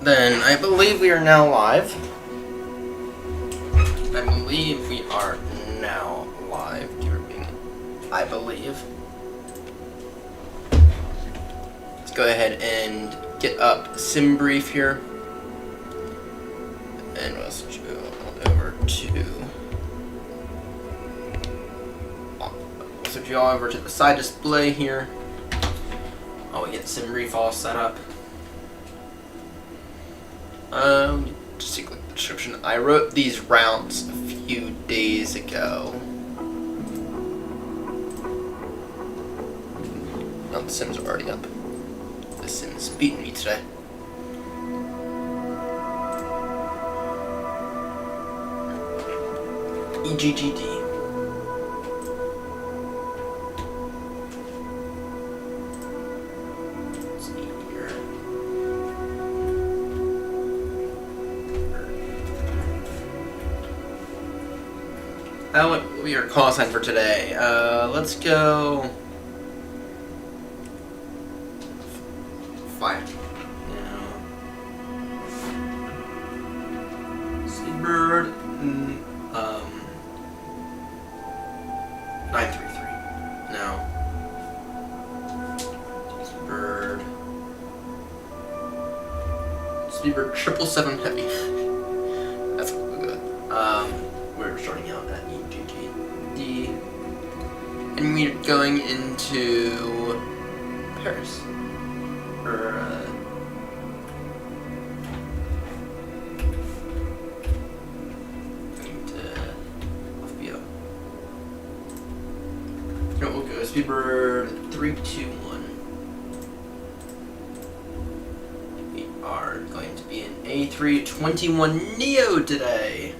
Then I believe we are now live. I believe we are now live. I believe. Let's go ahead and get up sim brief here. And we'll switch over to. We'll switch you all over to the side display here. While we get sim brief all set up. Just take a look at the description. I wrote these routes a few days ago. Oh, the sims are already up. The sims beating me today. EGGD. What will be our call sign for today? Let's go fire. Seabird 933. No. Seabird 777 heavy. That's what we'll go with. We're starting out at EGGD, and we're going into Paris, or going to LFBO. No, we'll go Speedbird 321. We are going to be in A321 Neo today.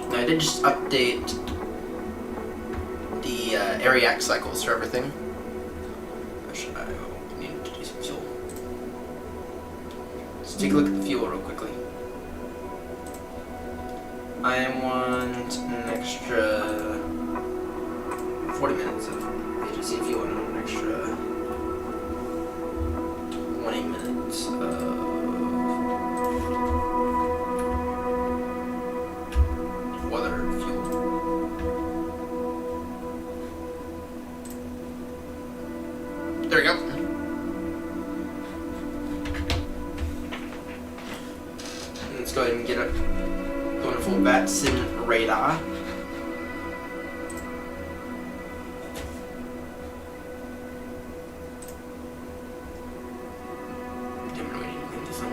I did just update the area cycles for everything. Actually, I need to do some fuel. Let's take a look at the fuel real quickly. I want an extra 40 minutes of agency fuel and an extra 20 minutes of there we go. Let's go ahead and get it going full bat sim radar. Damn it, we need to clean this up.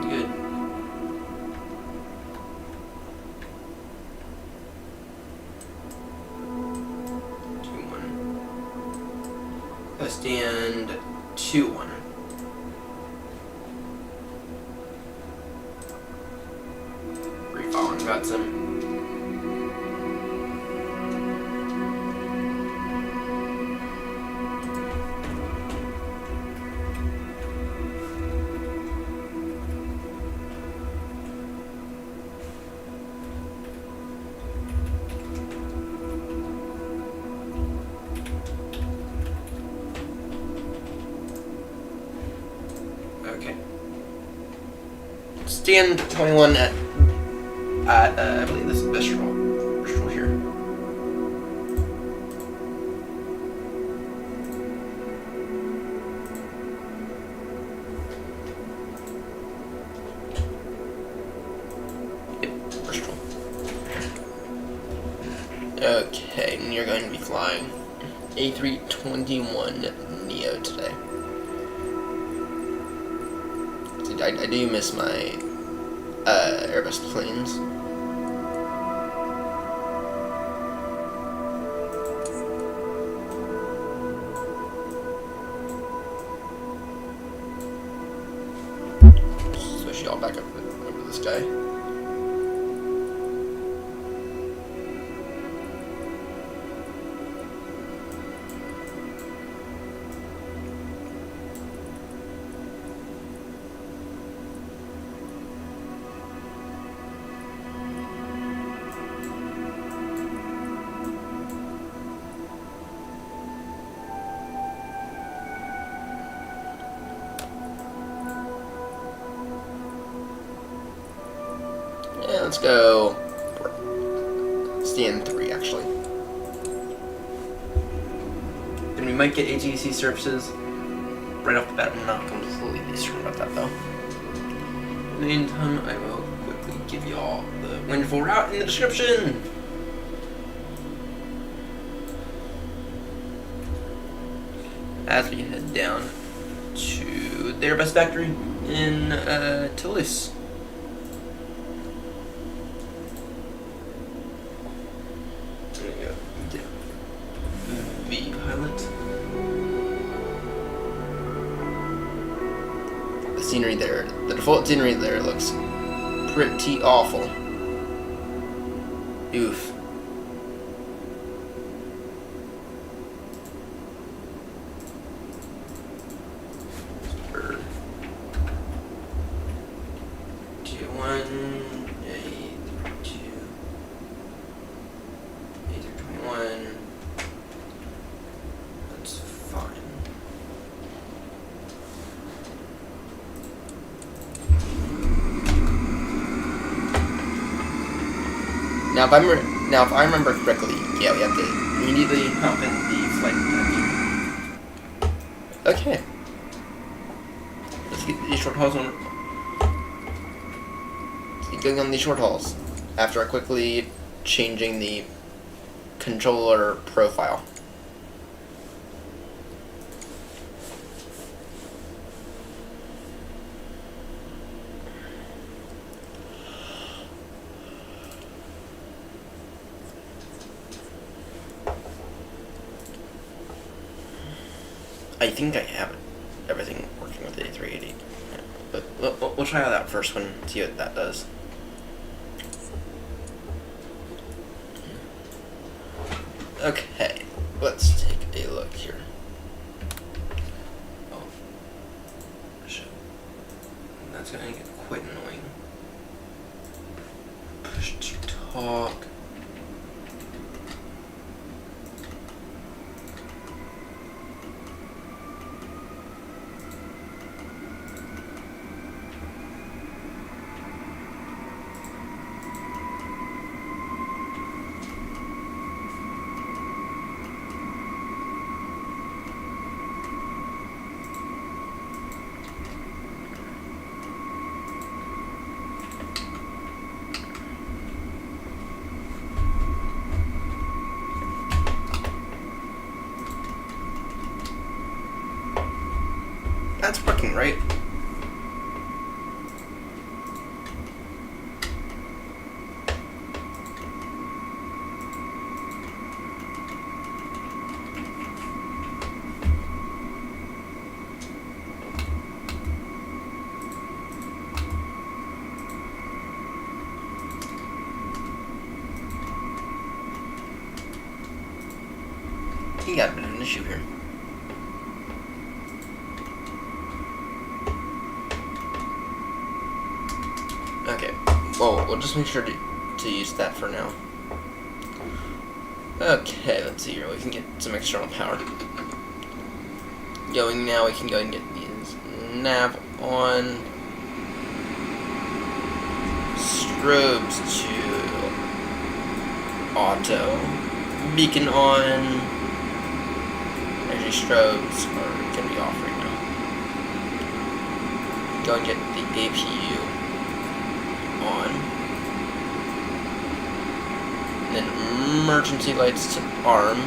Good. Stand 2-1. Refall and got some. Okay. Stand 21 at I believe this is Bristol here. Yep, Bristol. Okay, and you're going to be flying A321 Neo today. I do miss my Airbus planes. Switch y'all back up over this guy. Let's go stand 3 actually. Then we might get AGC surfaces right off the bat. I'm not completely sure about that though. In the meantime, I will quickly give you all the windfall route in the description. As we head down to their best factory in Toulouse. There we go. V pilot. The scenery there, the default scenery there looks pretty awful. Oof. Now, if I remember correctly, yeah, we have to immediately pump in the flight deck. Okay. Let's get these short hauls on. Let's get going on these short hauls after quickly changing the controller profile. I think I have everything working with the A380, but we'll try out that first one, see what that does. Okay, let's take a look here. Oh, shit. That's gonna get quite annoying. Push to talk. That's working, right? He got a bit of an issue here. Okay, well, we'll just make sure to use that for now. Okay, let's see here. We can get some external power going now. We can go and get these nav on. Strobes to auto. Beacon on. Energy strobes are going to be off right now. Go and get the APU on. And then emergency lights to arm.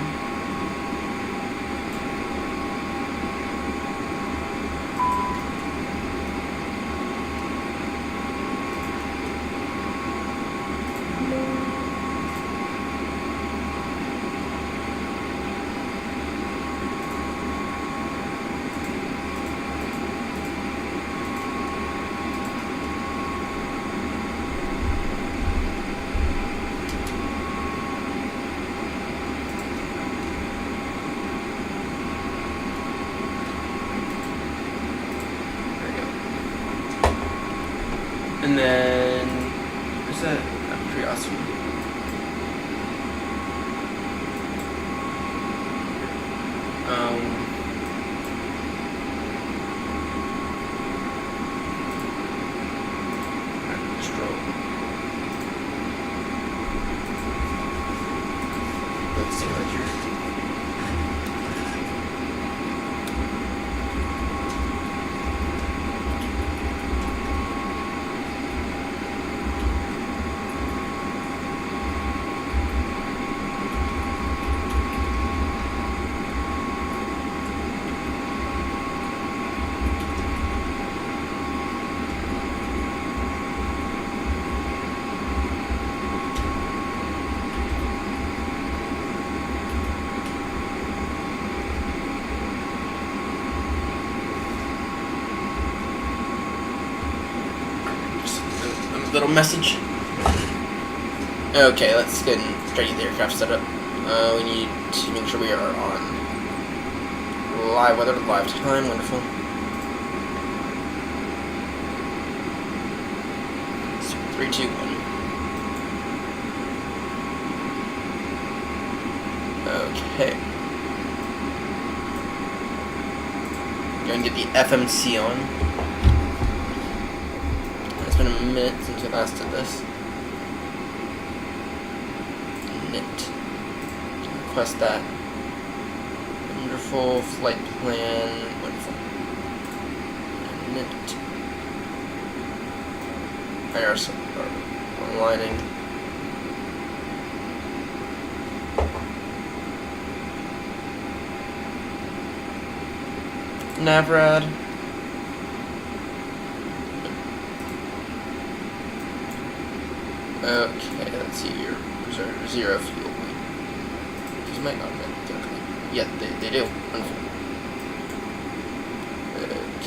signature. Little message. Okay, let's go and start the aircraft setup. We need to make sure we are on live weather, live time. Wonderful. So 3, 2, 1. Okay. Go and get the FMC on. It's been a minute since we last did this. Knit. Request that. Wonderful. Flight plan. Wonderful. Knit. IRS onlining. Navrad. Okay, let's see your reserve 0 fuel. These might not make it. Yeah, they do.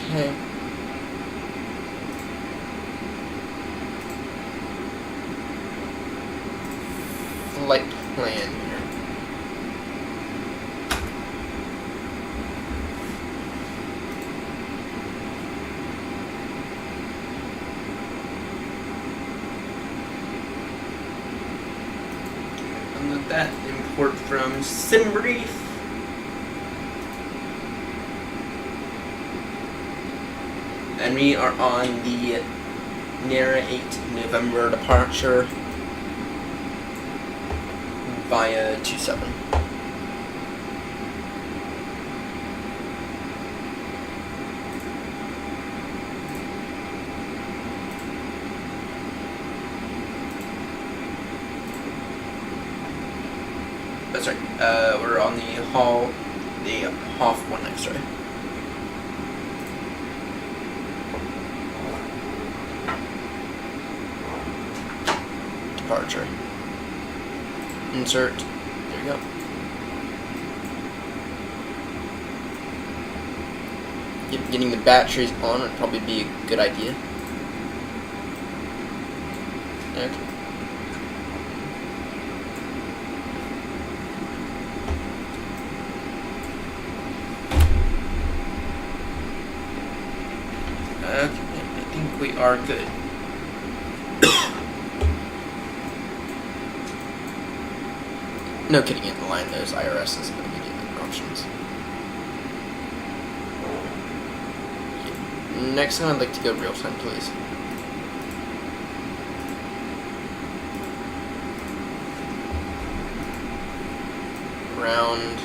Okay. Flight plan here. That import from SimBrief. And we are on the NARAK 8 November departure via 27. Sorry, we're on the HAWFA X-ray. Departure. Insert. There you go. Getting the batteries on would probably be a good idea. Okay. Okay, I think we are good. No kidding, in the line those IRSs and immediate options. Next time I'd like to go real time, please. Round.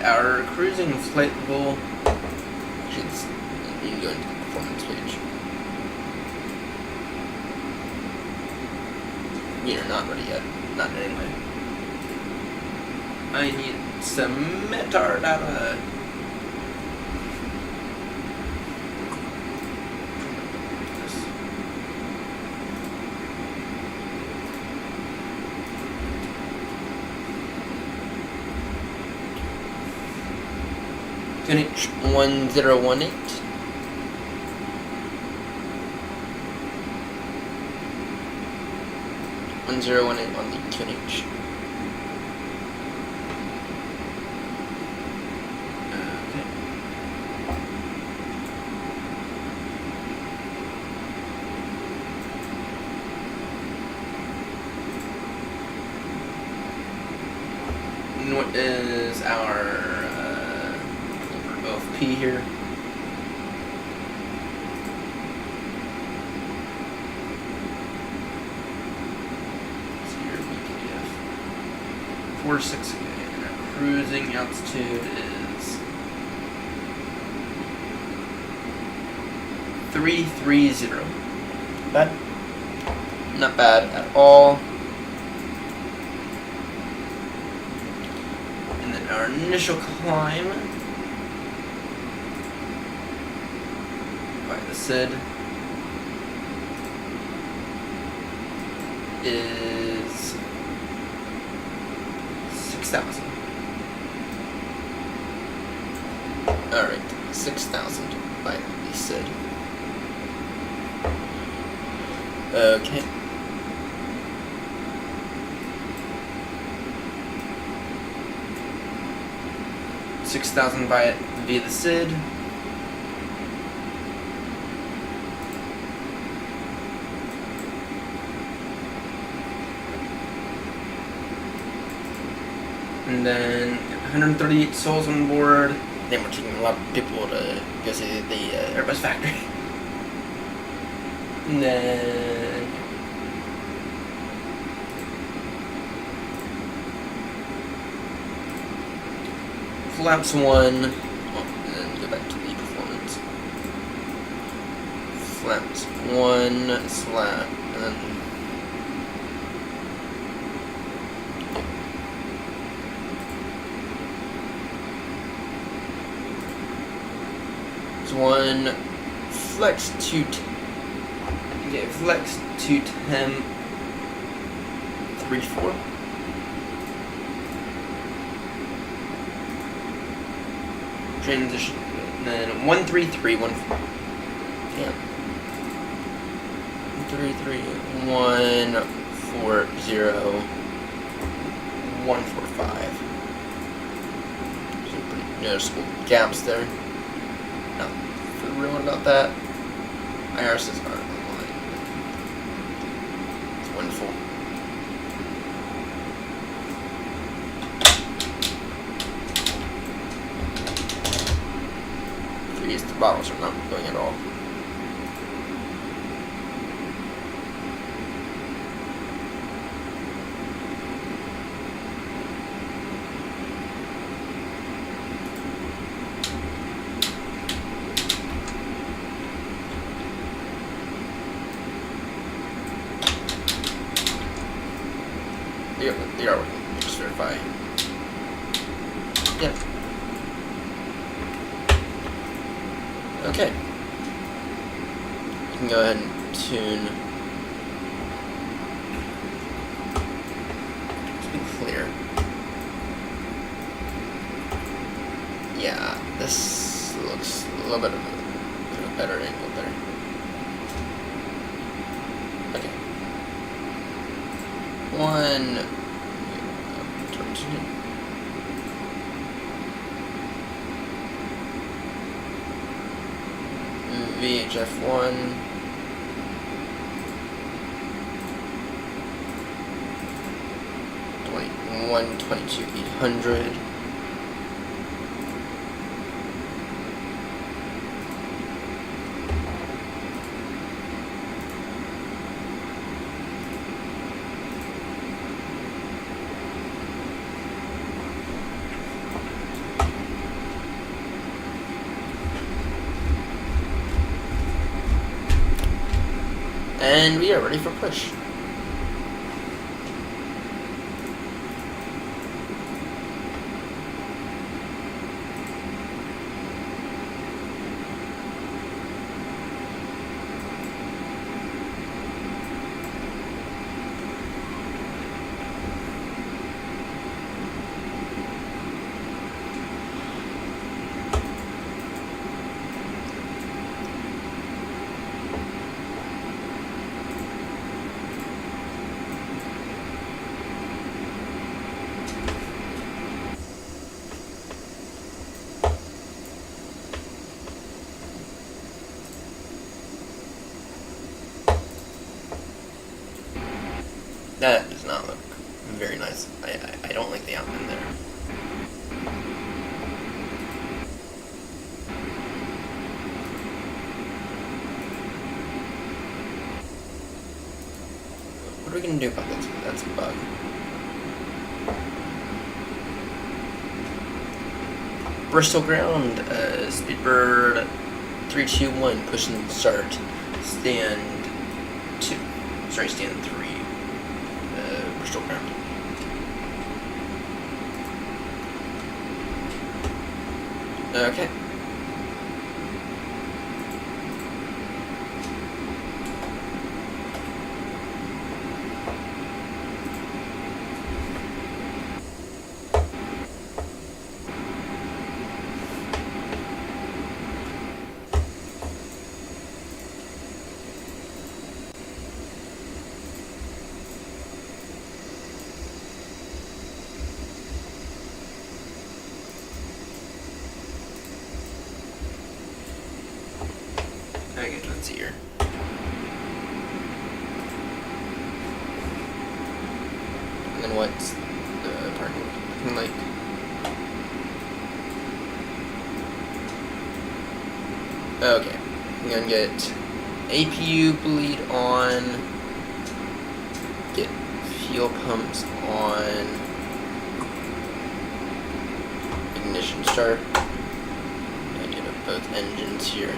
Our cruising flight level should go into the performance page. You're not ready yet. Not anyway. I need some metadata. Unit 1018. On the QNH. Okay. And what is our P here. So your BPDF 46 again. Cruising altitude is 330. Bad? Not bad at all. And then our initial climb by the SID is 6,000. Alright, 6,000 by the SID. Okay. $6,000 via the SID. And then 138 souls on board. Then we're taking a lot of people to go see the Airbus factory. And then flaps 1, and then go back to the performance. Flaps 1, slap, and then it's 1, flex 2, okay, flex 2, 10, 3, 4. Transition, and then 1, 3, 3, 1, 4. Damn. 3, 3, 1, 4, 0, 1, 4, 5. Some pretty noticeable gaps there. Not for real about that. IRSs are online. It's 1, 4. The bottles are not going at all. They are working. Just verify. Yeah. Okay. You can go ahead and tune. Let's be clear. Yeah, this looks a little bit of a better angle there. Okay. 1. Turn 2. VHF1, 22,800. And we are ready for push. That does not look very nice. I don't like the outline there. What are we gonna do about that? That's a bug. Bristol ground, Speedbird 321, push and start. Stand 2. Sorry, stand 3. Bristol ground. Okay. Okay, let's see here. And then what's the parking looking like? Okay, I'm gonna get APU bleed on, get fuel pumps on, ignition start. I get both engines here.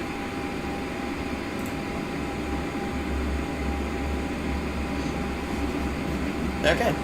Okay.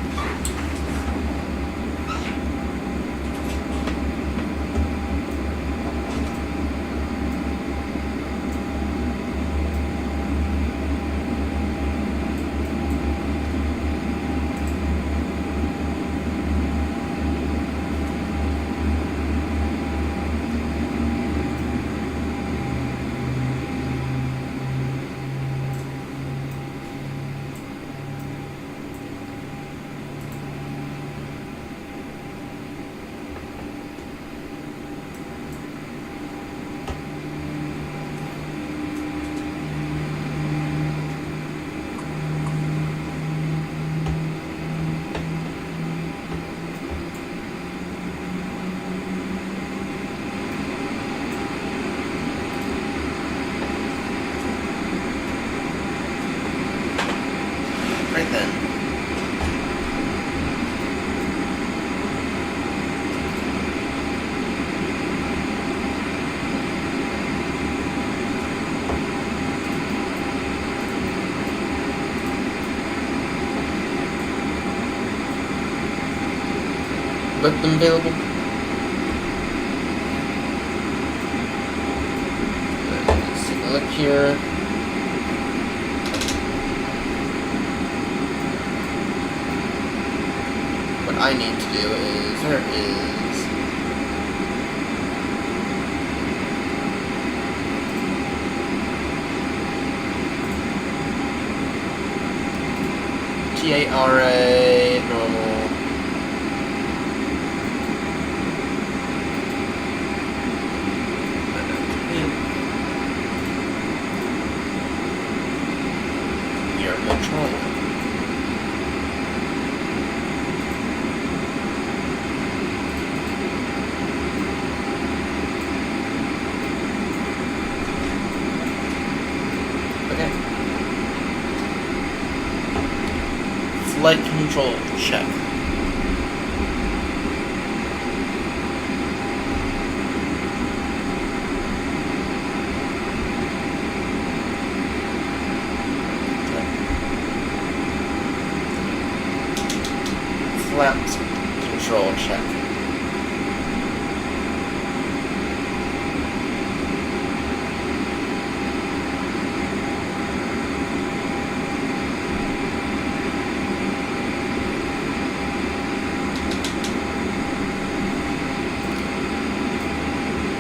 Right then. Let them available. Let's take a look here. What I need to do is, there is TARA normal. We are controlling. Flight control check. Flaps control check.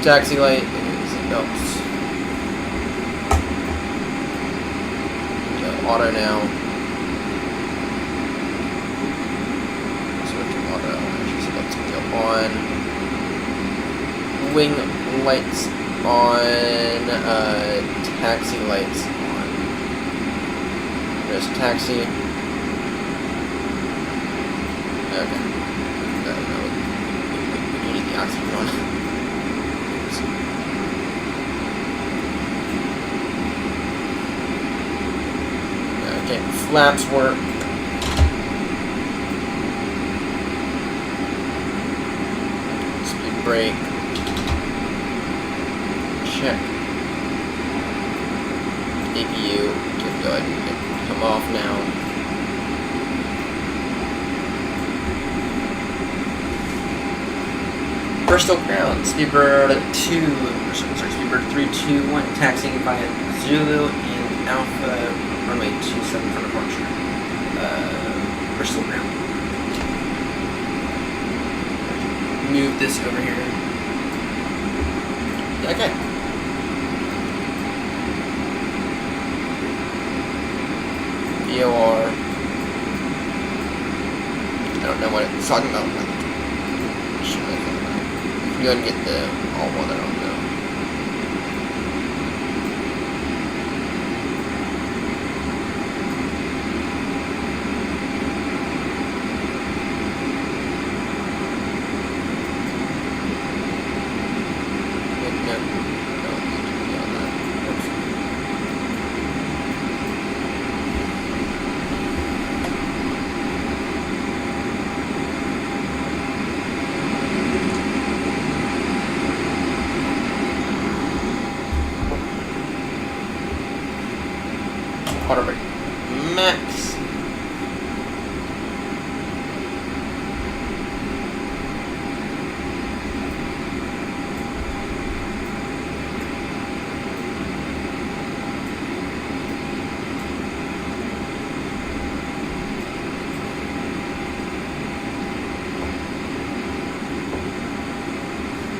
Taxi light is belts. Go auto now. Switch to auto. Actually, so let's go on. Wing lights on. Taxi lights on. There's taxi. Okay. No, we need the oxygen on. Okay, flaps work. brake, check. APU, can go ahead and come off now. Bristol ground, Speedbird 321, taxiing via Zulu and Alpha, runway 27 for departure. Bristol ground. Move this over here. Okay. VOR. I don't know what it's talking about. Go ahead and get the all one, I don't know. Auto brake max.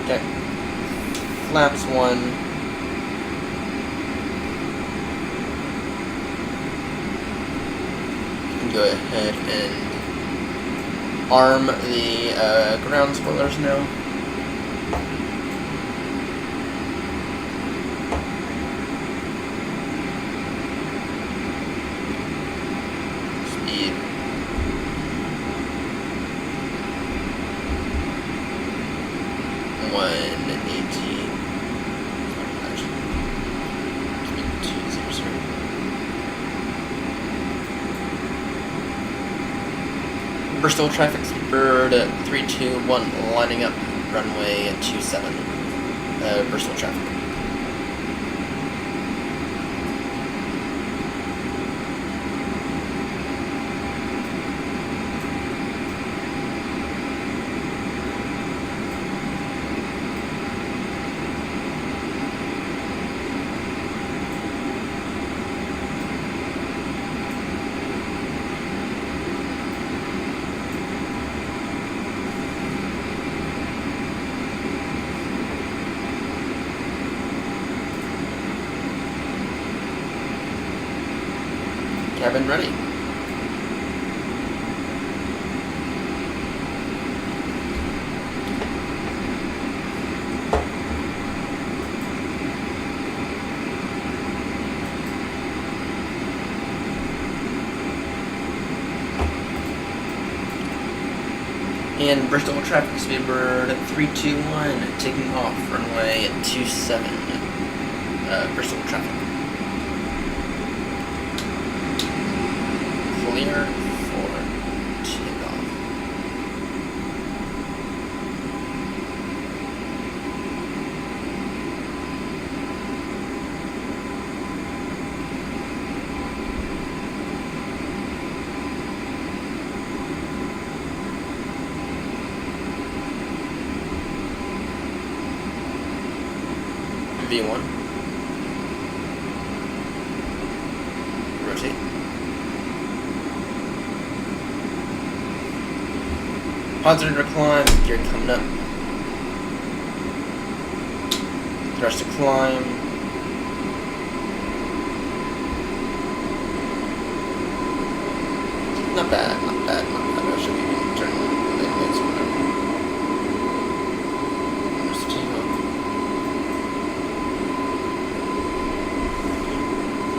Okay. Flaps 1. Go ahead and arm the ground spoilers now. Speed. Bristol traffic, Speedbird 321, lining up, runway 27. Bristol traffic. Cabin ready. And Bristol traffic, Speedbird 321, taking off, runway 27. Bristol traffic. Clear for takeoff. V1. Rotate. Positive recline, gear coming up. Thrust to climb. Not bad, not bad, not bad. I should be turning the lights or whatever.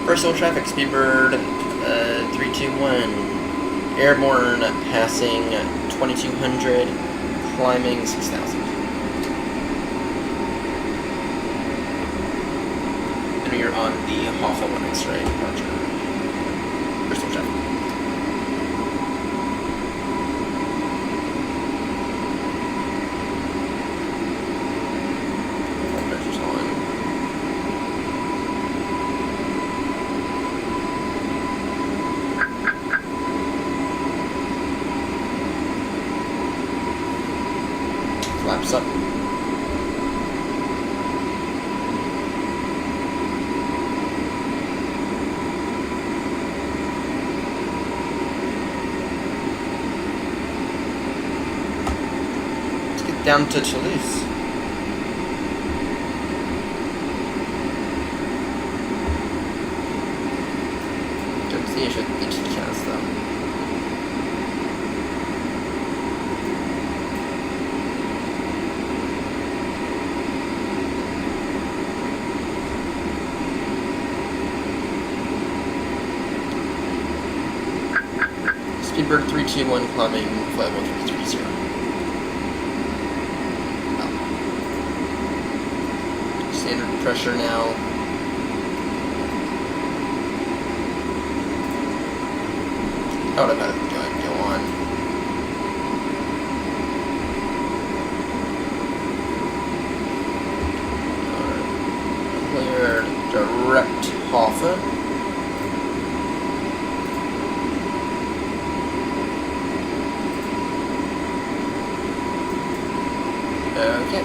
Bristol traffic, Speedbird 321. Airborne passing 2200, climbing 6000. And we are on the HAWFA 1 X-ray departure. Bristol traffic. down to Toulouse. Don't see if it's the chance though. Speedbird 321 climbing flight 1330. Standard pressure now. How would I better go on? Cleared direct HAWFA. Okay,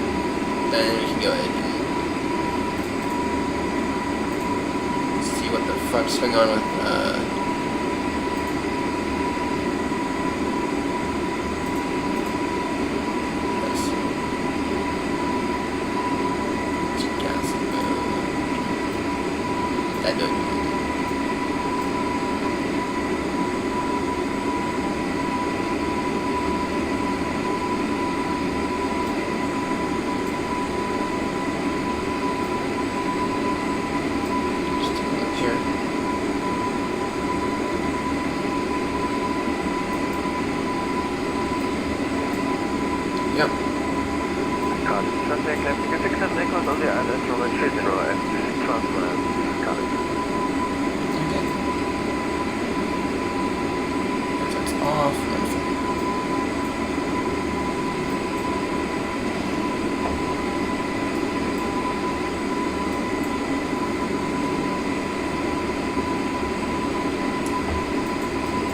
then we can go ahead and see what the fuck's going on with this. Some gas and that doing. Yep. Traffic left, you can fix that Nicholas on the island from a 30 and transfer. Okay. That's off.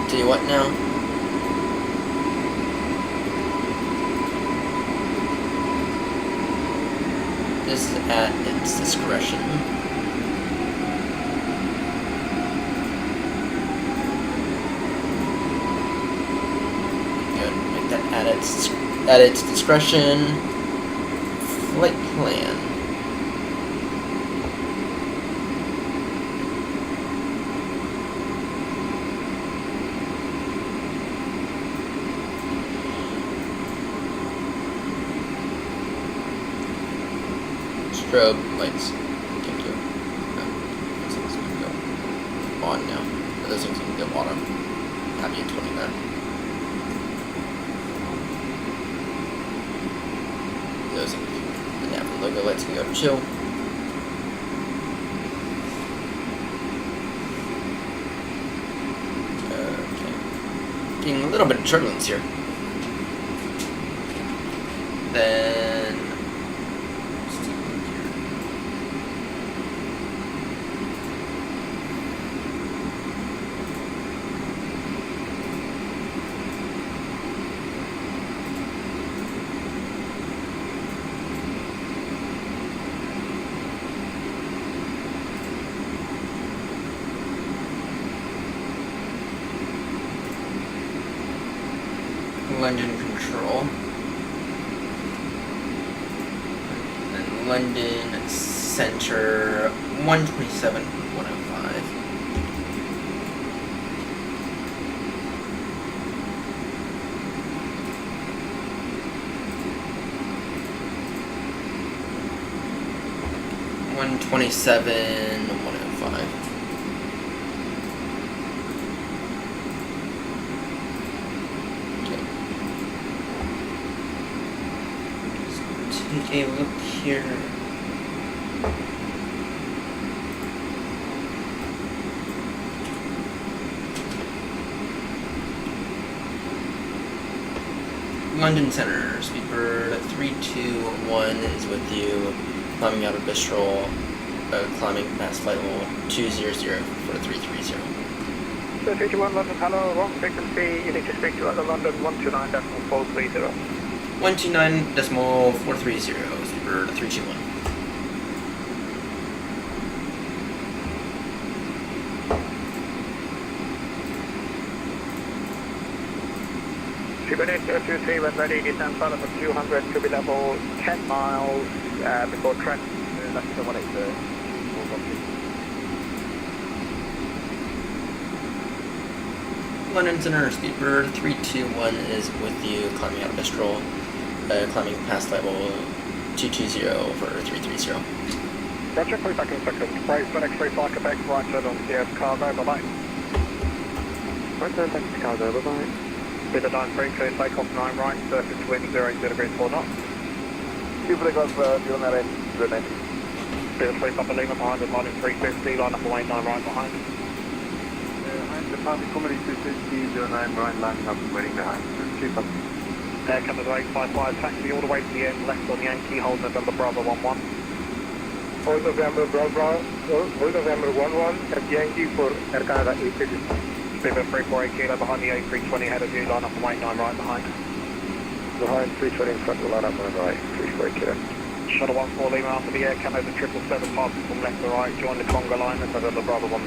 Do you what now? This is at its discretion. Good. Make that at its discretion. Flight plan. Strobe lights. Can't do it. No. Those things can go on now. Or those things can go auto. Happy at 20 there. Those things. The nav logo lights can go to chill. Okay. Getting a little bit of turbulence here. Then London control. And London center 127, 105. One 27, 105. Take a look here. London Center, Speedbird 321 is with you, climbing out of Bistro, climbing past flight level 200 for 330. So 321 London, hello, wrong frequency, you need to speak to other London 129.430. 129.430, Speedbird 321. Speedbird British 023 when ready, descend flight level 200 to be level 10 miles before Trent. Left to 180. London Center, Speedbird 321 is with you, climbing out of Mistral, climbing past level 220 for 330. Roger, 3 seconds, right, for X-ray flight Quebec, right turn on CS cargo, bye-bye. Right turn, thanks cargo, bye-bye. Speed 93, clear takeoff 9 right, surface wind 080 degrees 4 knots. Super takeoff, 0 net 8, Speed 3 Papa Lima behind us, line in 350, line up away 9 right behind. Departing comedy 250, 09 right, lining up and waiting behind. Keep up. Air Canada 855, taxi all the way to the end, left on Yankee, hold November Bravo 11. Hold November Bravo, hold November 11 at Yankee for Air Canada 850. Speedbird 348 kilo behind the A320 ahead of you, line up and wait 9 right behind. Behind 320 in front, line up and right, 348 kilo. Shuttle 14 Lima after the Air Canada 777 passes from left to right, join the Conga line at November Bravo 10.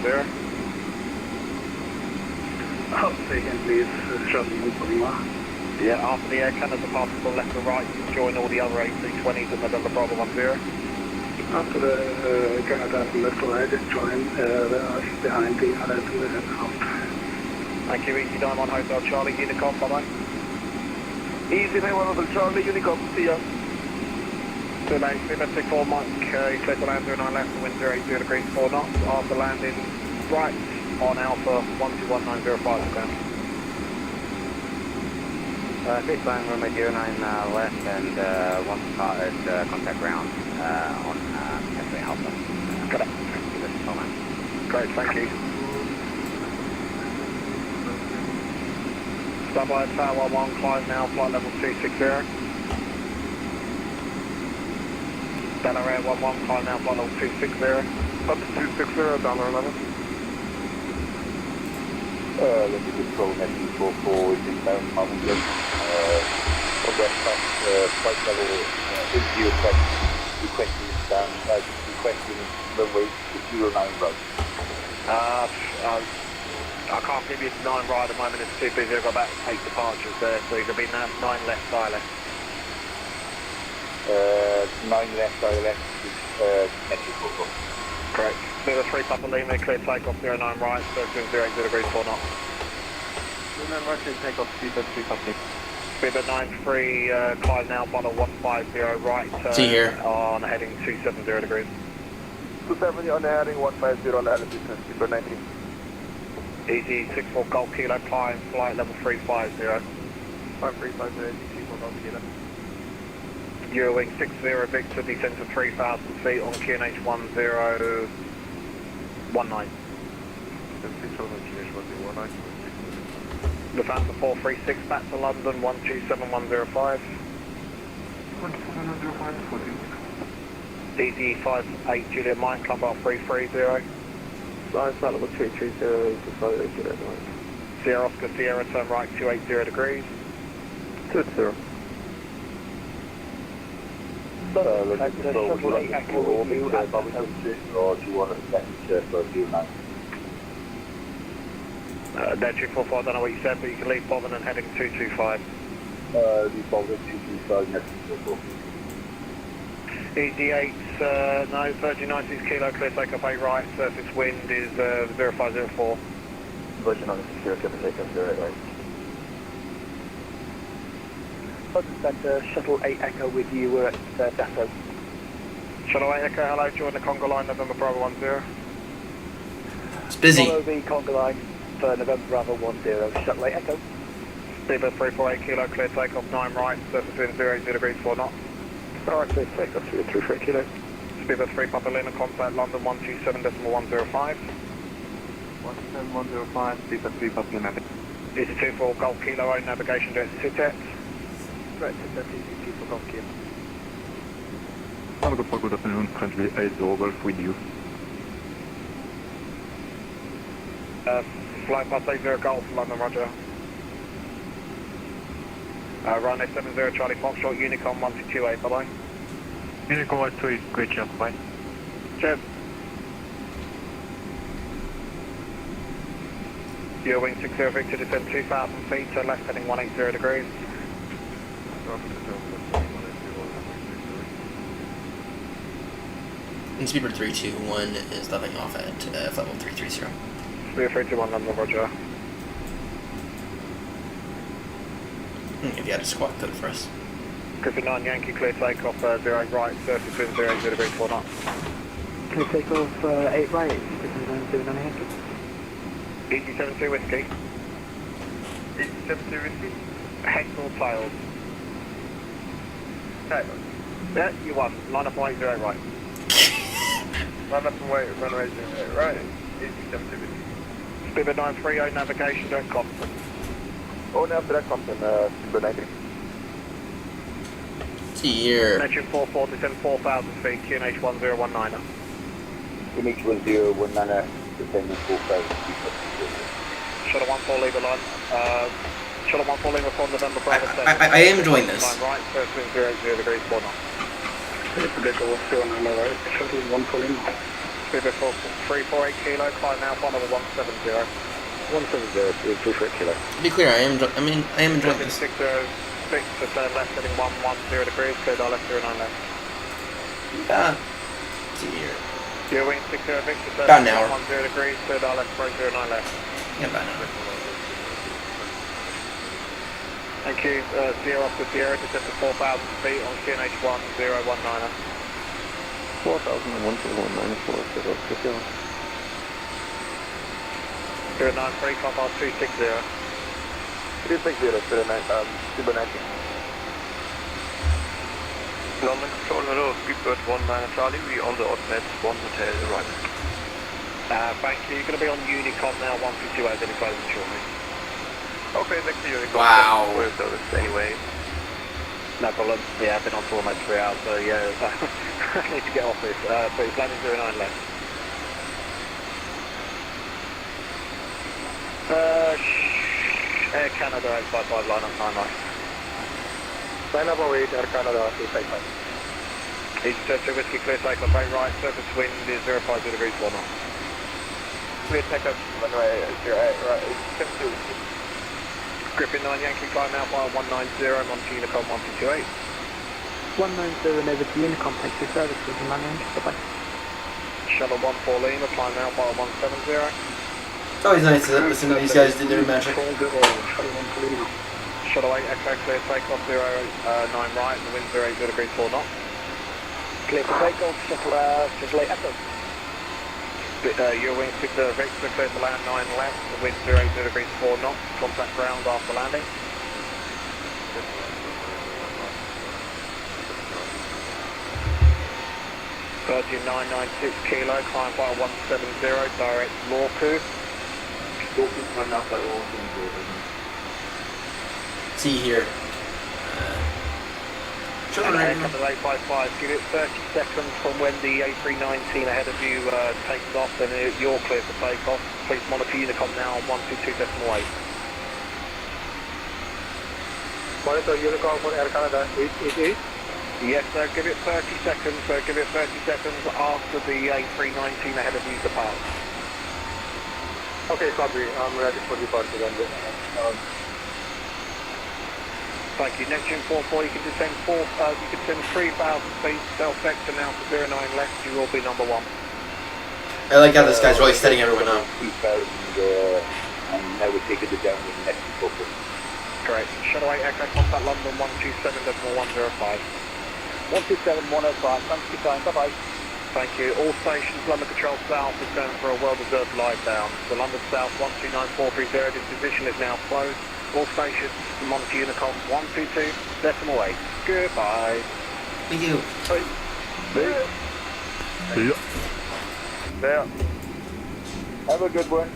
Oh, say again please, Shuttle Lima. Yeah, after the Air Canada passes from left to right, you can join all the other A320s at November Bravo 10. After the Canada left to right, just join behind the other two out. Thank you, Easy Diamond Hotel Charlie, Unicom, bye-bye. Easy Diamond Hotel Charlie, Unicom, see ya. Good night, Speedbird 64 Mike, you clear to land 09 left and wind 080 degrees 4 knots. After landing right on Alpha 121905 ground. This line runway 09 left and one spotted contact ground on Cafe Alpha. Got it. Great, thank you. Stand by Tower 11, climb now, flight level 260. Delaware 11, climb now, flight level 260. Up to 260, Delaware 11. Let me control heading 44 is inbound Marvin. Progress past flight level into flight requesting stand, requesting runway 09 right. I can't give you 9 right at the moment, it's too busy, I've got about 8 departures there, so you're going to be 9 left, ILS. 9 left, ILS is entry protocol. Correct. Speedbird 3 Papa Lima, clear takeoff 09 right, surface 080 degrees 4 knots. 09 right, clear takeoff, Speedbird 3 Papa Lima. Speedbird 93, climb now, bottle 150 right, See here. on heading 270 degrees. 270 on the heading, 150 on the elevation, Speedbird 19. Easy 64 Golf Kilo, climb, flight level 350. 5350, easy 64 Golf Kilo. Eurowing 60 Victor, descend to 3,000 feet on QNH 1019. Lufthansa 436 back to London 127105. 17105, DZ 58 Juliet Mike, climb bar 330. Flight level 330 to flight Juliet Mike. Sierra Oscar Sierra, turn right 280 degrees. 280. Let's control, would you like to call all the Bobby position or do you want to message for 09? That's 244, I don't know what you said, but you can leave Bobbin and heading 225. Leave Bobby 225, next to ED8, no, Virgin 90s kilo, clear takeoff 8 right, surface wind is 0504. Virgin 90s kilo, clear takeoff 08 right. Center, Shuttle 8 Echo with you, we're at Depot. Shuttle 8 Echo, hello, join the Conga line, November Bravo 10. It's busy. Follow the Conga line for November Bravo 10, Shuttle 8 Echo. Speedbird 348 kilo, clear takeoff 9 right, surface wind 080 degrees 4 knots. Alright, clear takeoff 338 kilo. Speedbird 3 Papa Lima, contact London 127.105. 17105, Speedbird 3 Papa Lima. This is 24 Golf Kilo, own navigation to SITET. Right, that's easy, 24 Golf Kilo. Hello, good afternoon, friendly 80 Golf with you. Flight past 80 Golf, London, roger. Runway 70 Charlie Foxtrot, Unicom 1228, bye-bye. Unicom 128, great job, bye. Cheers. Eurowing 60 Victor, descend 2,000 feet to left heading 180 degrees. And speedbird 321 is leveling off at level 330. Speed 321 London, roger. If you had a squawk code for us. Griffin 9 Yankee, clear takeoff, 0 right, surface wind 0, 0 degrees, 4 knots. Clear takeoff, 8 right, Griffin 9, 7 on Yankee. EG-72 whiskey. EG-72 whiskey? Heads or tails? Tails. Yeah, you won. Line up and wait, 0 right. Line up and wait, runway 0 right. EG-72 whiskey. Speedbird 930, navigation, don't Compton. Oh, now for that Compton, Speedbird 90. See here. Mention 44, descend 4,000 feet, QNH 1019. QNH 1019, descending 4,000 feet. Shuttle 14, leave a line. Shuttle 14, leave a from November Bravo 7. I am enjoying this. Line right, first wind 0, 0 degrees, 4 knots. Vehicle 2 on the right, Shuttle 14. Speedbird 348 kilo, climb now, final 170. 170, 348 kilo. To be clear, I am enjoying this. 606, to turn left, heading 110 degrees, clear dial left, 09 left. See here. Your wing 60 Victor, turn About an left, hour. 10 degrees, clear dial left, 09 left. Yeah, about an hour. Thank you, Sierra up to Sierra, descend to 4,000 feet on QNH 1019. 4,001.194, 093, compass 260. 360, Speedbird 90. London Control, hello, Speedbird 19 Charlie, we on the oddnet 1 hotel arrival. Thank you, you're going to be on Unicom now, 122 hours, any closing shortly. Okay, thank you, Unicom. Wow. For your service anyway. No problem, yeah, I've been on for almost 3 hours, so yeah, I need to get off this, but it's landing 09 left. Air Canada 855, line up 9 right. Line up away, Air Canada 855. EG-72 whiskey, clear takeoff, 8 right, surface wind is 050 degrees, 4 knots. Clear takeoff, runway 08 right, EG-72 whiskey. Griffin 9 Yankee, climb now by 190, Monty Unicom 1228. 190 over to Unicom, thanks for your service, Griffin 9 Yankee, bye-bye. Shuttle 14 Lima, climb now by 170. It's always nice to listen to these guys do their magic. Shuttle 8 Echo, clear takeoff 09 right, the wind 080 degrees, 4 knots. Clear for takeoff, Shuttle 8 Echo. Your wing 6 Victor, clear to land 9 left, the wind 080 degrees, 4 knots. Contact ground after landing. Virgin 996 kilo, climb by 170, direct Lorku. See here. And Air Canada 855, give it 30 seconds from when the A319 ahead of you takes off, then you're clear for takeoff. Please monitor Unicom now on 122.8. Monitor Unicom for Air Canada 888. Yes, sir, give it 30 seconds, give it 30 seconds after the A319 ahead of you departs. Okay, copy. I'm ready for departure then. Thank you. Neptune 44, you can descend 3,000 feet, self-vector now to 09 left, you will be number 1. I like how this guy's really setting everyone up. 3,000, and now we're taking it down with next focus. Correct. Shuttle 8 Echo, contact London 127.105. 127.105, thanks for your time, bye-bye. Thank you. All stations, London Control South, return for a well-deserved lie down. The London South 129430, this position is now closed. All stations, monitor Unicom 122.8. Goodbye. Thank you. There. Have a good one.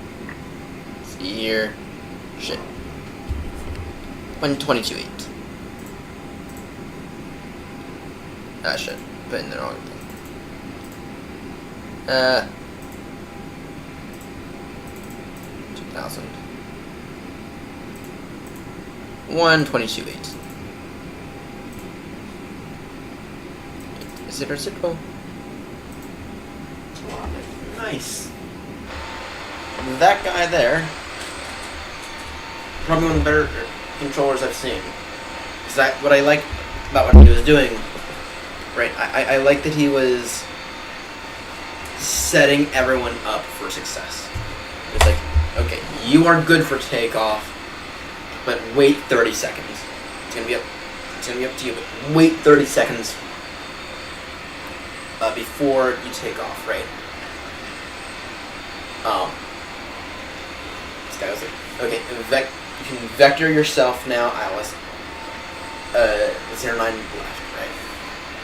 See here. Shit. 122.8. Ah, shit. Put in the wrong thing. 2,000. 122.8. Is it reciprocal? Nice. That guy there, probably one of the better controllers I've seen. what I like about what he was doing, right? I like that he was setting everyone up for success. It's like, okay, you are good for takeoff, but wait 30 seconds. It's gonna be up to you, but wait 30 seconds before you take off, right? This guy was like, okay, you can vector yourself now, ILS 09 left, right?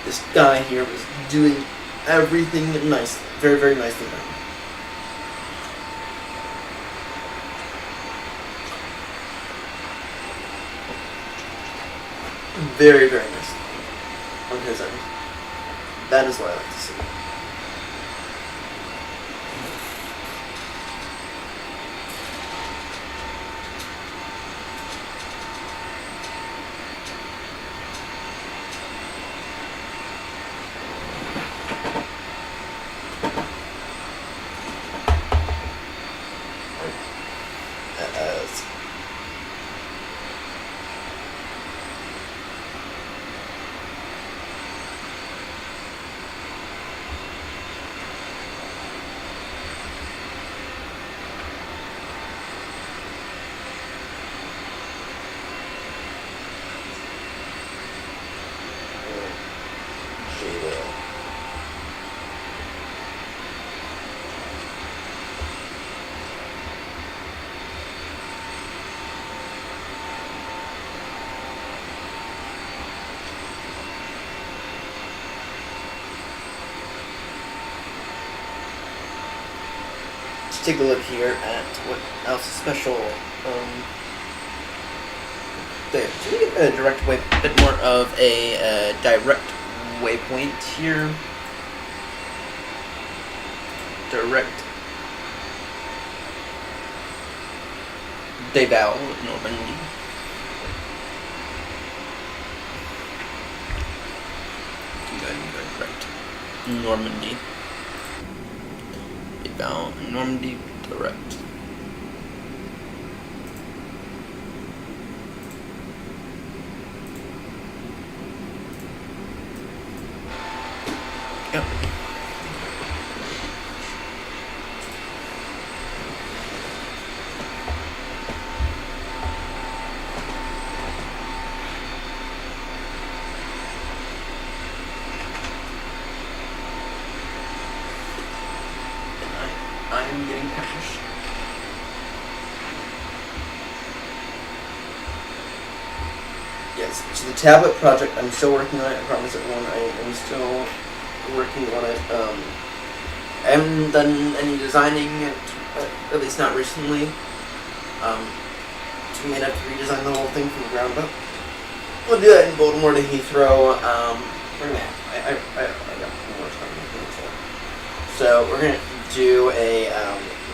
This guy here was doing everything nice, very, very nicely done. Very, very nice on his end. That is what I like to see. Take a look here at what else is special. Should we get a direct waypoint, a bit more of a direct waypoint here? Direct Deval, Normandy. Go ahead and go direct Normandy. Deval, Normandy, direct. Yep. I am getting cash. Yes, so the tablet project, I'm still working on it. I promise everyone I am still working on it. I haven't done any designing yet, at least not recently. So we may have to redesign the whole thing from the ground up. We'll do that in Baltimore to Heathrow. We're gonna have, I got more time. So we're gonna do a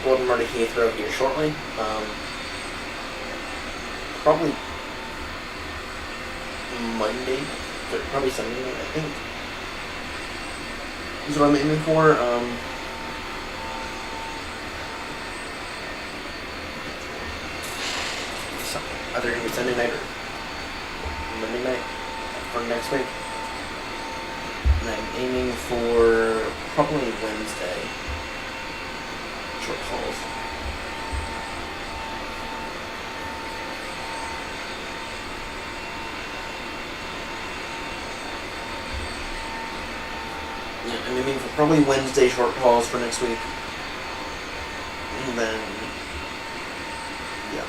Baltimore to Heathrow here shortly. Probably Monday, but probably Sunday, I think. Is what I'm aiming for. Either gonna be Sunday night or Monday night for next week. And I'm aiming for probably Wednesday. Short hauls. Yeah, I'm aiming for probably Wednesday short hauls for next week. And then, yeah.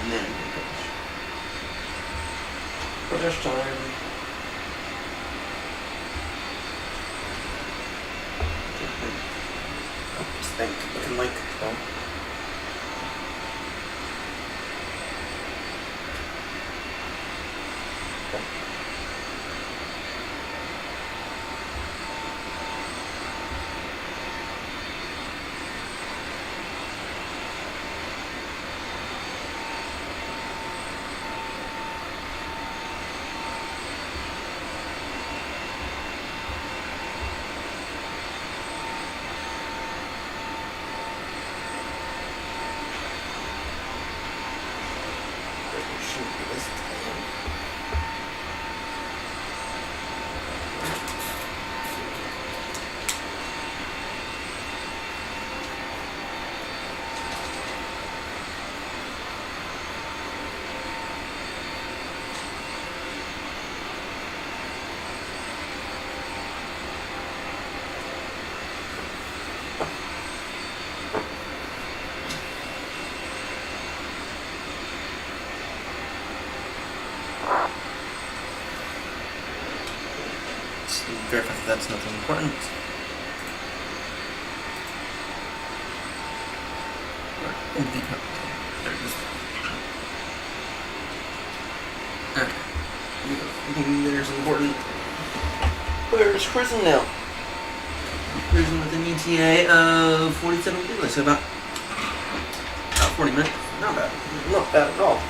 And then, British time. Just think, looking like, shouldn't be this damn. Just verify that that's nothing important. There it is. Okay. I think there's important. Where's cruising now? Cruising with an ETA of 47 minutes, so about 40 minutes. Not bad. Not bad at all.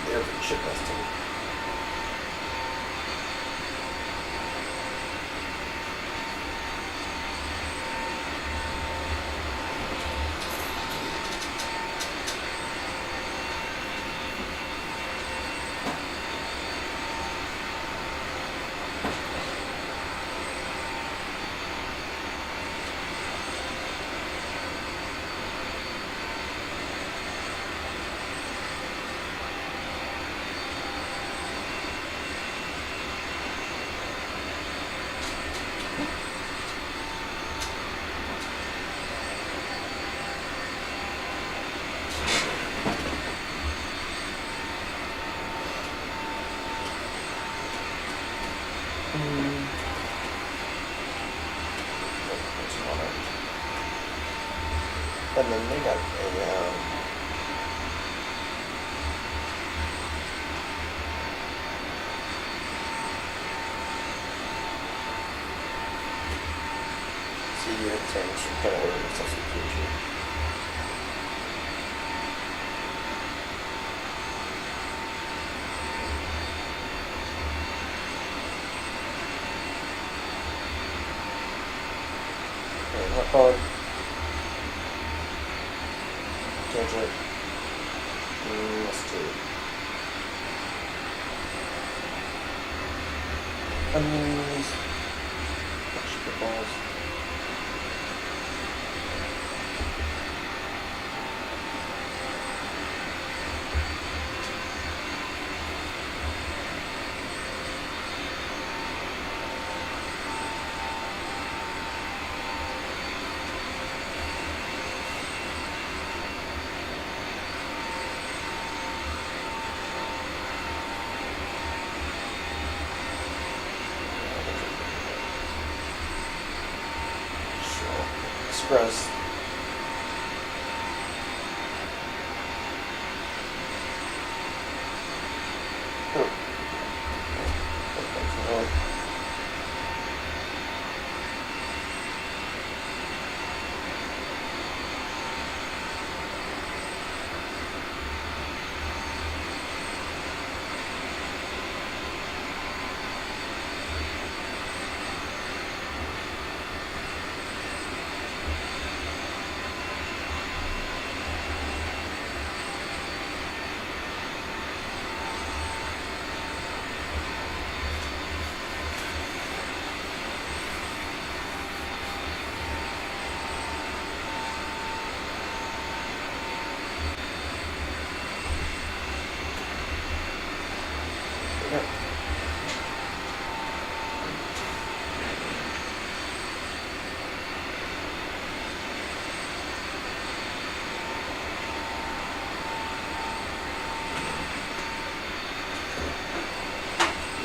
They're pretty shit busting. And then they got a see you're saying some kind of order substitution. Okay, what code? Change it. Let's do. Onions. Vegetables. Gross.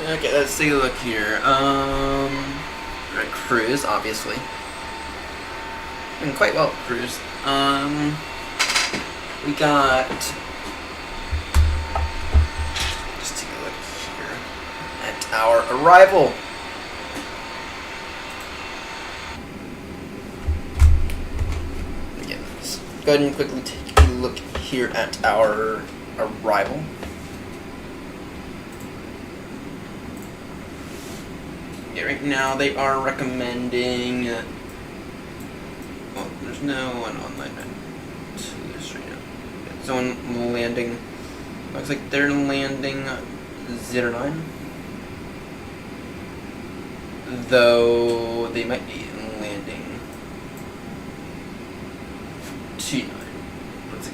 Okay, let's take a look here. Right, cruise, obviously. Doing quite well at cruise. We got. Just take a look here at our arrival. Again, let's go ahead and quickly take a look here at our arrival. Yeah, right now they are recommending. Well, there's no one online to this right now. Yeah, someone landing. Looks like they're landing 09. Though they might be landing 29. Let's see.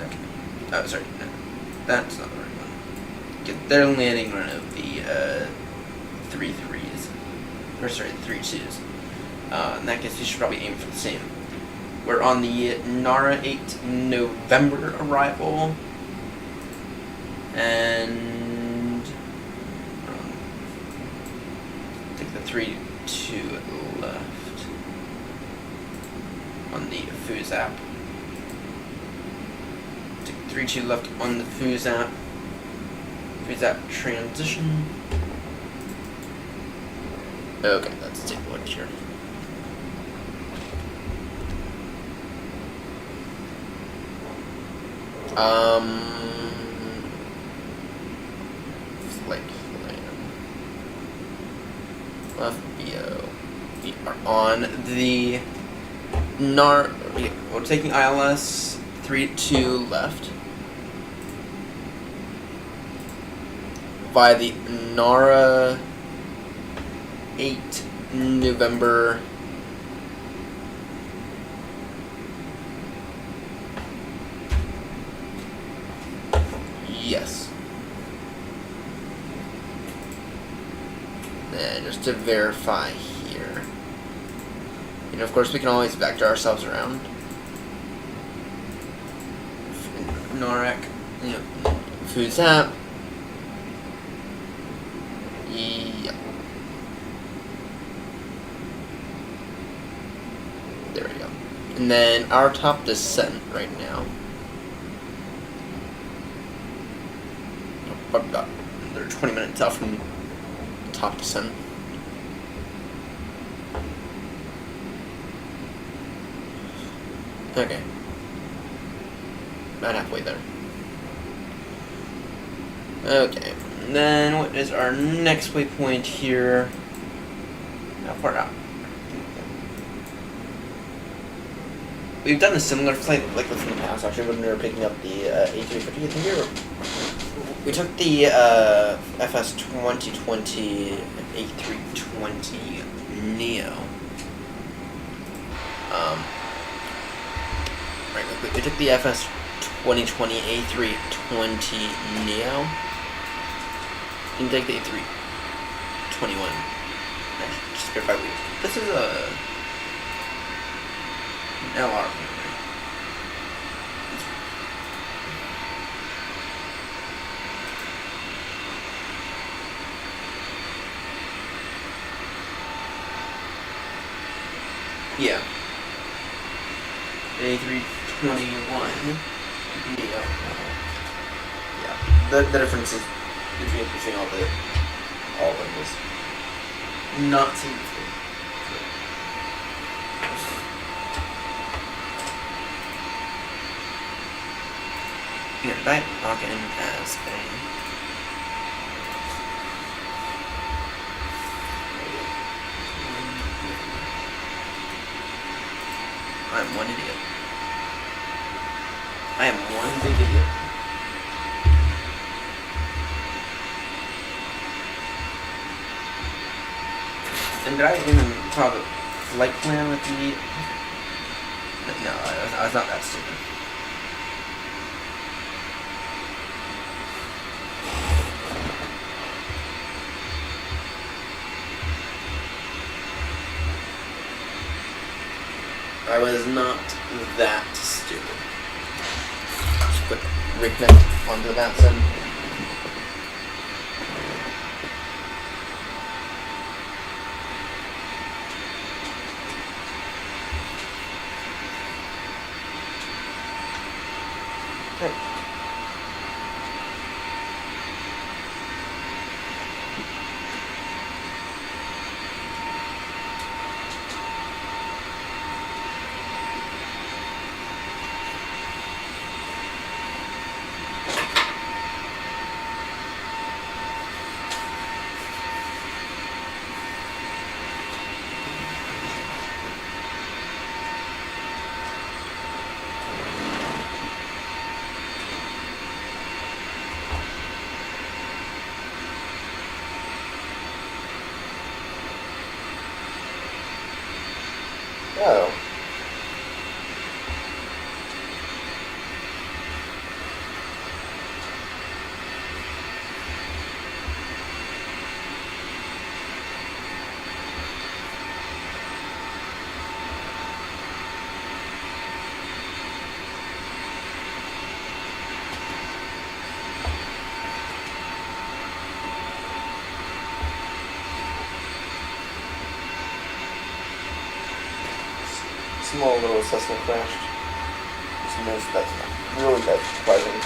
Okay. Oh, sorry. No, that's not the right one. They're landing one of the 3 3s. Or sorry, 3 2s. In that case, you should probably aim for the same. We're on the NARAK 8 November arrival. And take the 3 2 left on the FOOS app. Take the 3 2 left on the FOOS app. FOOS app transition. Okay, let's take a look here. Flight plan. LFBO. We are on the we're taking ILS 32 left via the NARAK 8 November yes. And just to verify here. And of course we can always vector ourselves around. NARAK, FOOS app. Yep. There we go. And then our top descent right now. About they're 20 minutes out from top descent. Okay. About halfway there. Okay. And then what is our next waypoint here? How far out? We've done a similar flight like this in the past, actually, when we were picking up the A350. I think we took the FS 2020 A320 Neo. Right, we took the FS 2020 A320 Neo. Didn't take the A321. Just verify this is an LR. Yeah. A321 Neo. Yeah. The difference is between all of them is not significant. Yeah, did I log in as a... I'm one idiot. I am one big idiot. And did I even call the flight plan with the... No, I was not that stupid. I was not that stupid. Just quick reconnect onto that then. Okay. Oh. Small little Cessna crashed. That's not really that surprising.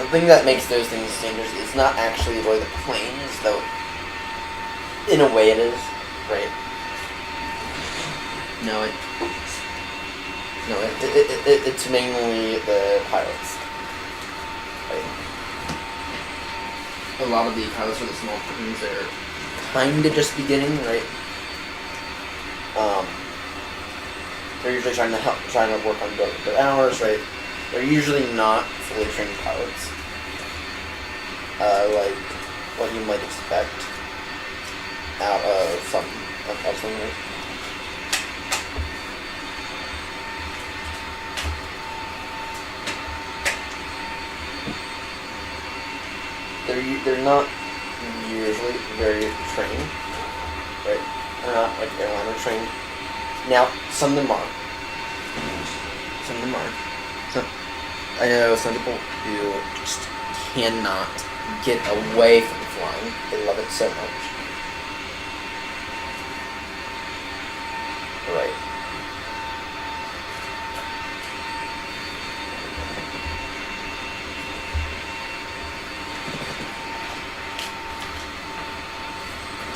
The thing that makes those things dangerous is not actually the way the plane is, though. In a way, it is, right? It's mainly the pilots. Right? A lot of the pilots for the small planes are kind of just beginning, right? They're usually trying to work on their hours, right? They're usually not fully trained pilots, like what you might expect out of something. Right? They're not usually very trained, right? They're not like airliner trained. Now, some of them are. So, I know some people who just cannot get away from flying. They love it so much. Right.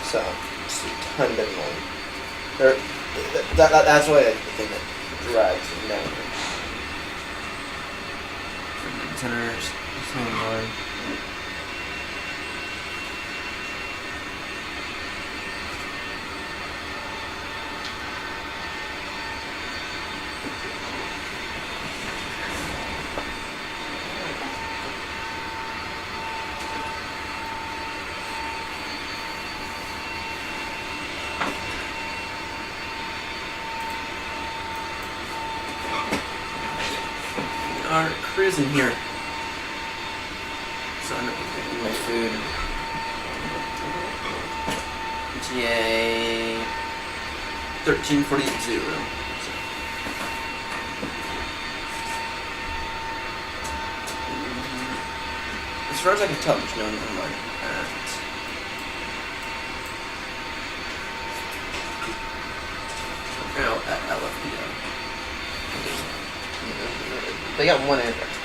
So, just a ton of annoying. That's why I think that drags them down. Centers, so annoying. Are cruising here. So I'm getting my food. ETA 13:42. As far as I can tell, there's no number at LFBO. They got one aircraft.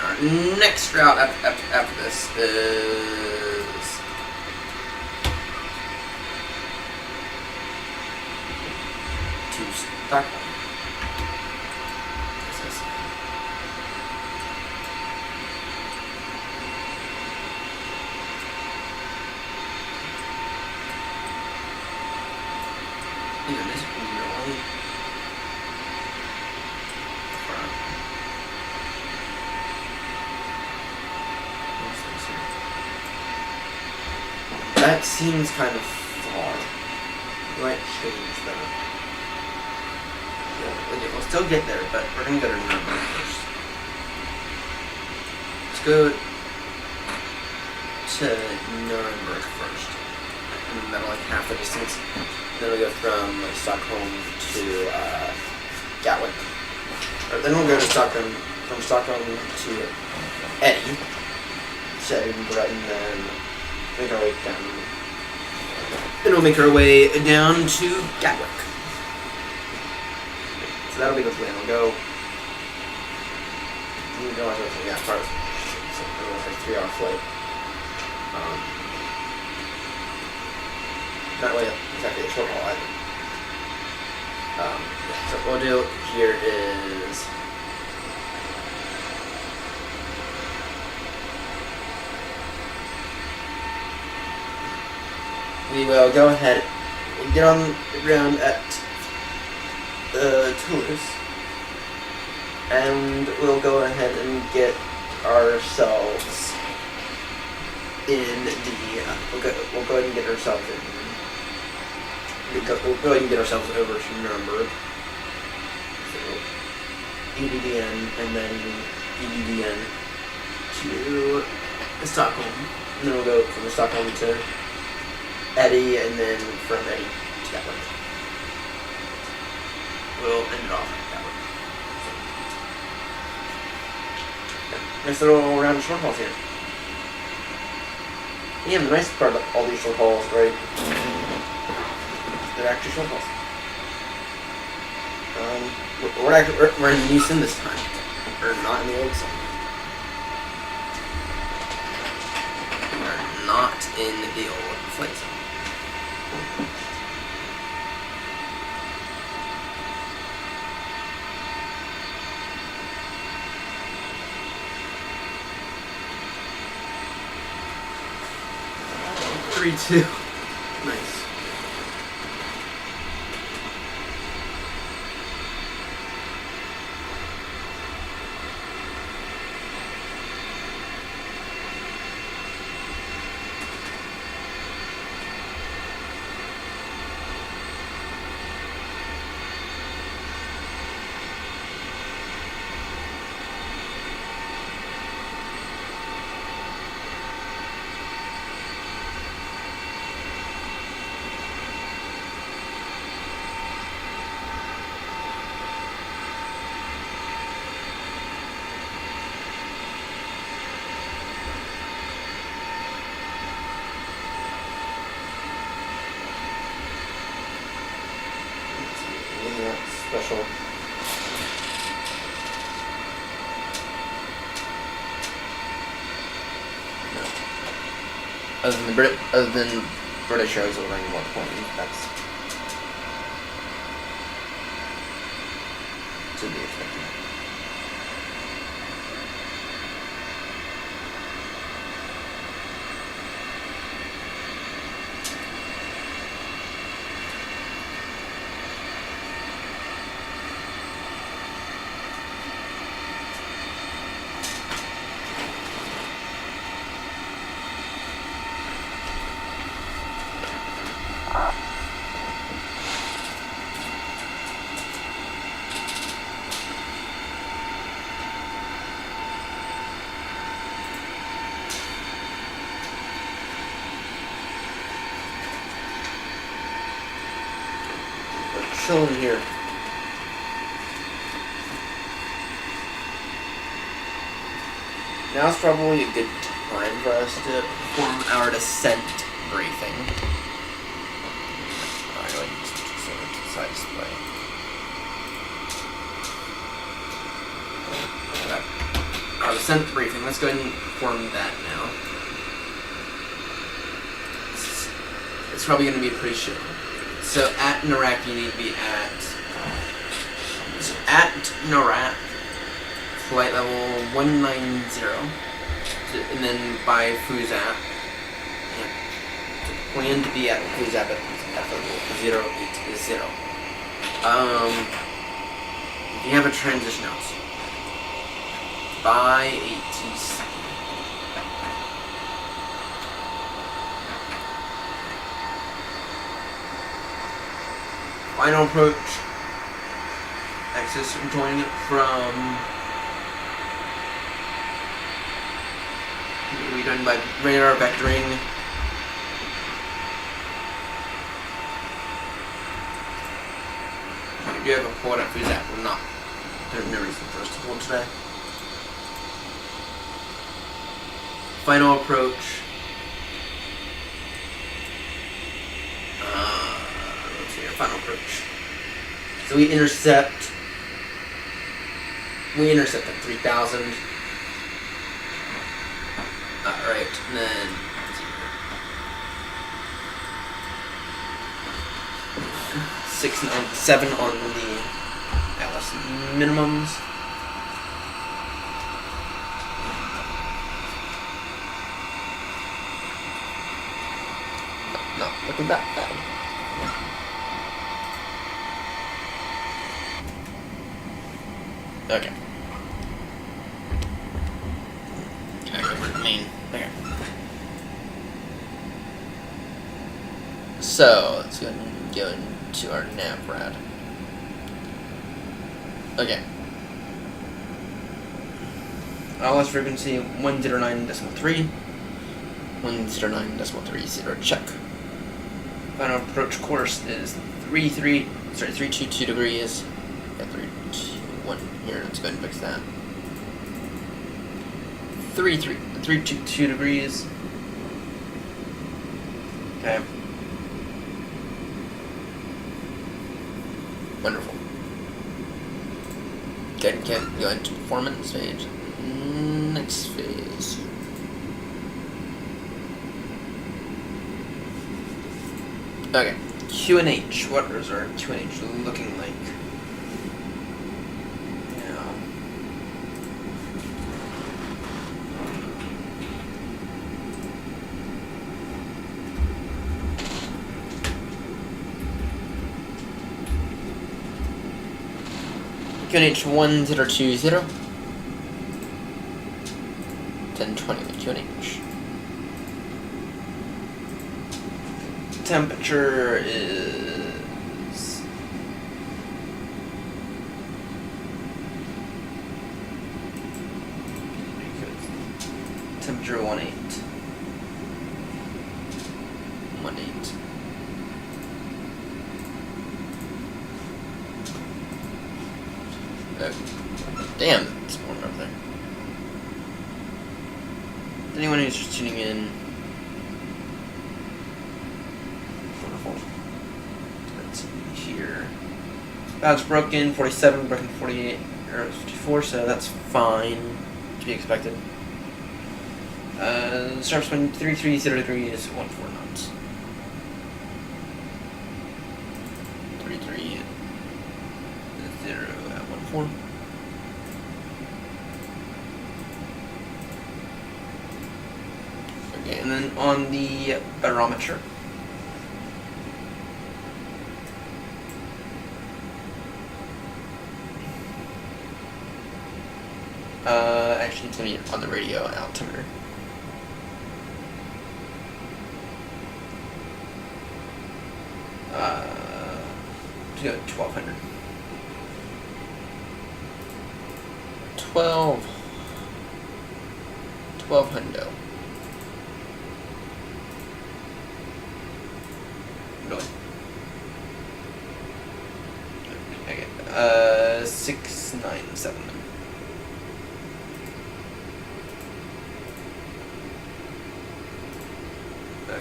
Our next route after this is to Stockholm. That seems kind of far. We might change that. Yeah, okay, we'll still get there, but we're gonna go to Nuremberg first. Let's go to Nuremberg first. And that'll like half the distance. Then we'll go from Stockholm to Gatwick. Or then we'll go to Stockholm, from Stockholm to Eddie. So Edinburgh, and then make our way down Then we'll make our way down to Gatwick. So that'll be the plan. We'll go. Yeah, as far as so a 3-hour flight. Not really exactly a short haul either. Yeah, so what we'll do here is we will go ahead and get on the ground at Toulouse, and we'll go ahead and get ourselves in the. We'll go ahead and get ourselves in. We'll go ahead and get ourselves over to Nuremberg. So EDDN and then EDDN to Stockholm, and then we'll go from Stockholm to Eddie, and then from Eddie to Gatwick. We'll end it off at Gatwick. Nice little round of short hauls here. And the nice part about all these short hauls, right? They're actually short hauls. We're in Houston this time. We're not in the old zone. We're not in the old flight zone. Three, two. Nice. Special. No. Other than British shows will bring more points. That's to be expected. Chilling here. Now's probably a good time for us to perform our descent briefing. Alright, let me just switch over to the side display. Okay. Our descent briefing. Let's go ahead and perform that now. It's probably going to be pretty short. So at NARAK, you need to be at NARAK, flight level 190, and then by FUSAP, plan to be at FUSAP at level 080. If you have a transition out, by ATC. Final approach. Access joining it from. We're done by radar vectoring. We do have a port at FUSAP. We're not. There's no reason for us to hold today. Final approach. final approach. So we intercept at 3,000. Alright, and then let's see here. 697 on the LS minimums. Not looking that bad. Okay. Back over to main. Okay. So let's go ahead and go into our NAVRAD. Okay. LS frequency 109.3. 109.30 check. Final approach course is 322 degrees. Yeah, 321 here. Let's go ahead and fix that. 322 degrees. Okay. Wonderful. Okay, can go into performance stage. Next phase. Okay, QNH. What is our QNH looking like? Yeah. QNH 1020. 1020 with QNH. Temperature is temperature 18. Damn, it's warm up there. Anyone who's just tuning in. Here. That's broken, 47, broken 48, or 54, so that's fine to be expected. Sharp spin 330 degrees, 14 knots. 330 at 14. Okay, and then on the barometer. Actually, it's going to be on the radio altimeter. To go 1200. 1200. Really? Okay. 697.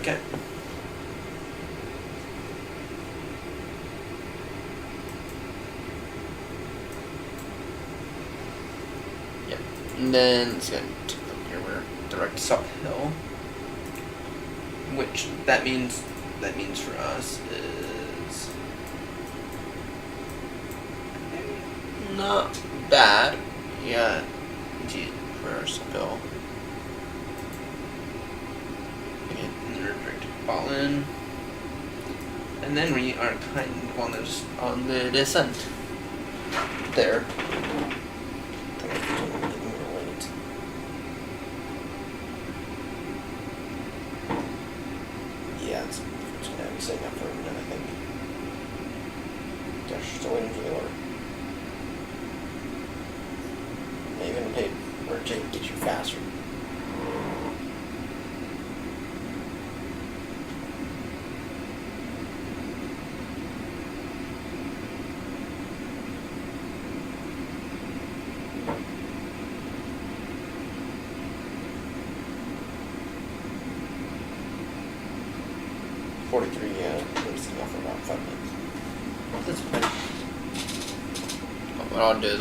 Okay. Yeah. And then let's go ahead and take a look here. We're direct SOPIL. Which that means for us is not bad. Yeah, indeed, for our SOPIL. BALAN, and then we are kind of on the descent there. Yeah, it's gonna be setting up for a minute, I think. They're still waiting for the order. Maybe gonna pay or get you faster. Yeah, we're just going for about 5 minutes. That's fine. What I'll do is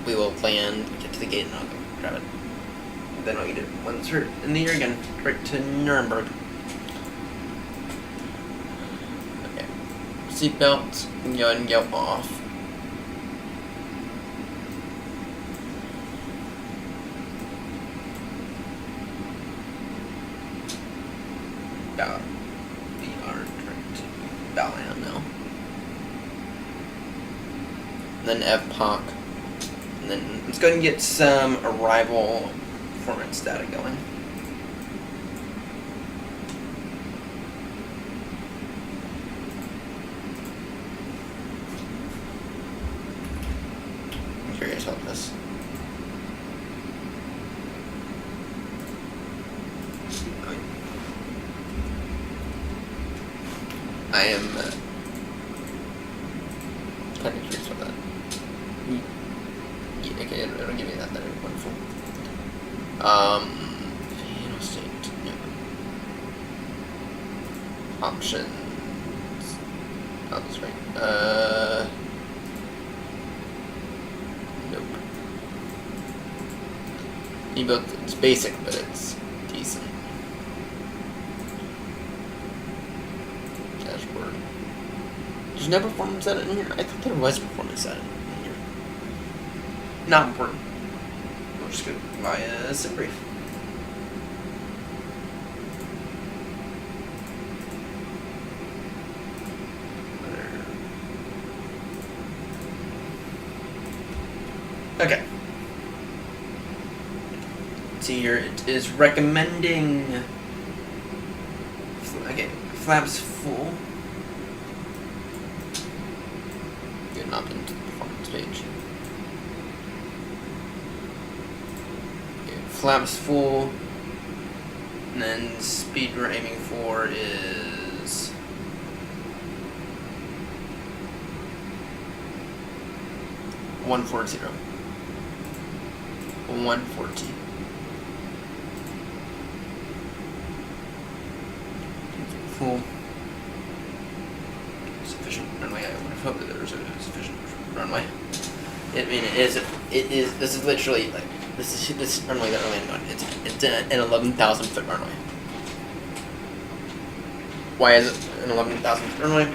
we will land, get to the gate, and I'll go grab it. Then I'll eat it once we're in the air again, right to Nuremberg. Okay. Seatbelts, go and go off. We are direct to BALAN now. And then EVPOK. And then let's go ahead and get some arrival performance data going. I'm curious about this. I am kind of curious about that. Yeah, okay, it'll give me that. That'd be wonderful. Final state. No. Options. Oh, that's right. Nope. It's basic, but it's decent. Dashboard. There's no performance edit in here? I thought there was performance edit in here. Not important. We'll just go via sim brief. Okay. See here, it is recommending. Okay, flaps full. Good, not into the performance page. Okay, flaps full. And then speed we're aiming for is 140. 140. Full. Sufficient runway. I would have hoped that there was a sufficient runway. I mean, it is. This is literally like this runway that we're landing on. It's an 11,000 foot runway. Why is it an 11,000 foot runway?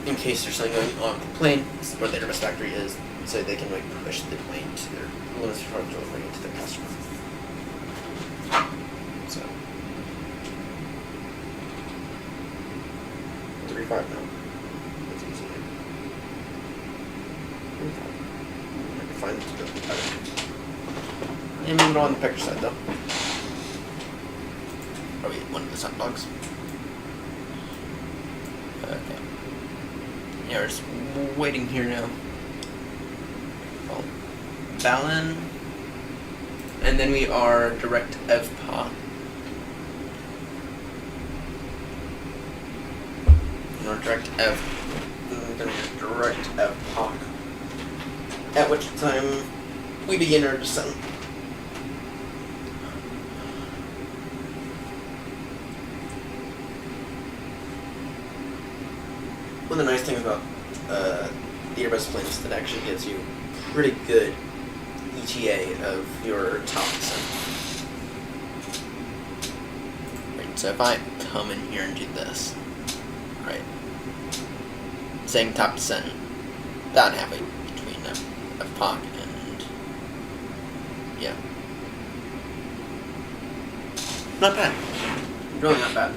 In case there's something going on with the plane, this is where the Airbus factory is, so they can like push the plane to their limits for delivery to their customer. So 35 now. That's easy. 35. I can find it to go better. And move it on the picture side though. Probably one of the sun dogs. Okay. Yeah, we're just waiting here now. Well, BALAN. And then we are direct EVPOK. Or direct EVPOK. At which time we begin our descent. One of the nice things about the Airbus planes is that it actually gives you pretty good ETA of your top descent. Right, so if I come in here and do this, right, saying top descent, about halfway between EVPOK and, yeah. Not bad. Really not bad.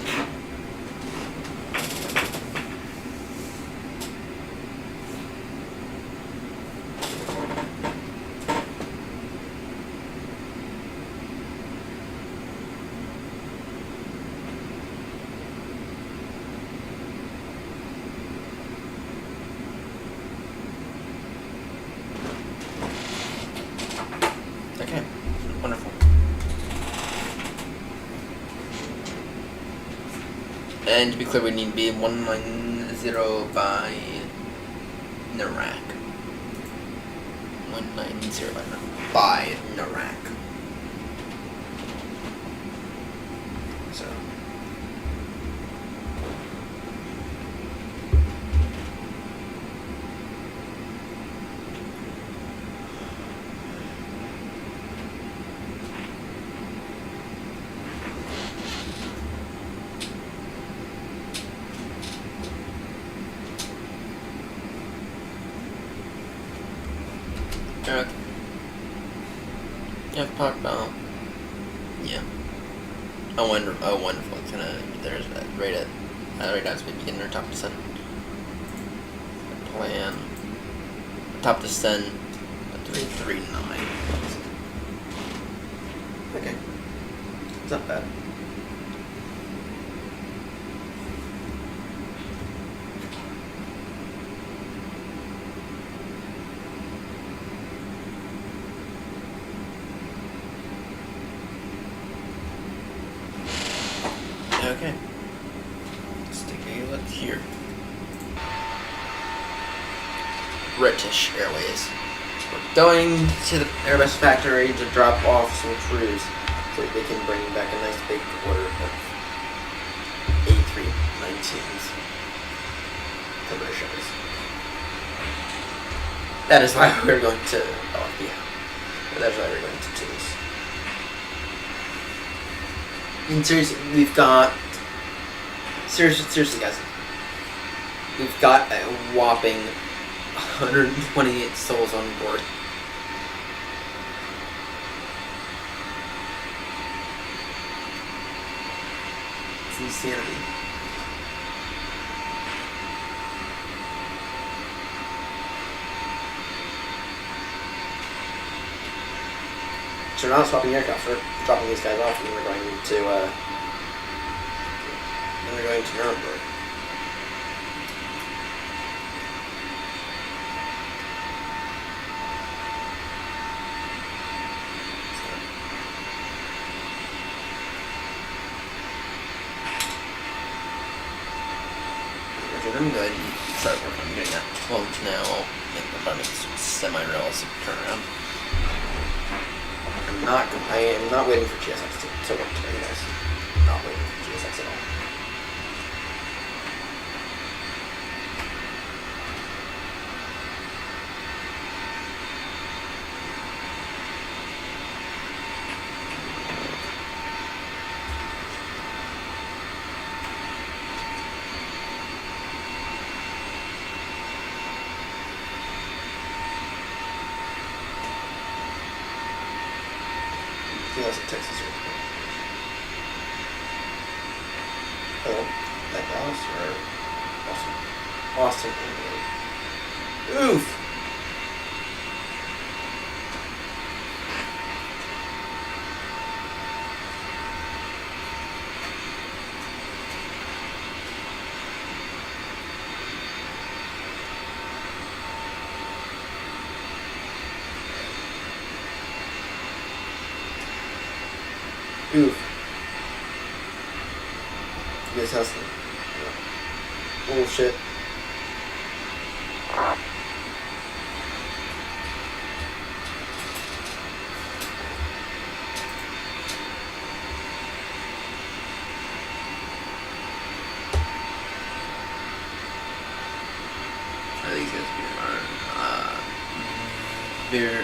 Okay, wonderful. And to be clear, we need to be 190 by NARAK. 190 by NARAK. So. Okay. Yeah, park bell. Yeah. Oh, wonderful. It's gonna, there's that right as we begin our top descent. Plan. Top descent at 339. Okay. It's not bad. Okay. Let's take a look here. British Airways. We're going to the Airbus factory to drop off some crews so that they can bring back a nice big order of A319s to British Airways. That is why we're going to LFBO. That's why we're going to do this. And seriously, we've got seriously guys, we've got a whopping 128 souls on board. It's insanity. So we're not swapping aircraft, we're dropping these guys off and we're going to Nuremberg. I'm going to start working on getting that. Well, now I'll make the running semi-realistic turnaround. I am not waiting for GSX to work today, guys. Not waiting for GSX at all. Texas or like Dallas or Austin. Oof. Oof. You guys have some bullshit. I think it's very.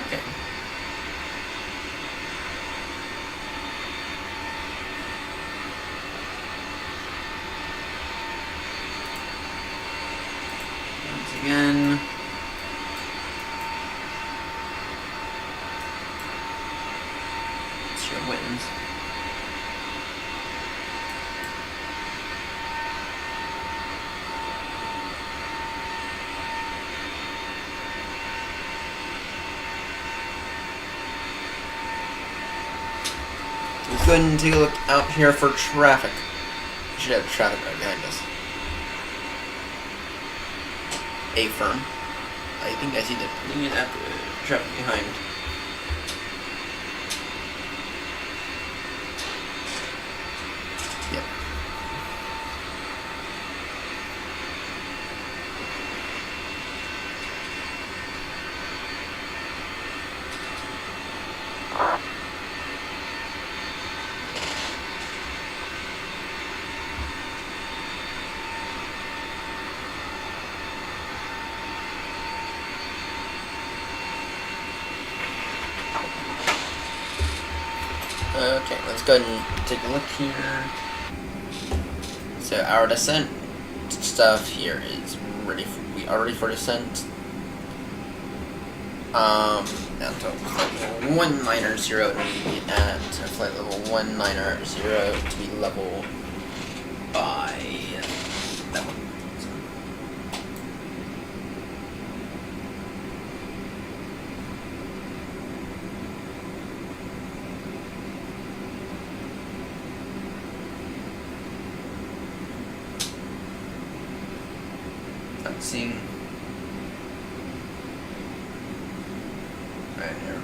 Okay. Once again. It's your wins. Let's go ahead and take a look out here for traffic. We should have traffic right behind us. A firm. I think I see the traffic behind. Okay, let's go ahead and take a look here. So our descent stuff here is ready. We are ready for descent. At flight level 190 to be at flight level 190 to be level by that one. Not seeing right here.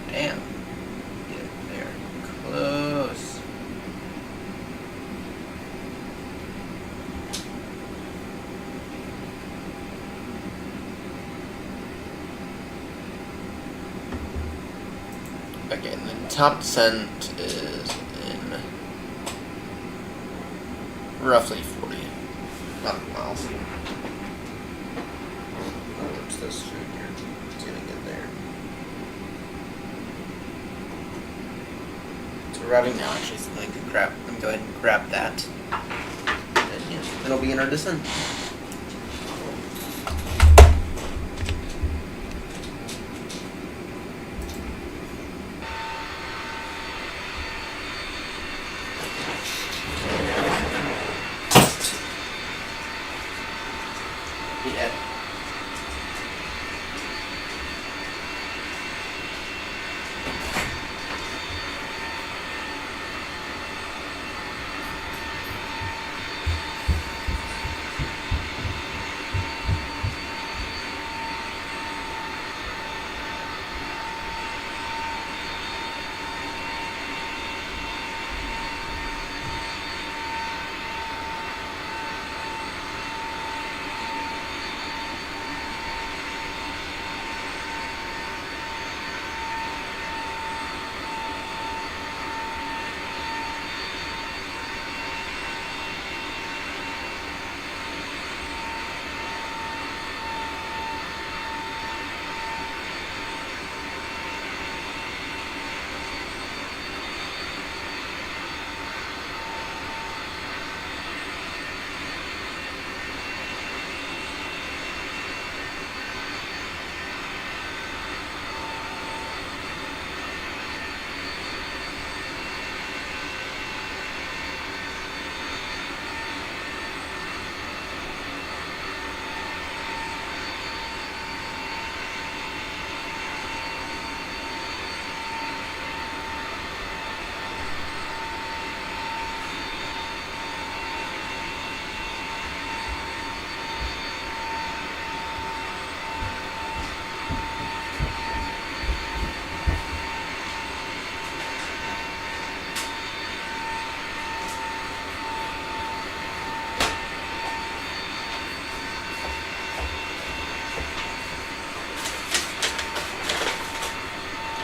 Damn. Get there. Close. Okay, and then top descent is in roughly 40 miles. What's this food here? It's gonna get there. So we're routing now, actually, so let me go ahead and grab that. And yeah, then it'll be in our descent. Yeah.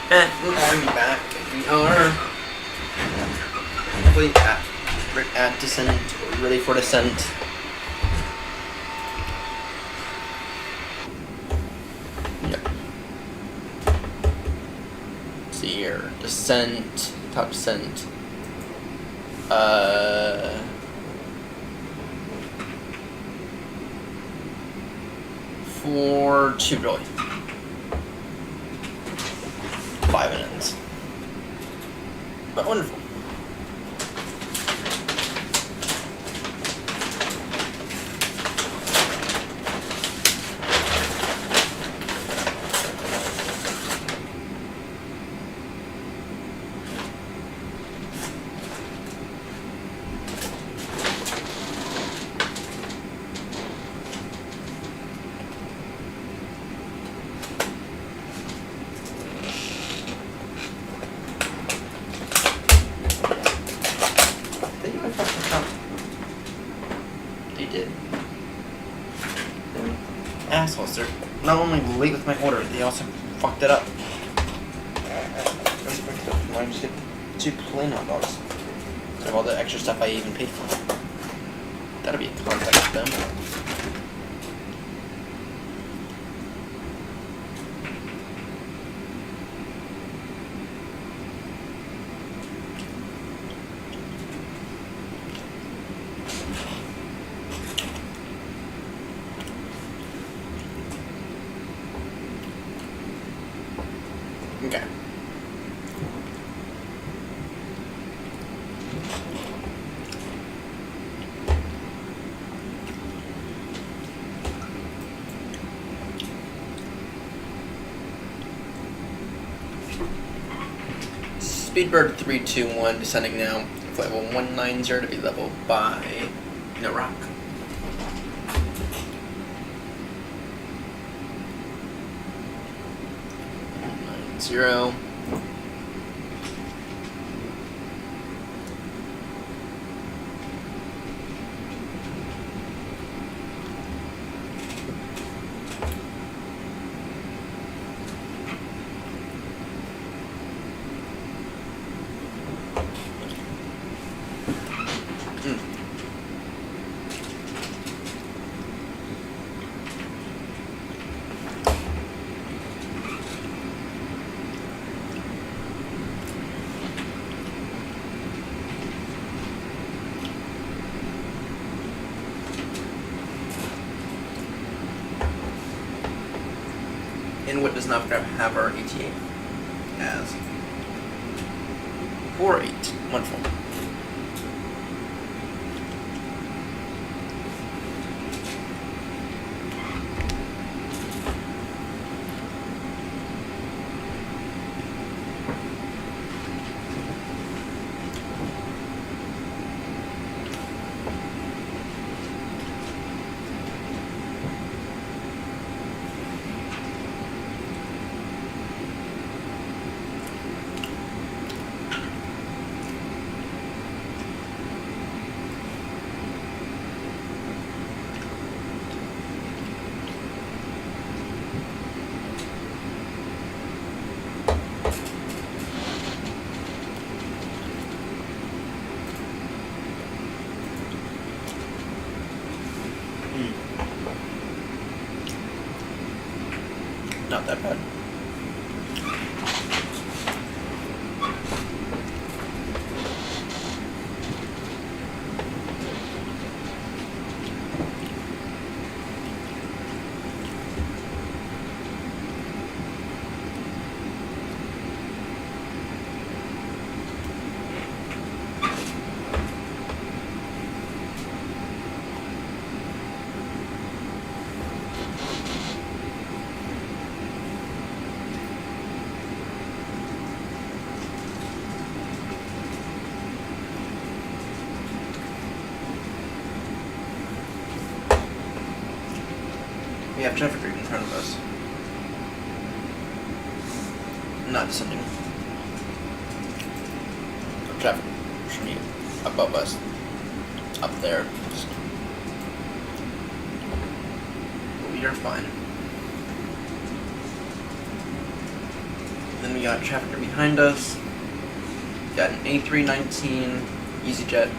And I'm back. We are fully at descent, ready for descent. Yep. See here, descent, top descent. For 2 really. 5 minutes. But wonderful. They did. Assholes, they're not only late with my order, they also fucked it up. Why don't you get 2 plain hot dogs? Instead of all the extra stuff I even paid for. That'll be a contact with them. Speedbird 321 descending now. Flight level 190 to be leveled by NARAK. Zero. And what does not have our ETA as 48. Wonderful. Not that bad. We have traffic right in front of us. Not descending. Traffic should be above us. Up there. We are fine. Then we got traffic behind us. Got an A319 EasyJet.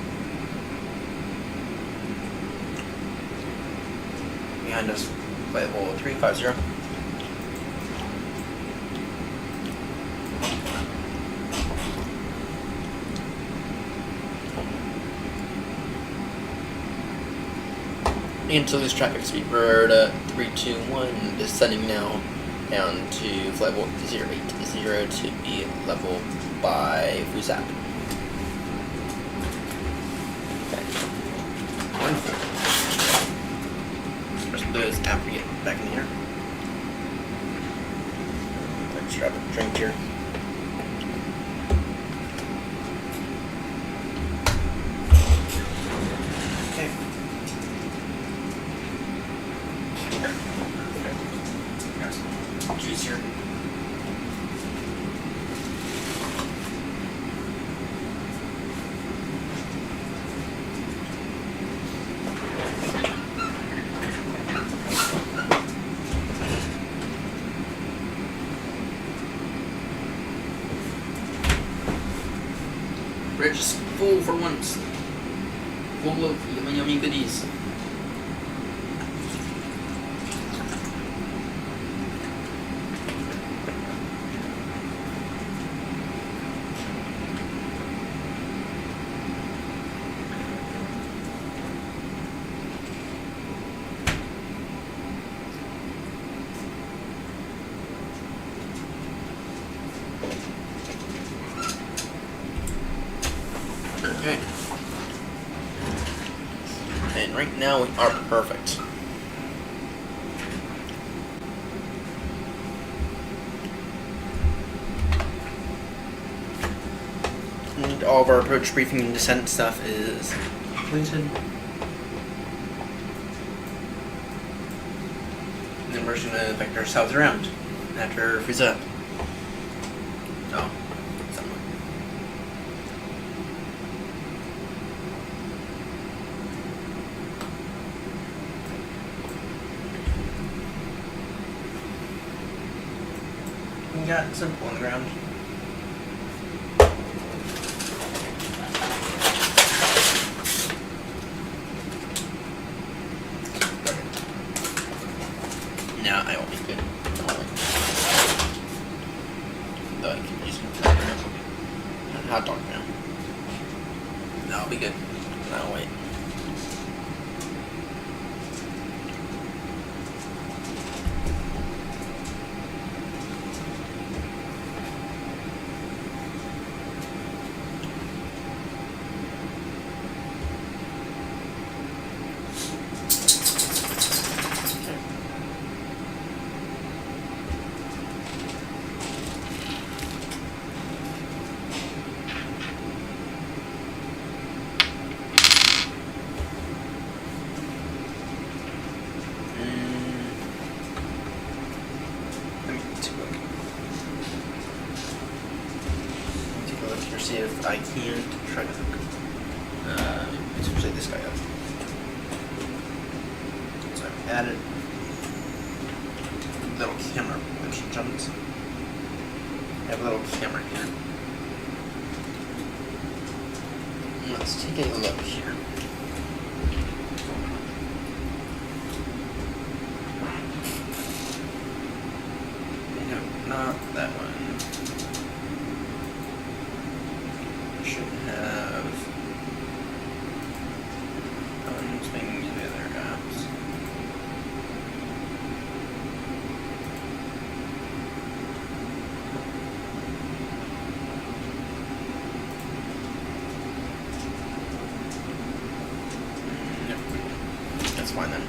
Behind us. Level 350. And to lose traffic, Speedbird 321 descending now down to flight level 080 to be leveled by Fusap. Okay. Wonderful. Is after we get back in here. Let's grab a drink here. Okay. Got some juice here. Bridge is full for once. Full of yummy goodies. Okay. And right now we are perfect. all of our approach briefing and descent stuff is completed. And then we're just gonna vector ourselves around after freeze up. Oh, somewhat. We got simple on the ground. Now I will be good. Though I can use a hot dog now. That'll be good. Now wait. See if I can't try to especially this guy up. So I've added little camera jumps. I have a little camera here. Let's take a look here. No, not that one. Should have swing the other apps. Yep. That's fine then.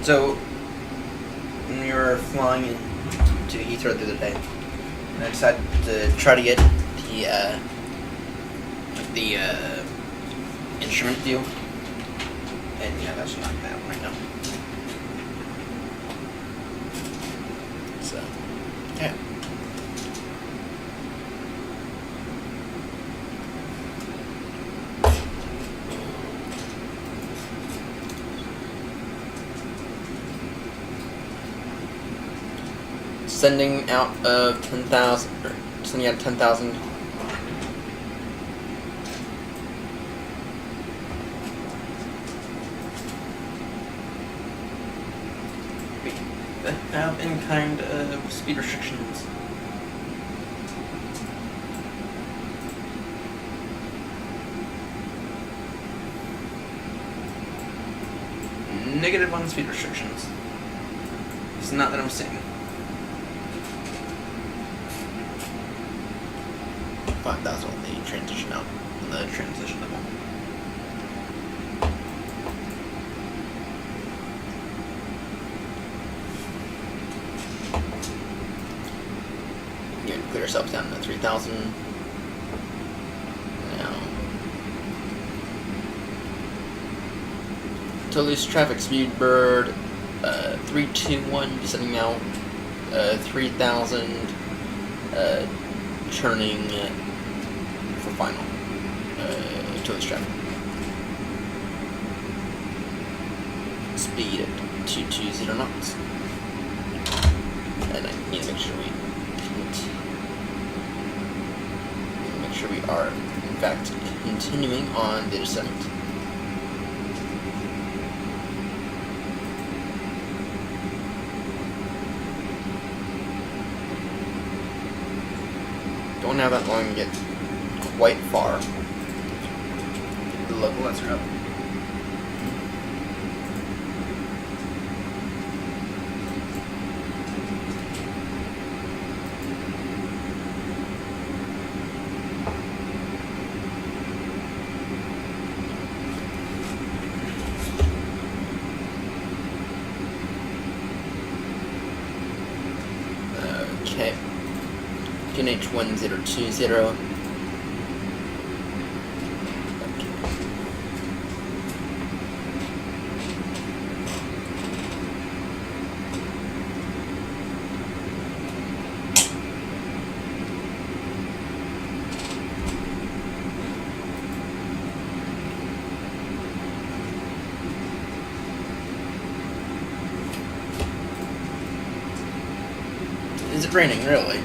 So when we were flying into Heathrow the other day, I decided to try to get the instrument view, and yeah, that's not that right now. So, yeah. Sending out of 10,000, or sending out 10,000. Have any kind of speed restrictions. Negative on speed restrictions. It's not that I'm seeing. That's on the transition out, on the transition level. You can put yourself down to 3,000. Now, to loose traffic speed bird, 321 descending out, 3,000, churning for final, to loose traffic. Speed at 220 knots. And I need to make sure we are in fact continuing on the descent. Don't have that long to get quite far. The local lets are up. Okay. QNH1020. draining, really.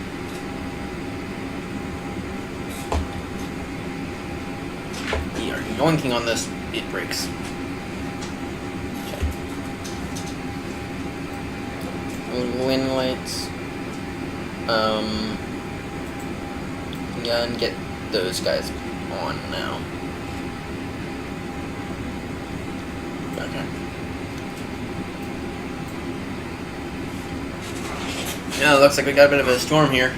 We are yoinking on this speed brakes. Okay. Wind lights. Yeah, and get those guys on now. Okay. Yeah, it looks like we got a bit of a storm here.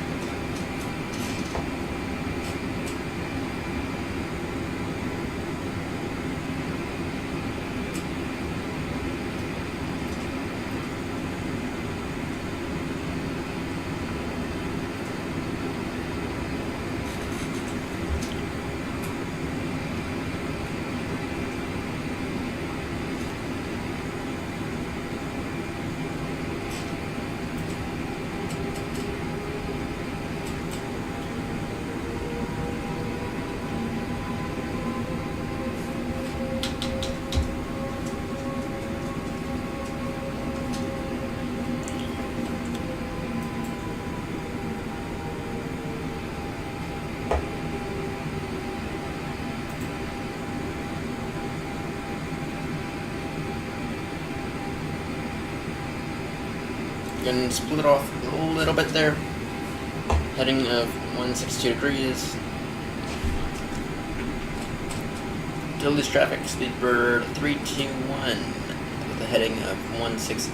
Gonna split off a little bit there. Heading of 162 degrees. Utilities traffic, speedbird 321 with a heading of 160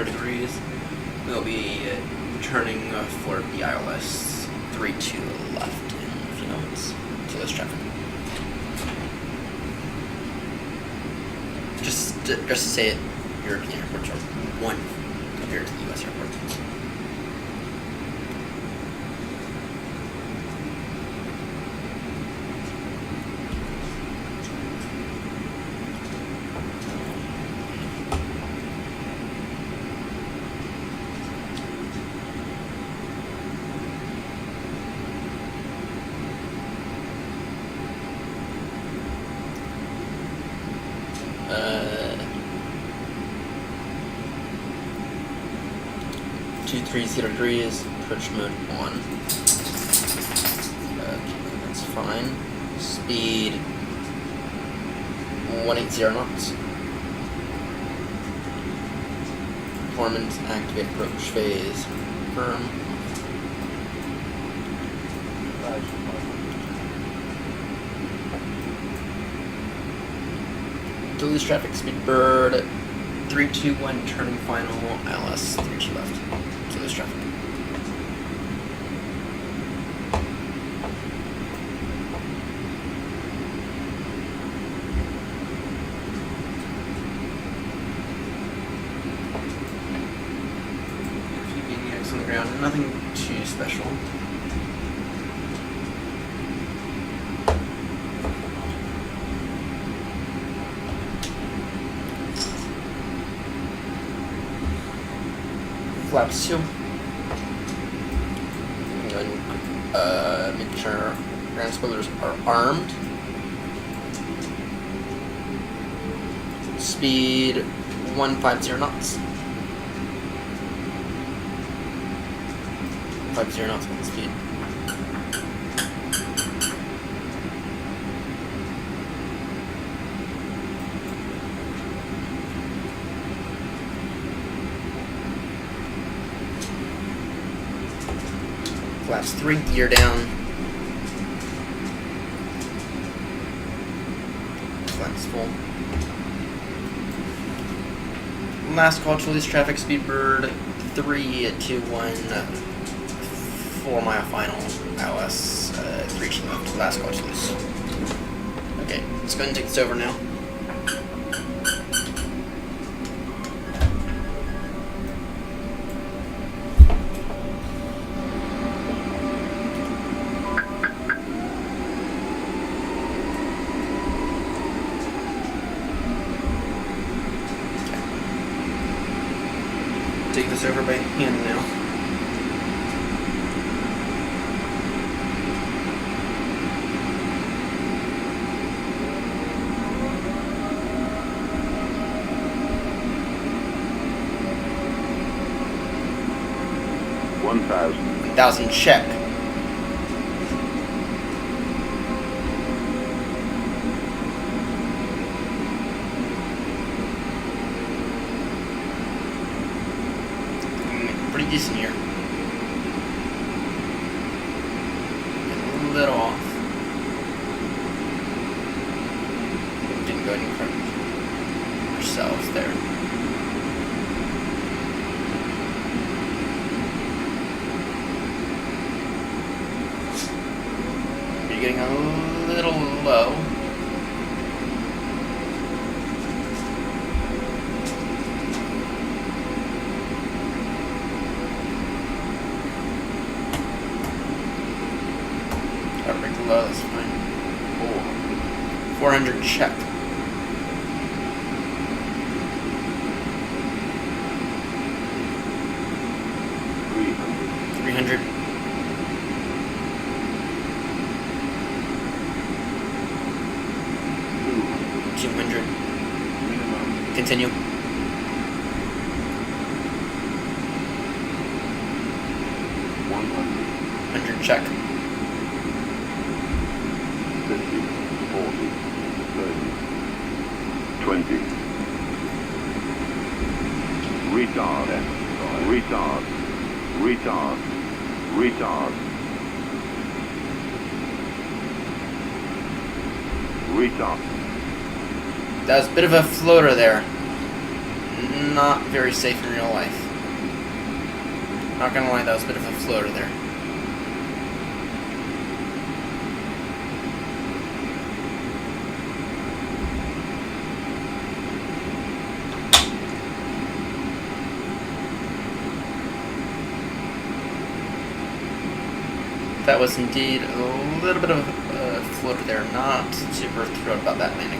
degrees. We'll be turning for the ILS 32 left in a few moments. Utilities traffic. Just to say it, European airports are one compared to the US airports. Uh, 230 degrees, approach mode on. Okay, that's fine. Speed 180 knots. Performance activate approach phase. Confirm. Duluth traffic, speedbird 321 turning final, ILS 32 left. Duluth traffic. A few maniacs on the ground, nothing too special. Flaps 2. And make sure ground spoilers are armed. Speed 150 knots. 50 knots on the speed. Flaps 3, gear down. Flaps full. Last call to release traffic, speedbird 321, 4 mile final, ILS 3 left. Last call to release. Okay, let's go ahead and take this over now. Take this over by hand now. 1,000. 1,000 check. Pretty decent here. A little off. Didn't go any further ourselves there. You're getting a little low. Break the low, that's fine. 400 check. 300. 200. Continue. 100 check. 50, 40, 30, 20. Retard, retard, retard, retard, retard. That was a bit of a floater there. Not very safe in real life. Not gonna lie, that was a bit of a floater there. That was indeed a little bit of a floater there. Not super thrilled about that landing.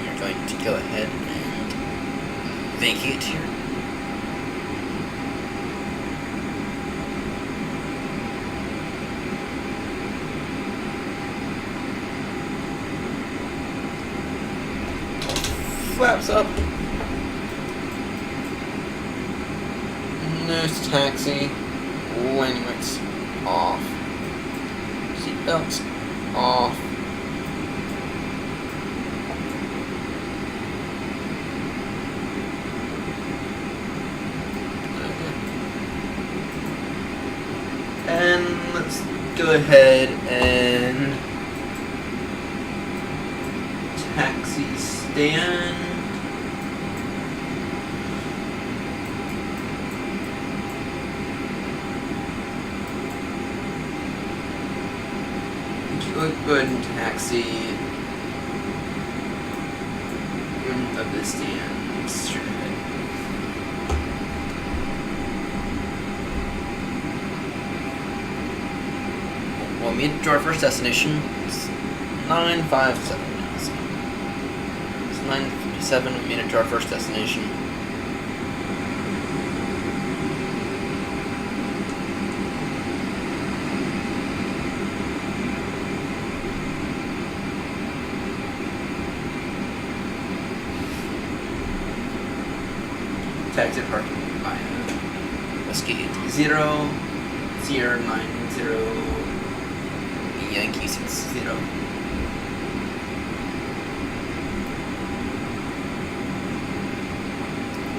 You're going to go ahead and vacate here. Flaps up. Nose to taxi. Landing lights off. Seatbelts off. Okay. And let's go ahead and taxi stand. Go ahead and taxi of the stand straight ahead. We'll meet to our first destination. It's 957 miles. It's 957. We made it to our first destination. Taxi parking by Whiskey 0, Sierra 90, Yankee 60.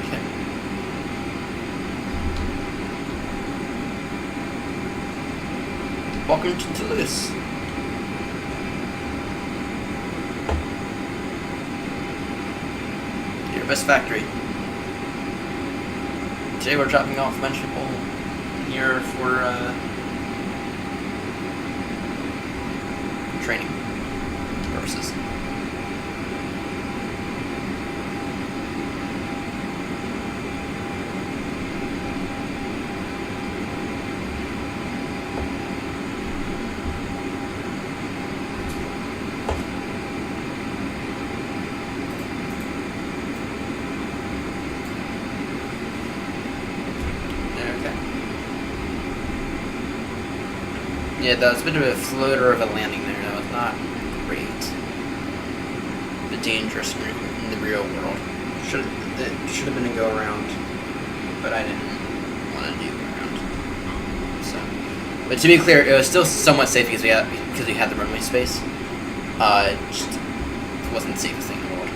Okay. Welcome to Toulouse. Your best factory. Today we're dropping off a bunch of people here for training purposes. Yeah, that was a bit of a floater of a landing there. That was not great. But dangerous in the real world. It should have been a go around. but I didn't want to do ground. So, but to be clear, it was still somewhat safe because we had the runway space. It just wasn't the safest thing in the world.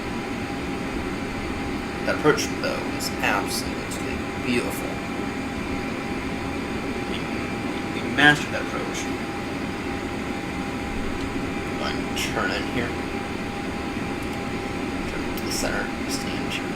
That approach though was absolutely beautiful. We mastered that approach. Go ahead and turn in here. Turn to the center stand here.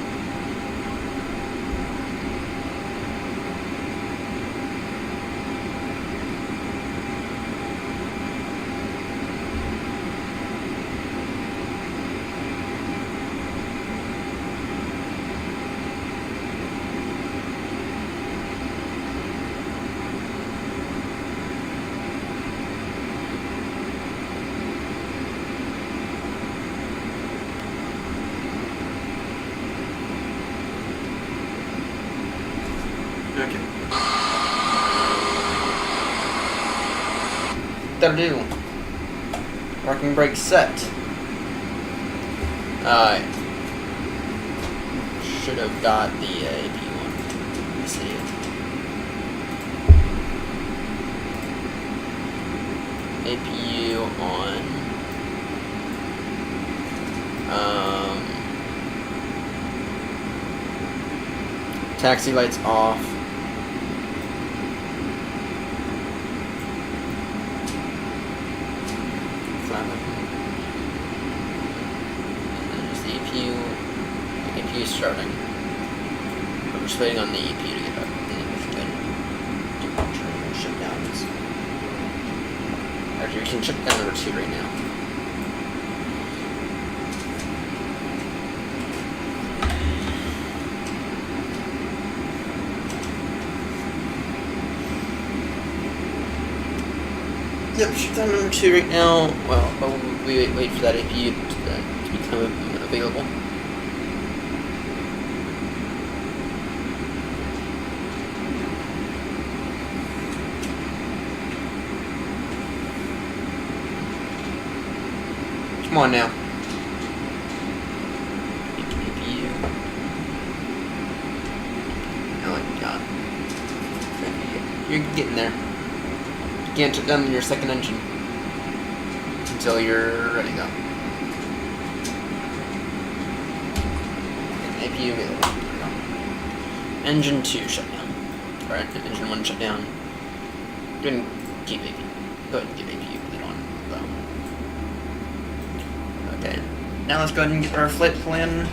Okay. That'll do. Parking brake set. Should have got the AP one. Let's see it. APU on. Taxi lights off. APU starting. We're just waiting on the EP to get up. And then we can do turn and shut downs. Actually, we can shut down number 2 right now. Yep, shut down number 2 right now. Well, we wait for that APU to become available. Come on now. APU. Oh my god. You're getting there. You can't shut down your second engine until you're ready to go. APU available. Engine 2 shut down. Alright, engine 1 shut down. Go ahead and keep APU. Go ahead and give APU lead on. Okay. Now let's go ahead and get our flight plan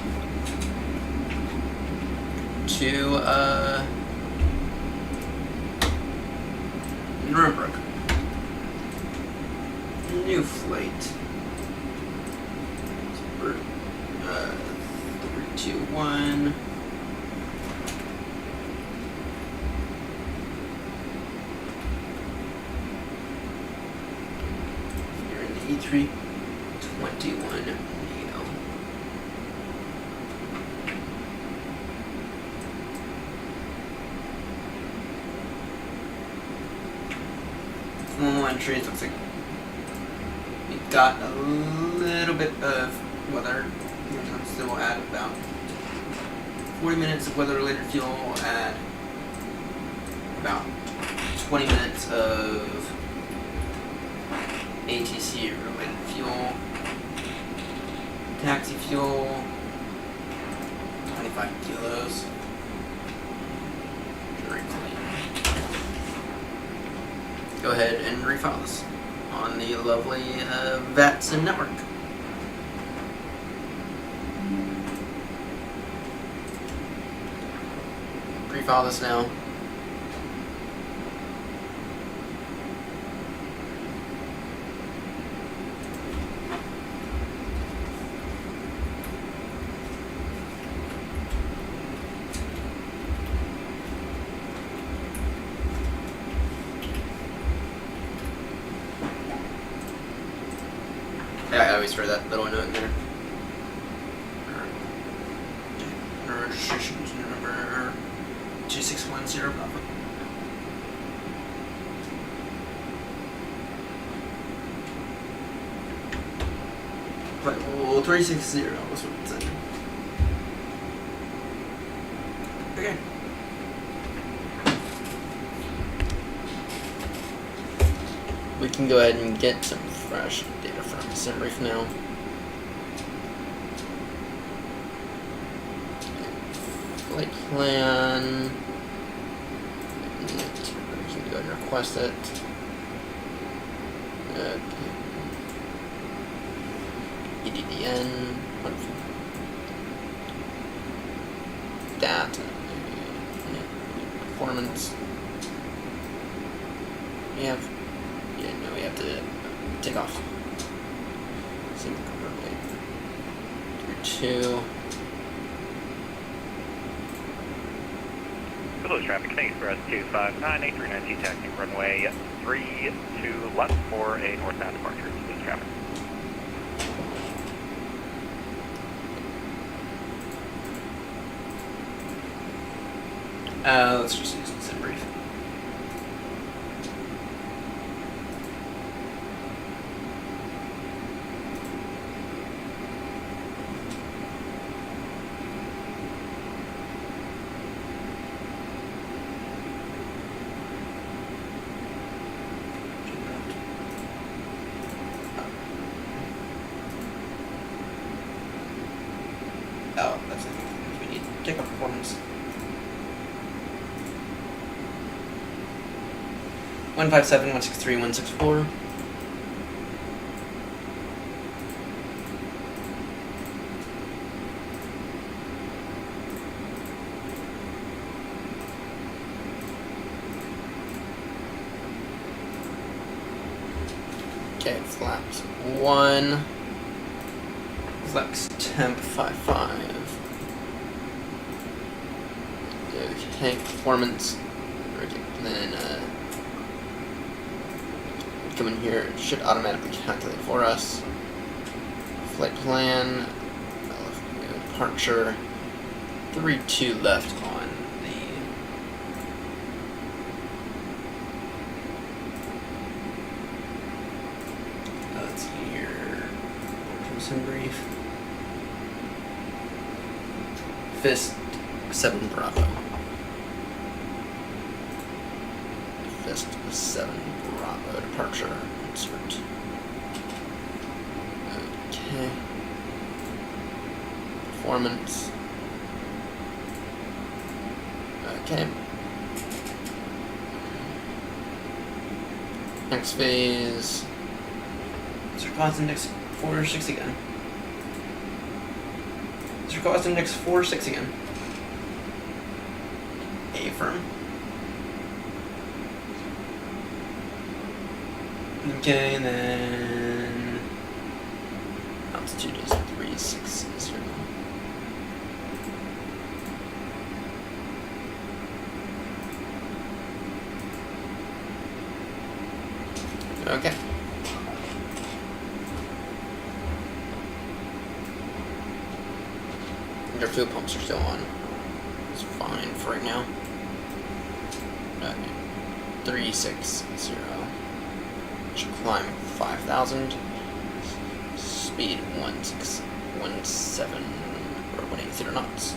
to Nuremberg. New flight. 321. You're in the E321 Neo. Formal entries looks like we got a little bit of weather. So we'll add about 40 minutes of weather-related fuel. We'll add about 20 minutes of ATC-related fuel. Taxi fuel, 25 kilos. Go ahead and refile this on the lovely VATSIM network. Refile this now. I always heard that little note there. Registration number 2610 Bravo. Right, well, 360 was what it said. Okay. can go ahead and get some fresh data from SimBrief now. Flight plan. You can go ahead and request it. Okay. EDDN. Wonderful. Data. Performance. We have to take off. Single convert rate. 2. Hello, traffic. Thanks for us 259 839 taxing runway 32 left for a northbound departure. This traffic. Let's just use SimBrief. Oh, that's the thing we need. Takeoff performance. 157, 163, 164. Okay, flaps 1. Flex temp 55. Okay, performance. And then come in here, it should automatically calculate for us. Flight plan, LFBO departure, 32 left on the let's see here, SimBrief. Fist 7 Bravo. Fist 7 Bravo departure. Insert. Okay. Performance. Okay. Next phase. Circos index 4-6 again. Circos index 4-6 again. A firm. Okay, and then altitude is 360. Okay. And our fuel pumps are still on. It's fine for right now. Okay. 360. Should climb 5,000. Speed 1617 or 180 knots.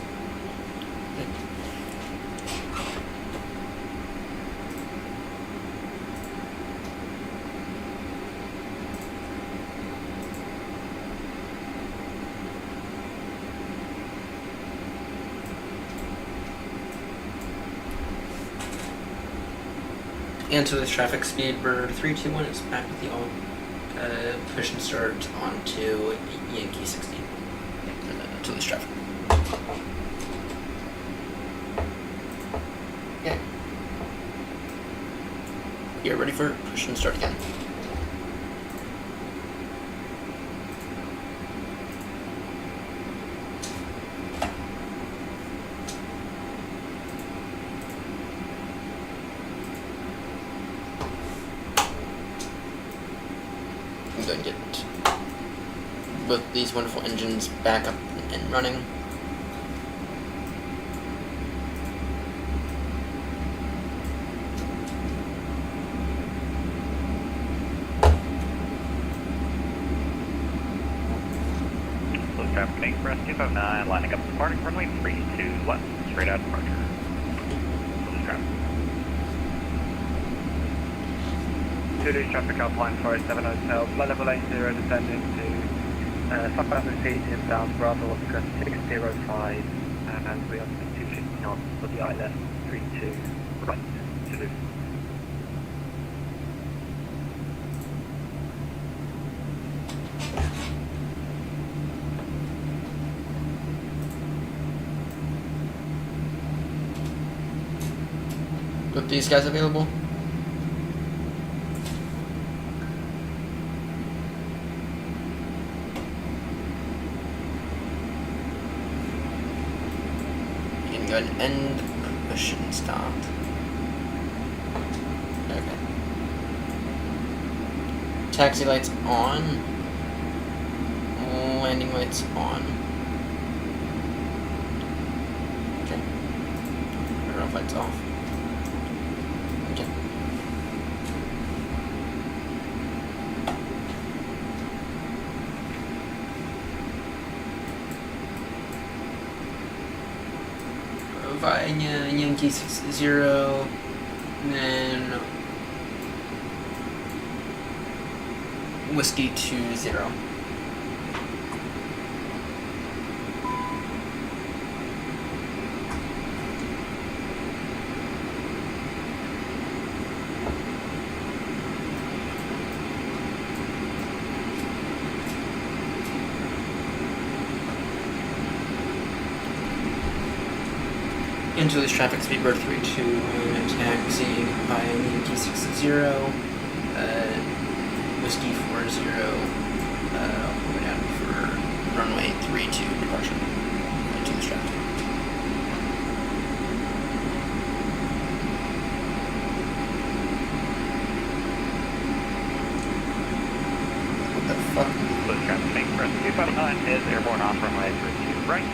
And to the traffic speed, bird 321 is back with y'all. Push and start onto Yankee 16 to this traffic. Okay. You're ready for push and start again. Go and get both these wonderful engines back up and running. Close traffic Express 259, lining up departing runway 32 left, straight out departure. Close traffic. Zulu traffic Alpine 487 Hotel, flight level 80 descending to southbound seat inbound Bravo Oscar 605, and we are 250 knots for the ILS 32 right, Zulu. Got these guys available? You can go ahead and end mission start. Okay. Taxi lights on. Landing lights on. Okay. Turn lights off. Okay. Via Yankee 60, then Whiskey 20. Into this traffic, Speedbird 32, taxiing by Yankee 60, Whiskey 40, we're down for runway 32 departure into this traffic. What the fuck? Blue traffic, main press 259 is airborne off runway 32 right,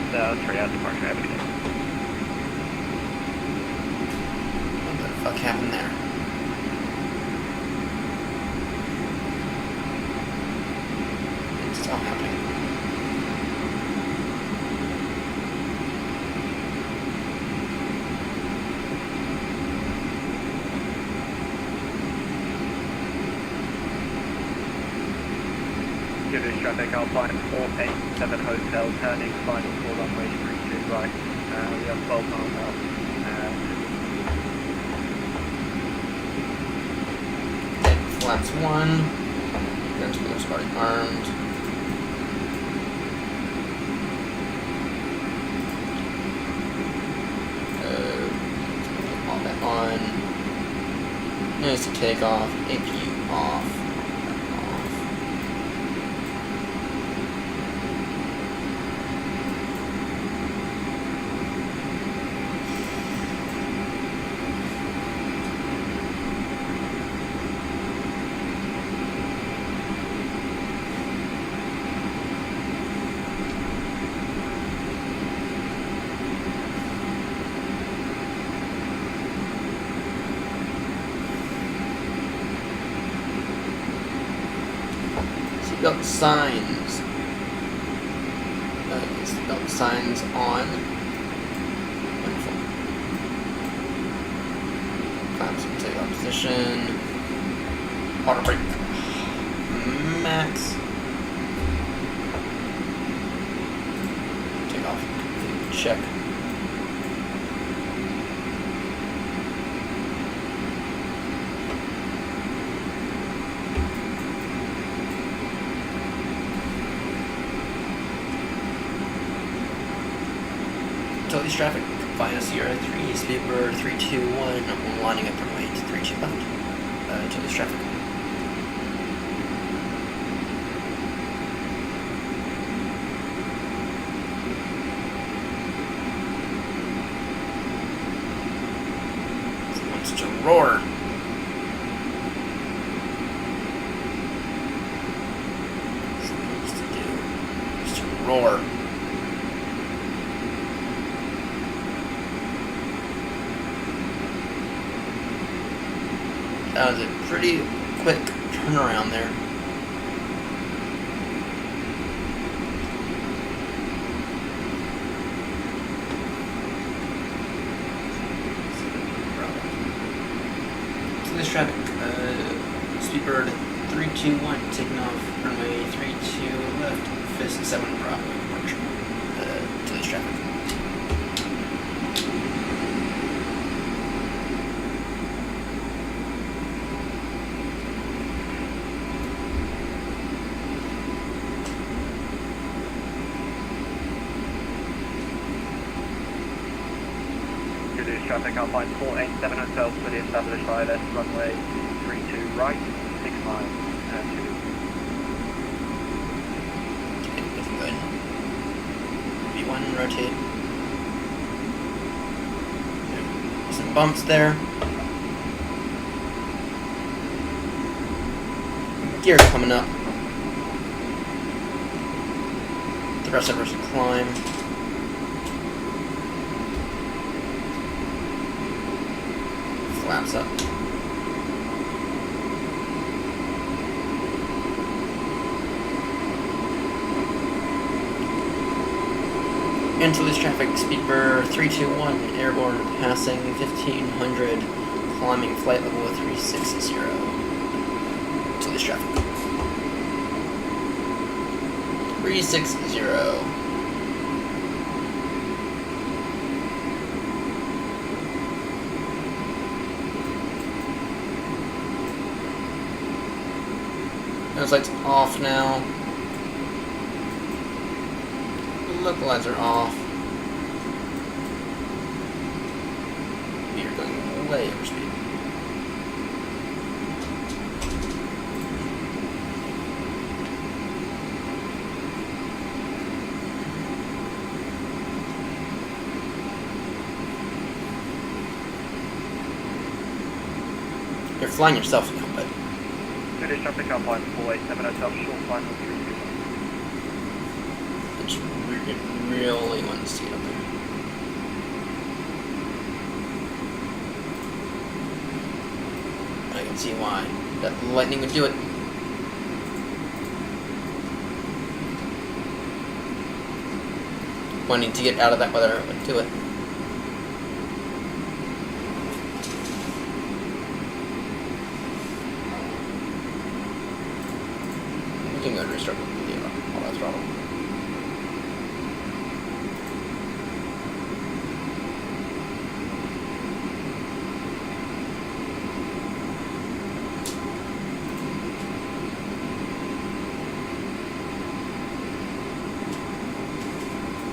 straight out departure avenue. What the fuck happened there? It's still happening. Zulu traffic Alpine 487 Hotel, turning final call runway 32 right. We have 12 miles out. Flaps 1. Guns for those already armed. All that on. Notice to take off. APU off. Seatbelt signs. Seatbelt signs on. Wonderful. Flaps in takeoff position. Auto brake. Max. Take off. Check. Utilities traffic via Sierra 3, Speedbird 321, lining up runway 32 left. Utilities traffic. It wants to roar. What it wants to do is to roar. That was a pretty quick turnaround there. So this traffic, Speedbird 321, taking off runway 32 left, Fist 7 Bravo, departure to this traffic. Traffic Alpine 487 Hotel, fully established ILS, runway 32 right, 6 miles, 2. Okay, looking good. V1, rotate. Some bumps there. Gear coming up. Thrust versus climb. Flaps up. Antilles traffic, speedbird 321, airborne passing 1500, climbing flight level 360. Antilles traffic. 360. Those lights off now. Local lights are off. You're going way over speed. You're flying yourself now, but British traffic Alpine 487 Hotel, short final 321. it's really want to see it up there. I can see why. That lightning would do it. Wanting to get out of that weather would do it. We can go and restart the video all that throttle.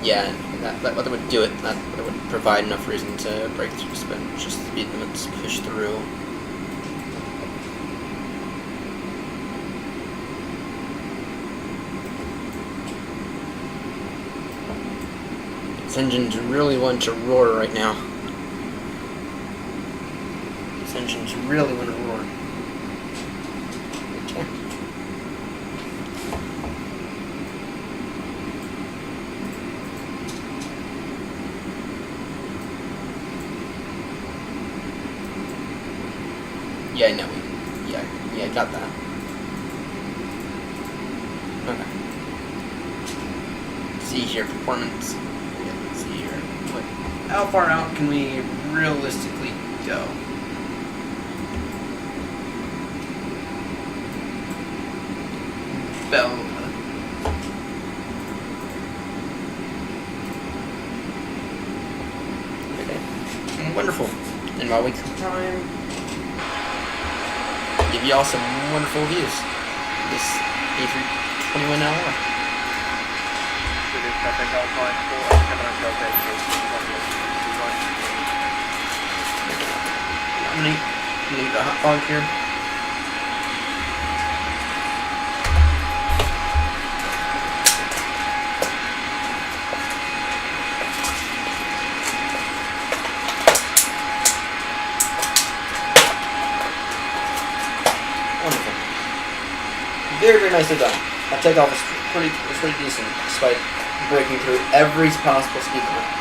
Yeah, that weather would do it. That weather would provide enough reason to break through just speed limits, push through. This engine's really want to roar right now. This engine's really want to roar. Okay. Yeah, I know. Yeah, got that. Okay. See here, performance. Yeah, let's see here. How far out can we realistically go? Bell. Okay. Wonderful. And while we climb, give y'all some wonderful views. This A321LR. British traffic Alpine 487 Hotel, I'm gonna need a hot fog here. Wonderful. Very, very nicely done. That takeoff was pretty decent, despite breaking through every possible speed limit.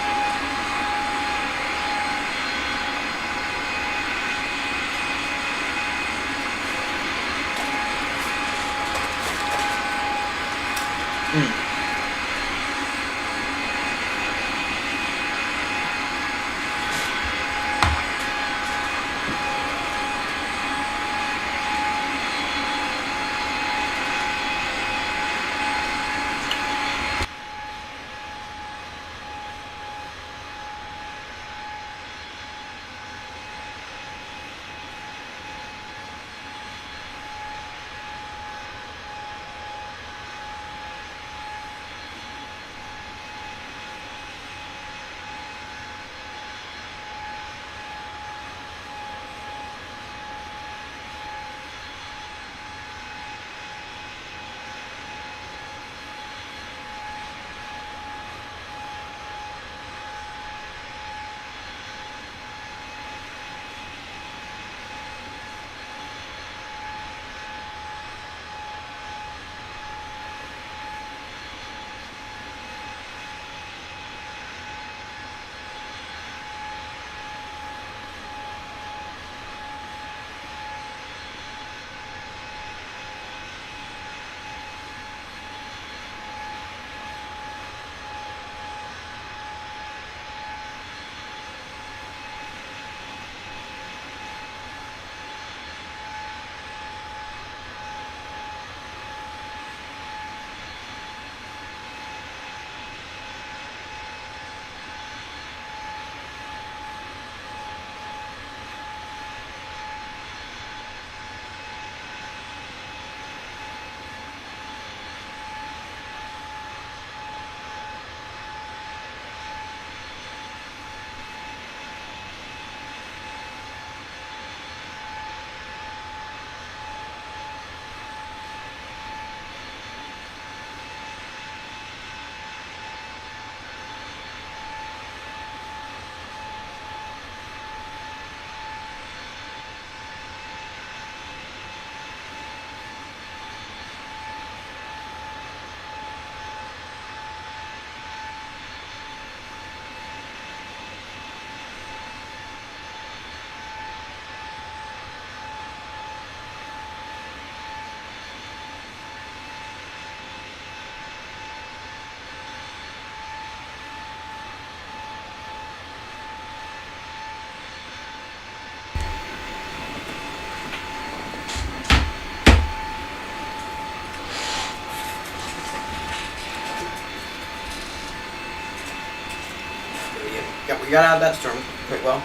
we got out of that storm quite well.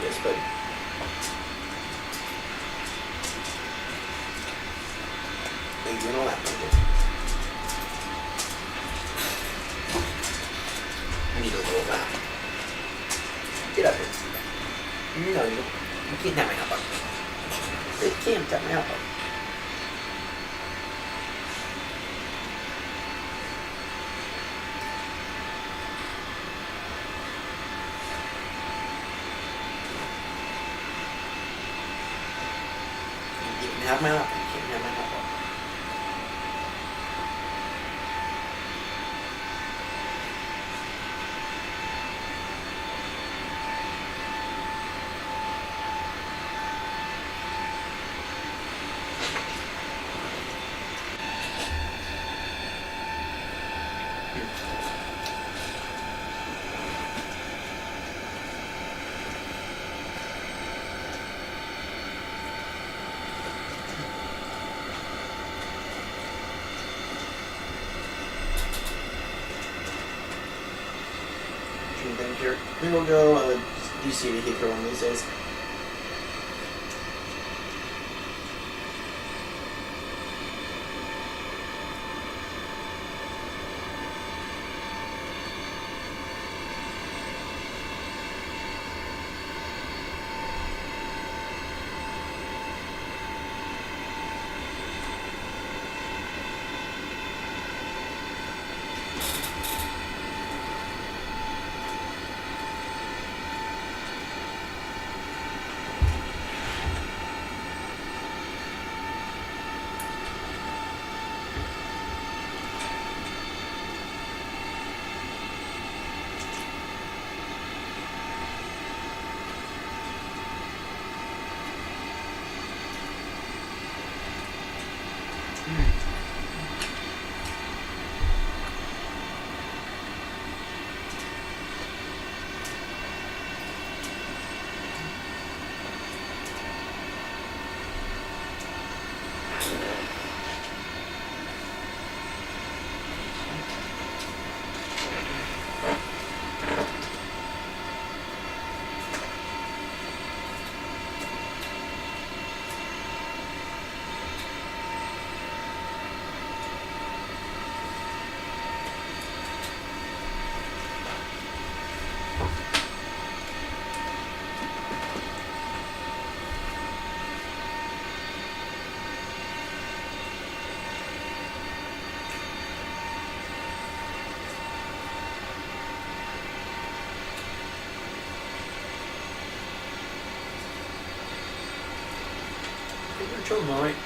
Yes, but you're doing all that, I need a little lap. Get up here. No, you don't. You can't tap my elbow. They can't tap my elbow. You can have my elbow. You can't have my elbow. Thing here. Then we'll go DC to Heathrow one of these days. We're chilling all right.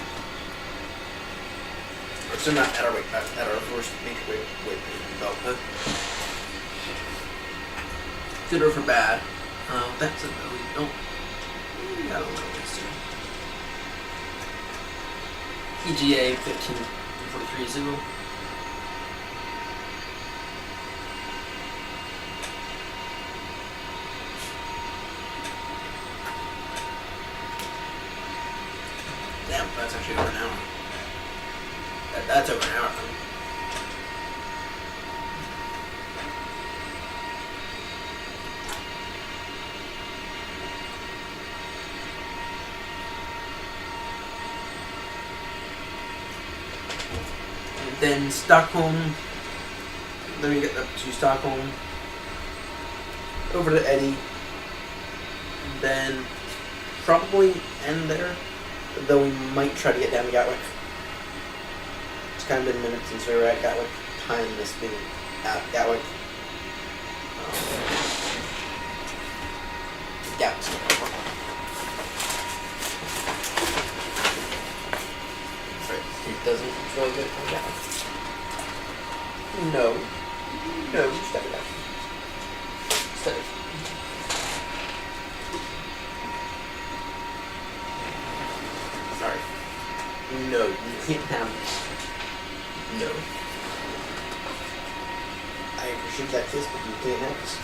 We're still not at our first major weight belt, huh? Good or for bad. That's it though. We don't. We got a little bit soon. EGA 15430. Damn, that's actually over an hour. That's over an hour. And then Stockholm. Then we get up to Stockholm. Over to Eddie. And then probably end there. Though we might try to get down to Gatwick. It's kind of been minutes since we were at Gatwick. Time this being at Gatwick. Gatwick. Right. It doesn't feel good from Gatwick. No. No, step it up. Step it. Sorry. No, you can't have this. No. I appreciate that kiss, but you can't have this.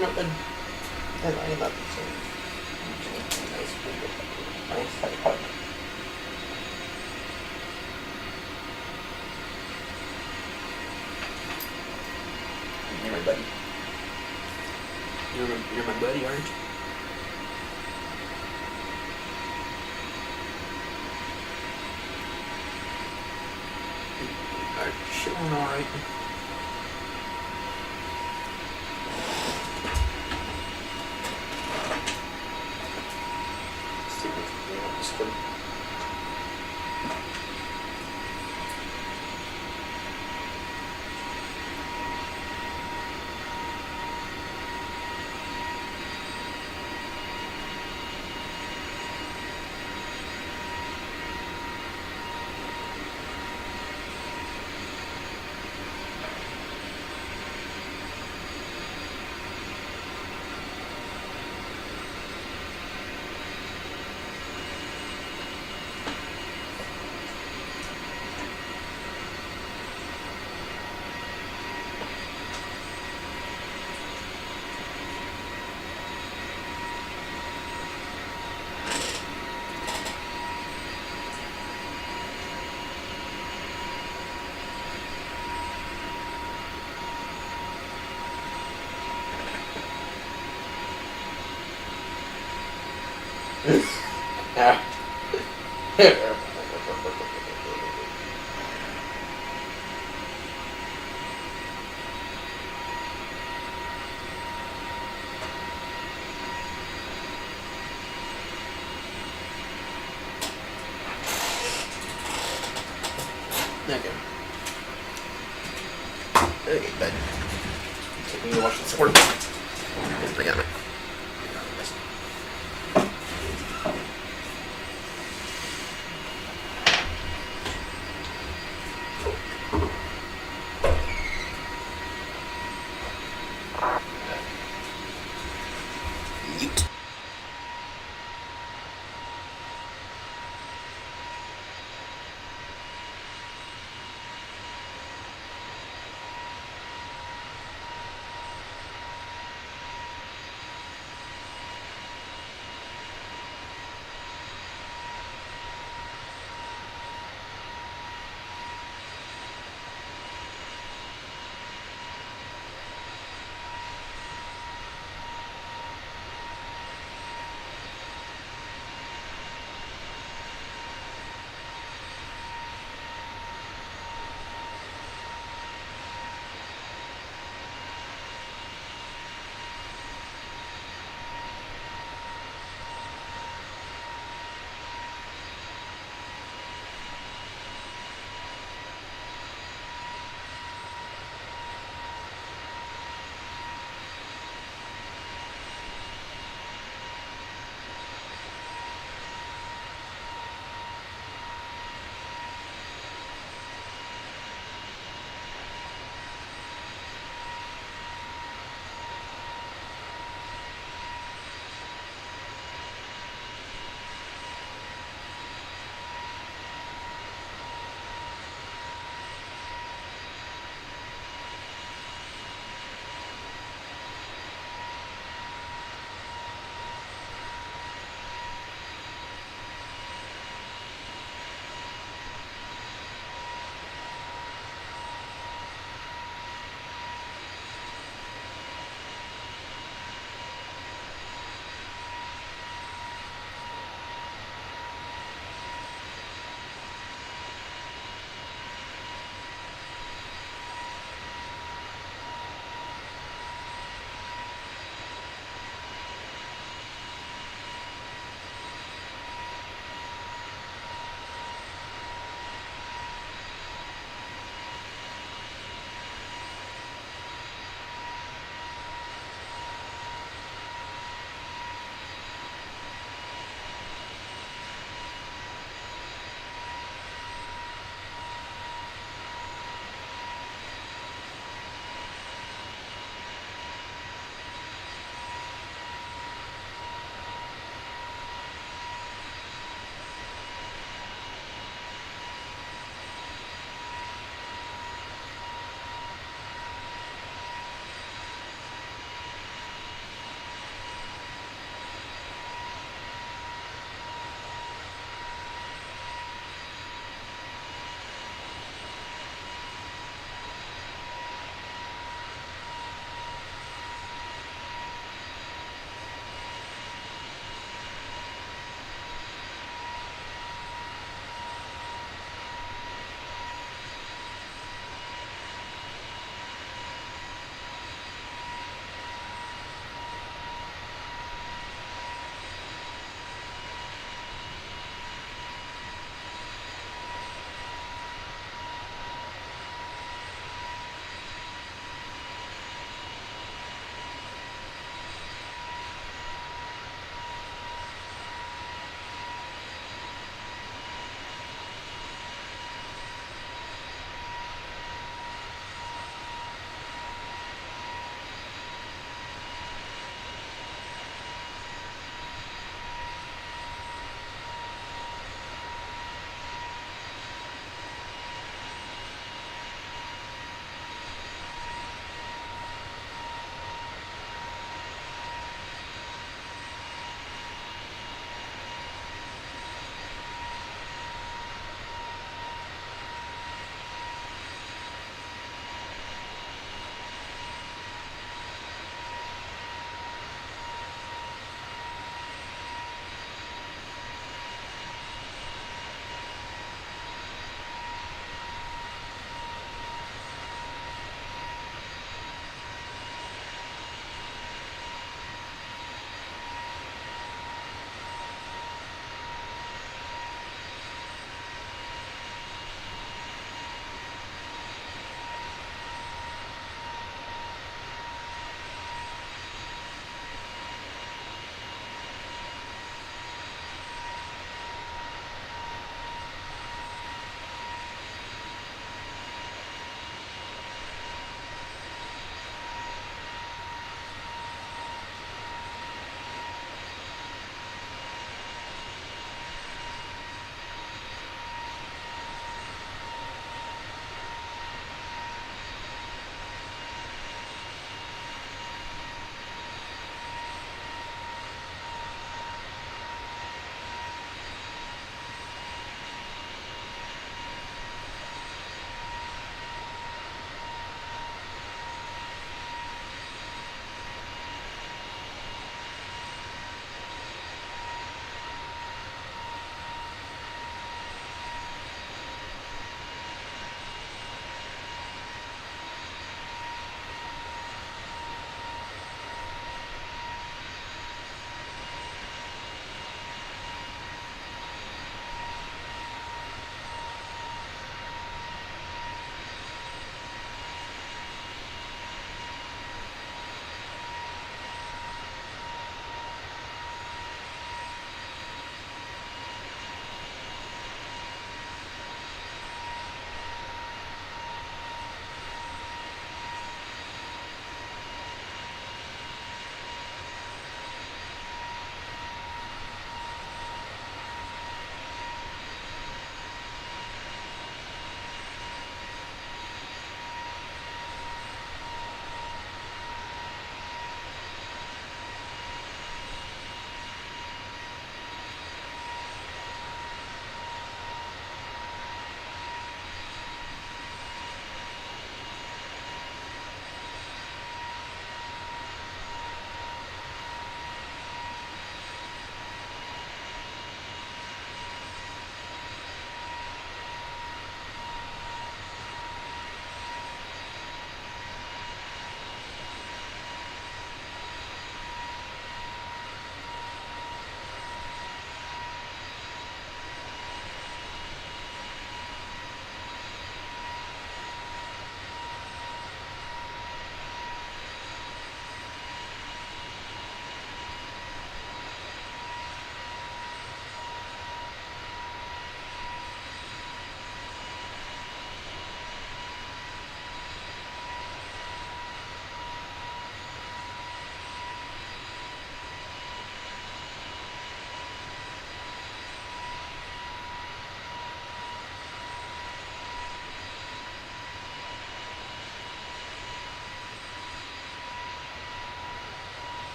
Nothing. I love it so. Nice tight putt. You're my buddy. You're my buddy, aren't you? Alright, chilling alright. See if we can do this one. Okay. Okay, bud. Take me to watch this work. I got it. Ute.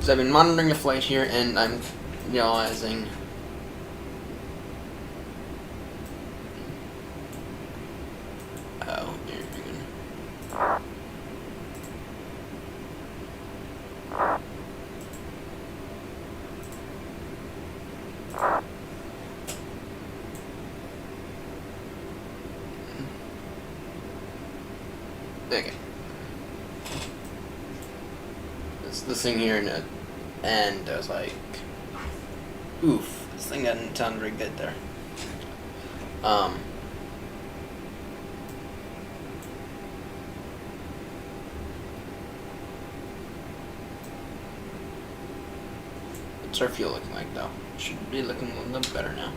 So I've been monitoring the flight here, and I'm realizing okay. This thing here, and I was like, oof, this thing doesn't sound very good there. What's our fuel looking like though? Should be looking a little better now.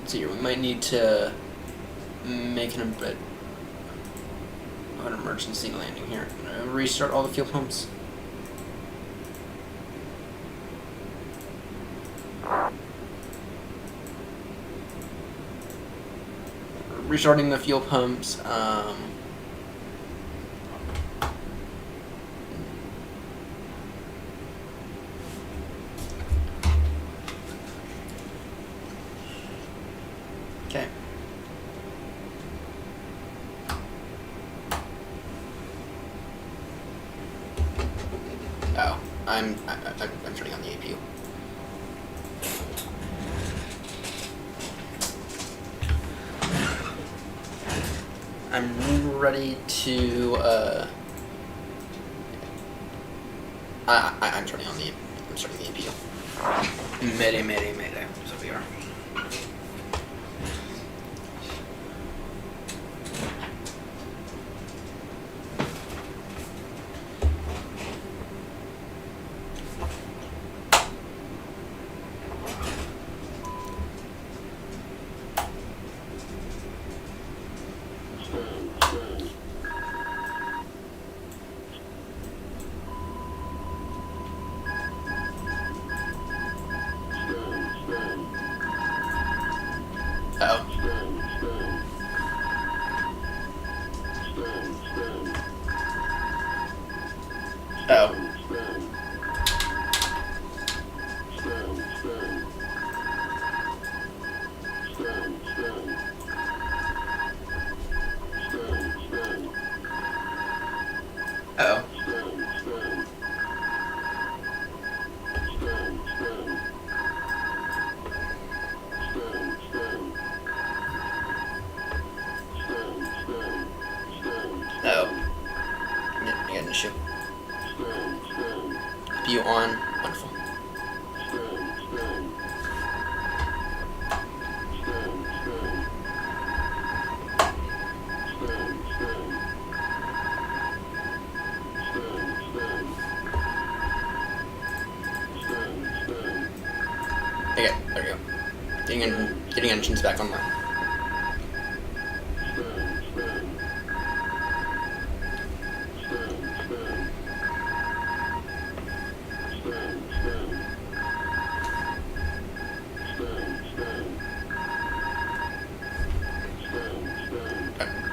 See here, we might need to make an emergency landing here. I'm gonna restart all the fuel pumps. Restarting the fuel pumps. Okay. Oh, I'm turning on the APU. I'm ready to. I'm turning on the. I'm starting the APU. Mayday, mayday, mayday. So we are. Ship. View on. Wonderful. Okay, there we go. Getting engines back online.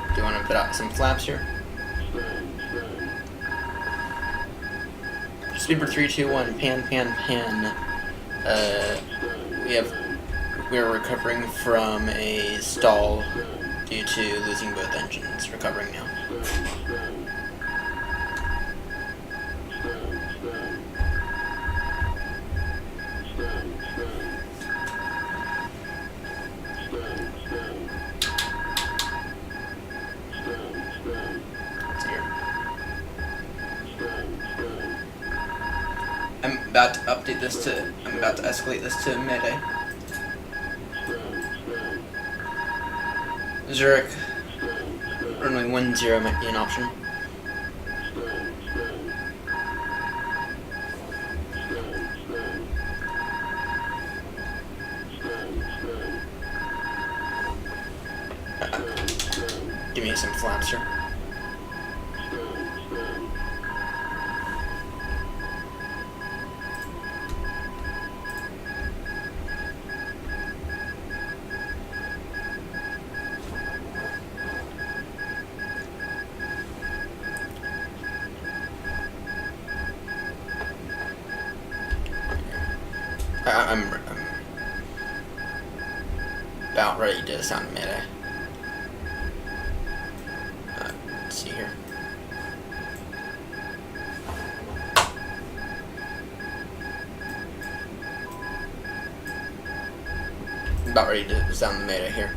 Do you want to put out some flaps here? Speedbird 321, pan. We're recovering from a stall due to losing both engines. Recovering now. I'm about to escalate this to Mayday. Zurich, runway 10 might be an option. me some flaps here. I'm about ready to sound mayday. Let's see here. About ready to sound the mayday here.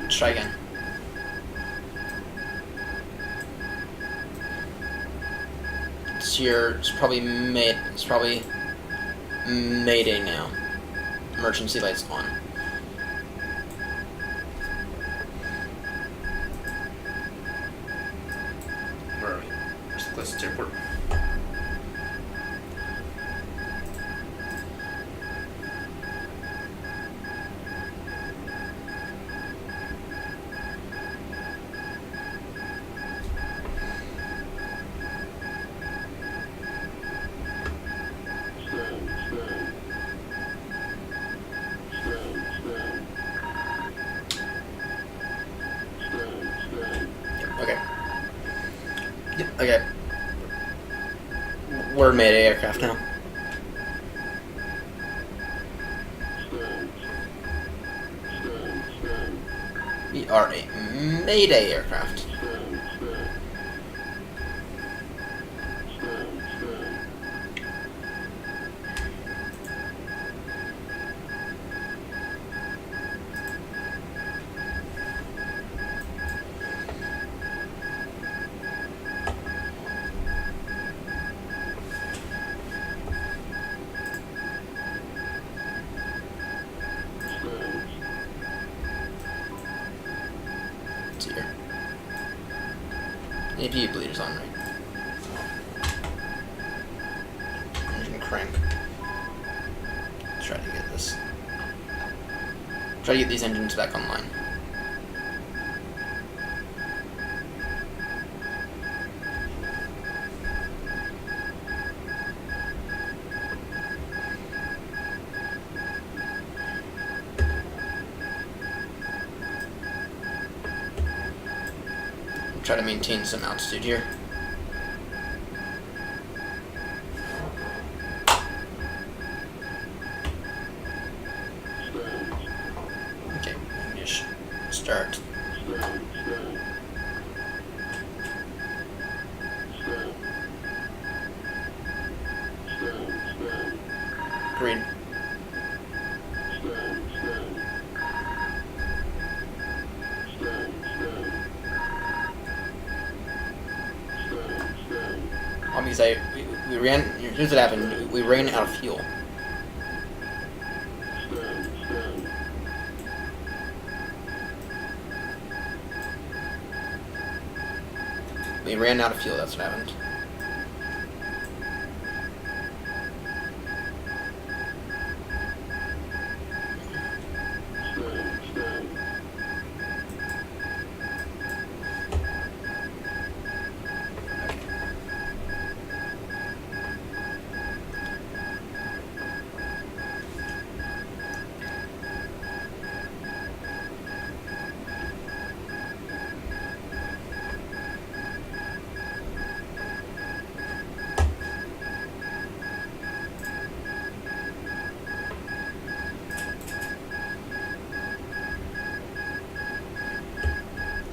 Let's try again. It's probably Mayday now. Emergency lights on. Where are we? Where's the closest airport? Okay. Yep, okay. We're Mayday aircraft now. We are a Mayday aircraft. Here. APU bleeder's on right. Engine crank. Try to get this. Try to get these engines back online. Try to maintain some altitude here. Okay, just start. Green. Because we ran. Here's what happened. We ran out of fuel. We ran out of fuel. That's what happened.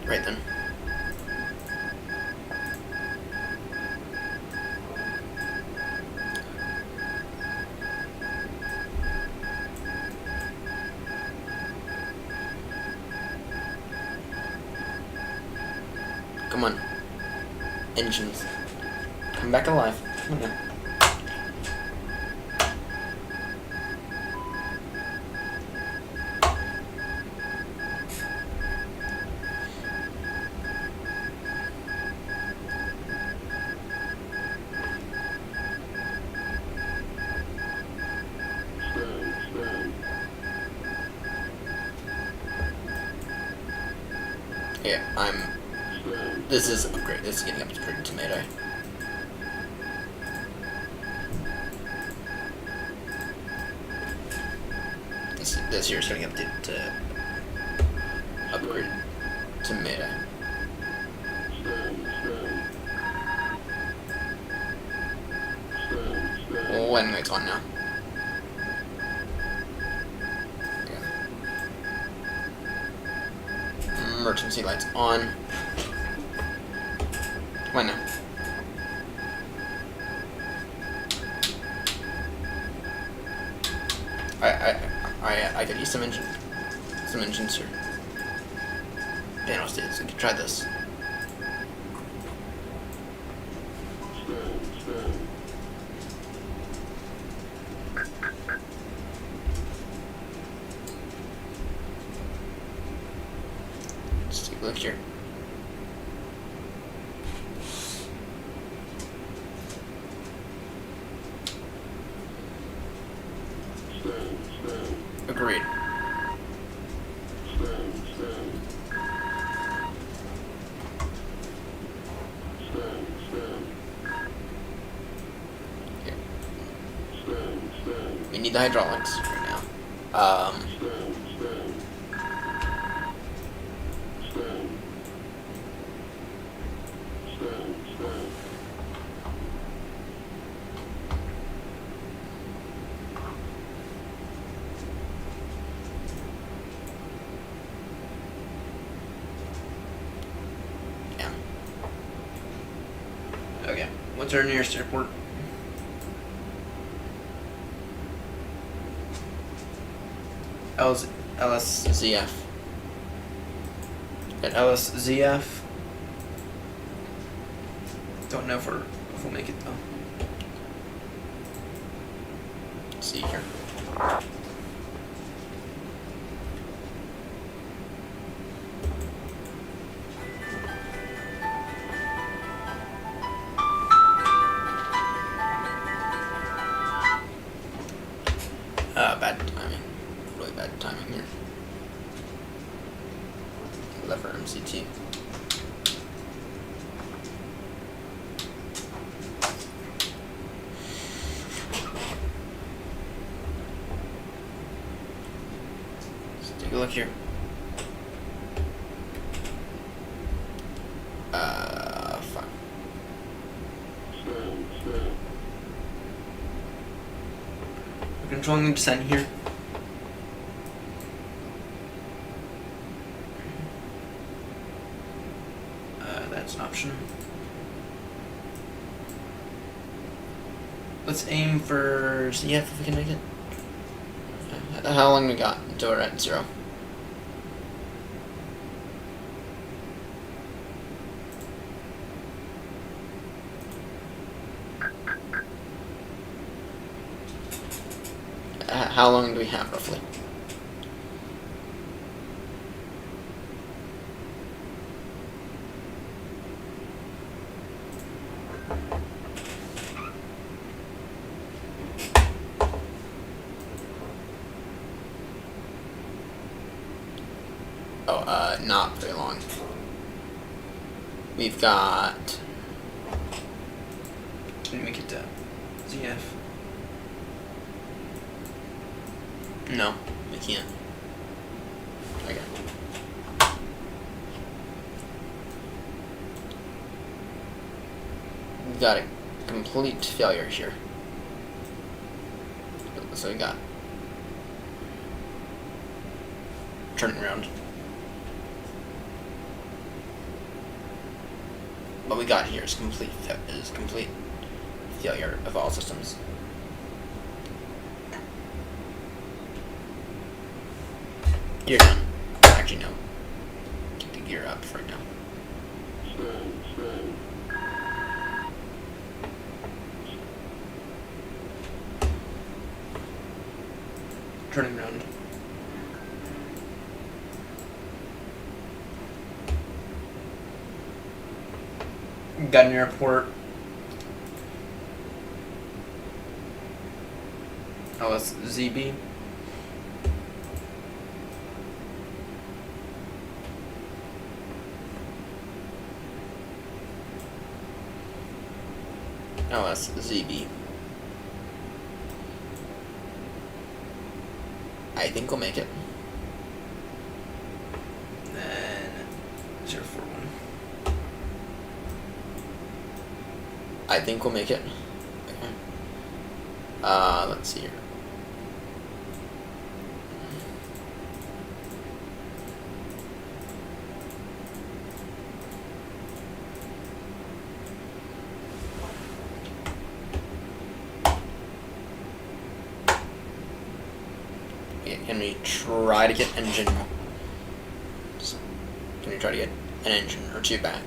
Right then. Come on. Engines. Come back alive. Come on now. Yeah, this is upgrade. This is getting upgraded to Mayday. This here is getting updated to upgrade to Mayday. When it's on now. Emergency lights on. Why now? I could use some engines here. Panel states. We could try this. Let's take a look here. Agreed. Yeah. We need the hydraulics right now. Okay, what's our nearest airport? LSZF. At LSZF. Don't know if we'll make it though. Let's see here. Bad timing. Really bad timing here. Lever MCT. Let's take a look here. Fuck. We're controlling the descent here. That's an option. Let's aim for ZF if we can make it. How long we got until we're at 0? How long do we have roughly? Not very long. We've got... Can we make it to ZF? No, we can't. Okay. We've got a complete failure here. So we got... Turning around. What we got here is complete failure of all systems. Gear down. Actually, no. Get the gear up right now. turning around. Got an airport. Oh, that's ZB. Oh, that's ZB. I think we'll make it. Then 041. I think we'll make it. Okay. Let's see here. Can we try to get engine? Can we try to get an engine or two back?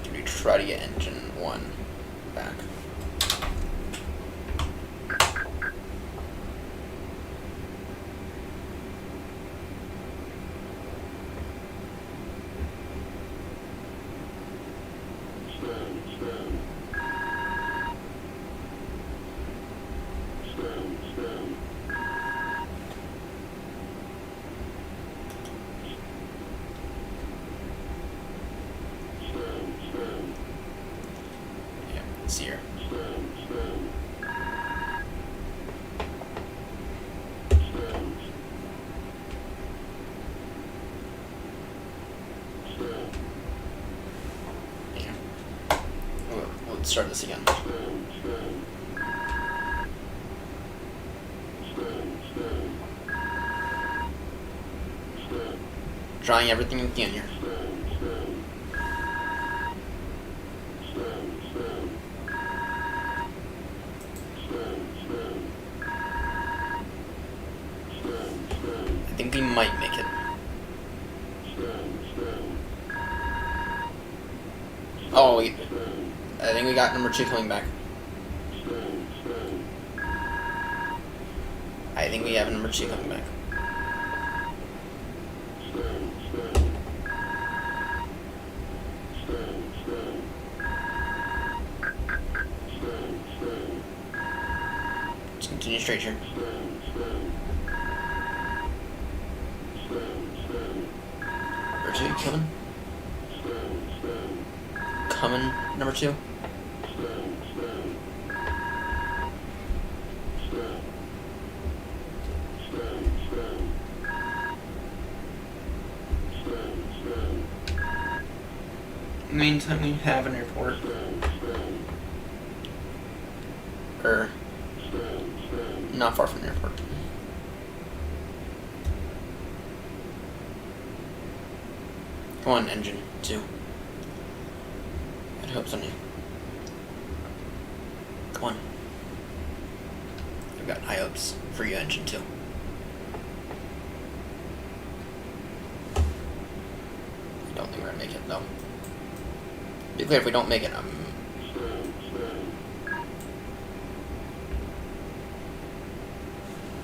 Can we try to get engine one back? Here. Yeah. Let's start this again. Trying everything we can here. I think we might make it. Oh, I think we got number 2 coming back. I think we have number 2 coming back. Let's continue straight here. Number 2 coming. Coming, number 2. Meantime, we have an airport. Or not far from the airport. Come on, engine 2. I'd hopes on you. Come on. I've got high hopes for you, engine 2. I don't think we're gonna make it though. Be clear, if we don't make it,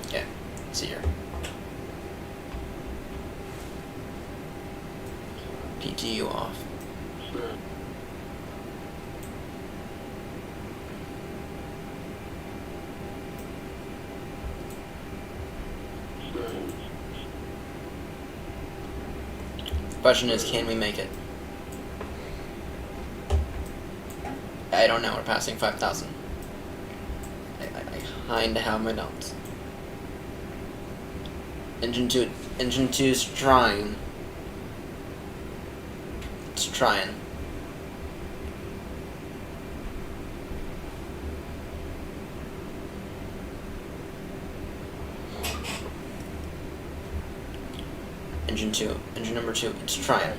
okay, see here. PTU off. Question is, can we make it? I don't know, we're passing 5,000. I kinda have my doubts. Engine 2's trying. It's trying. Engine 2, engine number 2, it's trying.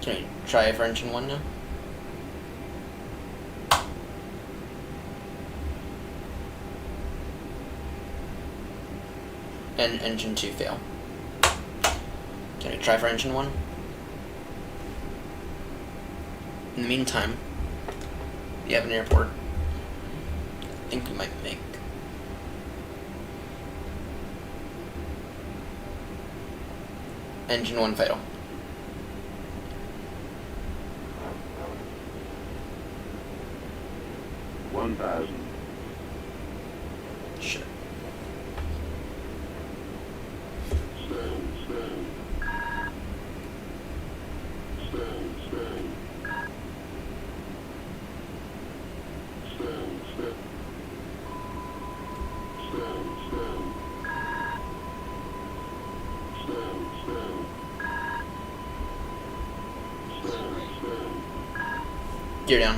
Can we try for engine 1 now? and engine 2 fail. Can we try for engine 1? In the meantime, we have an airport. I think we might make engine 1 fatal. Shit. Gear down.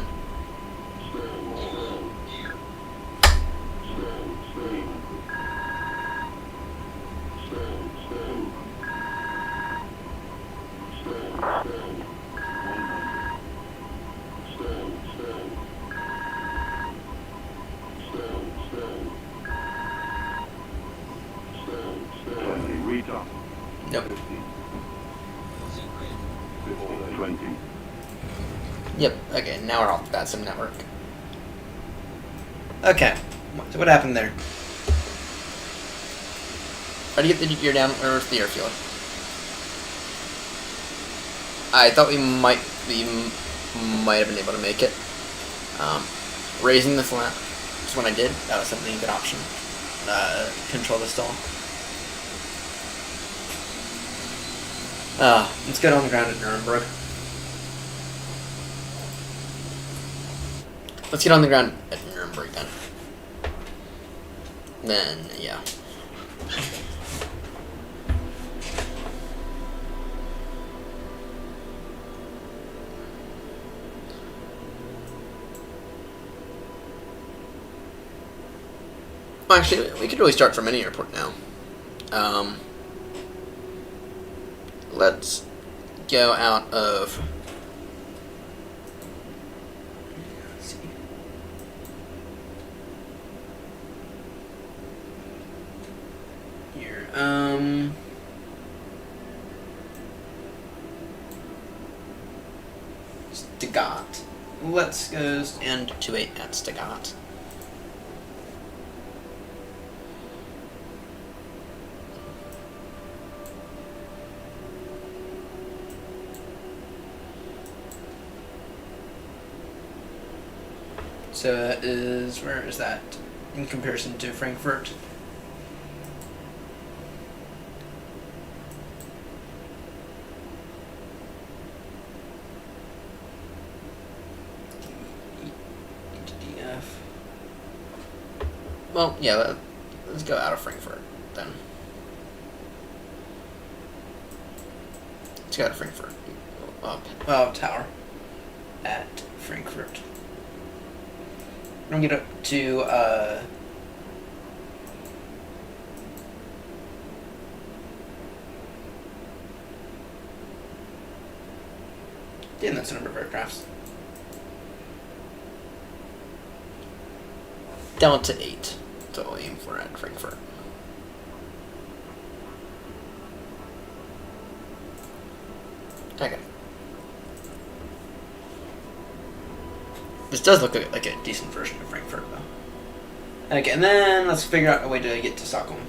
Nope. Yep, okay, now we're off the BATSIM network. Okay, so what happened there? Try to get the gear down. Where's the airfield? I thought we might have been able to make it. Raising the flap is when I did. That was something a good option. Control the stall. Let's get on the ground at Nuremberg. Let's get on the ground at Nuremberg then. Then, yeah. Well, actually, we could really start from any airport now. Let's go out of... Here, Stuttgart. Let's go and 28 at Stuttgart. So that is, where is that in comparison to Frankfurt? Well, yeah, let's go out of Frankfurt then. Let's go out of Frankfurt. Well, tower at Frankfurt. I'm gonna get up to that's the number of aircrafts. Down to 8. That's what we'll aim for at Frankfurt. Okay. This does look like a decent version of Frankfurt, though. Okay, and then let's figure out a way to get to Stockholm.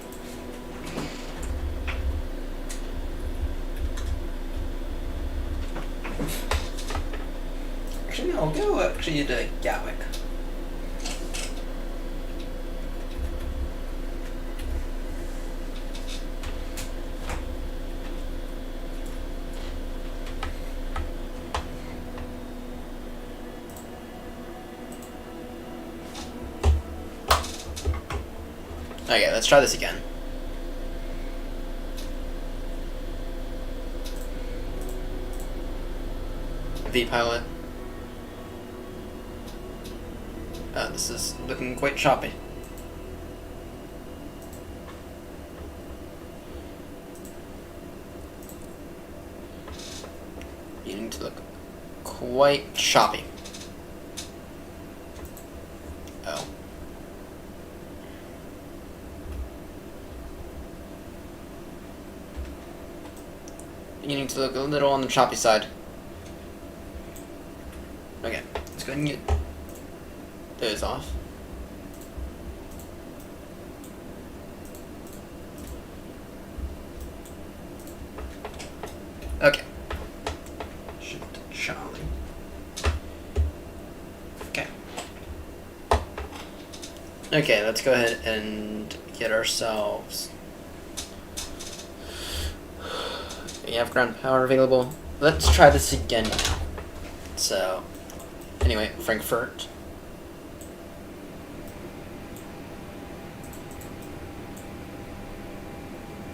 Actually, no, I'll go to Gatwick. Okay, let's try this again. V-pilot. This is looking quite choppy. Beginning to look quite choppy. Oh. beginning to look a little on the choppy side. Okay, let's go ahead and get those off. Okay. Shift to Charlie. Okay. Okay, let's go ahead and get ourselves. We have ground power available. Let's try this again now. So, anyway, Frankfurt.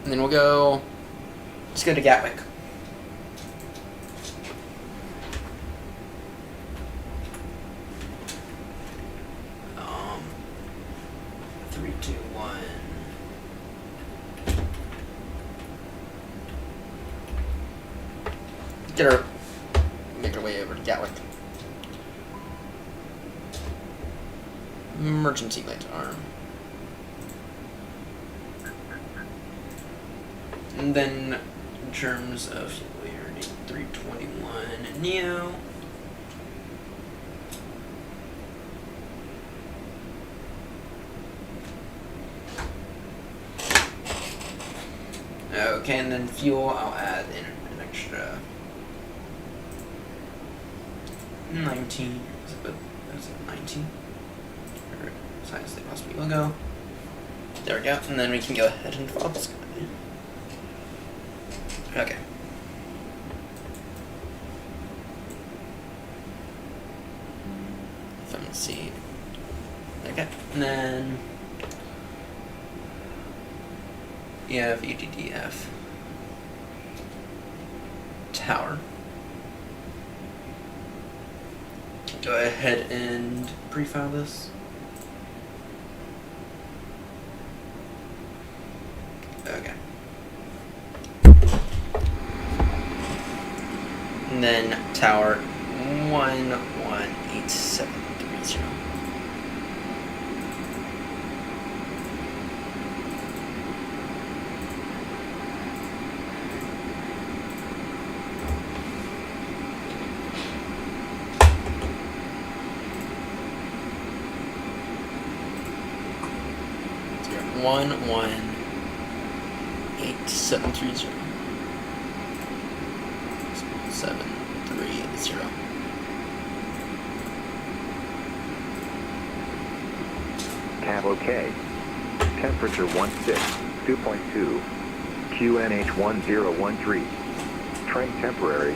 And then we'll go. Let's go to Gatwick. Three, two, one. Make our way over to Gatwick. Emergency light arm. And then, in terms of we already 321 Neo. Okay, and then fuel, I'll add in an extra 19. Is it 19? Or as high as they possibly will go. There we go, and then we can go ahead and follow this guy. Okay. Let me see. Okay, and then you have EDDF tower. Go ahead and pre-file this. Okay. And then tower 118730. One 8730. 730. Cab OK. Temperature 16, 2.2. QNH 1013. Train temporary.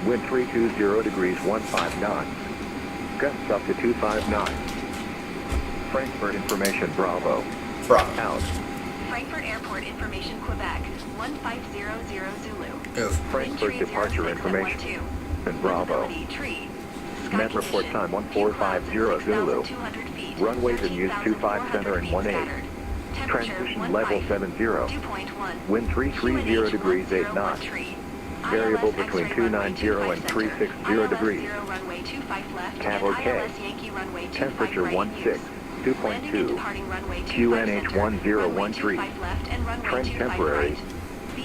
Wind 320 degrees 15 knots. Gusts up to 259. Frankfurt information Bravo. Bravo. Out. Frankfurt Airport information Quebec 1500 Zulu. Frankfurt departure information and Bravo. Met report time 1450 Zulu. Runways in use 25 center and 18. Transition level 70. Wind 330 degrees 8 knots. Variable between 290 and 360 degrees. Cab OK. Temperature 16, 2.2. QNH 1013. Train temporary.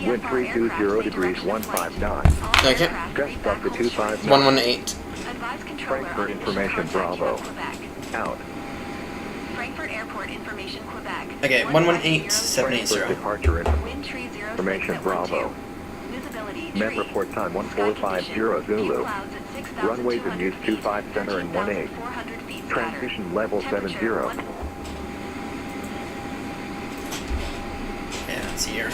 Wind 320 degrees 15 knots. Okay. Gust up to 25 knots. 118. Frankfurt information Bravo. Out. Frankfurt Airport information Quebec. Okay, 118780. Frankfurt departure information Bravo. Met report time 1450 Zulu. Runways in use 25 center and 18. Transition level 70. Yeah, that's here.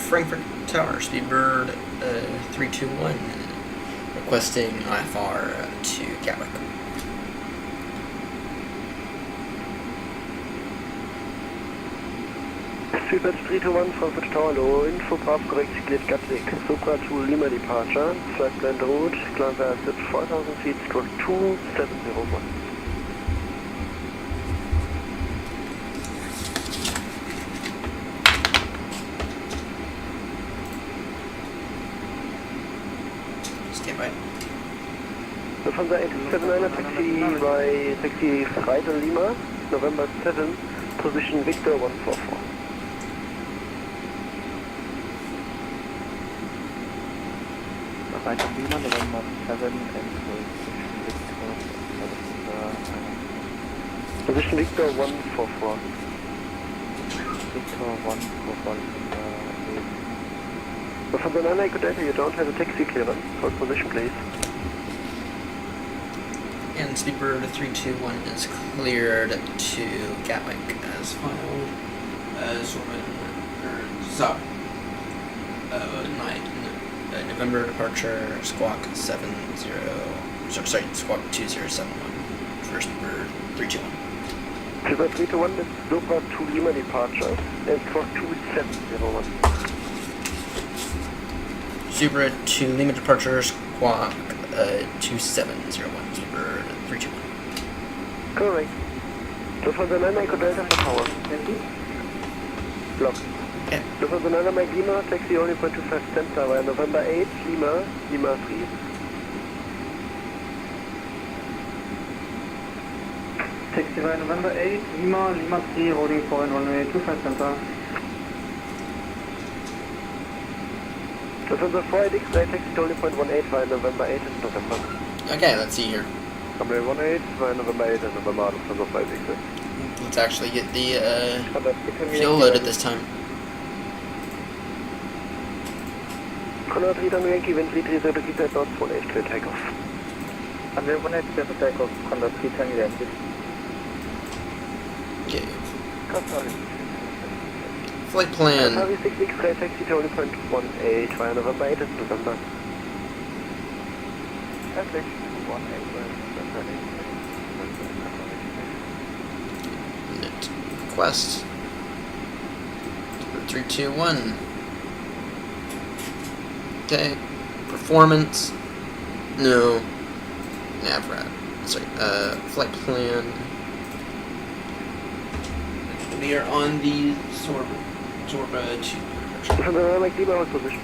Frankfurt Tower, Speedbird 321, requesting IFR to Gatwick. Speedbird 321, Frankfurt Tower, low info, path correct, split Gatwick. Supra to Lima departure, flight plan route, climb at 4,000 feet, stroke 2701. Lufthansa 879er, taxi by taxi Freitag Lima, November 7, position Victor 144. Freitag Lima, November 7, and Position Victor 144. Victor 144. Lufthansa 9 Echo Delta, you don't have a taxi clearance. Hold position, please. And Speedbird 321 is cleared to Gatwick as filed. Sub 9 November departure squawk 70. Sorry, squawk 2071 for Speedbird 321. Speedbird 321 is Super 2 Lima departure and squawk 2701. Super 2 Lima departure squawk 2701 Speedbird 321. Correct. Lufthansa 9 Echo Delta for power. Block. Okay. Lufthansa 9 Mike Lima, taxi only 0.25 center via November 8, Lima 3. Taxi via November 8, Lima 3, holding for runway 25 center. Lufthansa 4 X-ray, taxi only 0.18 via November 8 and November. Okay, let's see here. Runway 18 via November 8 and November Lufthansa 5 X-ray. Let's actually get the fuel loaded this time. Conrad 3 Tango Yankee, wind 330, keep that north 18 clear takeoff. Runway 18 clear for takeoff, Conrad 3 Tango Yankee. Okay. Qatari. Flight plan. Qatari 6 X-ray, taxi to only 0.18 via November 8 and November. Taxi 18. Net request 321. Okay, performance. No. Navrat. Sorry. Flight plan. We are on the Zorba 2. Lufthansa 9 Mike Lima, hold position.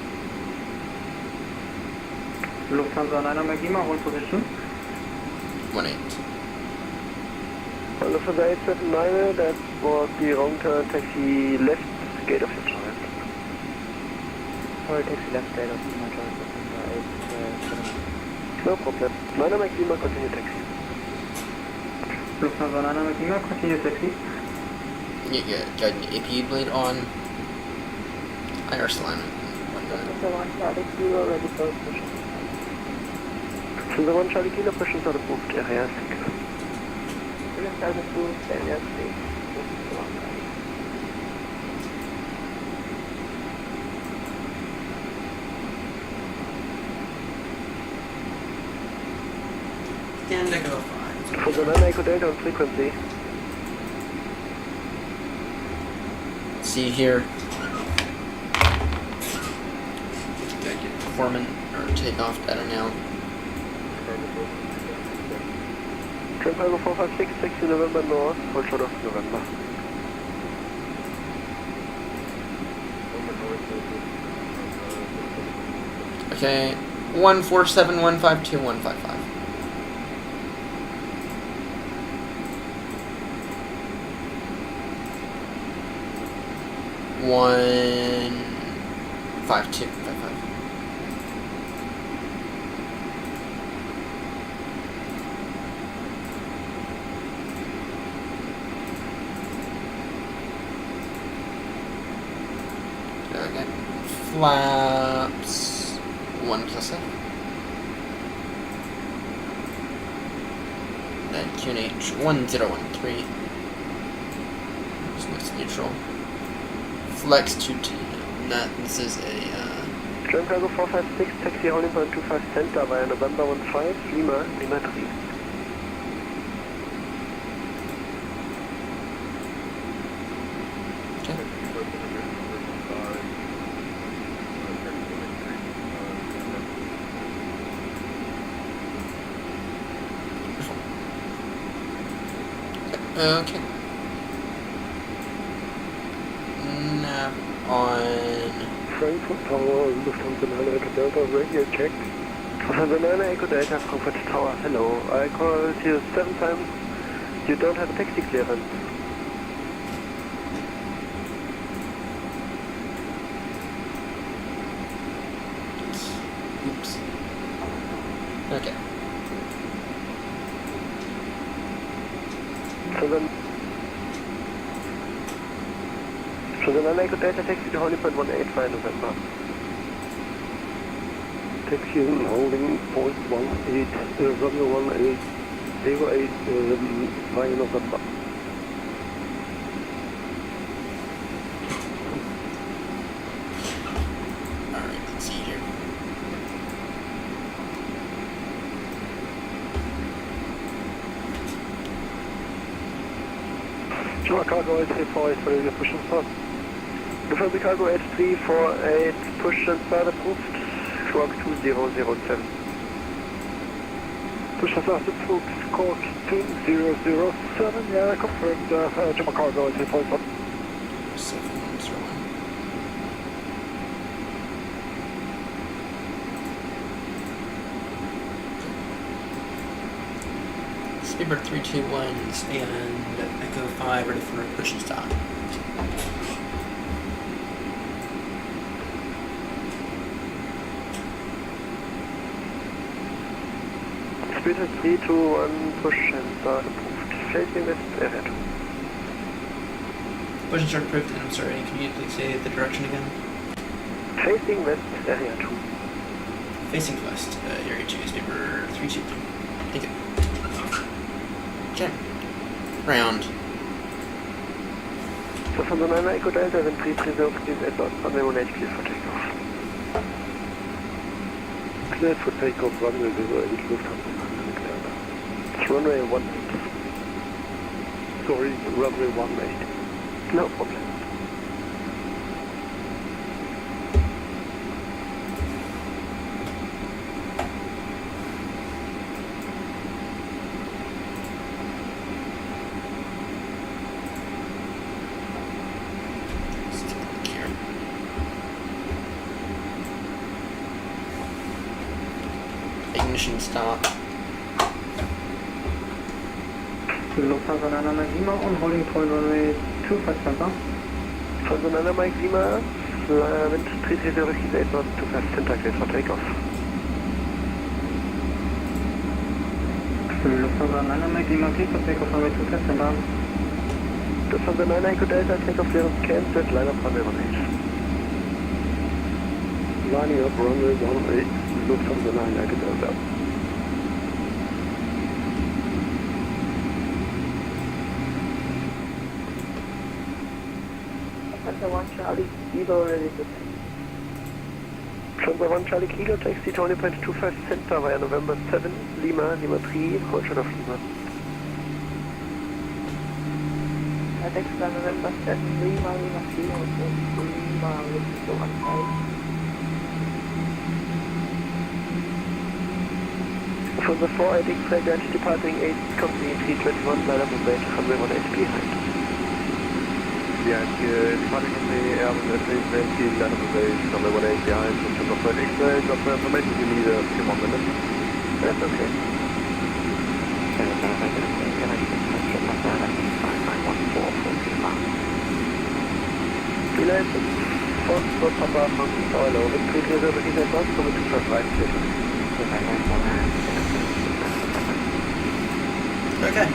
Lufthansa 9 Mike Lima, hold position. 18. Lufthansa 879, that was the wrong turn, taxi left, gate of your choice. Hold taxi left, gate of my choice, Lufthansa 879. No problem. 9 Mike Lima, continue taxi. Lufthansa 9 Mike Lima, continue taxi. Got an AP blade on. IR alignment. 1 Charlie Kilo, ready for push. Lufthansa 1 Charlie Kilo, push inside approved, area 6. Inside approved, area 6. And Echo 5. Lufthansa 9 Echo Delta on frequency. See here. Gotta get performance or takeoff data now. Trim Tango 456, 60 November North, hold short of November. Okay, 147152155. One 5255. Okay. Flaps 1+F. Then QNH 1013. Just nice neutral. Flex 2T. This is a Trim Tango 456, taxi holding 0.25 center via November 15, Lima 3. Okay. Nav on Frankfurt Tower, Lufthansa 9 Echo Delta, radio checked. Banana Echo Delta, Frankfurt Tower, hello. I called you 7 times. You don't have a taxi clearance. Oops. Okay. So then Banana Echo Delta taxi to holding point 185 November. Taxi holding point 180808 November. Alright, let's see here. Sure, cargo 834 is for the push and start. Confirm the cargo 8348, push and start approved. Squawk 2007. Push and start approved. Squawk 2007. Yeah, confirmed. Jumbo cargo 8348. 701. Speedbird 321s and Echo 5 ready for push and stop. Speedbird 321, push and start approved. Facing west, ahead. Push and start approved, and I'm sorry, can you please say the direction again? Facing west, area 2. Facing west, area 2, Speedbird 322. Thank you. Okay. Round. So from the Banana Echo Delta, then please reserve please at runway 18 clear for takeoff. Clear for takeoff, runway 08, Lufthansa. It's runway 18. Sorry, runway 18. No problem. Ignition stop. Lufthansa Nana Mike Lima on holding point runway 25 center. From the Nana Mike Lima, wind 330 keys 8 knots, 25 center clear for takeoff. Lufthansa Nana Mike Lima clear for takeoff runway 25 center. From the Nana Echo Delta, takeoff clearance cancelled, line up runway 18. Lining up runway 18, Lufthansa Nana Echo Delta. Center 1 Charlie, Kilo ready to take. Center 1 Charlie Kilo, taxi to only point 25 center via November 7, Lima 3, Hotel of Lima. Taxi to November 7, Lima 3, Hotel Lima, looking to 15. From the 480 flight departing 8 company 321, line up runway 18 behind. Yeah, departing from the Airbus A320, line up runway 18 behind, in terms of flight X-ray, got the information you need a few more minutes. That's okay. Delay for Papa from Tower Low, with 3 reservations at once, coming to first right station. Okay.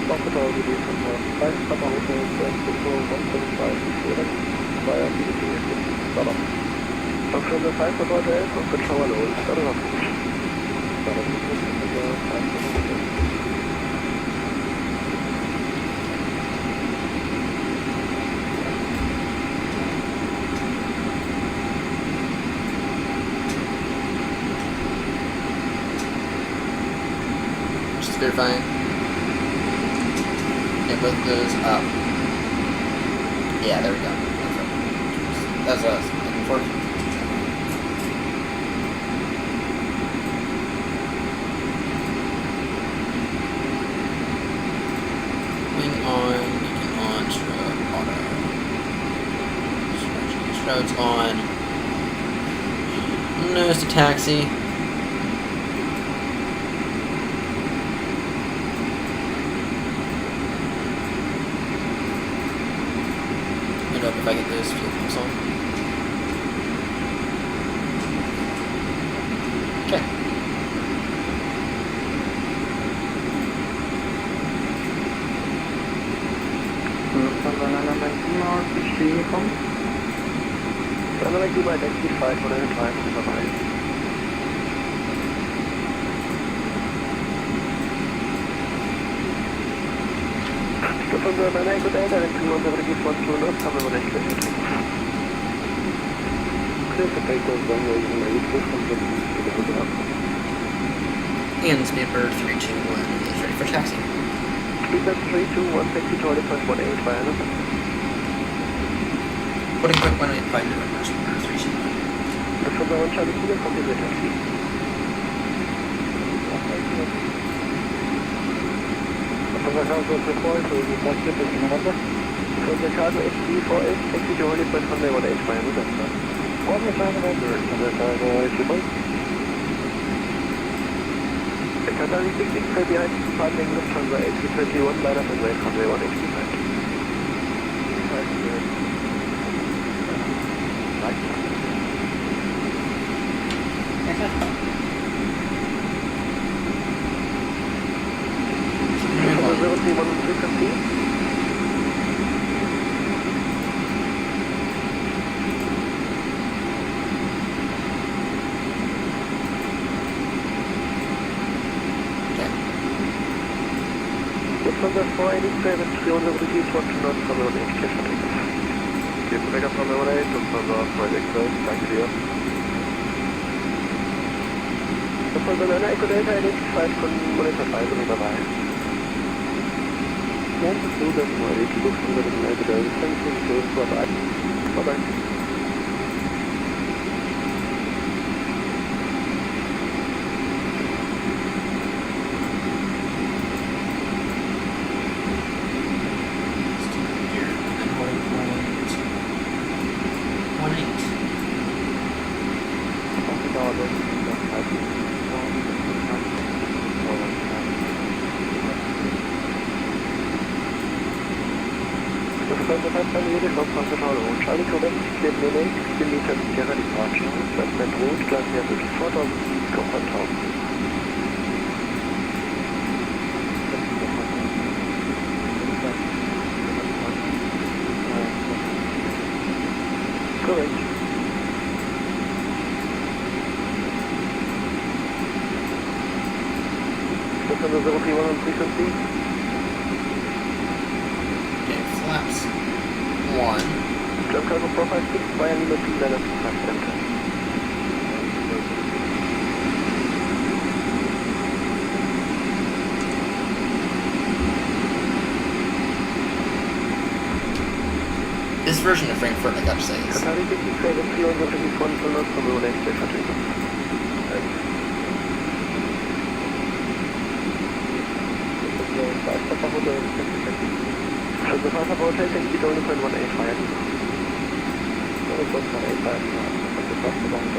Papa Tower will be from 5 Papa Hotel, Control 175, via PDP, start up. From the 5 Papa Hotel, from the Tower Low, start up. Start up, Just verifying. Yeah, both of those up. Yeah, there we go. That's what I was looking for. Wing on, beacon on, strobe, auto. Strobe's on. Nose to taxi. if I get those fuel pumps on. Okay. I'm going to keep identified one at a time on the line. So from the man I could enter into on the ready for to not come over the clear the papers one way in the from the And speedbird 321 is ready for taxi. Speedbird 321 taxi to Order.18 by another. Putting quick 185 November, speedbird 321. From the one Charlie Kilo from the taxi. From the house was required, so we got it in November. From the Chicago HD4S taxi to Order.18 by another. One more time November from the Chicago HD4. The Qatari 16 behind departing Lufthansa AC21 line up and wait from the 185. From the 487, 300 degrees, 1 to not from the indication takeoff. Keep back up from the 18, from the 487, thank you. From the Nana Echo Delta identified from Monitor 5 und dabei. Ja, das ist so, dass wir die Luft von der Echo Delta sind, vorbei. Charlie Quebec, cleared no name, 16 meters Sierra departure, Flatland Road, Gleis Level 4000, go 1000. Correct. That's on the 031 on frequency. Okay, flaps 1. Jump cargo 456 via Lima 2 Level 5 Center. This version of Frankfurt, I gotta say, is... Qatari 57, 300 degrees 1 to not from the next day for takeoff. So the Papa Hotel takes you down to 185. It was 185, that's the first one.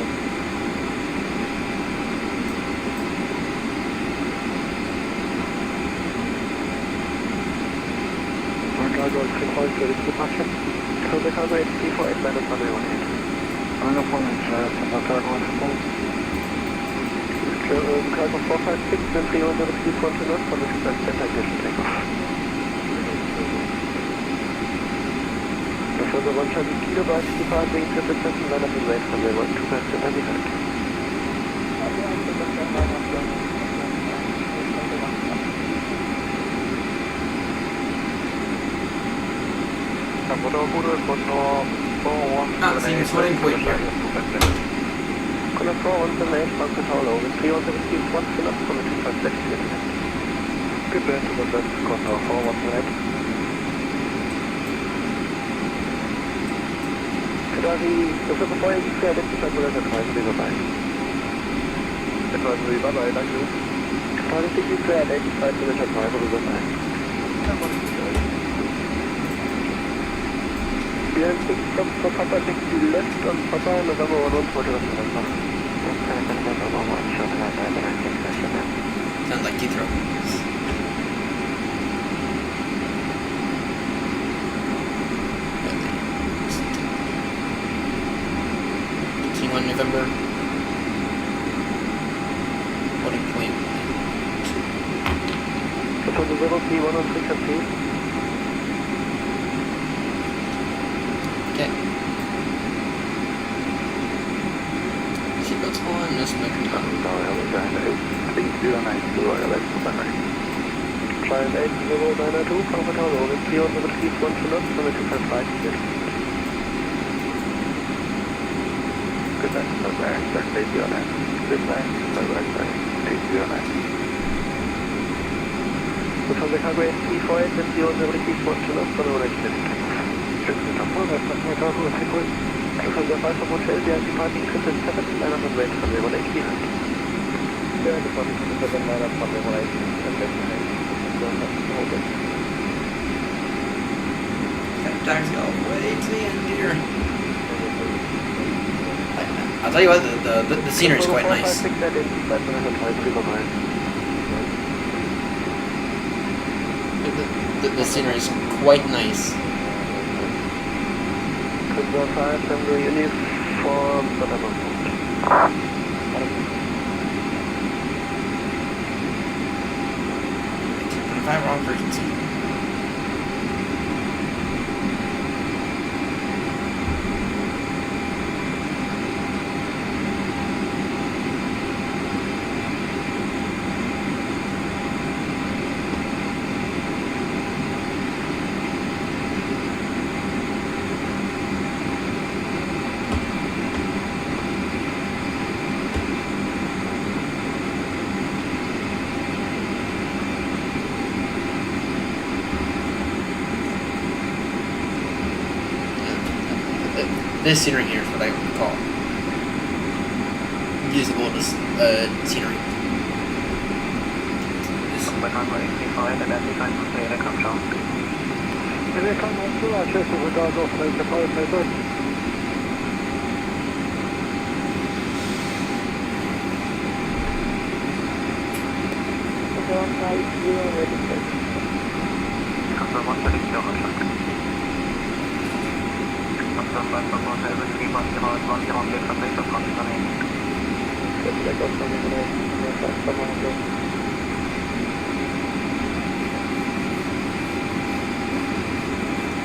Cargo is required for this departure. So the cargo is C48 minus 118. I'm not one from the cargo on support. Cargo 456 and 300 degrees 1 to not from the center ignition takeoff. So the 120 kilobytes departing 7% line up and wait from the 2% behind. see, it's running quick here. Connor 417 from the tower over. 300 degrees 1 to not from the 2% Good band to the left, Connor 417. Das wird vorher sehr letztes Mal oder der Preis dieser Bein. Etwas wie bye-bye, danke. Das ist wirklich sehr letztes Mal oder der Preis dieser Bein. Wir haben sich von Papa sich die Left und Papa und dann haben wir uns heute was machen. Sounds like Heathrow. November 20.1. So the level P103 Okay. Seatbelts on, no smoking on. Trial 8092, Papa Tower, with P on the P1 to knots on the 2.5. Good night, November, start 809. Good night, November, 809. So from the cargo SP48 and P on the P1 to knots on the 1. From the 5 of Hotel, they are departing Crescent 7, line up and wait from the 180. They are departing Crescent 7, line up from the 180. Taxi all the way to the end here. I'll tell you what, the scenery is quite nice. The scenery is quite nice. Control 5 and the uniform, whatever. 5 wrong frequency. This scenery here is what I would call usable scenery.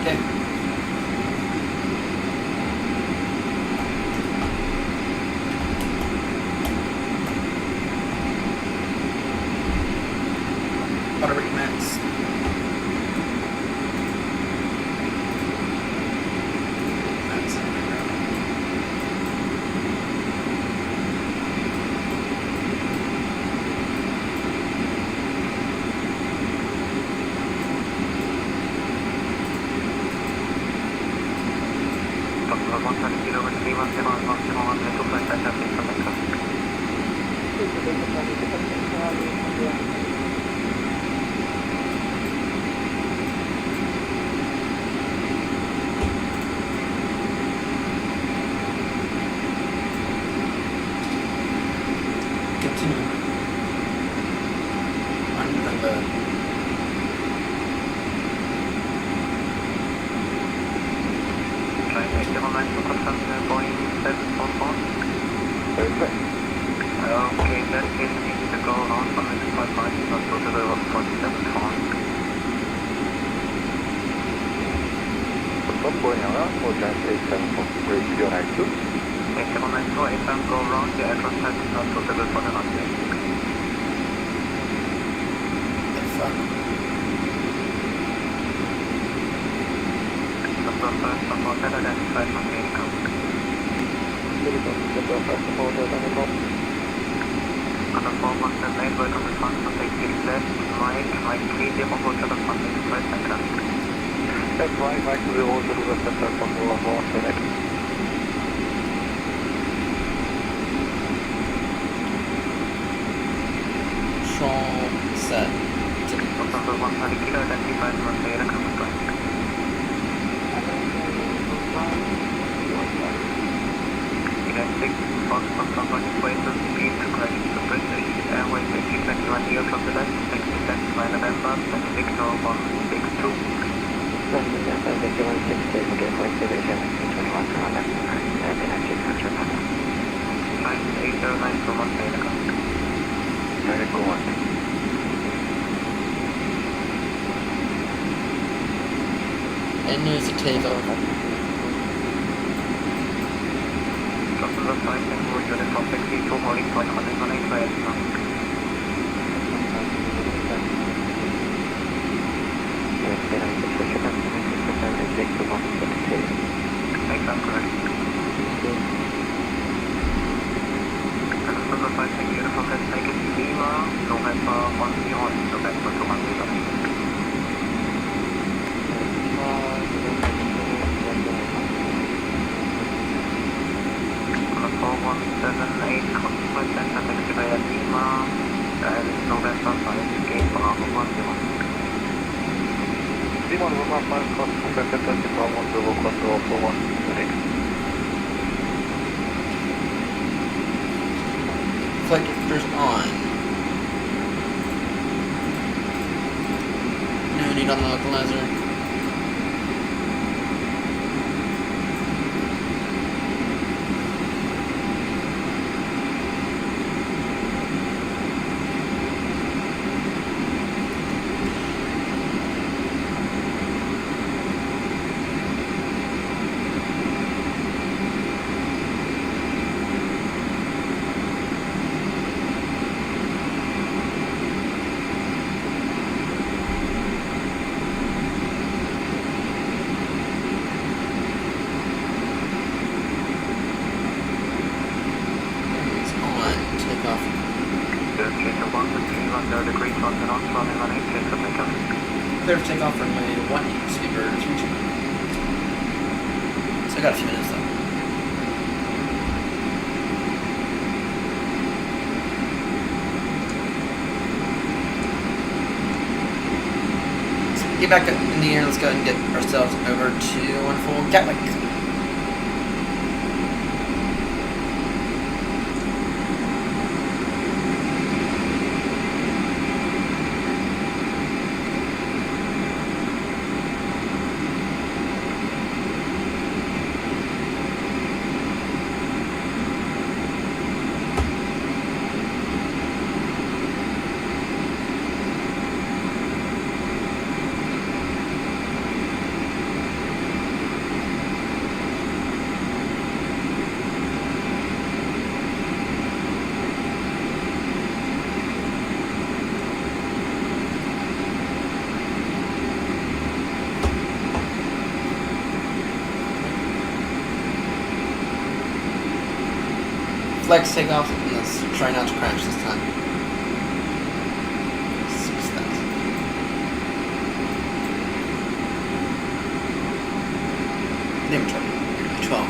Okay. Auto rate max. time 809 from Montana. Medical 1. And news to take over. Customer flight and more unit from 62 holding flight 118 by ESSA. Excellent, correct. Customer flight and unit from Let's Make It Lima, November 10, November 200. On 4178, consequence center, taxi via Lima, and November 5, gate Bravo 10. Lima, November 5, consequence center, taxi Bravo 10, control for 1. Flight directors on. No need on the localizer. Clear for takeoff runway 18, speedbird 32. So I got a few minutes though. So get back up in the air, let's go ahead and get ourselves over to one full Gatwick. Flex takeoff, and let's try not to crash this time. 6,000. They were trying 12.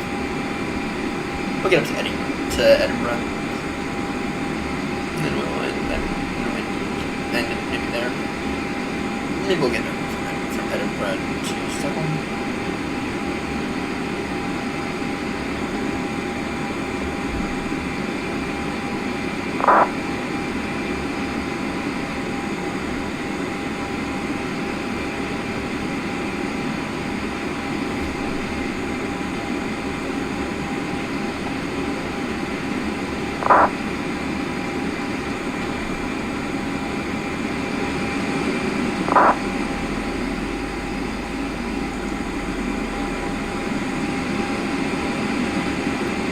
We'll get up to Edinburgh. And then we'll end it maybe there. Maybe we'll get from Edinburgh to Stockholm.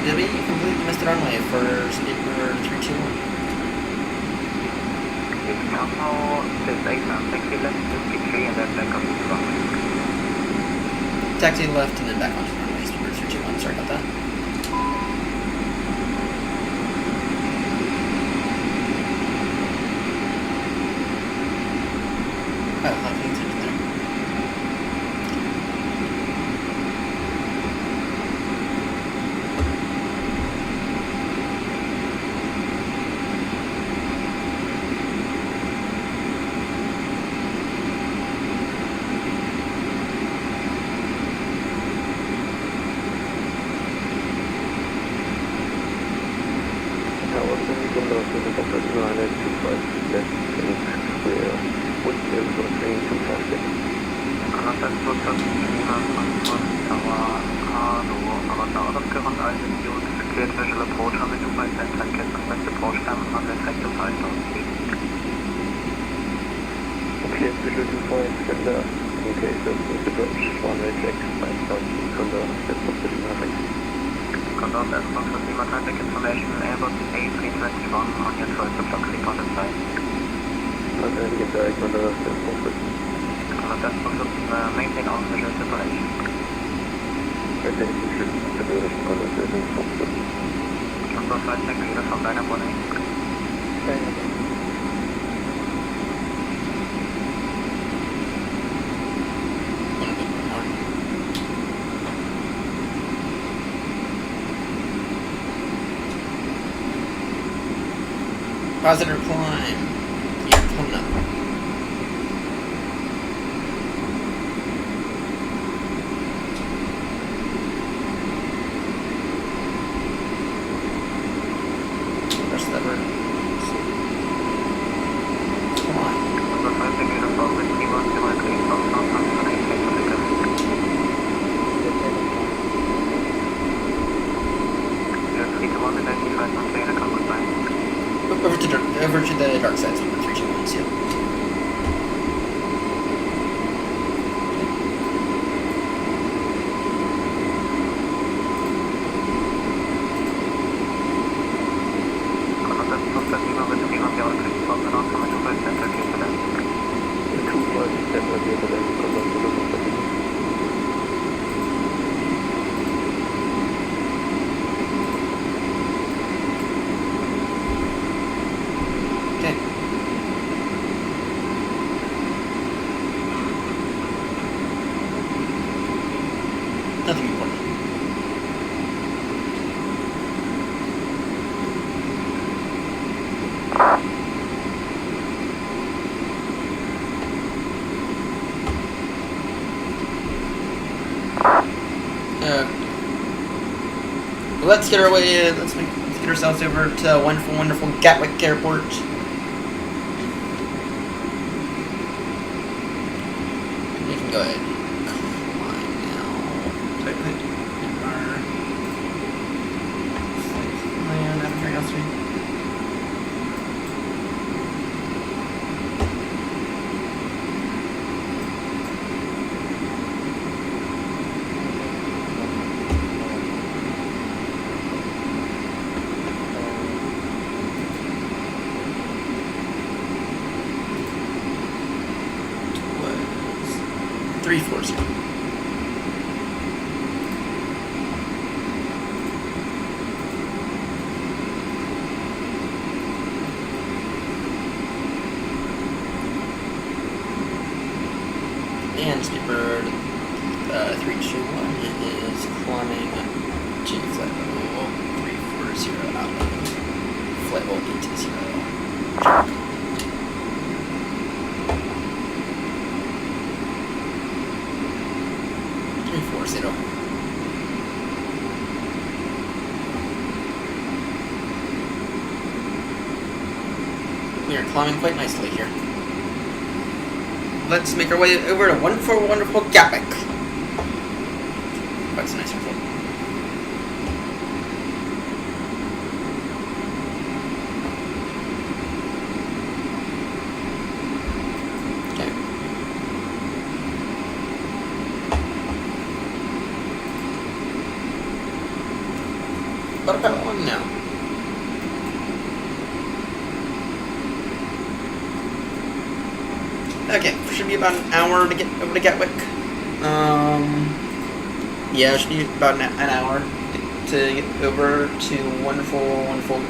Did we completely miss the runway for speedbird 321? It's Council, this 8 now, taxi left, 53, and then back onto the runway. Taxi left and then back onto the runway, speedbird 321, sorry about that. Oh, a lot of things in there. Tower, Tower, Tower, cleared visual approach on the 25 cent ticket, request approach time 100 effective 5,000 feet. Okay, visual 25 sender. Okay, so the approach 100 check 5,000 feet Condor, that's not the NARAK. Condor, that's not for Lima traffic information, Airbus A321 on your 12 o'clock reported flight. Get direct Condor, that's not good. Condor, that's for maintain all visual separation. Okay, visual separation Condor, that's not good. Condor flight check leader from Dynamo 1. Positive climb. You're coming up. Rest of that bird. Come on. Condor flight check leader from Lima 03 from Southampton 8 Hector. You're 3 to 1 identified on Taylor, come goodbye. Over to the dark side, so we're 3, 2, 1, see ya. Nothing important. Let's get our way. Let's get ourselves over to wonderful Gatwick Airport. We can go ahead. Was 340. And Skipper 321 is climbing to flight level 340 out of flight level 80. Check. 340. We are climbing quite nicely here. Let's make our way over to wonderful Gatwick. Quite a nice airport. Okay. What about one now? Okay, should be about an hour to get over to Gatwick. Yeah, it should be about an hour to get over to wonderful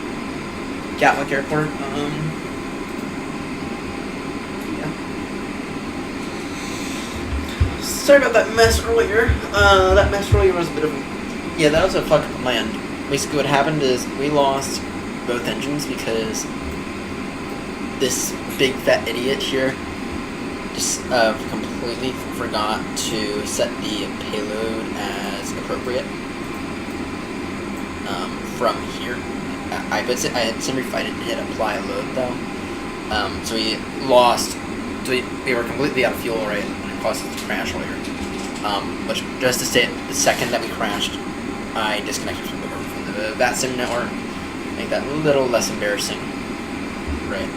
Gatwick Airport. Yeah. Sorry about that mess earlier. That mess earlier was a bit of a... Yeah, that was a fuck up land. Basically what happened is we lost both engines because this big fat idiot here just completely forgot to set the payload as appropriate from here. I had simplified it and hit apply load though. So we lost, so we were completely out of fuel right when it caused us to crash earlier. Which just to say, the second that we crashed, I disconnected from the that sim network, make that a little less embarrassing, right?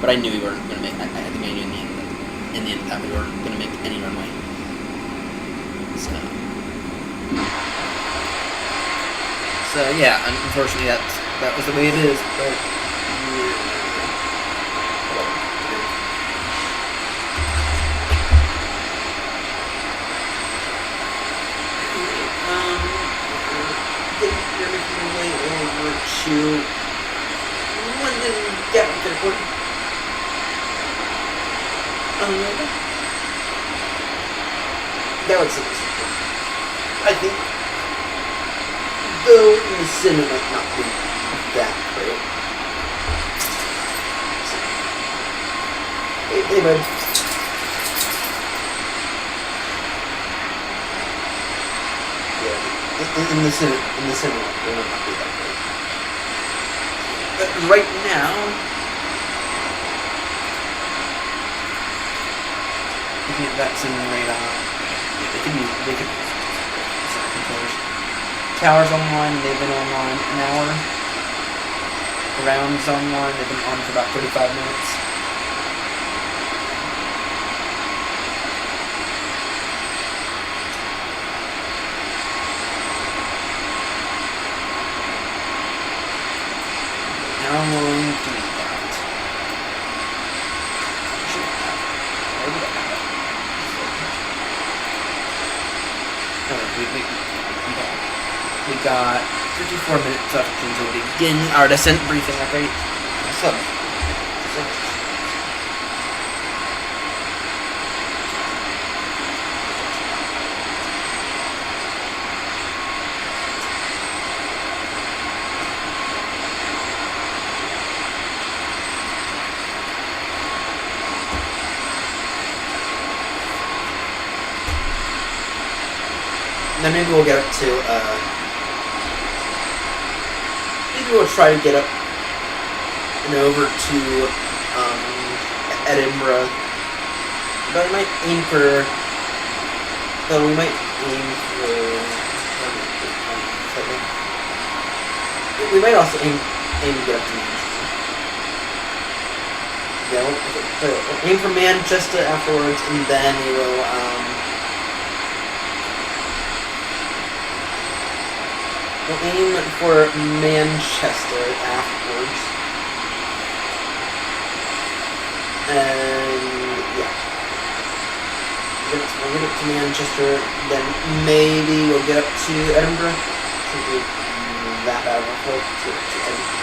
But I knew we weren't going to make. I think I knew in the end that we weren't going to make any runway. So yeah, unfortunately that was the way it is. But you're making your way over to London Gatwick Airport. Gatwick City. I think, though in the sim it might not be that great. Hey bud. Yeah, in the sim it might not be that great. But right now, looking at that sim radar, they could controllers. Towers online, they've been online an hour. Grounds online, they've been on for about 35 minutes. How long do we got? We got 54 minutes left until we begin our descent briefing update. So, then maybe we'll get up to, maybe we'll try to get up and over to, Edinburgh. But we might aim for, we might also aim to get up to Manchester. Yeah, we'll aim for Manchester afterwards, and then we will, we'll aim for Manchester afterwards. And yeah. We'll get up to Manchester, then maybe we'll get up to Edinburgh. Should be that bad of a float to Edinburgh.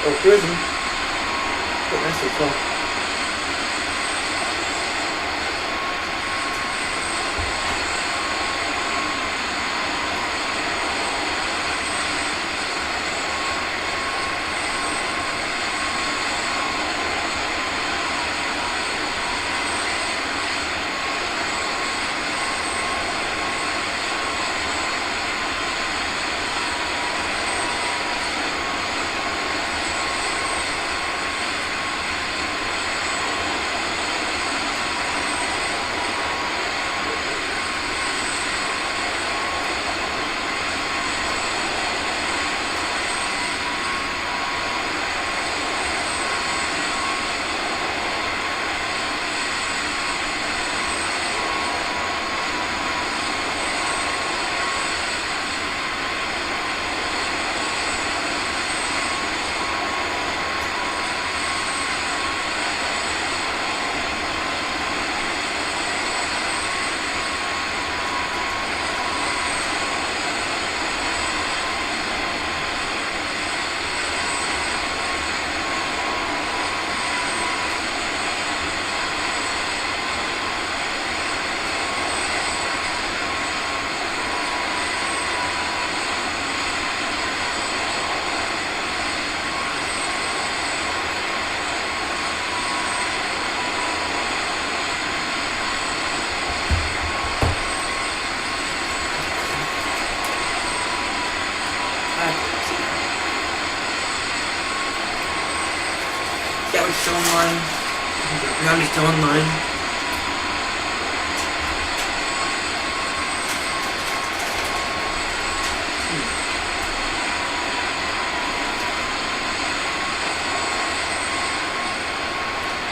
Oh, cruising. Get nice and slow. Yeah, we're still online. Ground is still online.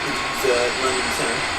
It's London Center.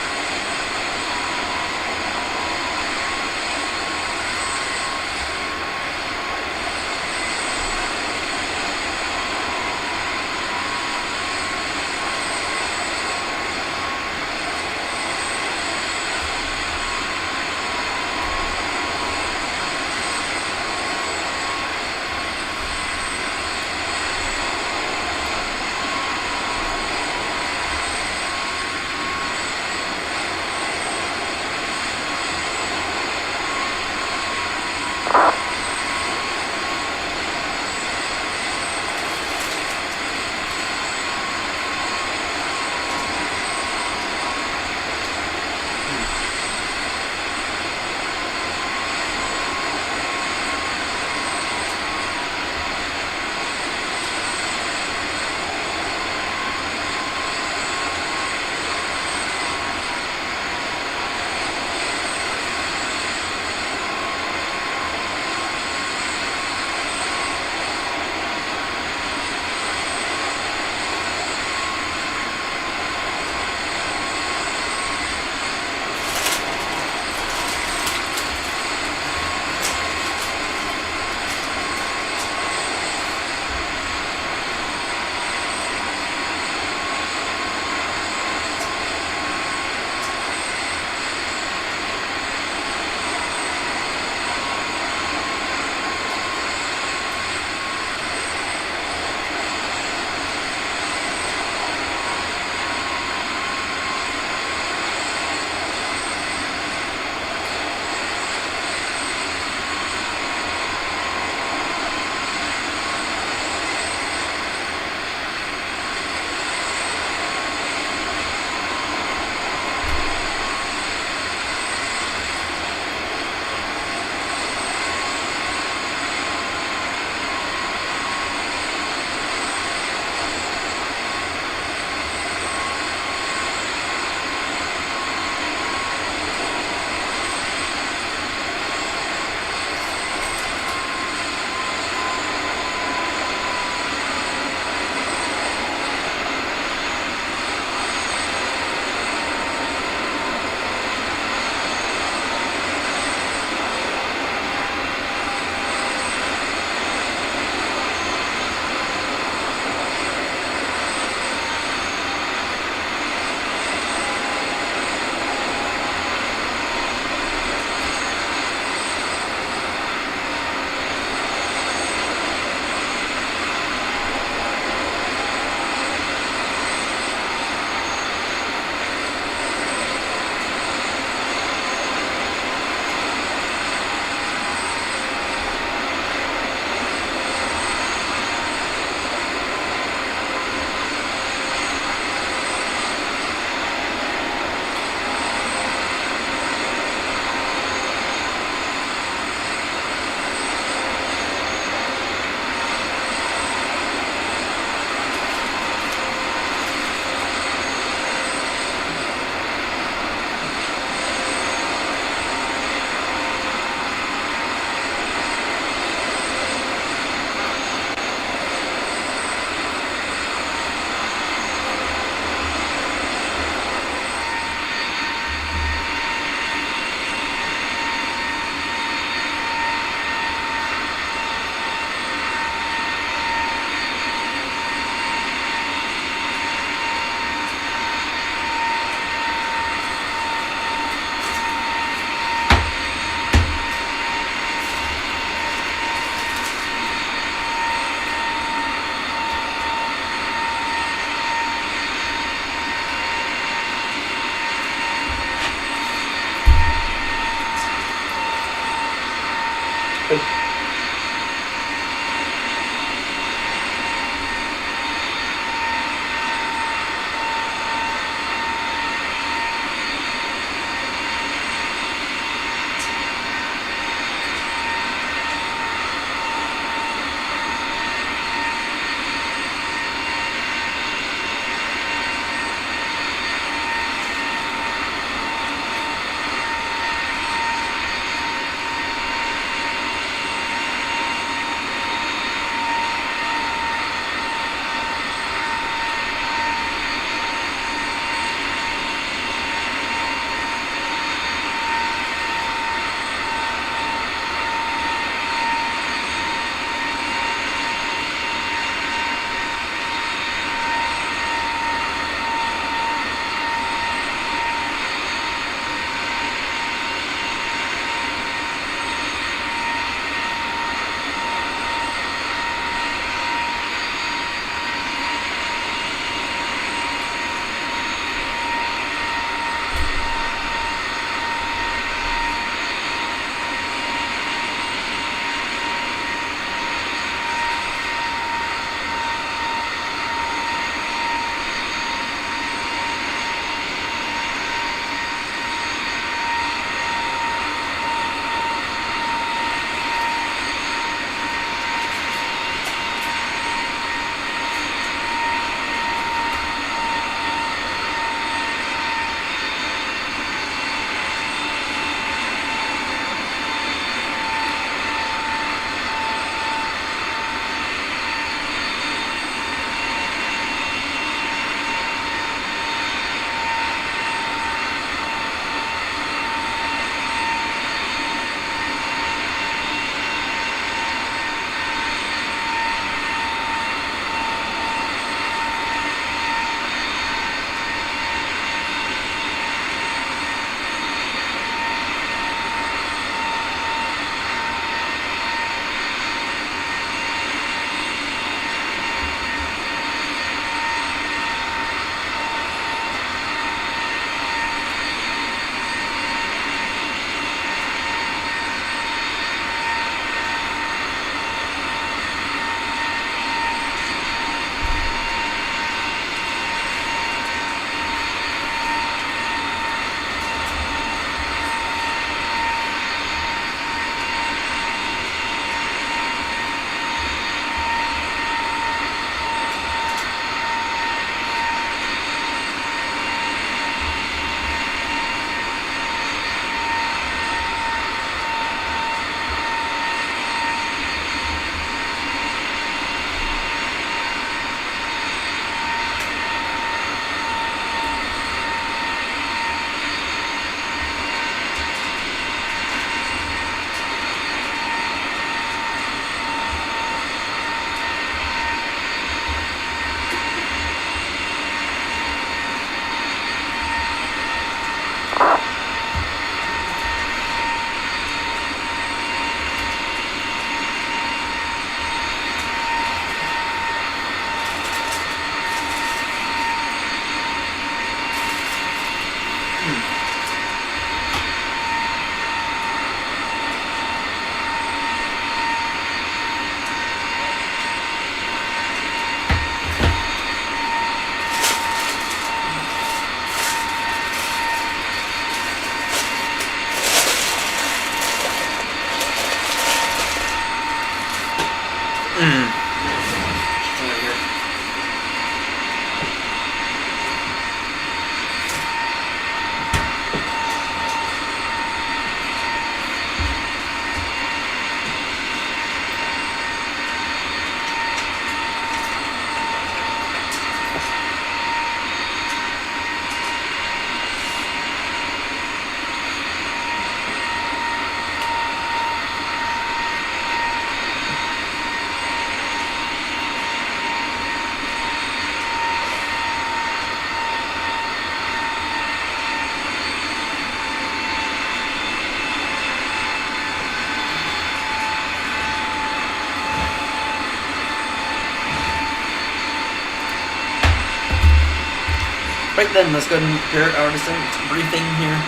Right then, let's go ahead and prepare our descent briefing here.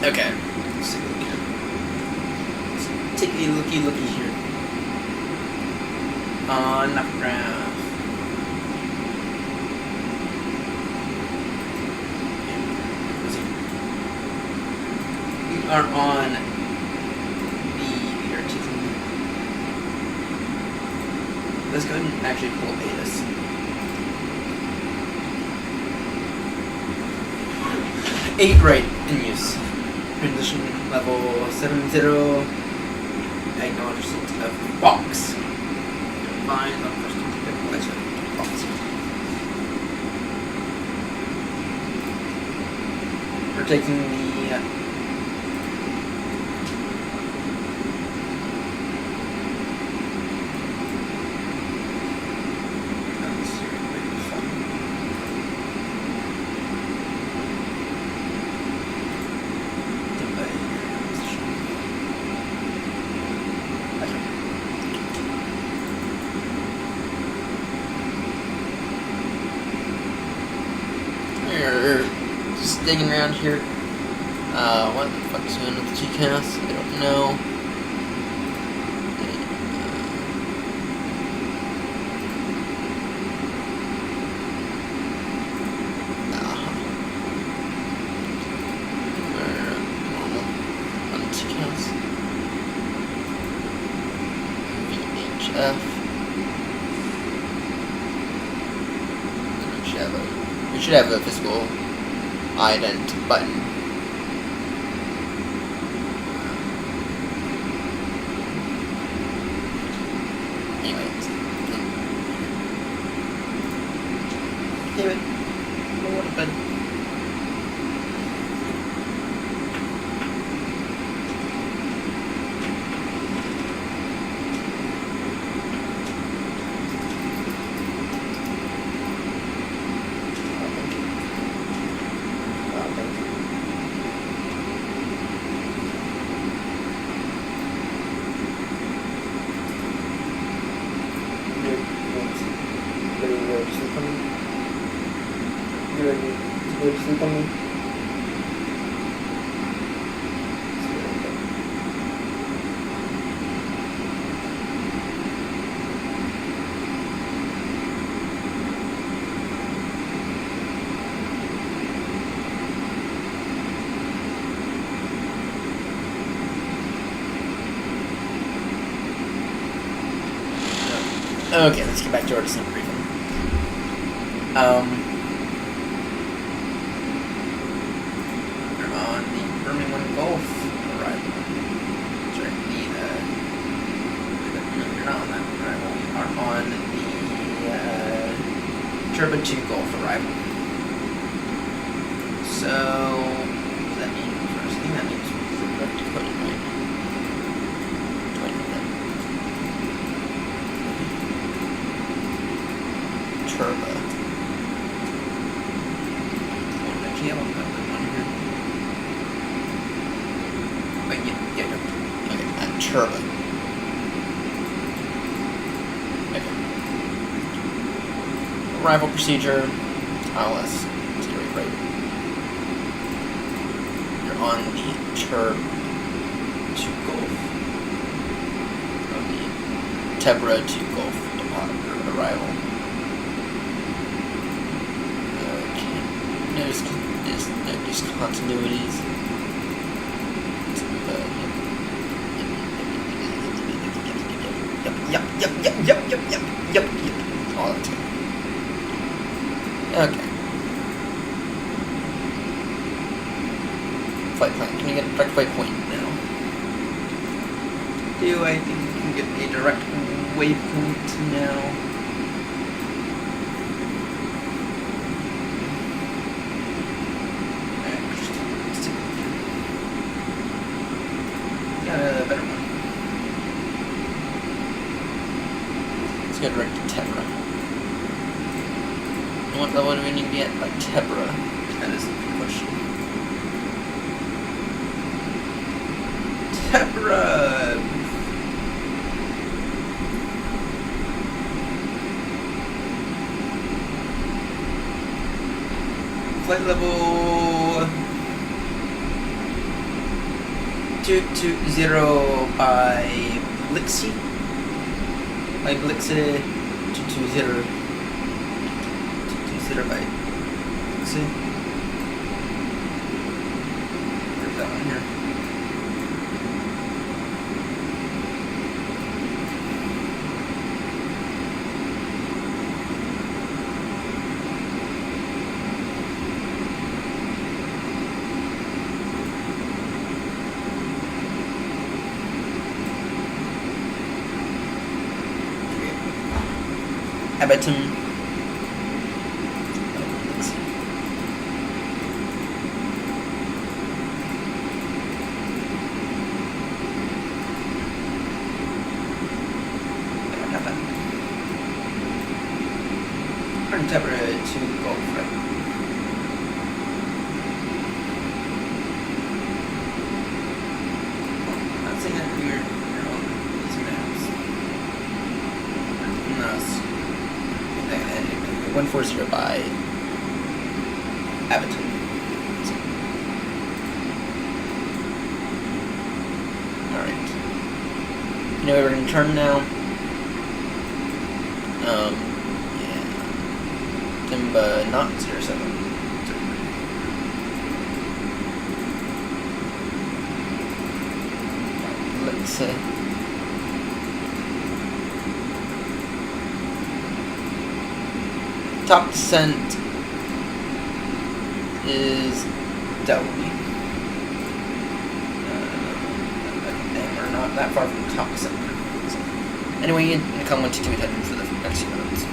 Okay, let's see what we can. Let's take a looky here. On the ground. We are on let's go ahead and actually pull ATIS. Eight right in use. Transition level 70. Acknowledgement of box. Find the first equalizer box. We're taking the digging around here. What the fuck's going on with the GCAS? I don't know. We're normal on the GCAS. VHF. We should have a physical ident button. Anyways. Damn it. What a button. Okay, let's get back to our descent briefing. We're on the Birmingham Gulf arrival. Sorry, we're not on that arrival. We are on the Turbine 2 Gulf arrival. So, what does that mean? First thing that means we're going to put it right. Turbo. Actually, I don't have that one here. Wait, yeah. Okay, at turbo. Okay. Arrival procedure. ILS. Right. You're on the Turb to Gulf. On the Tebra to Gulf departure arrival. There's no discontinuities. Yep. All that too. Okay. Flight plan. Can you get a direct flight point now? Do I think you can get a direct waypoint now? Got a better one. Let's go direct to Tebra. And what level do we need to be at by Tebra? That is the big question. Tebra! Flight level 220 by Blixie. By Blixie 220. 220 by Blixie. Where's that one here? Abatum. Turn Tebra to Golf, right? Not saying that weird on these maps. No, 140 by Abatum. Alright. You know where we're going to turn now? Yeah. Timba not 07. Let's see. Top descent is Delby. We're not that far from the top descent. So, anyway, you can come 122 heading for the next few minutes.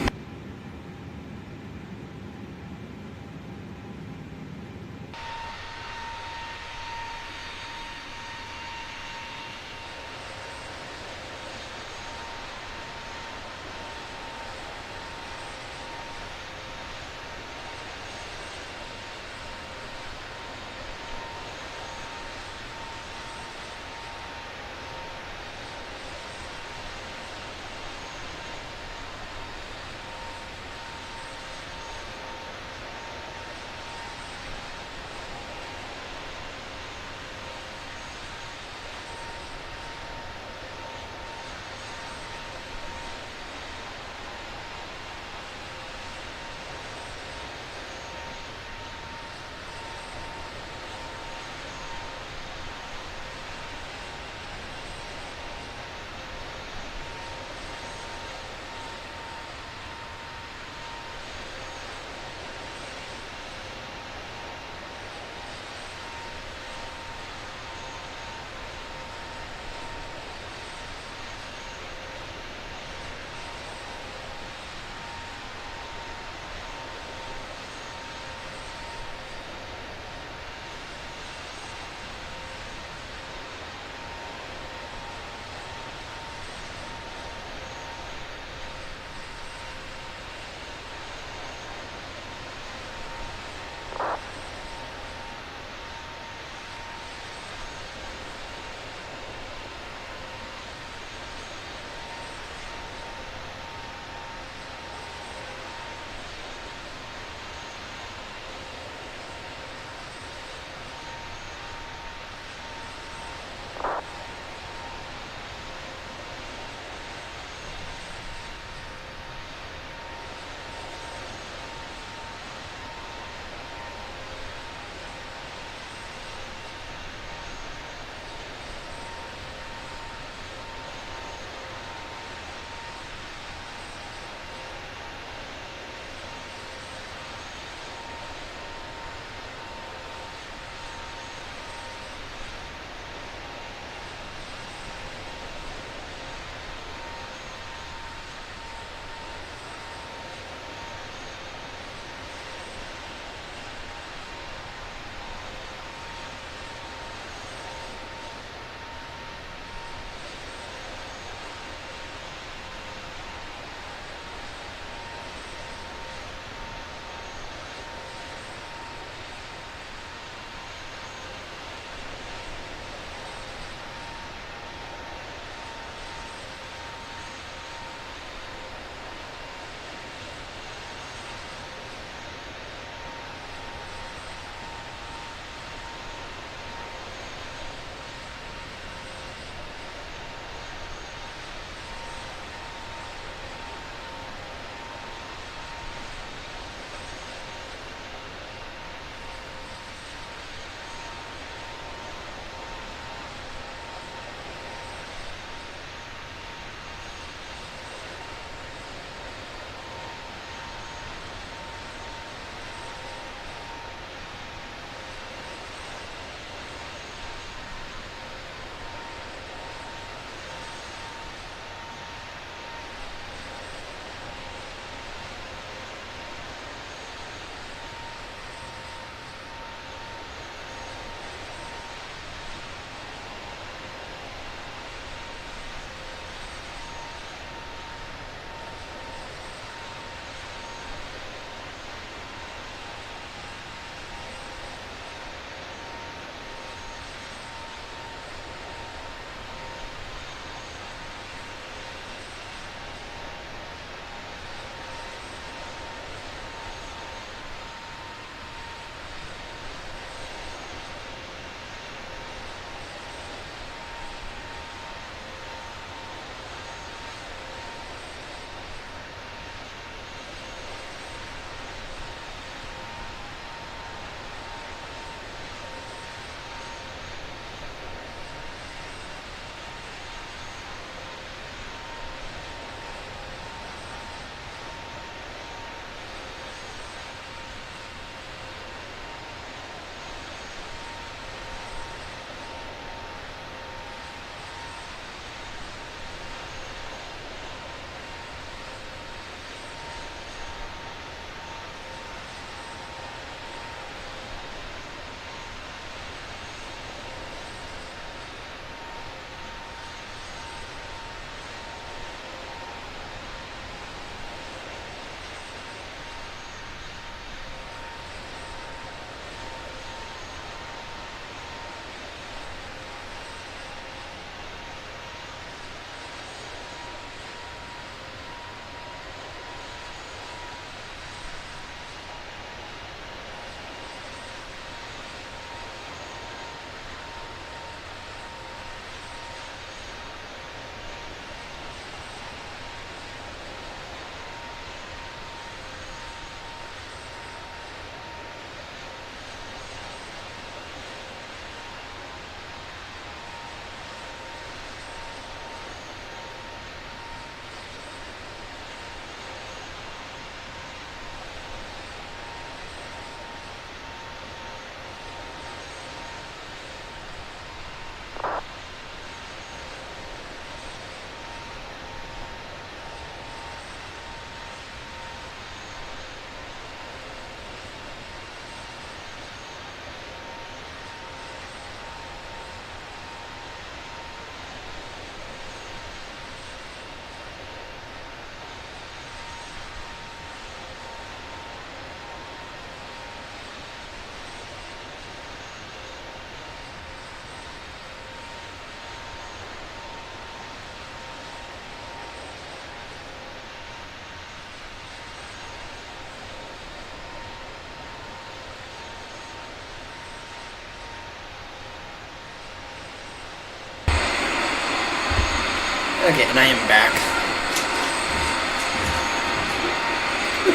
Okay, and I am back.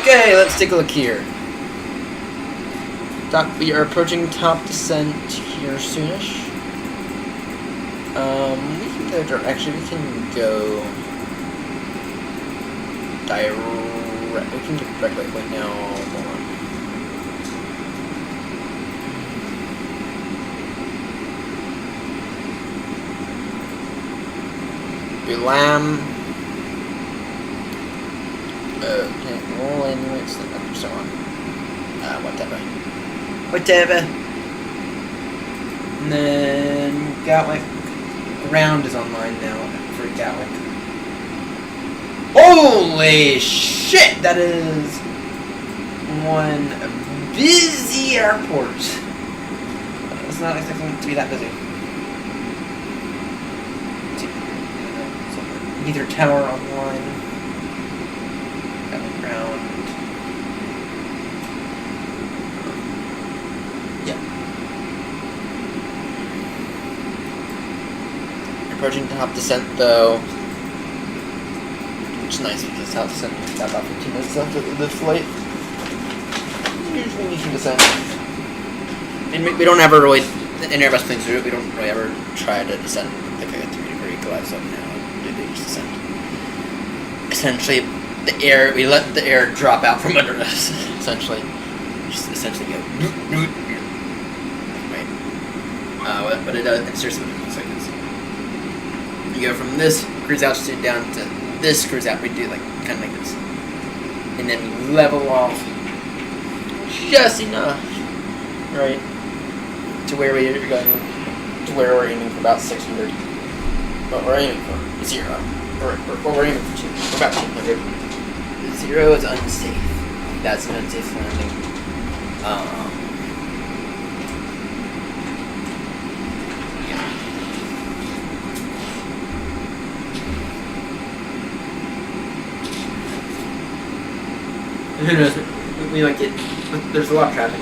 Okay, let's take a look here. We are approaching top descent here soonish. We can go actually we can go direct. We can get direct waypoint now. Hold on. BALAN. Okay, roll anyway, so on. Whatever. And then Gatwick. Ground is online now for Gatwick. Holy shit! That is one busy airport. It's not expecting it to be that busy. Either tower online. Gatwick ground. Approaching top descent though, which is nice because top descent we've got about 15 minutes left of the flight. Usually you can descend, and we don't ever really, in Airbus planes we don't really ever try to descend like a 3-degree glide zone now. They just descend. Essentially, we let the air drop out from under us. Essentially, just essentially go. Right. But it does. It seriously looks like this. You go from this cruise altitude down to this cruise out. We do like kind of like this, and then we level off just enough, right, to where we are going, to where we're aiming for about 600. But we're aiming for 0, or we're aiming for 2. We're about 200. 0 is unsafe. That's an unsafe landing. Who knows? We might get. There's a lot of traffic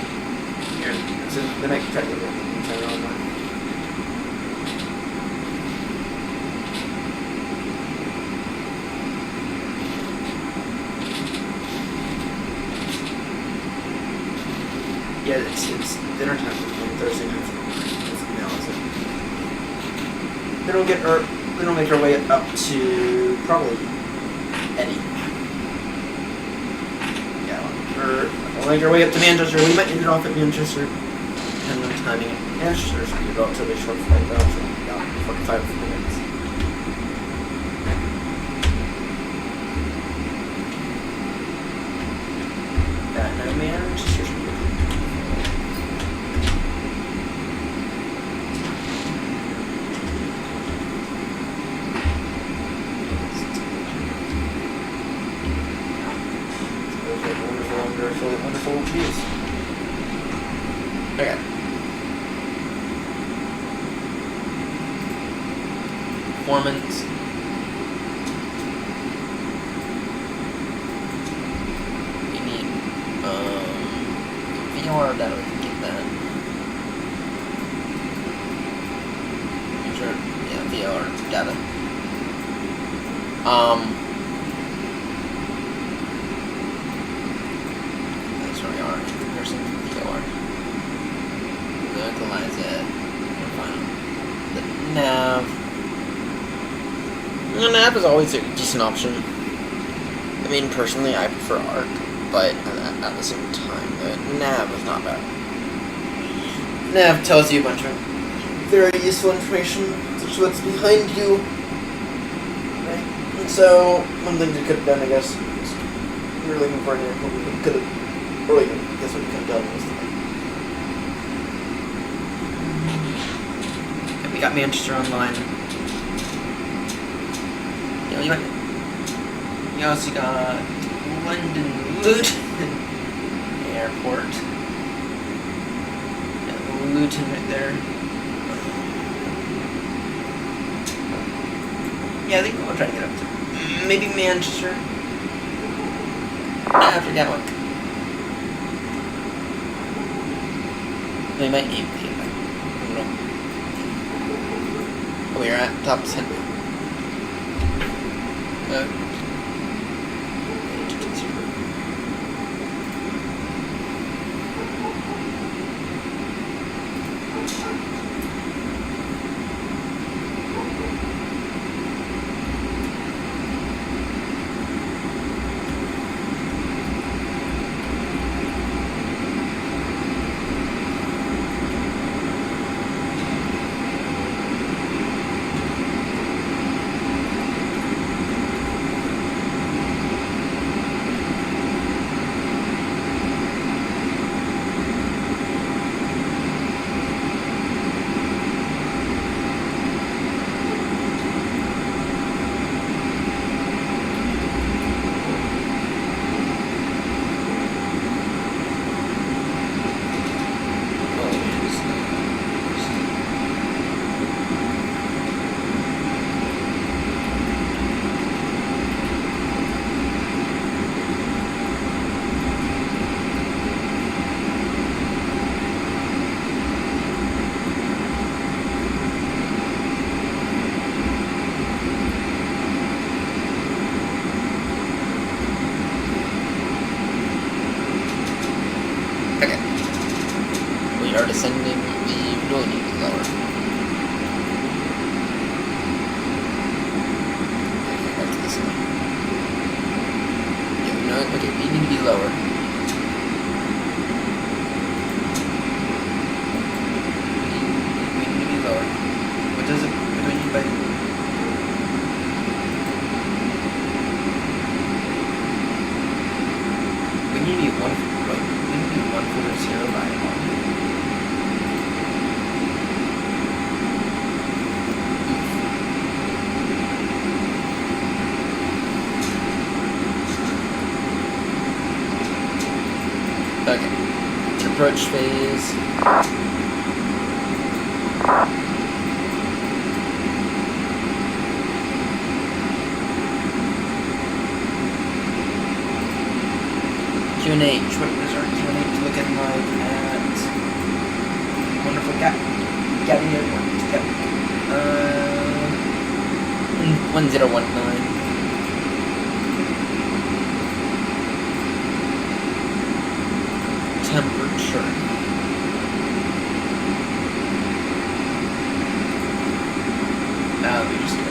here, so they might try to get online. Yeah, it's dinner time on Thursday night. Then we'll make our way up to probably Eddie. We'll make our way up to Manchester. We might end it off at Manchester, depending on timing. Manchester should be a relatively short flight, though, so about 45 minutes. No, Manchester should be good. Wonderful views. Okay. Performance. We need VR data. We can get that. Make sure, yeah, VR data. Localize it. The nav. The nav is always a decent option. I mean, personally, I prefer ARC, but at the same time, the nav is not bad. Nav tells you a bunch of very useful information, such as what's behind you. Right? And so, one thing you could have done, I guess, is we were looking for an airport, we could have, or I guess what we could have done was got Manchester online. You also got London Luton Airport. Yeah, Luton right there. Yeah, I think we'll try to get up to maybe Manchester. After Gatwick. We might need to. We are at top 10. We are descending the fuel need is lower. Okay, back to this one. Yeah, we know it. Okay, we need to be lower. We need to be lower. What do we need by... We need to be 140 by 1. Okay, approach phase. QNH, what was our QNH looking like at wonderful Gabby Airport? Yep. 1019. Temperature. We just got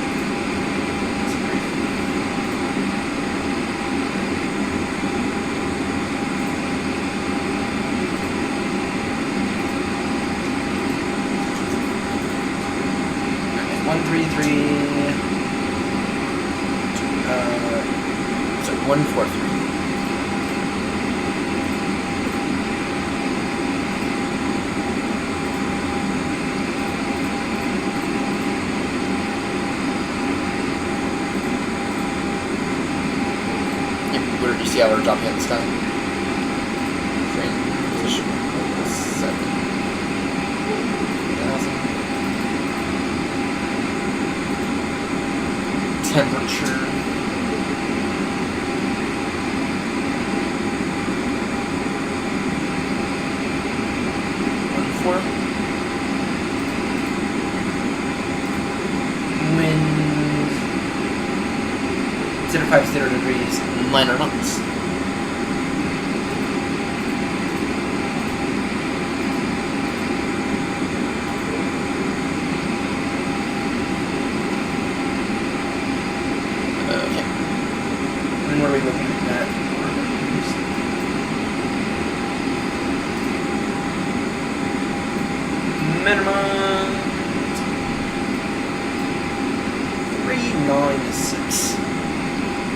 okay, 133. So 143. Where do you see how we're dropping at this time? Train position 7,000. Temperature. Wind 050 degrees, minor knots. Okay. And what are we looking at? Minimum 396.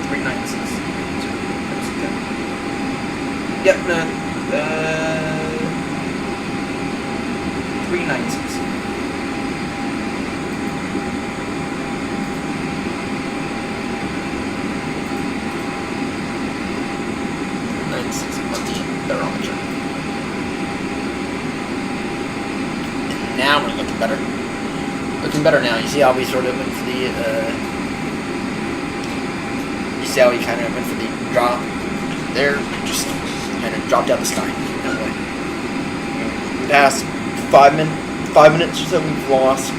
396. Yep, no. 396. On the barometer. And now we're looking better. Looking better now. You see how we sort of went for the, you see how we kind of went for the drop there? Just kind of dropped out the sky. That way. The past 5 minutes or so, we've lost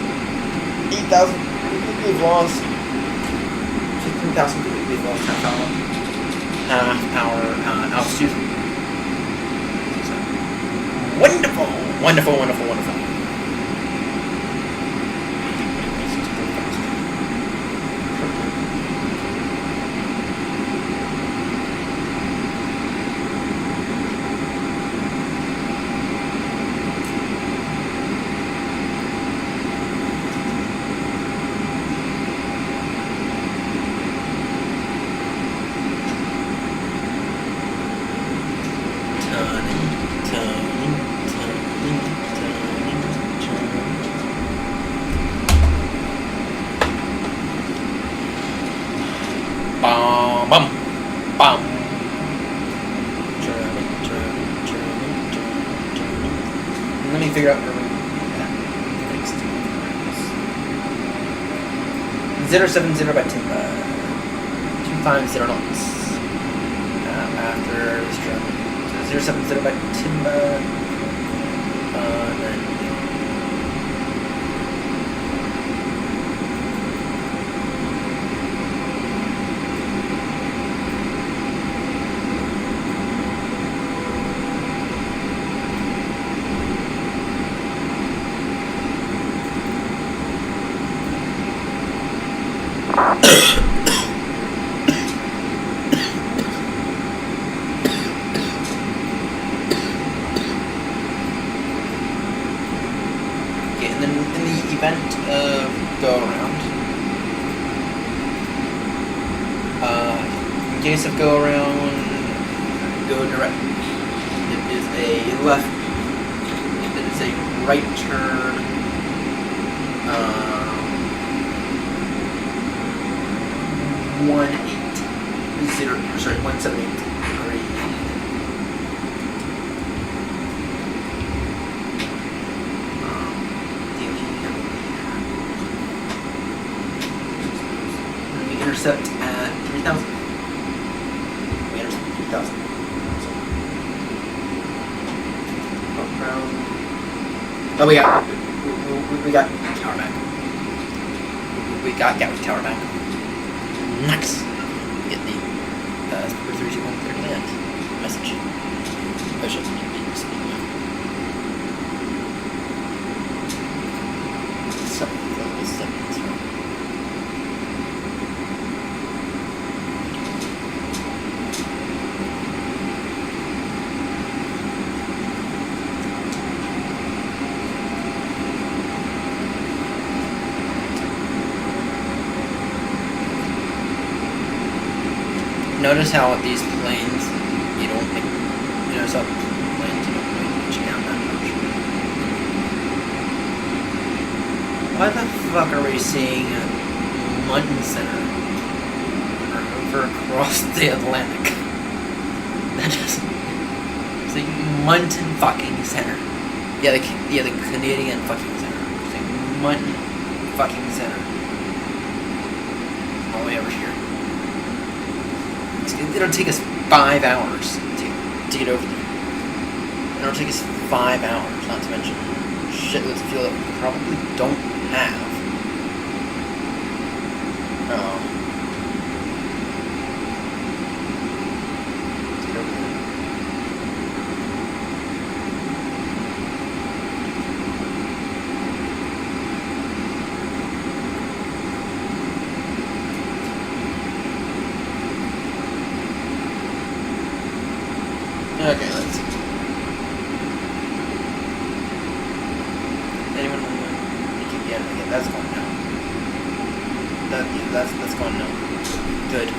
8,000. We've lost 3,000 feet, we've lost half our altitude. So, wonderful, wonderful, wonderful, wonderful. Let me figure out where we're at. 070 by Timba. 250 knots. After this drum. So 070 by Timba. Then event of go around. In case of go around, go direct. It is a left. It is a right turn. 178 degree. Intercept at 3,000. We intercept 3,000. Oh, we got tower back. We got tower back. Nice. We get the 321 clear land message. Oh shit. Notice how with these planes, you don't think, notice how planes you don't really pitch down that much. Why the fuck are we seeing Munton Center over across the Atlantic? That just, it's like Munton fucking Center. Yeah, the Canadian fucking Center. It's like Munton fucking Center. All the way over here. It'll take us 5 hours to get over there. It'll take us 5 hours, not to mention shitloads of fuel that we probably don't have. Oh. Let's get over there. Okay, let's see. Anyone on the... Yeah, that's gone now. That's gone now. Good.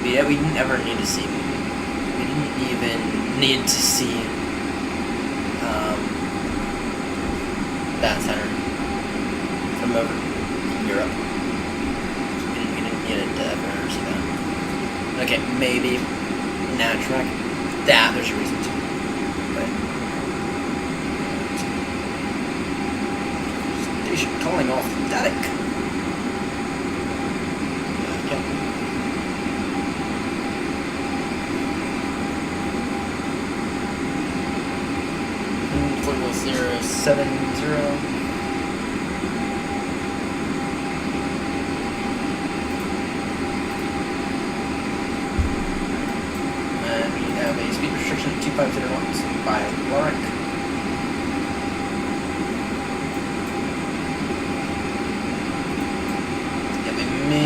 But yeah, we didn't ever need to see... We didn't even need to see... that center. From over in Europe. We didn't need it to ever see that. Okay, maybe... NARAK. That, there's a reason to. But station calling off static. Okay. 070.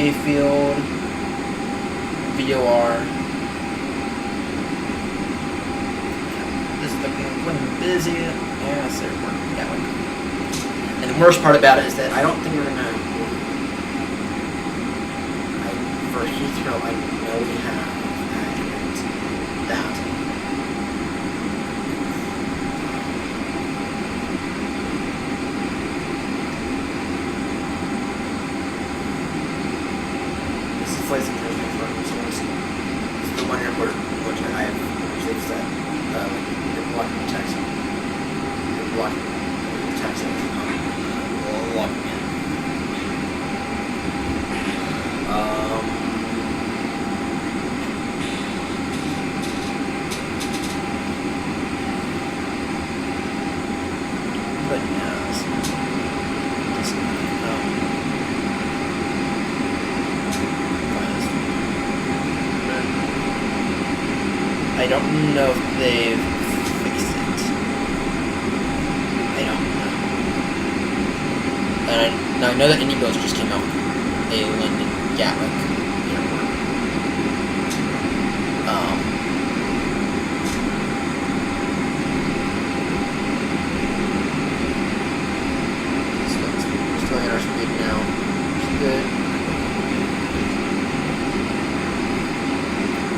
Mayfield, VOR. This is looking busy. Yes, they're working that way. And the worst part about it is that I don't think we're gonna. For Heathrow, I know we have that. This is flights and transport for this is the one airport which I have things that you're blocking the taxi. You're blocking the taxi. Locking in. But yes. I don't know if they've fixed it. I don't know. And I know that IndyBoats just came out with a London Gatwick airport. So still in our speed now, which is good.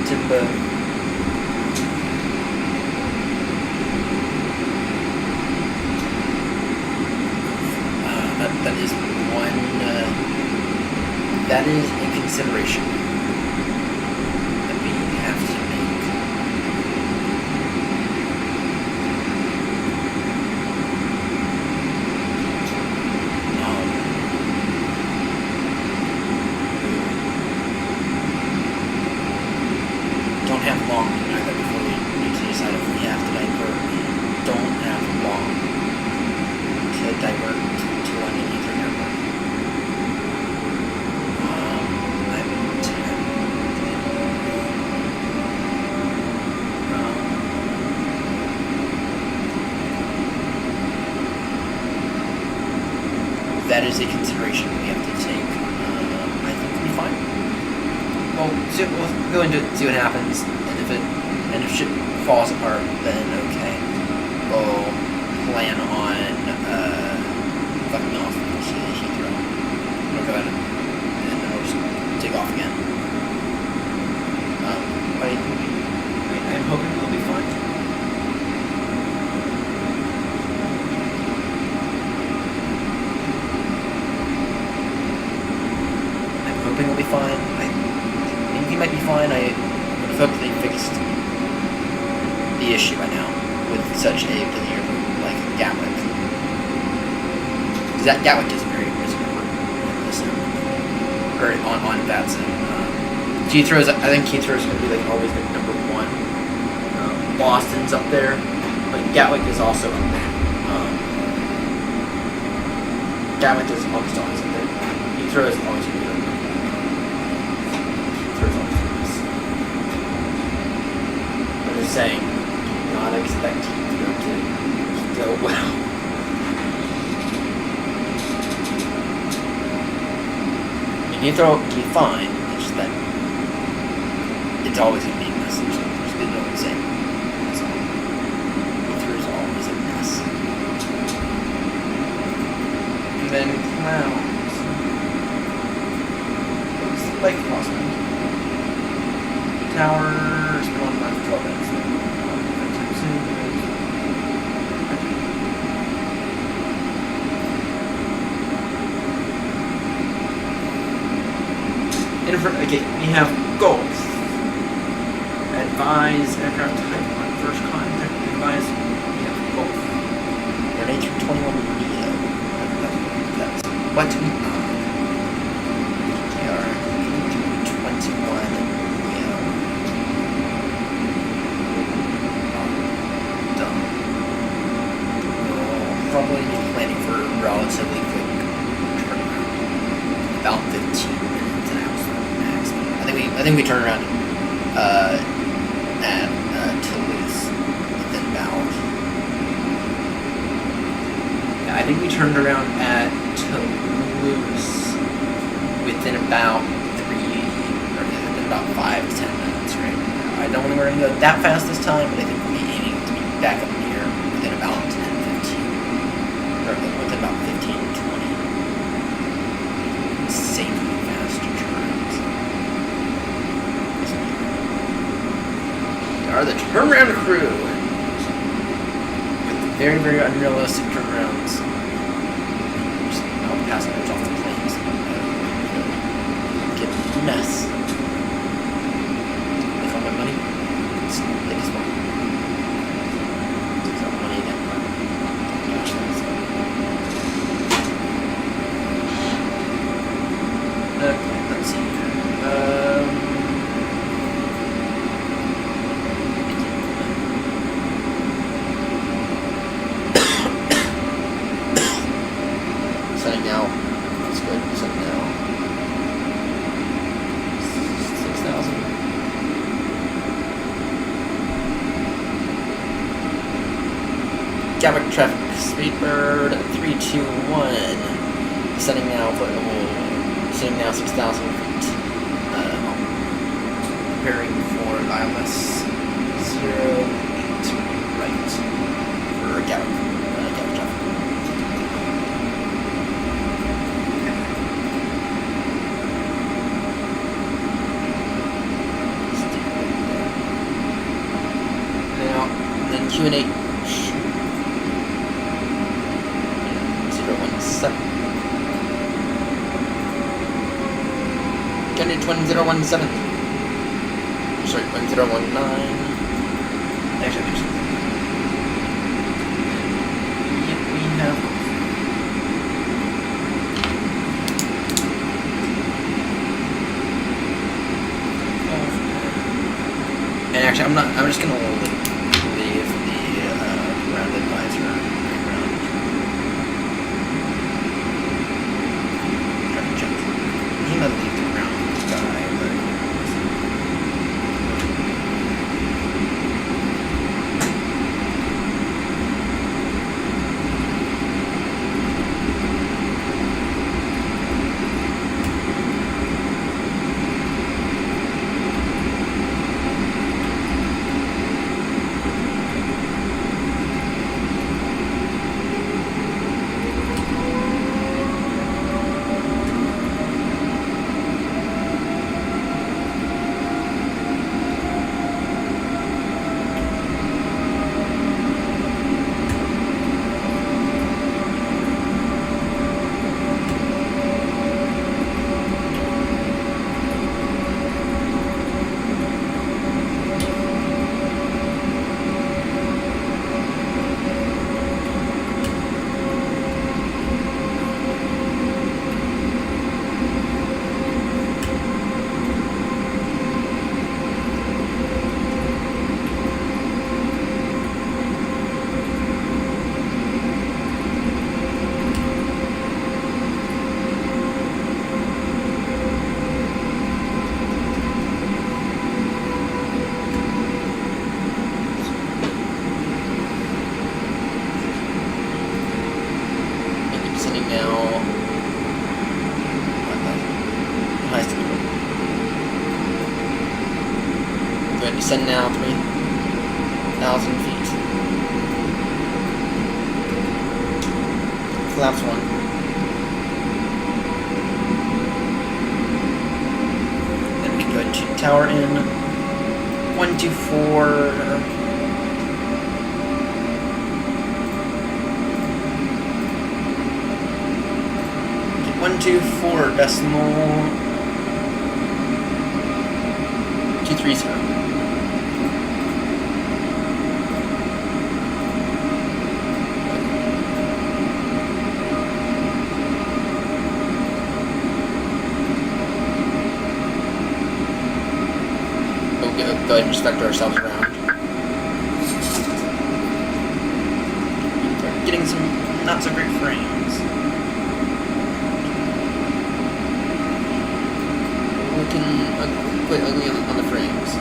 Timbo. That is one, that is a consideration that we have to make. Don't have long either before we need to decide if we have to divert. Don't have long to divert. That is a consideration we have to take. I think we'll be fine. Well, we'll go into it, see what happens, and if shit falls apart, then okay. We'll plan on fucking off to Heathrow. We'll go ahead and then we'll just take off again. I'm hoping we'll be fine. It'll be fine. I think he might be fine. I would have hoped they fixed the issue by now with such a busy airport like Gatwick. Because that Gatwick is very busy or on that side. Heathrow's, I think Heathrow's going to be like always like number one. Boston's up there, but Gatwick is also up there. Gatwick is almost always up there. Heathrow is always up there. I'm just saying, do not expect Heathrow to go well. I mean, Heathrow can be fine, it's just that it's always going to be a mess. There's been no saying. So, Heathrow's always a mess. And then clouds. What's the lake crossing? Tower, it's been on about 12 minutes. Okay, we have goals. Advise aircraft type on first contact. Advise we have both. We're an A321 Neo. That's what we are. We are A321 Neo. Done. We'll probably be planning for a relatively quick turnaround. About 15 minutes an hour max. I think we turn around at Toulouse within about. Yeah, I think we turned around at Toulouse within about about 5 to 10 minutes right now. I don't think we're going to go that fast this time, but I think we'll be aiming to be back up here within about 10, 15, or within about 15 to 20 safely fast turns. They are the turnaround crew with very, very unrealistic turnarounds. Just all passengers off the planes. Get a mess. They found my money. It's ladies' fault. It's not money again. Gosh, okay, let's see. Setting now. That's good. Setting now. 6,000. Gatwick traffic, Speedbird 321. Setting now, setting now 6,000 feet. Preparing for ILS 08 right for Gatwick traffic. Now, then Q&A 017. Candidate 1017. Sorry, 1019. Actually, there's yep, we have. And actually, I'm just gonna leave the ground advisor ground. Try to check. He might leave the ground guy, but. Descend now 3,000 feet. Collapse 1. Then we can go to tower in 124. 124 decimal 230. Go ahead and just vector ourselves around. We're getting some not so great frames. Looking quite ugly on the frames.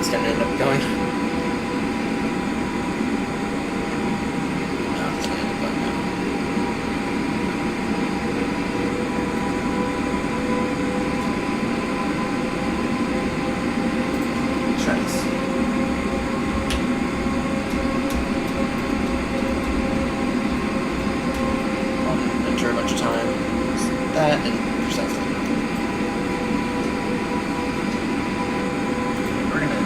it's gonna end up going. No, it's gonna end up going now. Try this. Enter a bunch of time. That and precisely. We're gonna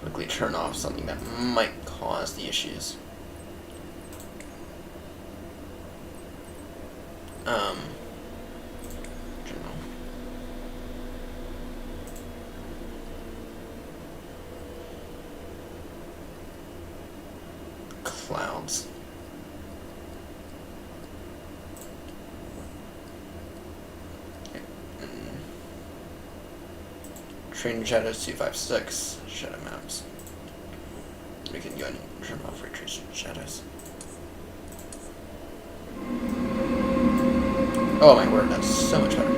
quickly turn off something that might cause the issues. Journal. Clouds. Train shadows 256, shadow maps. We can go ahead and turn off ray trace shadows. Oh my word, that's so much better.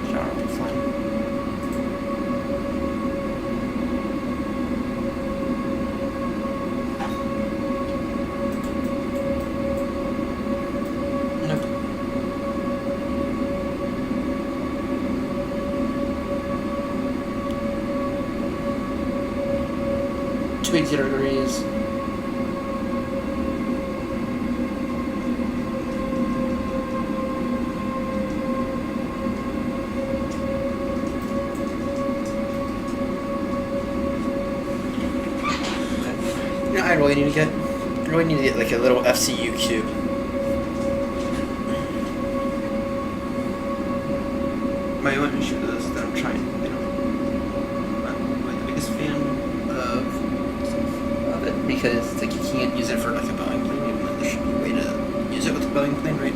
Shower will be fine. Nope. Tweak 0 degrees. You know, I really need to get like a little FCU cube. My own issue is that I'm trying, you know, I'm like the biggest fan of it because it's like you can't use it for like a Boeing plane, even though there should be a way to use it with a Boeing plane, right?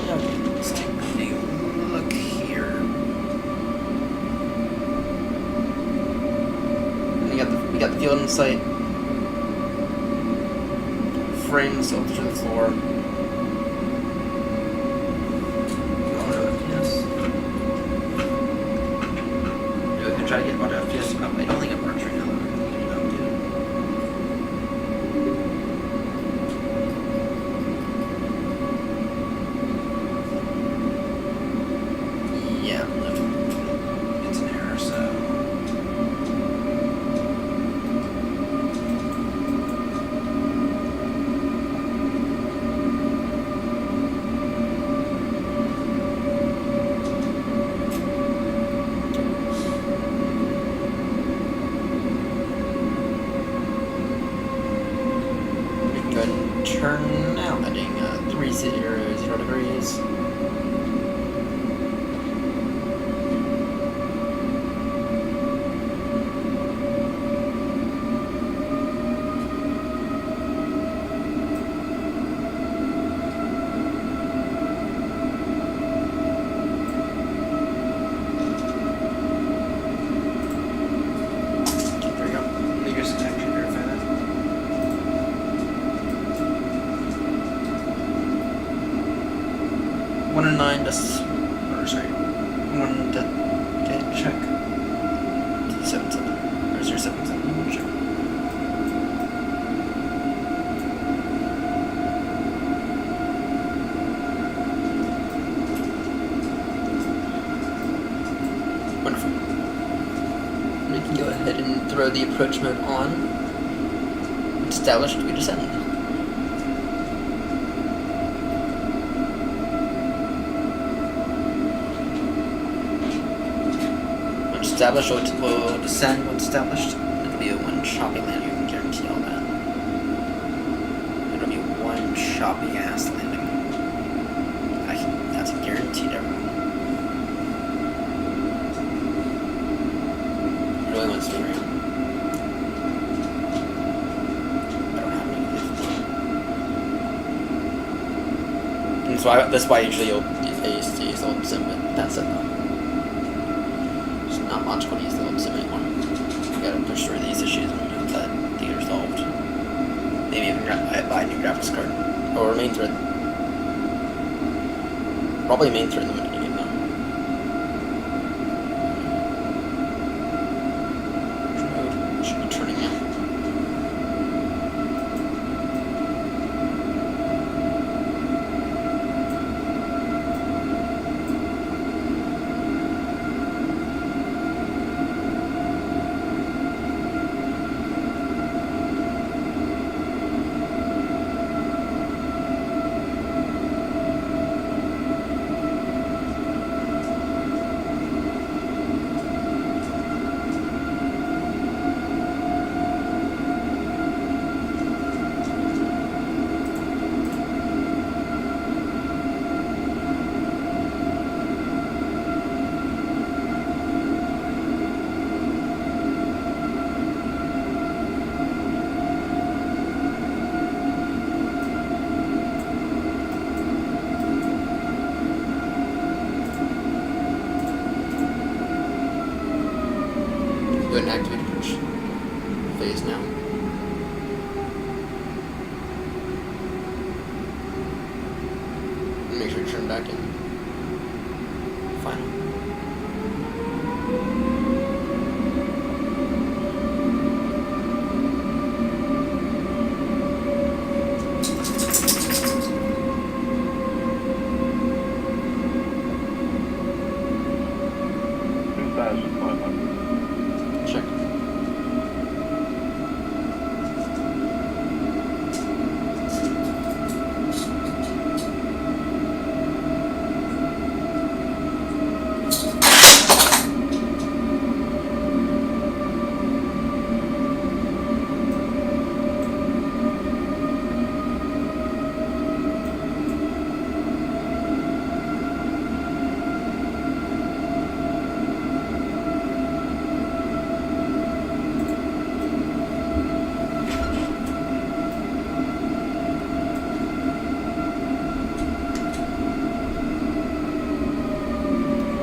Okay, let's take a look here. We got the field in sight. Frames over to the floor. Yes. We can try to get about FPS up. I don't think it works right now. Yeah, no. It's an error, so. We can go ahead and turn now, heading 30 degrees. There we go. Let me just actually verify that. 1 and 9 just, or sorry, 1 to check. 77, or 077, check. Wonderful. We can go ahead and throw the approach mode on. Established, we descend. Once established, we'll descend. Once established, it'll be a one choppy land. You can guarantee all that. choppy ass landing. That's a guaranteed everyone. Really wants to be around. I don't have any lift. That's why usually I used to use the old sim, but that's it though. It's not logical to use the old sim anymore. You gotta push through these issues and have that be resolved. Maybe even buy a new graphics card. Or main thread. Probably main thread limited game though. Should be turning now. Go ahead and activate approach phase now. And make sure you turn back in. Final. Check.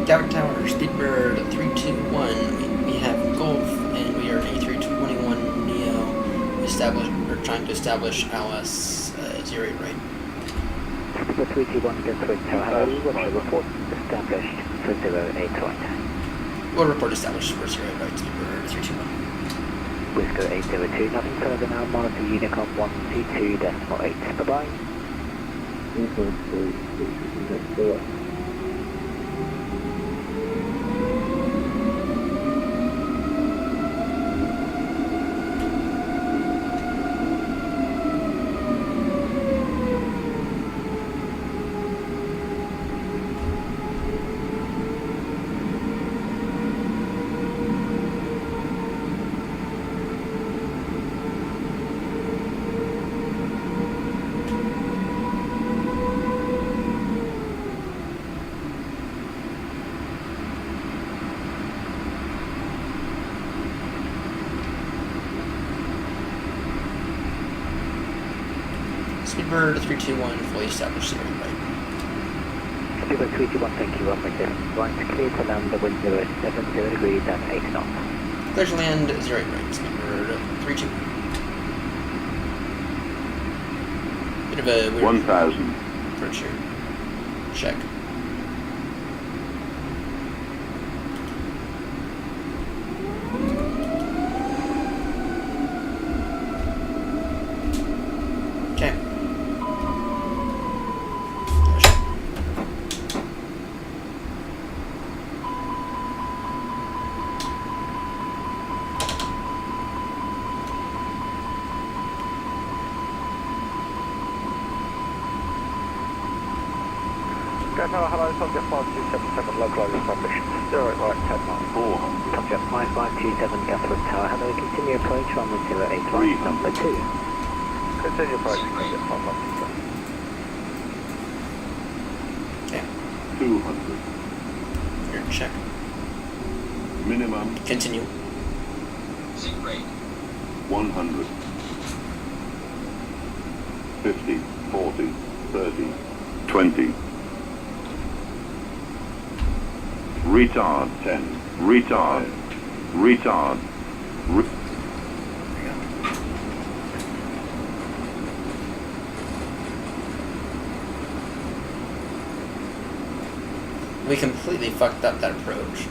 Tower Tower, Speedbird 321. We have Golf, and we are an A321 Neo. We're trying to establish LS 08 right. Speedbird 321 against Tower Tower. Hello, report established for 08 right. We'll report established for 08 right, Speedbird 321. Whisker 802, nothing further now. Monitor Unicom 122.8. Bye-bye. Speedbird 321, fully established 08 right. Speedbird 321, thank you, runway 7 right, clear to land, the wind 0 at 70 degrees and 8 knots. Clear to land 08 right, Speedbird 321. Bit of a weird 1,000. approach here. Check. Okay. Hello, subject 5277, localised established. 08 right, 10 miles. 400. Subject 5527, Gatwick Tower. Hello, continue approach runway 08 right, number 2. Continue approach, subject 5527. 200. Here, check. Minimum Continue. 100. 50, 40, 30, 20. Retard 10. Retard. Retard. We completely fucked up that approach.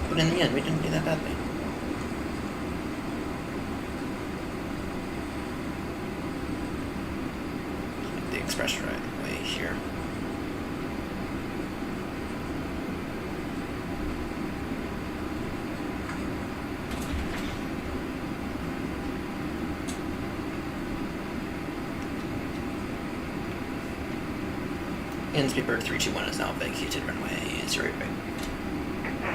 But in the end, we didn't do that badly. The express right way here. And Speedbird 321 is now vacated runway 08 right.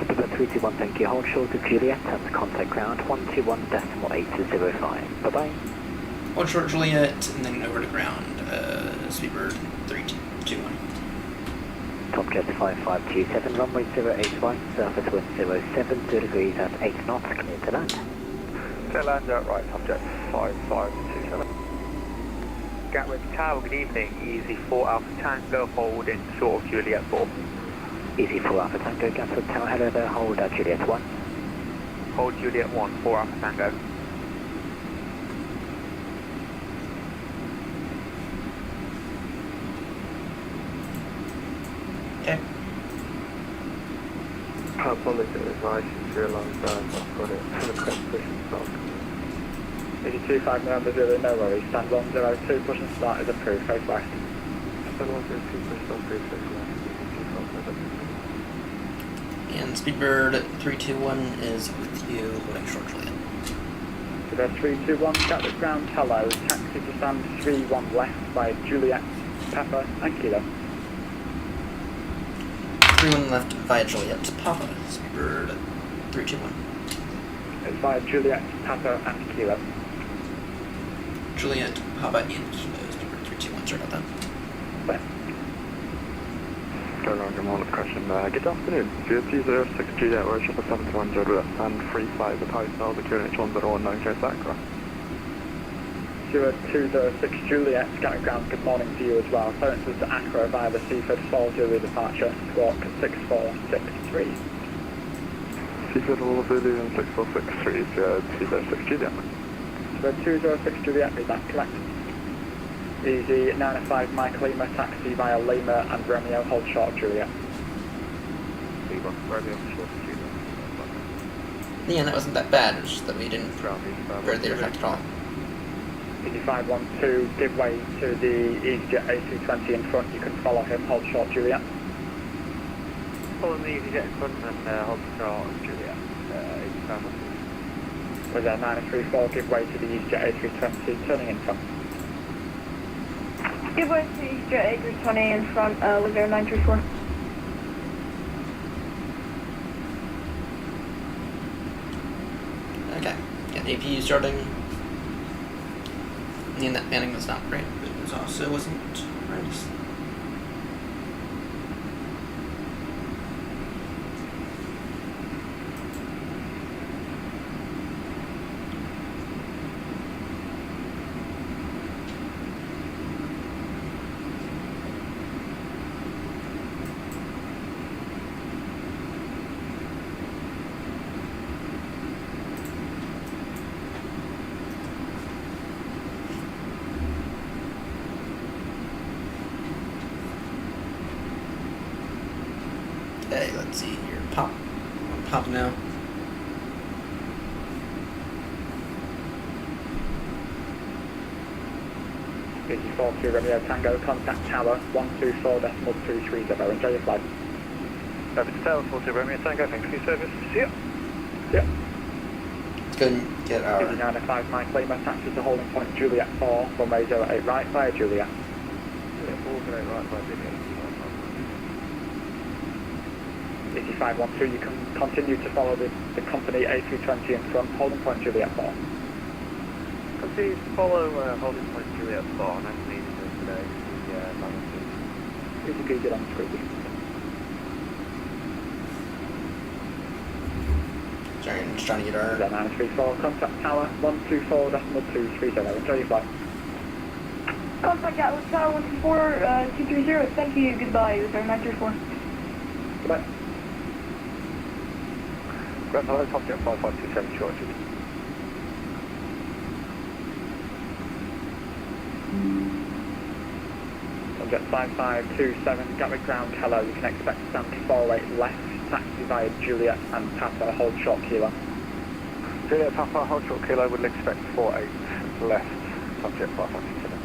Speedbird 321, thank you. Hold short of Juliet and contact ground 121.805. Bye-bye. Hold short Juliet and then over to ground, Speedbird 321. Top Jet 5527, runway 081, surface wind 07, 2 degrees at 8 knots, clear to land. Clear land out right, Top Jet 5527. Gatwick Tower, good evening. Easy 4 Alpha Tango, hold in short of Juliet 4. Easy 4 Alpha Tango, Gatwick Tower, hello there, hold at Juliet 1. Hold Juliet 1, 4 Alpha Tango. Okay. Apologies, I should realise that I've got it for the quick push and start. 82.5 November 0, no worries. Stand 102, push and start is approved, face west. Stand 102, push and start, approved, face west. And Speedbird 321 is with you, holding short Juliet. Speedbird 321, Gatwick ground, hello. Taxi to stand 31 left by Juliet, Papa and Kilo. 31 left via Juliet, Papa, Speedbird 321. It's via Juliet, Papa and Kilo. Juliet, Papa, and Kilo, Speedbird 321, sorry about that. Bye. Go along, I'm on the question. Good afternoon. 0206 Juliet, we're shopper 71 Juliet, and 35 with hotel, the QNH1019 Sacra. 0206 Juliet, Gatwick ground, good morning to you as well. Clearances to Accra via the Seaford Fall Julie departure, squawk 6463. Seaford All Zulu and 6463, 0206 Juliet. 0206 Juliet, is that correct? Easy 905 Mike Lima, taxi via Lima and Romeo, hold short Juliet. Lima, Romeo, short Juliet. Yeah, that wasn't that bad, it's just that we didn't barely reflect at all. Easy 512, give way to the EasyJet A320 in front, you can follow him, hold short Juliet. Follow the EasyJet in front and hold short Juliet. Was there 934, give way to the EasyJet A320 turning in front. Give way to EasyJet A320 in front, with air 934. Okay, got APU starting. And that landing was not great, but it was also wasn't horrendous. Okay, let's see here. Pop now. EasyJet 42 Romeo Tango, contact tower 124.230, enjoy your flight. Over to tower 42 Romeo Tango, thanks for your service. See ya. Yeah. Let's go and get our... 905 Mike Lima, taxi to holding point Juliet 4, runway 08 right via Juliet. Juliet 4, 08 right via Juliet. Easy 512, you can continue to follow the company A320 in front, holding point Juliet 4. Continue to follow holding point Juliet 4, nice to meet you today. EGP, get on screen. Sorry, I'm just trying to get our... 934, contact tower 124.230, enjoy your flight. Contact Atlas Tower 124, 230, thank you, goodbye, this is our 934. Goodbye. Grand hello, top jet 5527, short. Jet 5527, Gatwick ground, hello, you can expect stand 48 left, taxi via Juliet and Papa, hold short kilo. Juliet Papa, hold short kilo, would expect 48 left, subject 5527.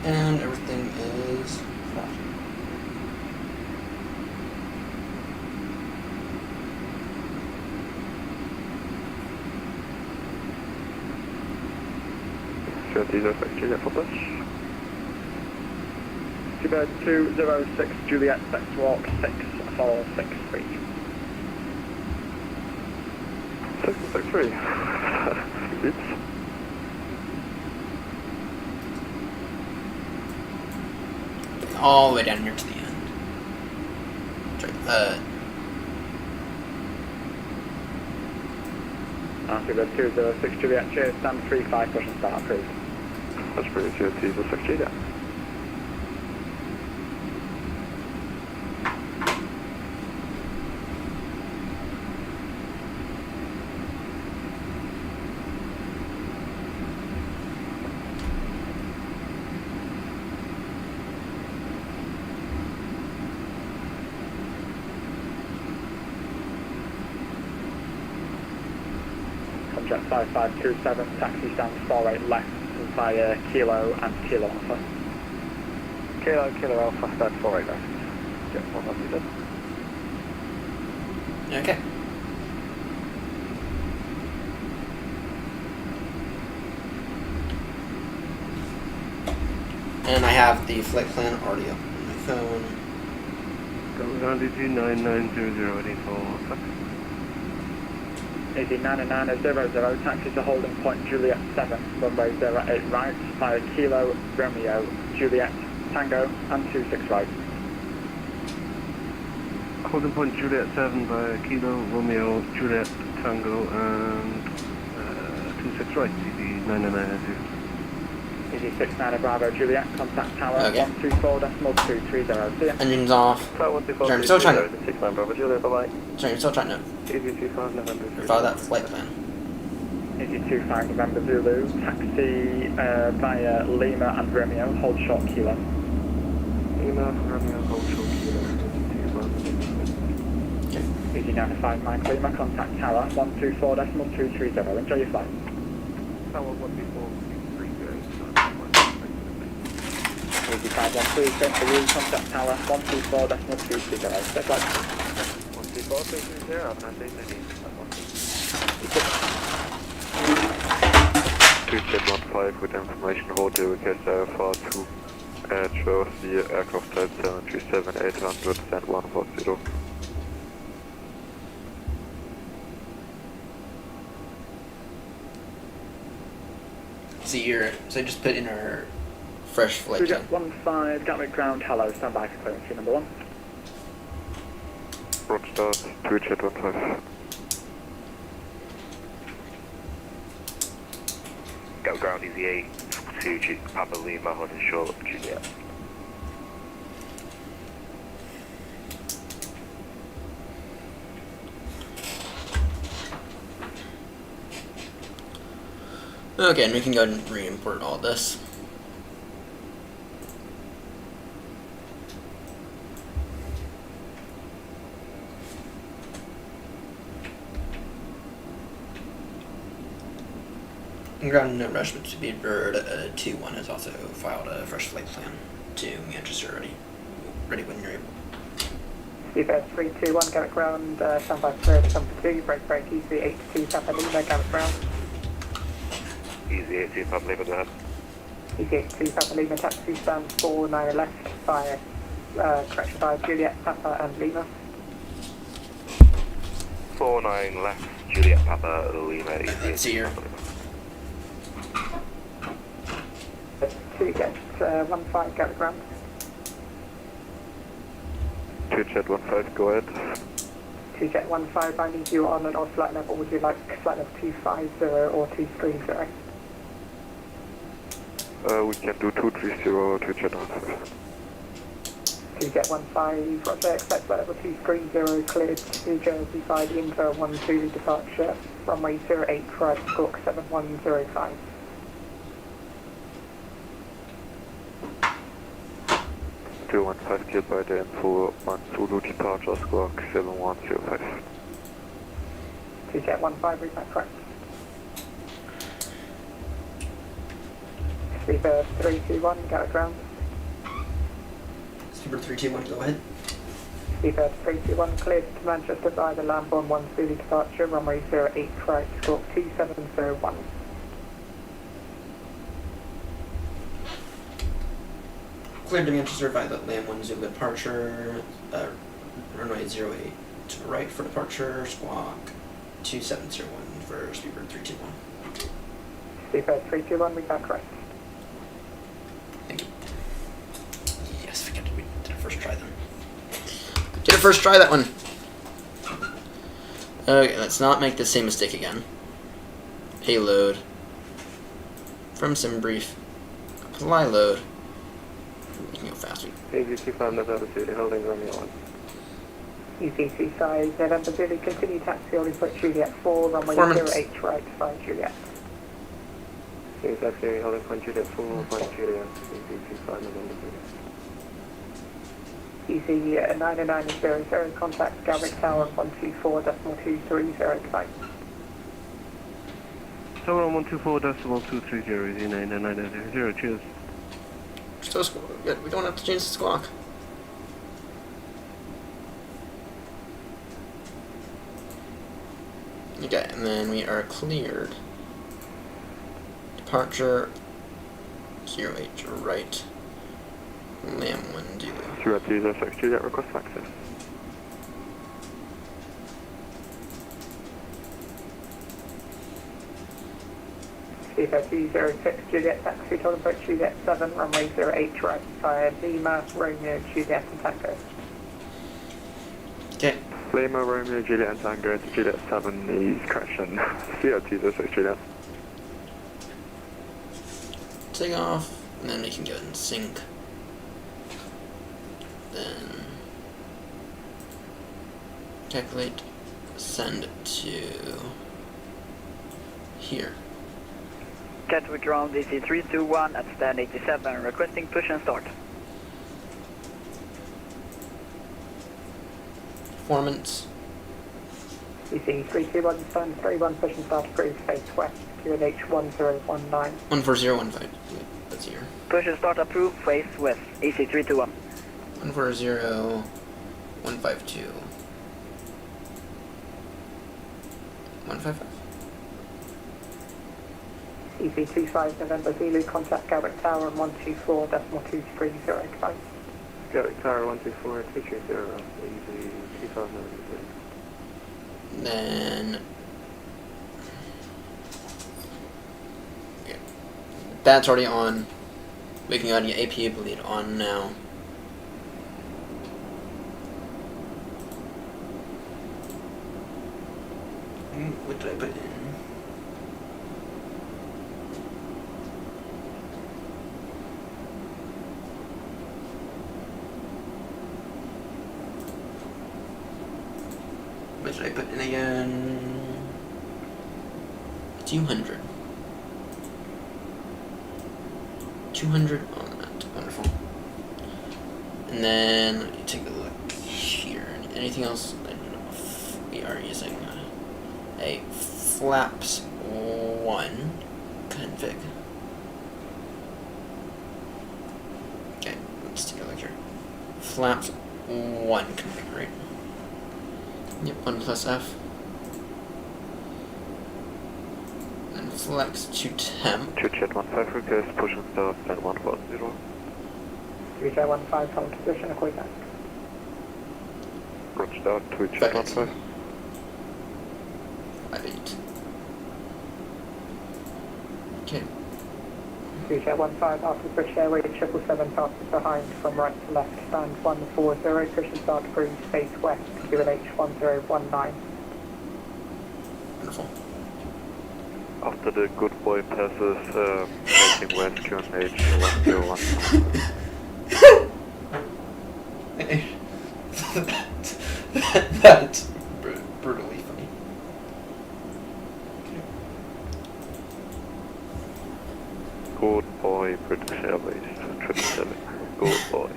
And everything is flat. Juliet for push. Seabird 206, Juliet, Sex Walk 6463. 663. Oops. All the way down here to the end. Sorry, Seabird 206, Juliet, cheers, stand 35, push and start, cruise. That's pretty good, 206 Juliet. Jet 5527, taxi stand 48 left via Kilo and Kilo Alpha. Kilo Alpha, stand 48 left. Jet 100. okay. And I have the flight plan already up on my phone. Ground 990084. Easy 99000, taxi to holding point Juliet 7, runway 08 right, via Kilo, Romeo, Juliet, Tango, and 26 right. Holding point Juliet 7 by Kilo, Romeo, Juliet, Tango, and 26 right, easy 9990. Easy 69 Bravo, Juliet, contact tower Okay. 124.230, see ya. Engine's off. Sorry, I'm still trying to... 69 Bravo, Juliet, bye-bye. Sorry, I'm still trying to Easy 25 November. follow that flight plan. Easy 25 November Zulu, taxi via Lima and Romeo, hold short Kilo. Lima, Romeo, hold short Kilo. Okay. Easy 95 Mike Lima, contact tower 124.230, enjoy your flight. Tower 124. Easy 513, same for you, contact tower 124.230, stay flight. 124.230, have a nice day, 215 with information hold to request ALHAD to show the aircraft type 737-800 and 140. So just put in our fresh flight plan. 15 Gatwick ground, hello, stand by for clearance, number 1. Roger, 215. Go ground easy 8 to Papa Lima, holding short, Juliet. Okay, and we can go ahead and re-import all this. Ground no rush, but to be bird 2-1 has also filed a fresh flight plan to Manchester ready when you're able. Seabird 321, Gatwick ground, standby for number 2, break easy 82 Papa Lima, Gatwick ground. Easy 82 Papa Lima, go ahead. EGGD Papa Lima taxi stand 49 left via correction via Juliet, Papa and Lima. 49 left, Juliet Papa Lima. Let's see here. 2 jet 15 get the ground. 2 jet 15, go ahead. 2 jet 15, I need you on and off flight level. Would you like flight level 250 or 230? We can do 230 or 2 jet 15. 2 jet 15, roger, expect flight level 230 cleared New Jersey by the Inter 12 departure, runway 08 right, squawk 7105. Two 15 cleared by the info 12 departure, squawk 7105. 2 jet 15, read that correct. Sleeper 321, go ground. Sleeper 321, go ahead. Sleeper 321, cleared to Manchester by the Lambourne 12 departure, runway 08 right, squawk 2701. Cleared to Manchester by the Lam 10 departure, runway 08 to right for departure, squawk 2701 for Sleeper 321. Sleeper 321, read that correct. Thank you. Yes, we did a first try then. Did a first try that one. Okay, let's not make the same mistake again. Payload. From SimBrief. Apply load. We can go faster. EGKK November Zulu, holding Romeo 1. ECC size, November Zulu, continue taxi, only put Juliet 4, runway 08 right, find Juliet. Taxi, holding point Juliet 4, find Juliet, EGKK November Zulu. EC 90900, contact Galvin Tower 124.230 tonight. Tower 124.230, EG90900, cheers. Still good. We don't have to change the squawk. Okay, and then we are cleared. Departure 08 right. Lam 10. Juliet 06, Juliet request access. Sleeper 206, Juliet taxi, total boat Juliet 7, runway 08 right, via Lima, Romeo, Juliet and Tango. Okay. Lima, Romeo, Juliet and Tango to Juliet 7 is correction. Juliet 06, Juliet. Take off, and then we can go and sync. Then calculate, send to here. Cat withdrawn DC 321 at stand 87, requesting push and start. Performance. EC 321, stand 31, push and start approved, face west, QNH 1019. 14015. That's here. Push and start approved, face west, EC 321. 140-152. 155. EC25 November Zulu, contact Galvin Tower on 124.230. Galvin Tower 124, 230, EG25 November Zulu. Then okay. That's already on. We can go ahead and get APA bleed on now. What did I put in? What did I put in again? 200. 200 on that. Wonderful. And then let me take a look here. Anything else? I don't know if we are using a flaps 1 config. Okay, let's take a look here. Flaps 1 config, right? Yep, 1 plus F. And Select to temp. To jet 15 request, push and start, stand 140. Reach 15, hold position, equate back. Roger that, to jet 15. 58. Okay. Reach 15, after British Airways 777 passes behind from right to left, stand 140, push and start cruise, face west, QNH 1019. Wonderful. After the good boy passes, facing west, QNH 1019. That's brutally funny. Good boy, British Airways 777. Good boy.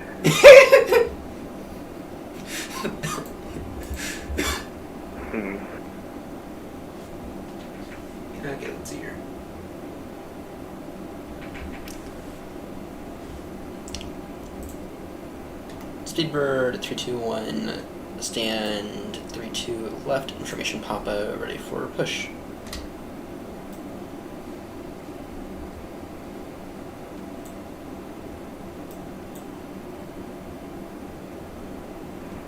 Okay, let's see here. Speedbird 321, stand 32 left, information Papa, ready for push.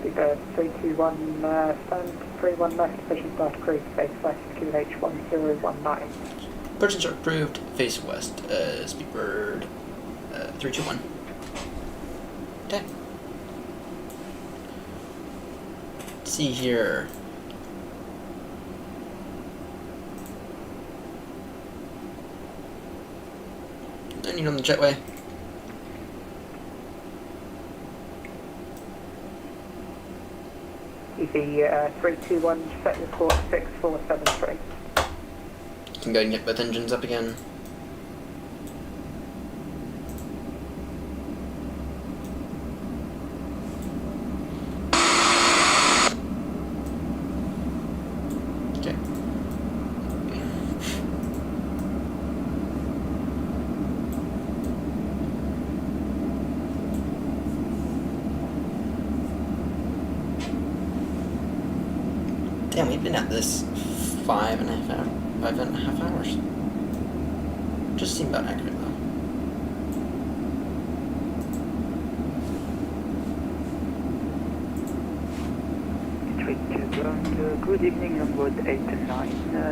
Speedbird 321, stand 31 left, push and start cruise, face west, QNH 1019. Push and start approved, face west, Speedbird 321. Okay. Let's see here. I need on the jetway. EV 321, set your course 6473. You can go and get both engines up again. Okay. Damn, we've been at this 5.5 hours. Just seemed about accurate though. Good evening, on board 8 and 9,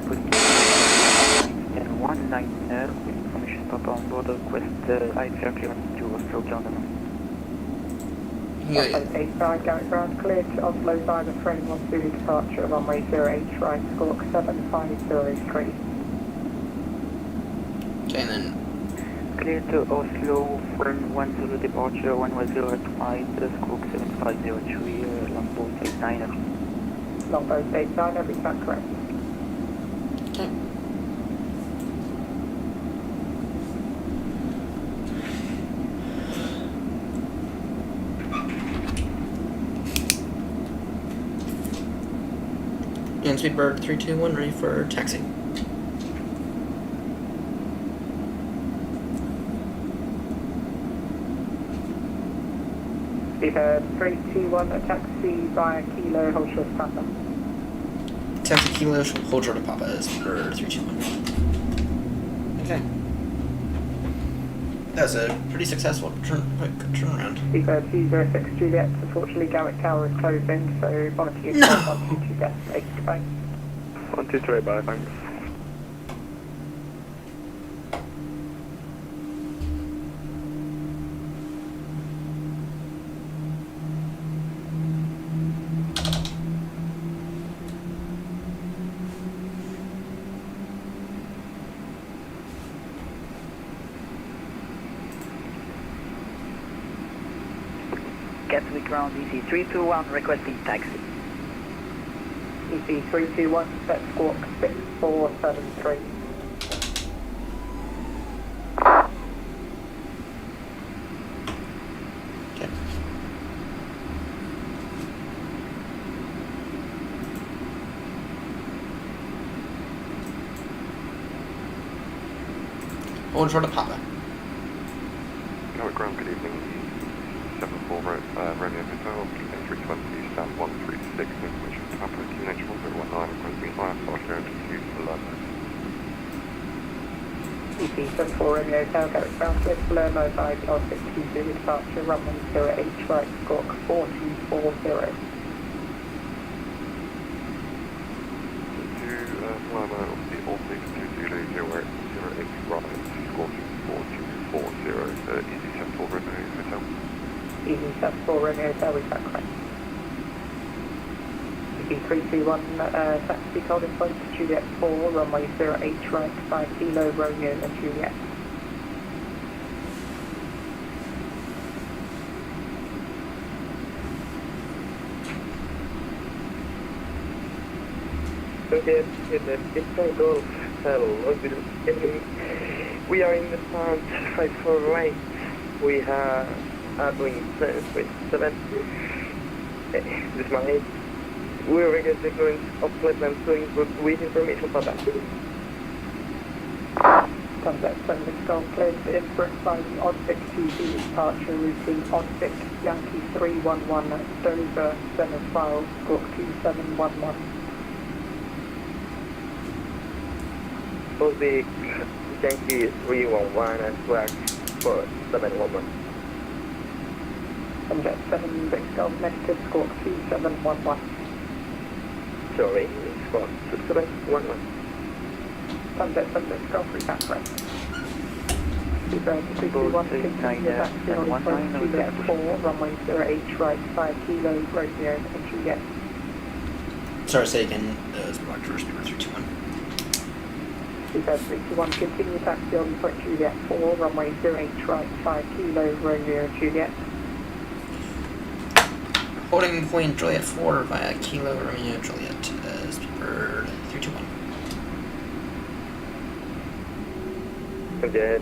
good evening, 1019, information Papa on board, request IFR clearance to Oslo, London. Yeah. 89, going ground clear to Oslo via the frame 12 departure, runway 08 right, squawk 7503. Okay, and then Clear to Oslo, frame 10 departure, runway 08 right, squawk 7503, longboat 89. Longboat 89, every time correct. okay. And Speedbird 321 ready for taxi. Speedbird 321, a taxi via Kilo, hold short Papa. Taxi Kilo, hold short of Papa, Speedbird 321. Okay. That was a pretty successful quick turnaround. Speedbird 206 Juliet, unfortunately Gatwick Tower is closing, so monitor your No. 122 destination, goodbye. 123, bye, thanks. Gatwick ground EC 321, requesting taxi. EC 321, set squawk 6473. Okay. Hold short of Papa. Gatwick ground, good evening. 74 Romeo Hotel, QN320, stand 136, information Papa, QNH 1019, requesting IFR clearance to Houston, London. EP74 Romeo Hotel, Garrett Ground Clear below mobile, R620 departure, runway 08 right, squawk 4240. Fly man of the Old 620 08 right, squawk 4240, EG74 Romeo Hotel. EG74 Romeo Hotel, is that correct? EG321 taxi holding point to Juliet 4, runway 08 right, 5 Kilo Romeo and Juliet. Okay, it's Golf, hello, we are in the plant 548, we are doing 737, this is my name. We are regular sequence of flight and swing with information for that. Contact 7 Golf cleared for inference by the ODVIC 2B departure routine ODVIC Yankee 311 Dover 7 files squawk 2711. ODVIC Yankee 311 and flag for 711. Contact 7 Vic Golf negative squawk 2711. Sorry, squawk 2711. Contact 7 Vic Golf recap right. 321 continue taxi on approach Juliet 4, runway 08 right, 5 Kilo Romeo and Juliet. Sorry, say again. It's Roger, number 321. 321 continue taxi on approach Juliet 4, runway 08 right, 5 Kilo Romeo and Juliet. Holding point Juliet 4 via Kilo Romeo Juliet as bird 321. Again,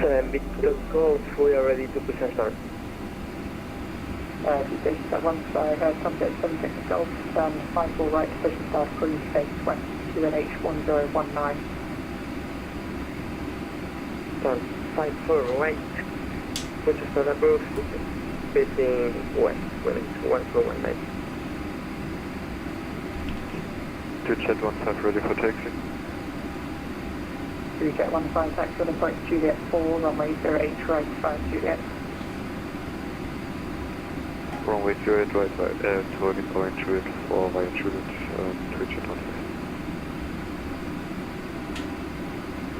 7 Victor Golf, we are ready to push and start. Once I heard contact 7 Victor Golf, 54 right, push and start, cruise face west, QNH 1019. Turn 54 right, push and start approach, facing west, QNH 1419. Jet 15 ready for taxi. Jet 15 taxi on approach Juliet 4, runway 08 right, 5 Juliet. Runway 08 right, holding point Juliet 4 via Juliet, to Jet 15.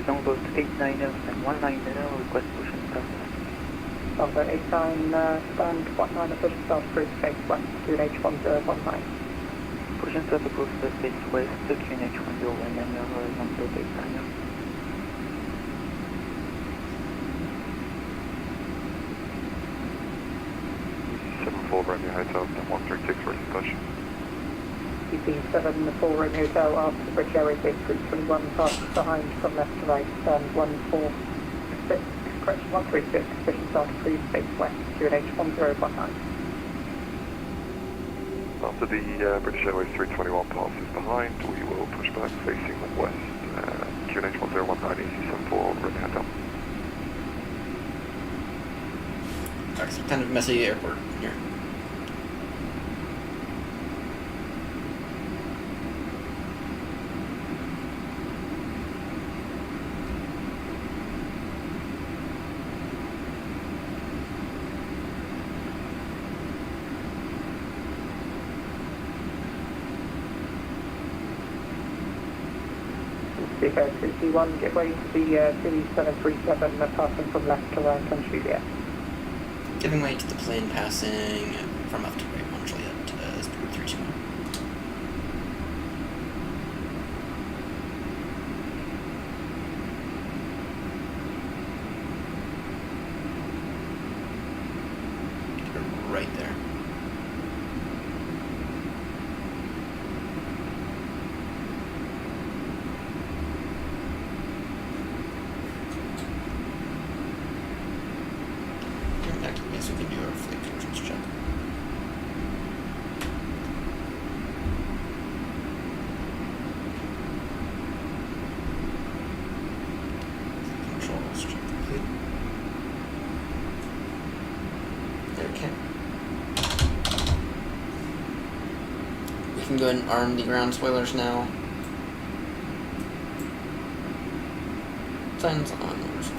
Longboat 89 and 190, request push and start. Longboat 89, stand 19 push and start, cruise face west, QNH 1019. Push and start approach the face west, QNH 1019, Longboat 89. Romeo Hotel, 136 for discussion. EP74 Romeo Hotel after the bridge area gate 321 passes behind from left to right, stand 136, correction 136, position start cruise face west, QNH 1019. After the British Airways 321 passes behind, we will push back facing west, QNH 1019, EC74 Romeo Hotel. It's kind of messy airport here. Seabird 321, get ready to the Philly 737 passing from left to right on Juliet. Giving way to the plane passing from left to right on Juliet as bird 321. Right there. So we can do our flight controls check. Controls check complete. Okay. We can go ahead and arm the ground spoilers now. Signs on. Wonderful.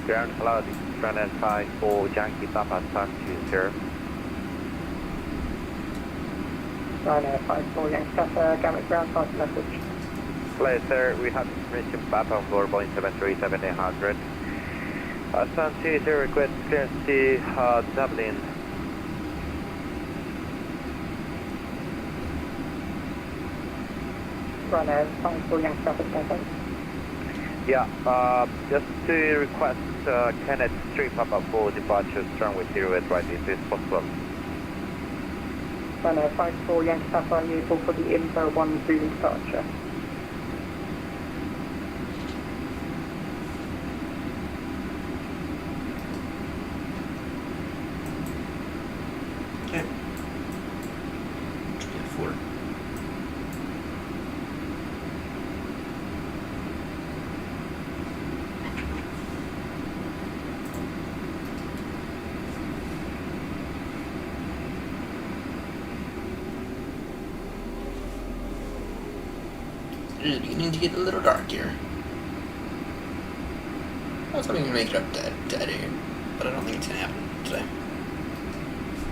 Ground cloud, front and 5 for Yankee Papa, time to 0. Ryanair 54 Yankee Papa, Gamut ground pass message. Hello sir, we have information Papa on board Boeing 737-800. Sun 20 request clearance to Dublin. Ryanair 54 Yankee Papa, stand. Yeah, just to request Kenneth 3 Papa for departure, runway 08 right, if it's possible. Ryanair 54 Yankee Papa, useful for the info 1 Zulu departure. Okay. Juliet 4. It is beginning to get a little dark here. I was hoping to make it up to Eddie, but I don't think it's gonna happen today.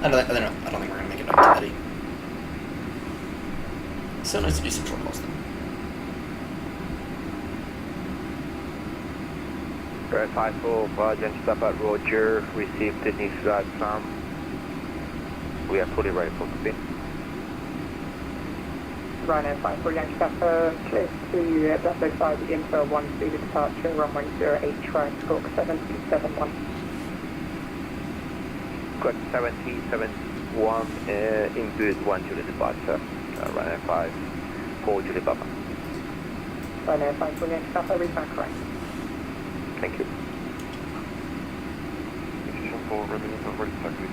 I don't think we're gonna make it up to Eddie. So nice to do some short calls though. Red 54, Yankee Papa, Roger, received the news flight from. We are fully ready for copy. Ryanair 54 Yankee Papa, clear to Bravo 5, the info 1 Zulu departure, runway 08 right, squawk 771. Squawk 771, inbound 1 Julie departure, Ryanair 5, 4 Julie Papa. Ryanair 54 Yankee Papa, read back right. Thank you. Position 4, remaining on ready taxi.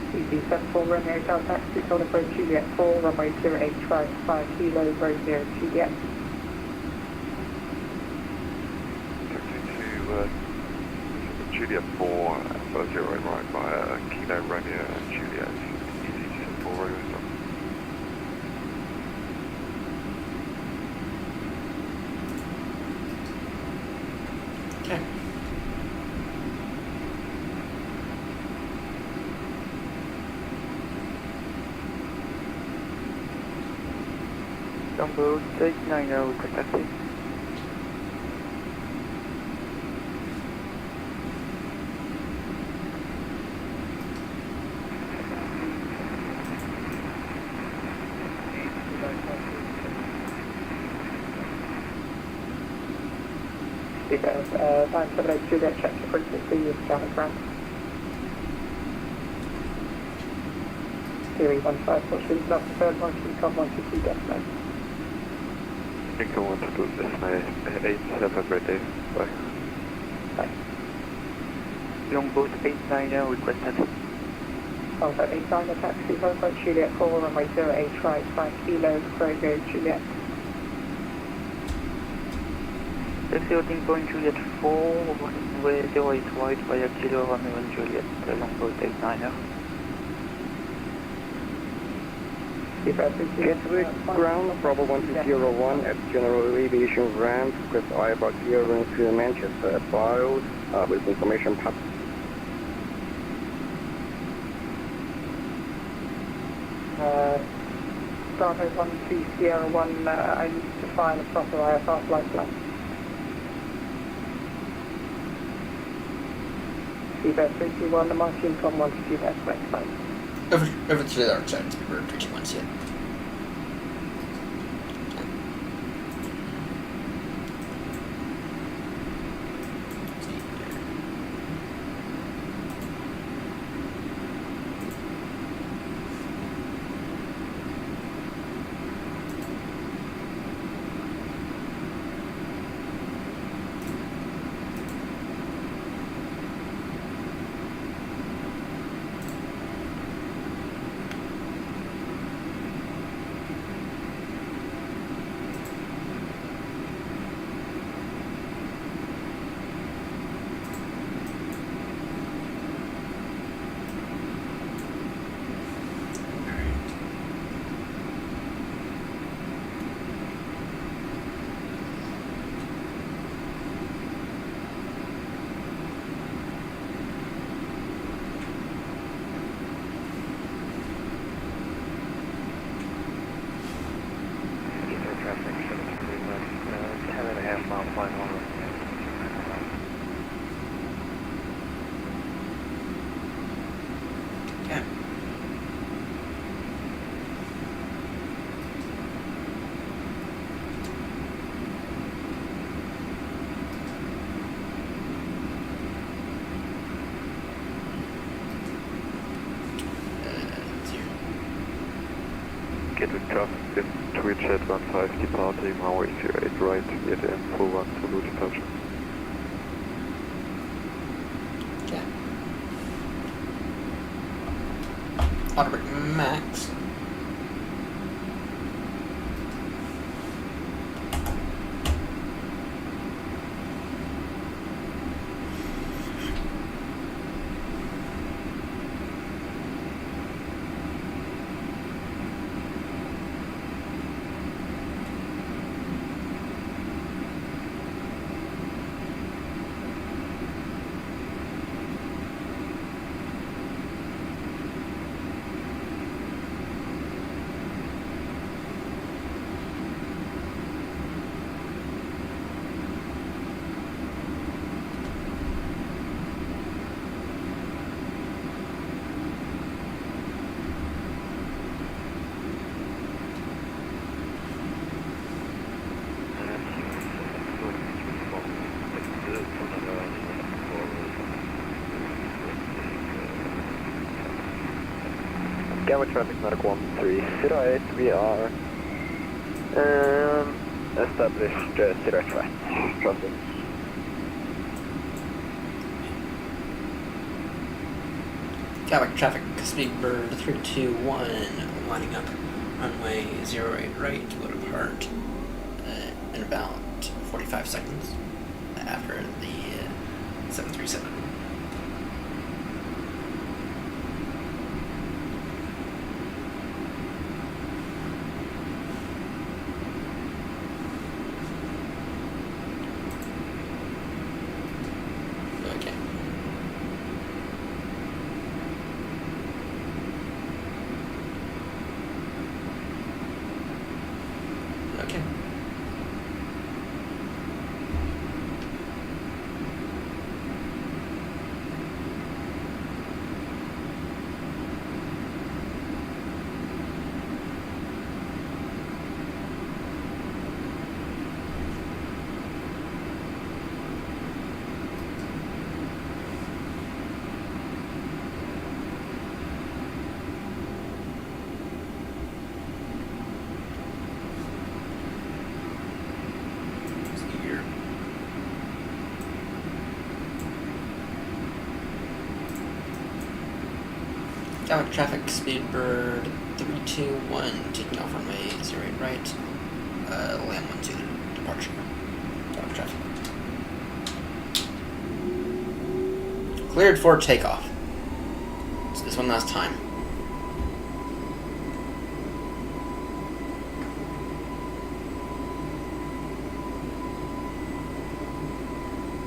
EG74 Romeo Hotel Taxi, Solid Road Juliet 4, runway 08 right, 5 Kilo, Road 0 Juliet. Taxi to Juliet 4, Alpha 0 right via Kilo, Romeo and Juliet. EG74 Romeo stop. Okay. Jumbo 890, request taxi. Time 78 Juliet, check your frequency with Gamut ground. Theory 154, shooting off the third one, shoot com 122 decimal. Lincoln 122 decimal, 87 ready. Bye. Bye. Longboat 890, request taxi. Contact 89 taxi, Volvo Juliet 4, runway 08 right, 5 Kilo, Road Juliet. Taxi holding point Juliet 4, runway 08 right via Kilo, Romeo and Juliet, Longboat 890. Gatwick ground, Bravo 1201 at General Aviation ramp, request IFR clearance to Manchester, advised with information pass. Bravo 12 Sierra 1, I need to find a proper IFR flight plan. Seabird 321, the Martin Com 122 decimal, fine. Over to the other side, we're 321 yet. Twitchet 15 departing, runway 08 right, EDDN full 1 Zulu departure. Okay. Autobrake max. Gamma traffic NARAK 1308, we are established 08 right, traffic. Gatwick traffic, Speedbird 321, lining up runway 08 right, will depart in about 45 seconds after the 737. Okay. Okay. Here. Gatwick traffic, Speedbird 321, taking off runway 08 right, land 12 departure. Gatwick traffic. Cleared for takeoff. So this one last time.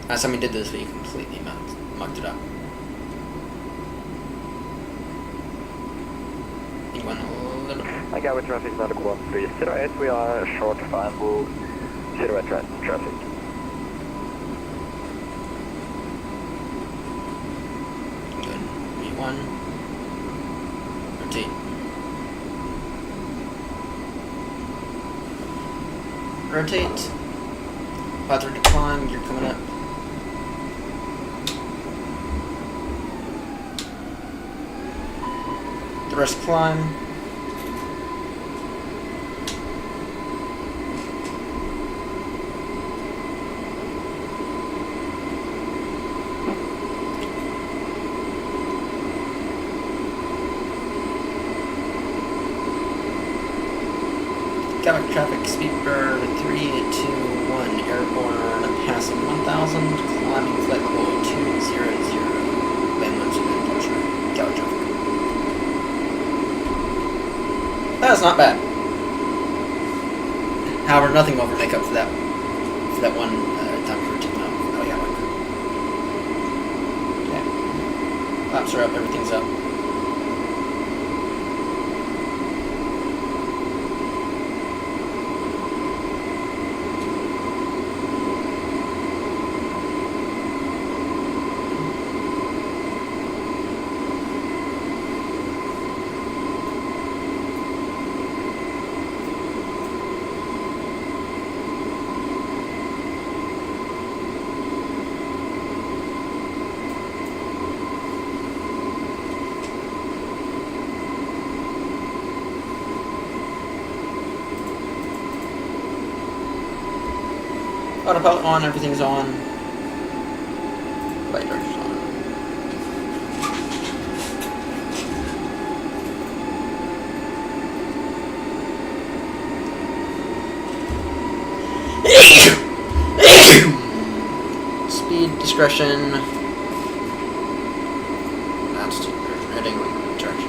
Last time we did this, we completely mucked it up. You went a little. I got with traffic NARAK 1308, we are short final 08 right traffic. Good. V1. Rotate. Rotate. Clouds are decline, you're coming up. Thrust climb. Gatwick traffic, Speedbird 321, airborne, passing 1000, climbing flight level 200, land 12 departure, Gatwick traffic. That's not bad. However, nothing will ever make up for that one time we were taking off. Oh yeah, okay. Laps are up, everything's up. Autopilot on, everything's on. Flight director's on. Speed, discretion. Altitude, heading, charge.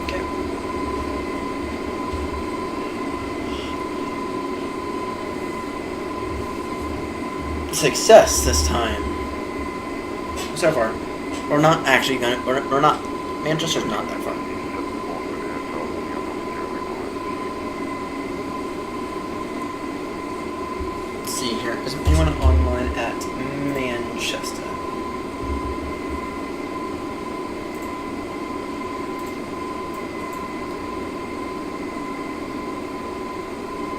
Okay. Success this time. So far. We're not actually gonna. We're not. Manchester's not that far. Let's see here. Is anyone online at Manchester?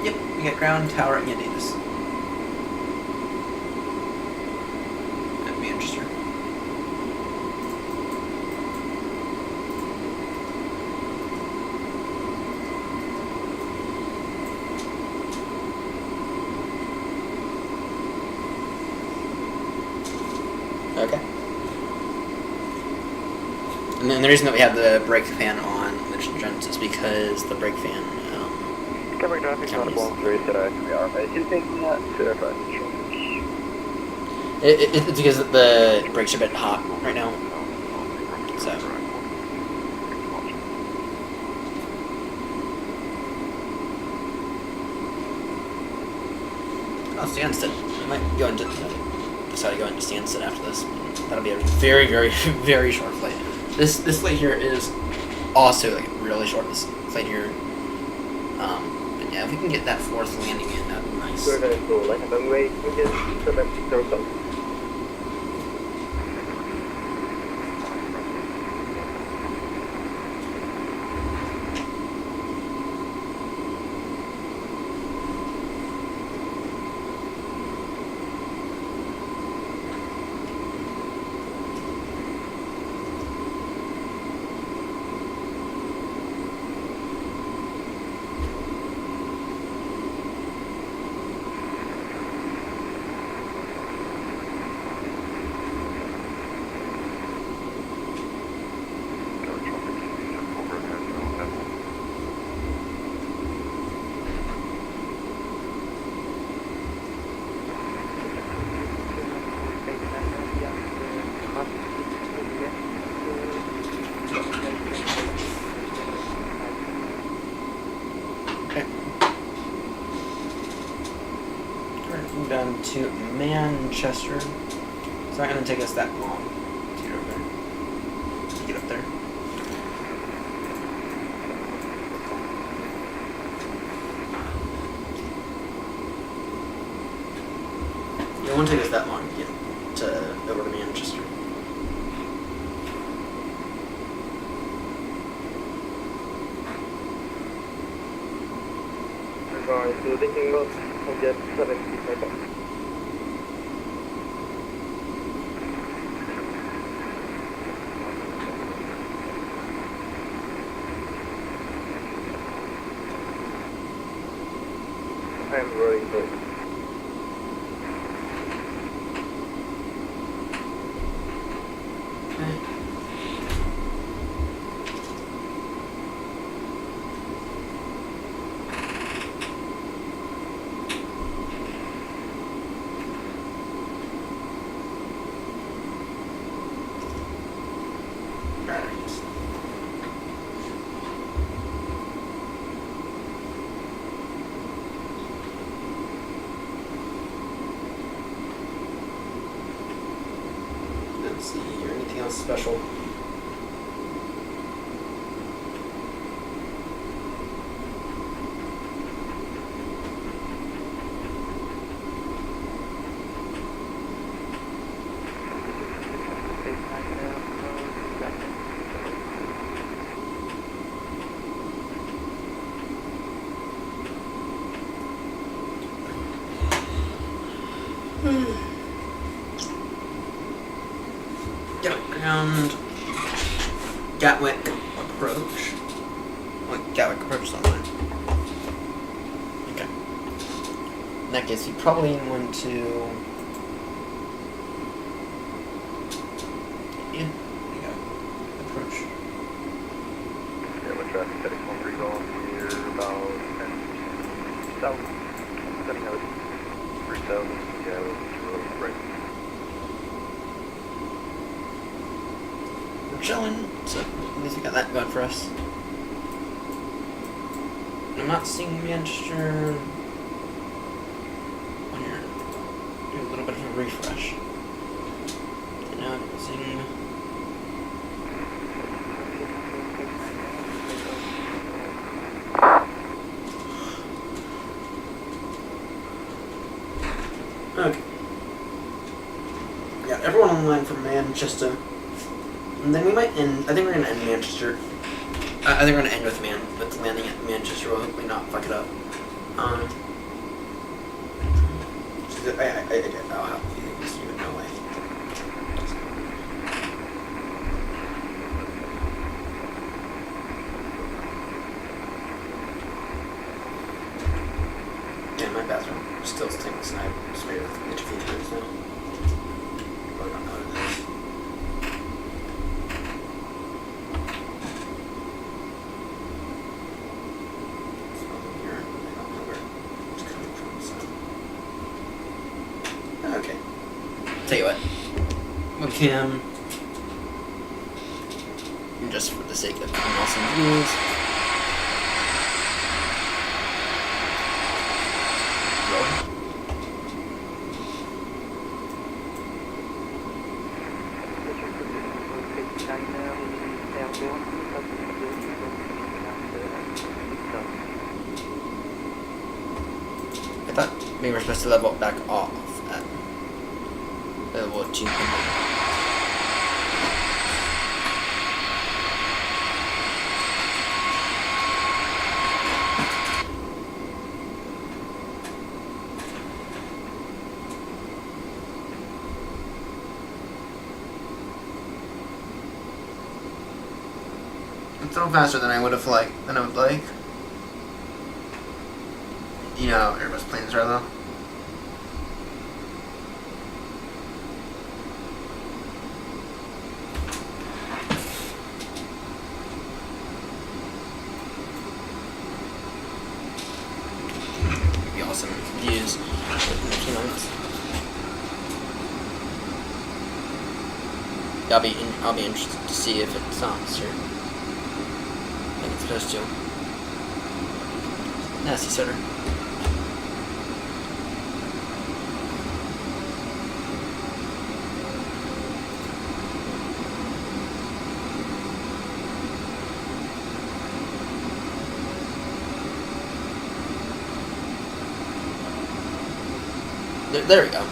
Yep, we got ground tower at Davis. At Manchester. Okay. And then the reason that we have the brake fan on the Gens is because the brake fan. Covering traffic on 1-3 today. We are taking that to approach. It's because the brakes are a bit hot right now. So. I'll standstill. I might go into decide to go into standstill after this. That'll be a very, very, very short flight. This flight here is also like really short. This flight here. But yeah, if we can get that fourth landing in, that'd be nice. Down to Manchester. It's not going to take us that long to get over there. To get up there. It won't take us that long to get over to Manchester. Alright, so taking off. Get 70 seconds. I'm rolling good. Let's see here. Anything else special? Yeah, around Gatwick approach. Wait, Gatwick approach is online. Okay. In that case, you probably want to. Yeah, there you go. Approach. Yeah, we're traffic heading 13 on here about 10 south. Setting out 3000. Yeah, we're right. We're chilling, so at least we got that going for us. I'm not seeing Manchester when you're doing a little bit of a refresh. And now I'm seeing. Okay. We got everyone online from Manchester. And then we might end. I think we're gonna end Manchester. I think we're gonna end with landing at Manchester. We'll hopefully not fuck it up. I'll have feelings. You no way. Yeah, my bathroom still stinks, and I sprayed it with itchy features now. Really don't know what it is. Okay. Tell you what. Webcam. And just for the sake of awesome views. Rolling. I thought maybe we're supposed to level back off at level 200. It's a little faster than I would like. You know how Airbus planes are though. It'd be awesome views in a few moments. I'll be interested to see if it stops here. Like it's supposed to. Nasty stutter. There we go.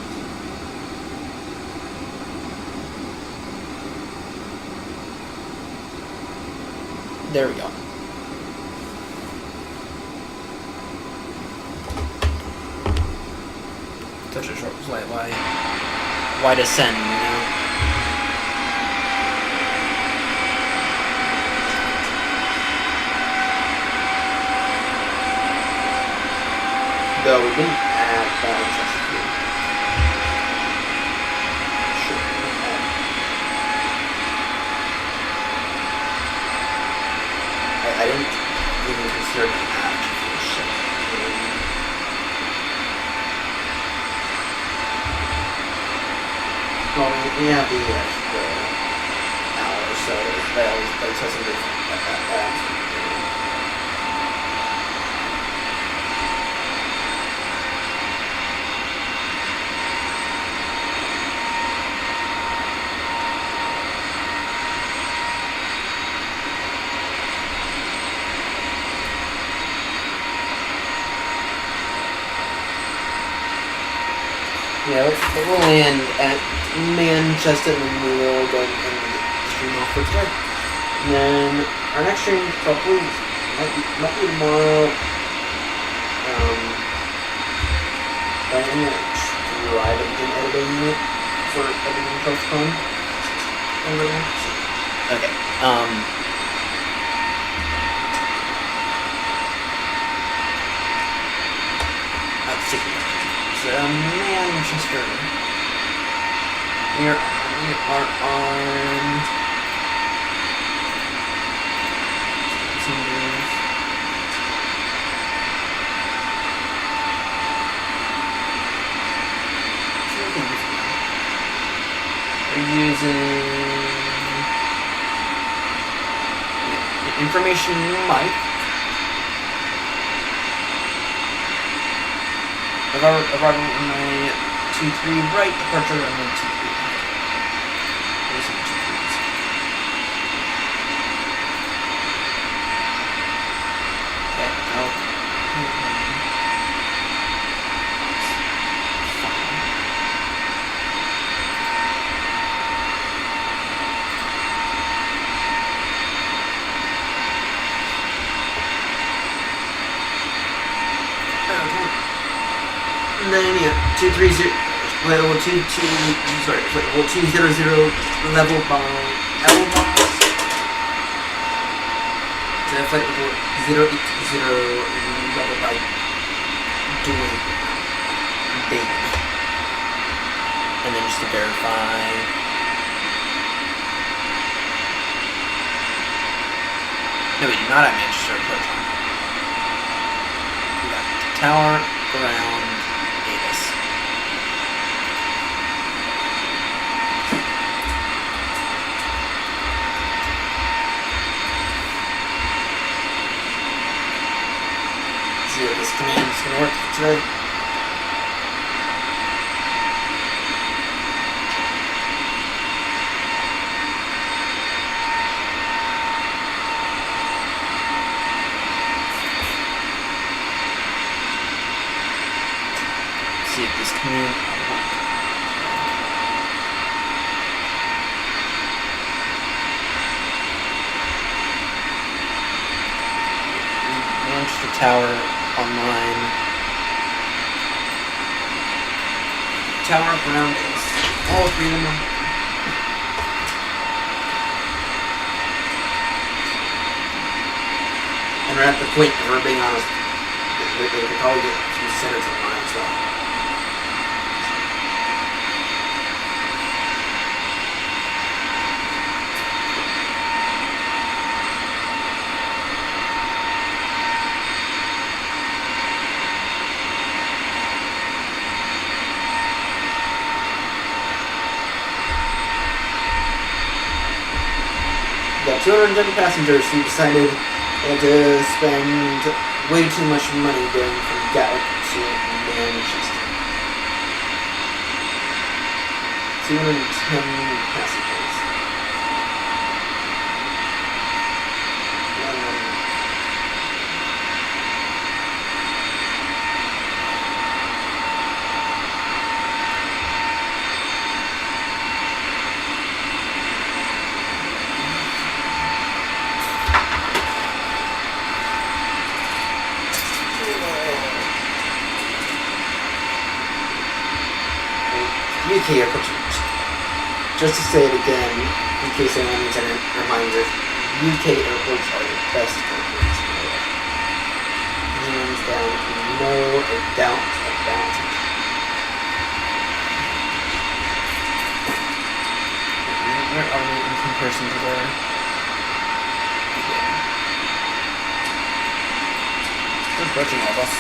There we go. Such a short flight. Why descend? You know. Though we didn't add balance. I didn't even consider the patch for the ship. Well, we have the hour, so that has something like that. Yeah, we'll land at Manchester and then we will go and stream off for today. And then our next stream probably might be tomorrow. But I'm gonna try to begin editing it for editing post-con. a little. Okay. Let's take a look. So Manchester. We are on. We're using information mic. Arrival runway 23 right, departure runway 23. There's some 23s. Okay, no. And then yeah, 230 level 200 level by L-box. So flight level 080 level by doing big. And then just to verify. No, we do not have Manchester approach. We got tower, ground, Davis. See if this command is going to work today. See if this command will work. Manchester Tower online. Tower ground is all three of them. And we're at the point, if we're being honest, they could probably get a few centers online as well. Got 270 passengers who decided they had to spend way too much money going from Gatwick to Manchester. 210 passengers. UK airports. Just to say it again, in case anyone needs a reminder, UK airports are the best airports in the world. Hands down, no doubt about it. Where are we in comparison to their... We're approaching all of us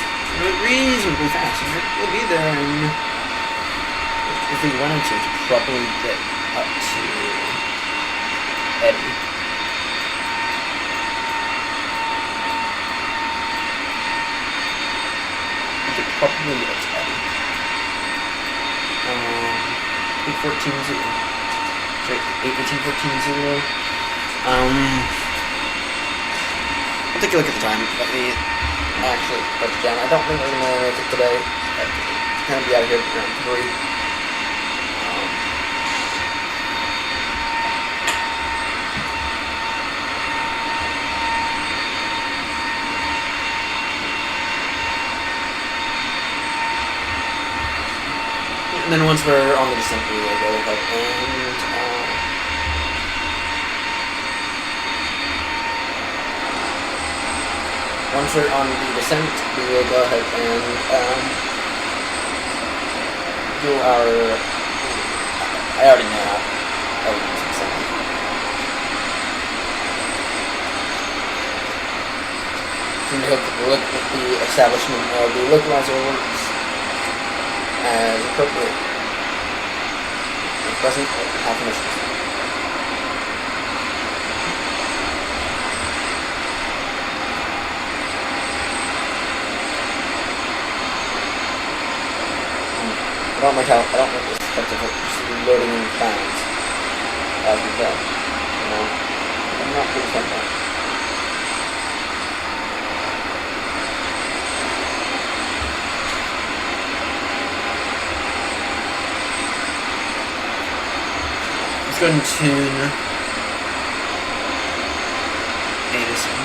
reasonably fast. We'll be there in... If we wanted to probably get up to Eddie. We could probably get up to Eddie. 814-0. Sorry, 1814-0. I'll take a look at the time. Let me actually put it down. I don't think we're going to make it today. I'm going to be out of here around 3. And then once we're on the descent, we will go ahead and once we're on the descent, we will go ahead and do our. I already know how. I will use descent. We hope that the establishment of the localizer works as appropriate. At present, half emissions. I don't like this effective of just loading in plans as we go. You know, I'm not good at that. Let's go and tune Edison.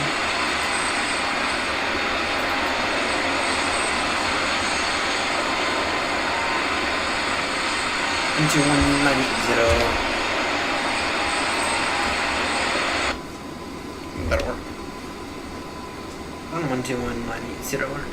Into 1980. That'll work. 1121980.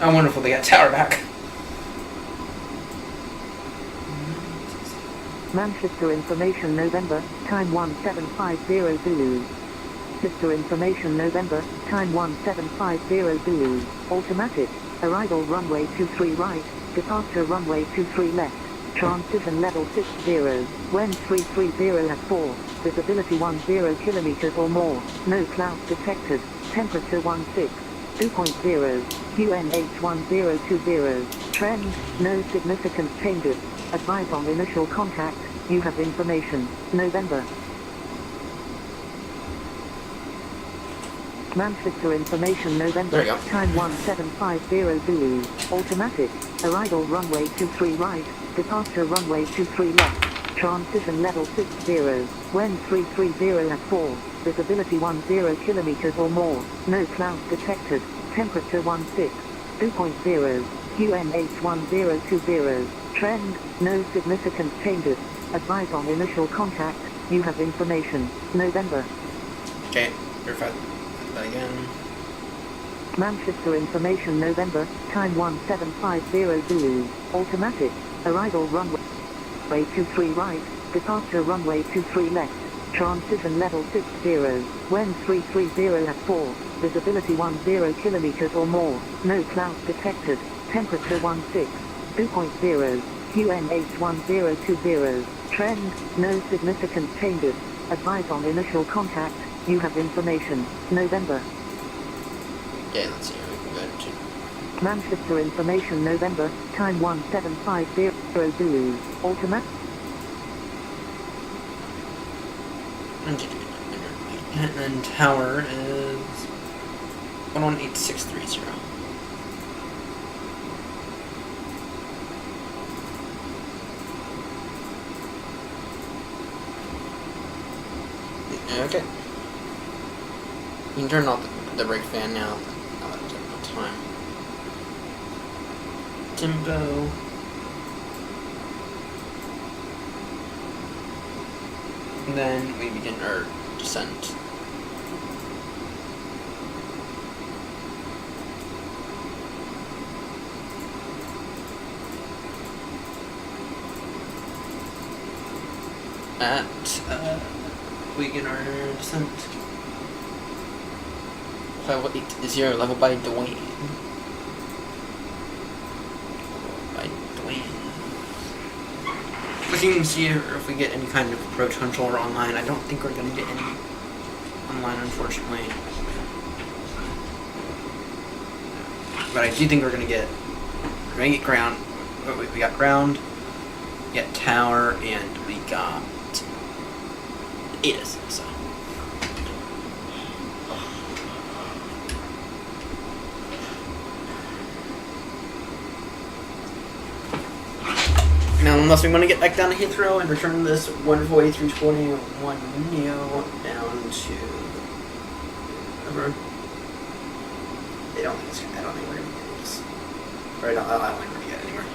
Oh, wonderful, they got tower back. Manchester Information November, time 1750 Zulu. Manchester Information November, time 1750 Zulu. Automatic, arrival runway 23 right, departure runway 23 left. Transition level 60, when 330 at 4, visibility 10 kilometers or more, no clouds detected, temperature 16. 2.0, QNH 1020, trend, no significant changes, advise on initial contact, you have information, November. Manchester Information November, time 1750 Zulu, automatic, arrival runway 23 right, departure runway 23 left, transition level 60, when 330 at 4, visibility 10 kilometers or more, no clouds detected, temperature 16, 2.0, QNH 1020, trend, no significant changes, advise on initial contact, you have information, November. Okay, verify that again. Manchester Information November, time 1750 Zulu, automatic, arrival runway 23 right, departure runway 23 left, transition level 60, when 330 at 4, visibility 10 kilometers or more, no clouds detected, temperature 16, 2.0, QNH 1020, trend, no significant changes, advise on initial contact, you have information, November. Okay, let's see how we can go to. Manchester Information November, time 1750 Zulu, automatic. And then tower is 118630. Okay. You can turn off the brake fan now. Now that it's at time. Tempo. And then we begin our descent. We begin our descent. 580 level by Dwayne. Looking to see if we get any kind of approach controller online. I don't think we're going to get any online, unfortunately. but I do think we're gonna get ground. We got ground, we got tower, and we got ATIS. So now, unless we want to get back down to Heathrow and return this wonderful A321neo down to whatever. I don't think we're gonna get this. Or I don't think we're gonna get anywhere.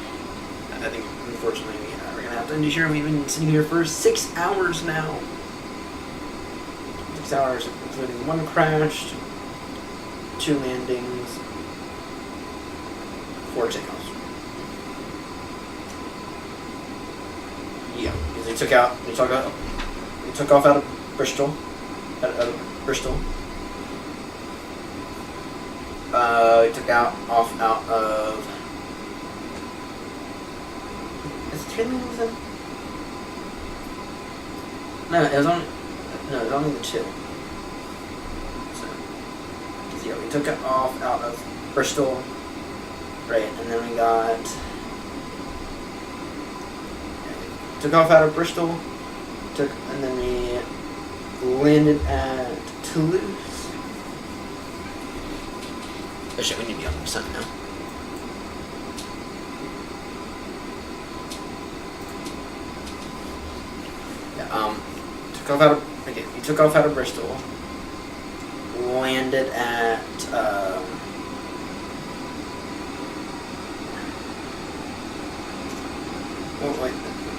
I think, unfortunately, we're gonna have to end here. We've been sitting here for 6 hours now. 6 hours, including 1 crashed, 2 landings, 4 takeoffs. Yeah, because we took off out of Bristol. We took off out of. Is it 2 landings then? No, it was only the 2. So, yeah, we took it off out of Bristol, right, and then we took off out of Bristol, and then we landed at Toulouse. Oh shit, we need to be on the sun now. We took off out of Bristol, landed at,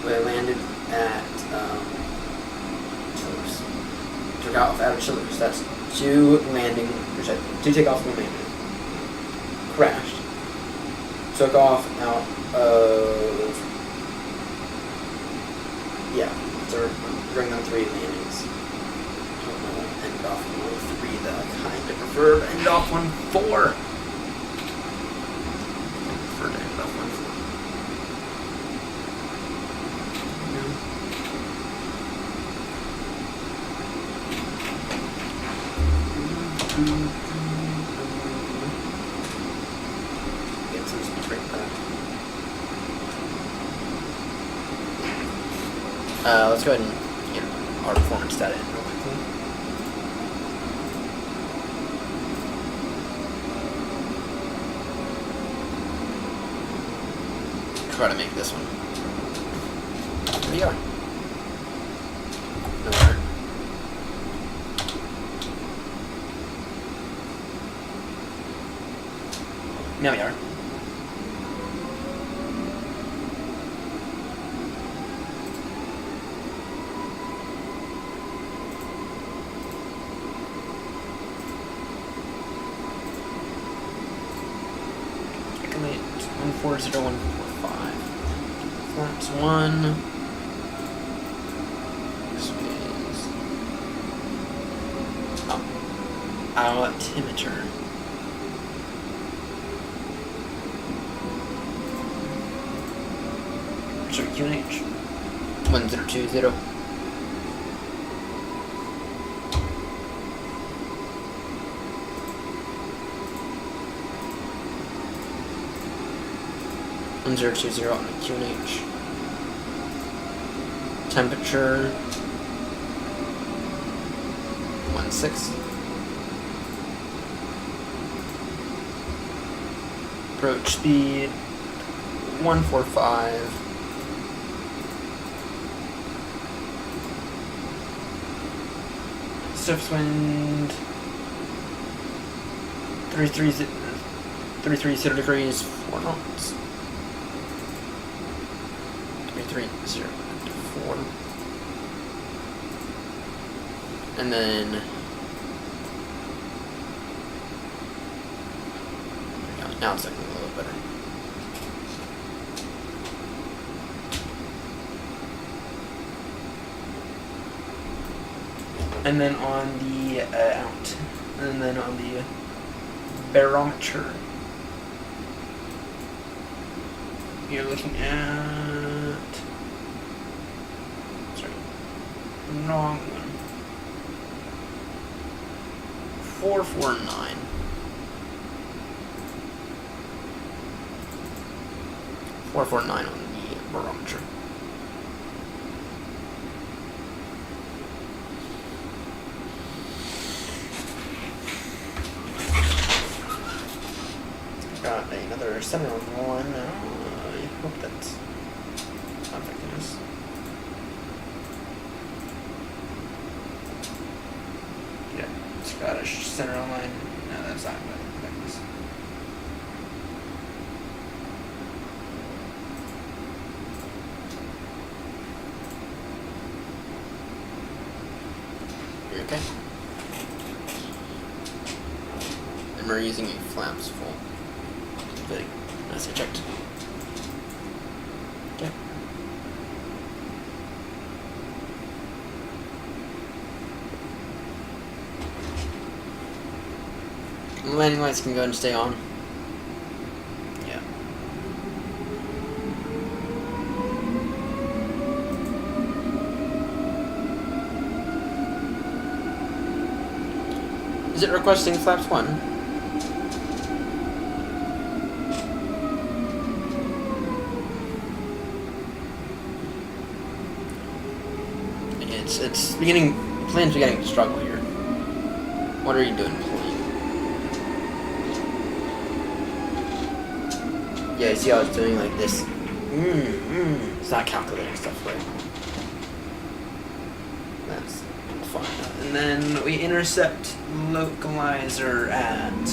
we landed at, Toulouse. Took off out of Toulouse. That's 2 takeoffs, 1 landing. Crashed. Took off out of, so we're going on 3 landings. End off on 3 that I kind of prefer. End off on 4. I prefer to end off on 4. Get some speed break back. Let's go ahead and get our performance data in real quickly. Try to make this one. There we are. Nowhere. Now we are. Calculate 140145. Flaps 1. This is altimeter. Sorry, QNH 1020. On the QNH. Temperature 16. Approach speed 145. Surface wind 330 degrees 4 knots. 330 4. And then now it's looking a little better. And then on the barometer, you're looking at, sorry, wrong one. 449. 449 on the barometer. Got another center one now. I hope that's not affecting us. Yeah, Scottish center line. No, that's not affecting us. You're okay? And we're using a flaps full. Good. Nice, I checked. Okay. Landing lights can go and stay on. Yeah. Is it requesting flaps 1? It's beginning, the plane's beginning to struggle here. What are you doing, plane? Yeah, you see how it's doing like this? It's not calculating stuff right. That's fine. And then we intercept localizer at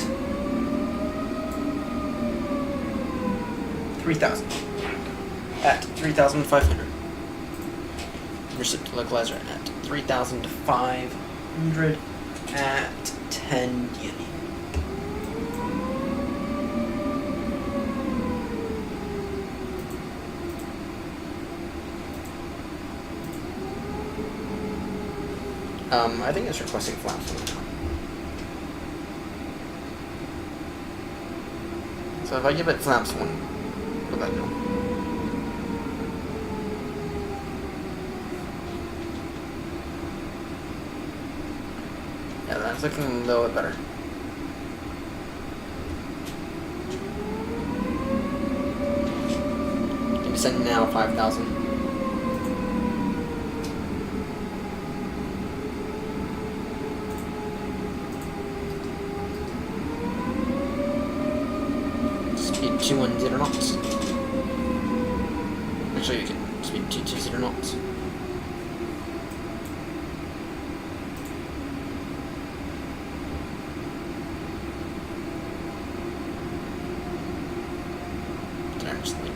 3,000. At 3,500. Intercept localizer at 3,500 at 10 yen. I think it's requesting flaps right now. So if I give it flaps 1, what will that do? Yeah, that's looking a little bit better. Can you send now 5,000? Speed 210 knots. Actually, you can speed 220 knots.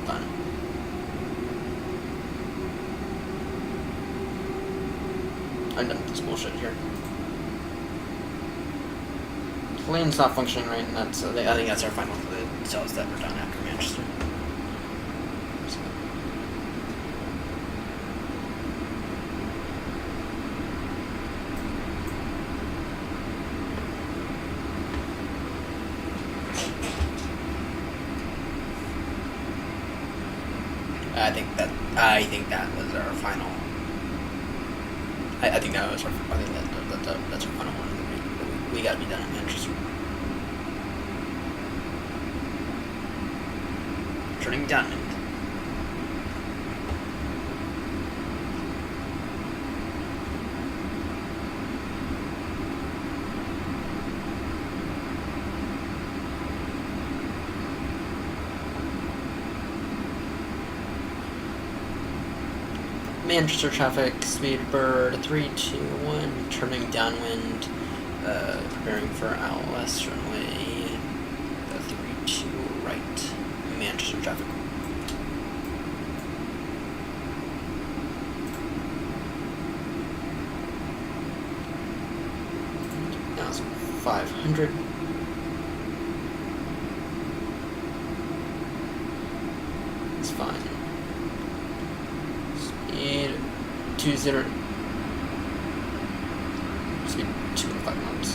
Done. I'm done with this bullshit here. Plane's not functioning right, and that's I think that's our final. It tells us that we're done after Manchester. So. I think that was our final. I think that was our. I think that's our final one. We gotta be done in Manchester. Turning downwind. Manchester traffic, Speedbird 321, turning downwind, preparing for LS runway 32 right, Manchester traffic. Now it's 500. It's fine. Speed 20. Speed 2.5 knots.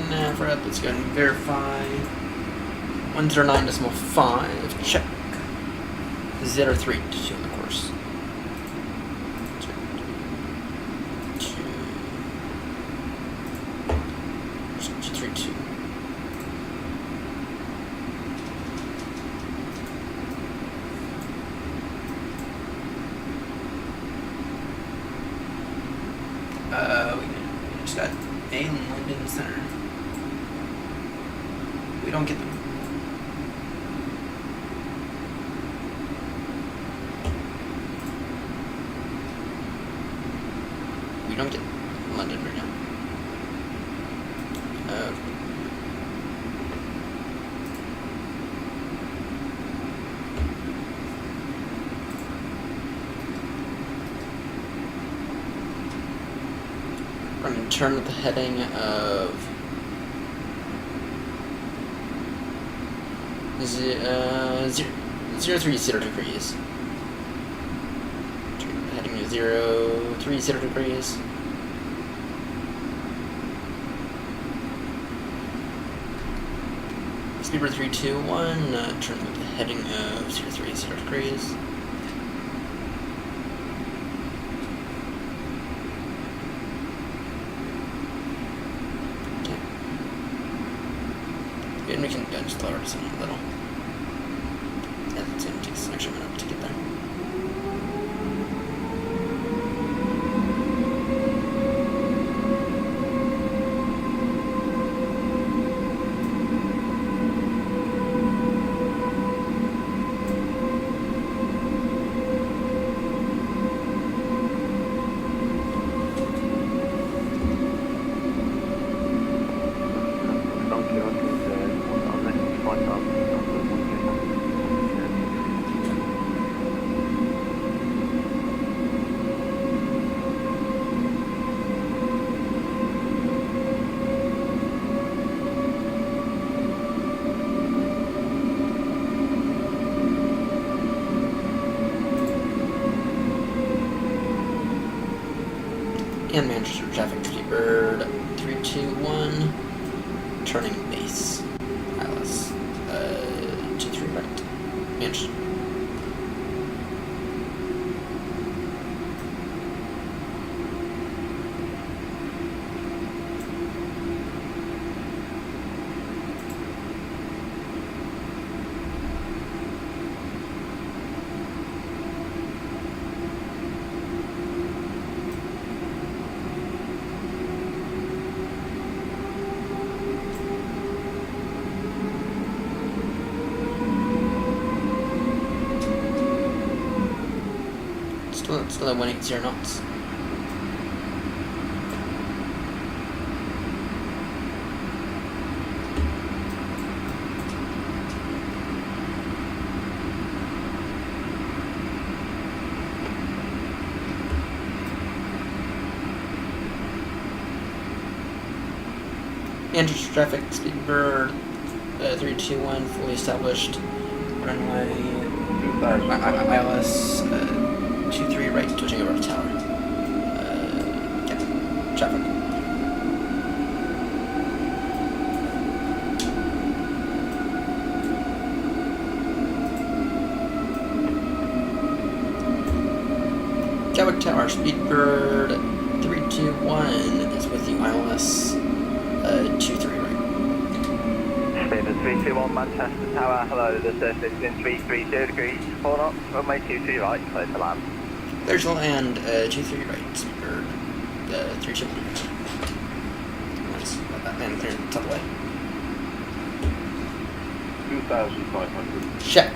Nah, I forgot. Let's go and verify. 109.5. Check. 03 on the course. 2. We don't get them. We don't get London right now. We're going to turn with the heading of 030 degrees. Heading to 030 degrees. Speedbird 321, turn with the heading of 030 degrees. Okay. And we can just lower this a little. Yeah, it's going to take an extra minute to get there. And Manchester traffic, Speedbird 321, turning base, ILS 23 right, Manchester. Still at 180 knots. Manchester traffic, Speedbird 321, fully established, runway ILS 23 right, switching over to tower. Yeah, traffic. Gatwick Tower, Speedbird 321 is with you, ILS 23 right. Speedbird 321 Manchester Tower, hello, the surface is in 330 degrees, 4 knots, runway 23 right, clear to land. There's the land, 23 right, Speedbird 321. Let's let that land clear top away. 2,500. Check.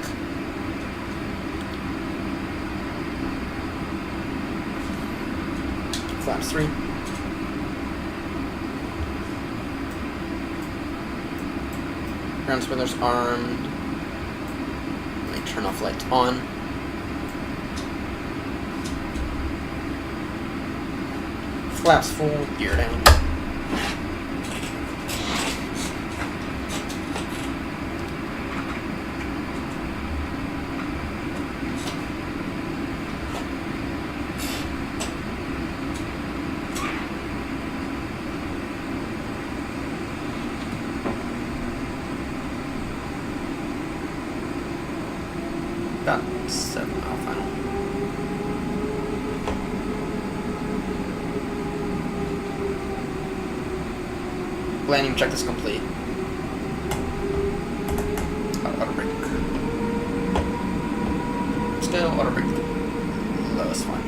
Flaps 3. Ground spoilers armed. Let me turn off lights on. Flaps full, gear down. About 7 mile final. Landing check is complete. Auto brake. Still auto brake. Lowest one.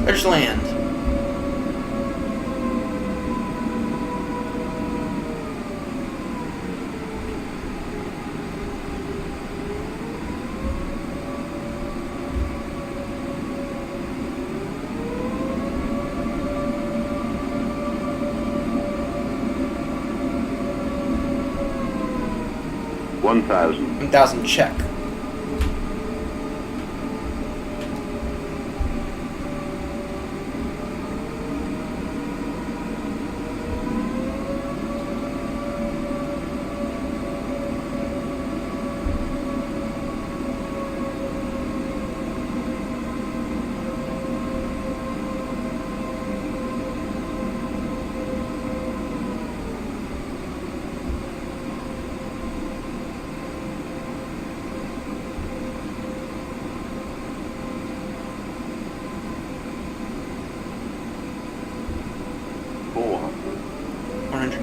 Let's land. One thousand. 1,000 check.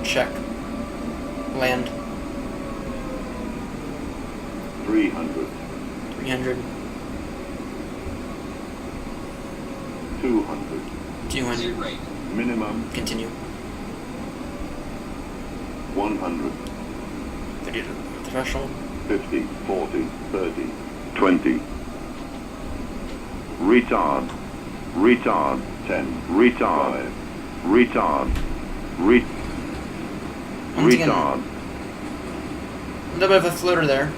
Check. Land. 300. 300. 200. 200. Minimum. Continue. 100. 30 to the threshold. 50, 40, 30, 20. Retard. Retard. 10. Retard. Retard. Once again, Retard. a little bit of a floater there.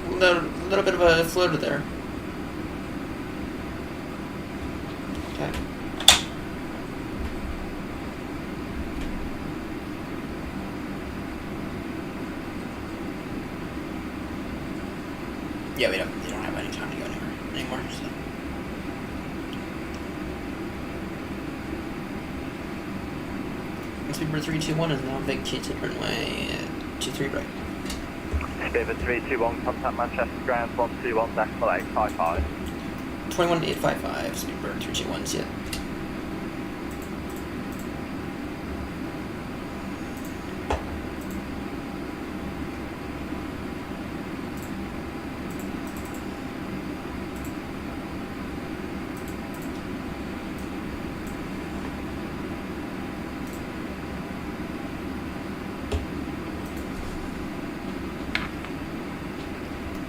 A little bit of a floater there. Okay. Yeah, we don't have any time to go anymore. So. Speedbird 321 is now vacated runway 23 right. Speedbird 321, contact Manchester ground 121, decimal 855. 21-855, Speedbird 321, see it.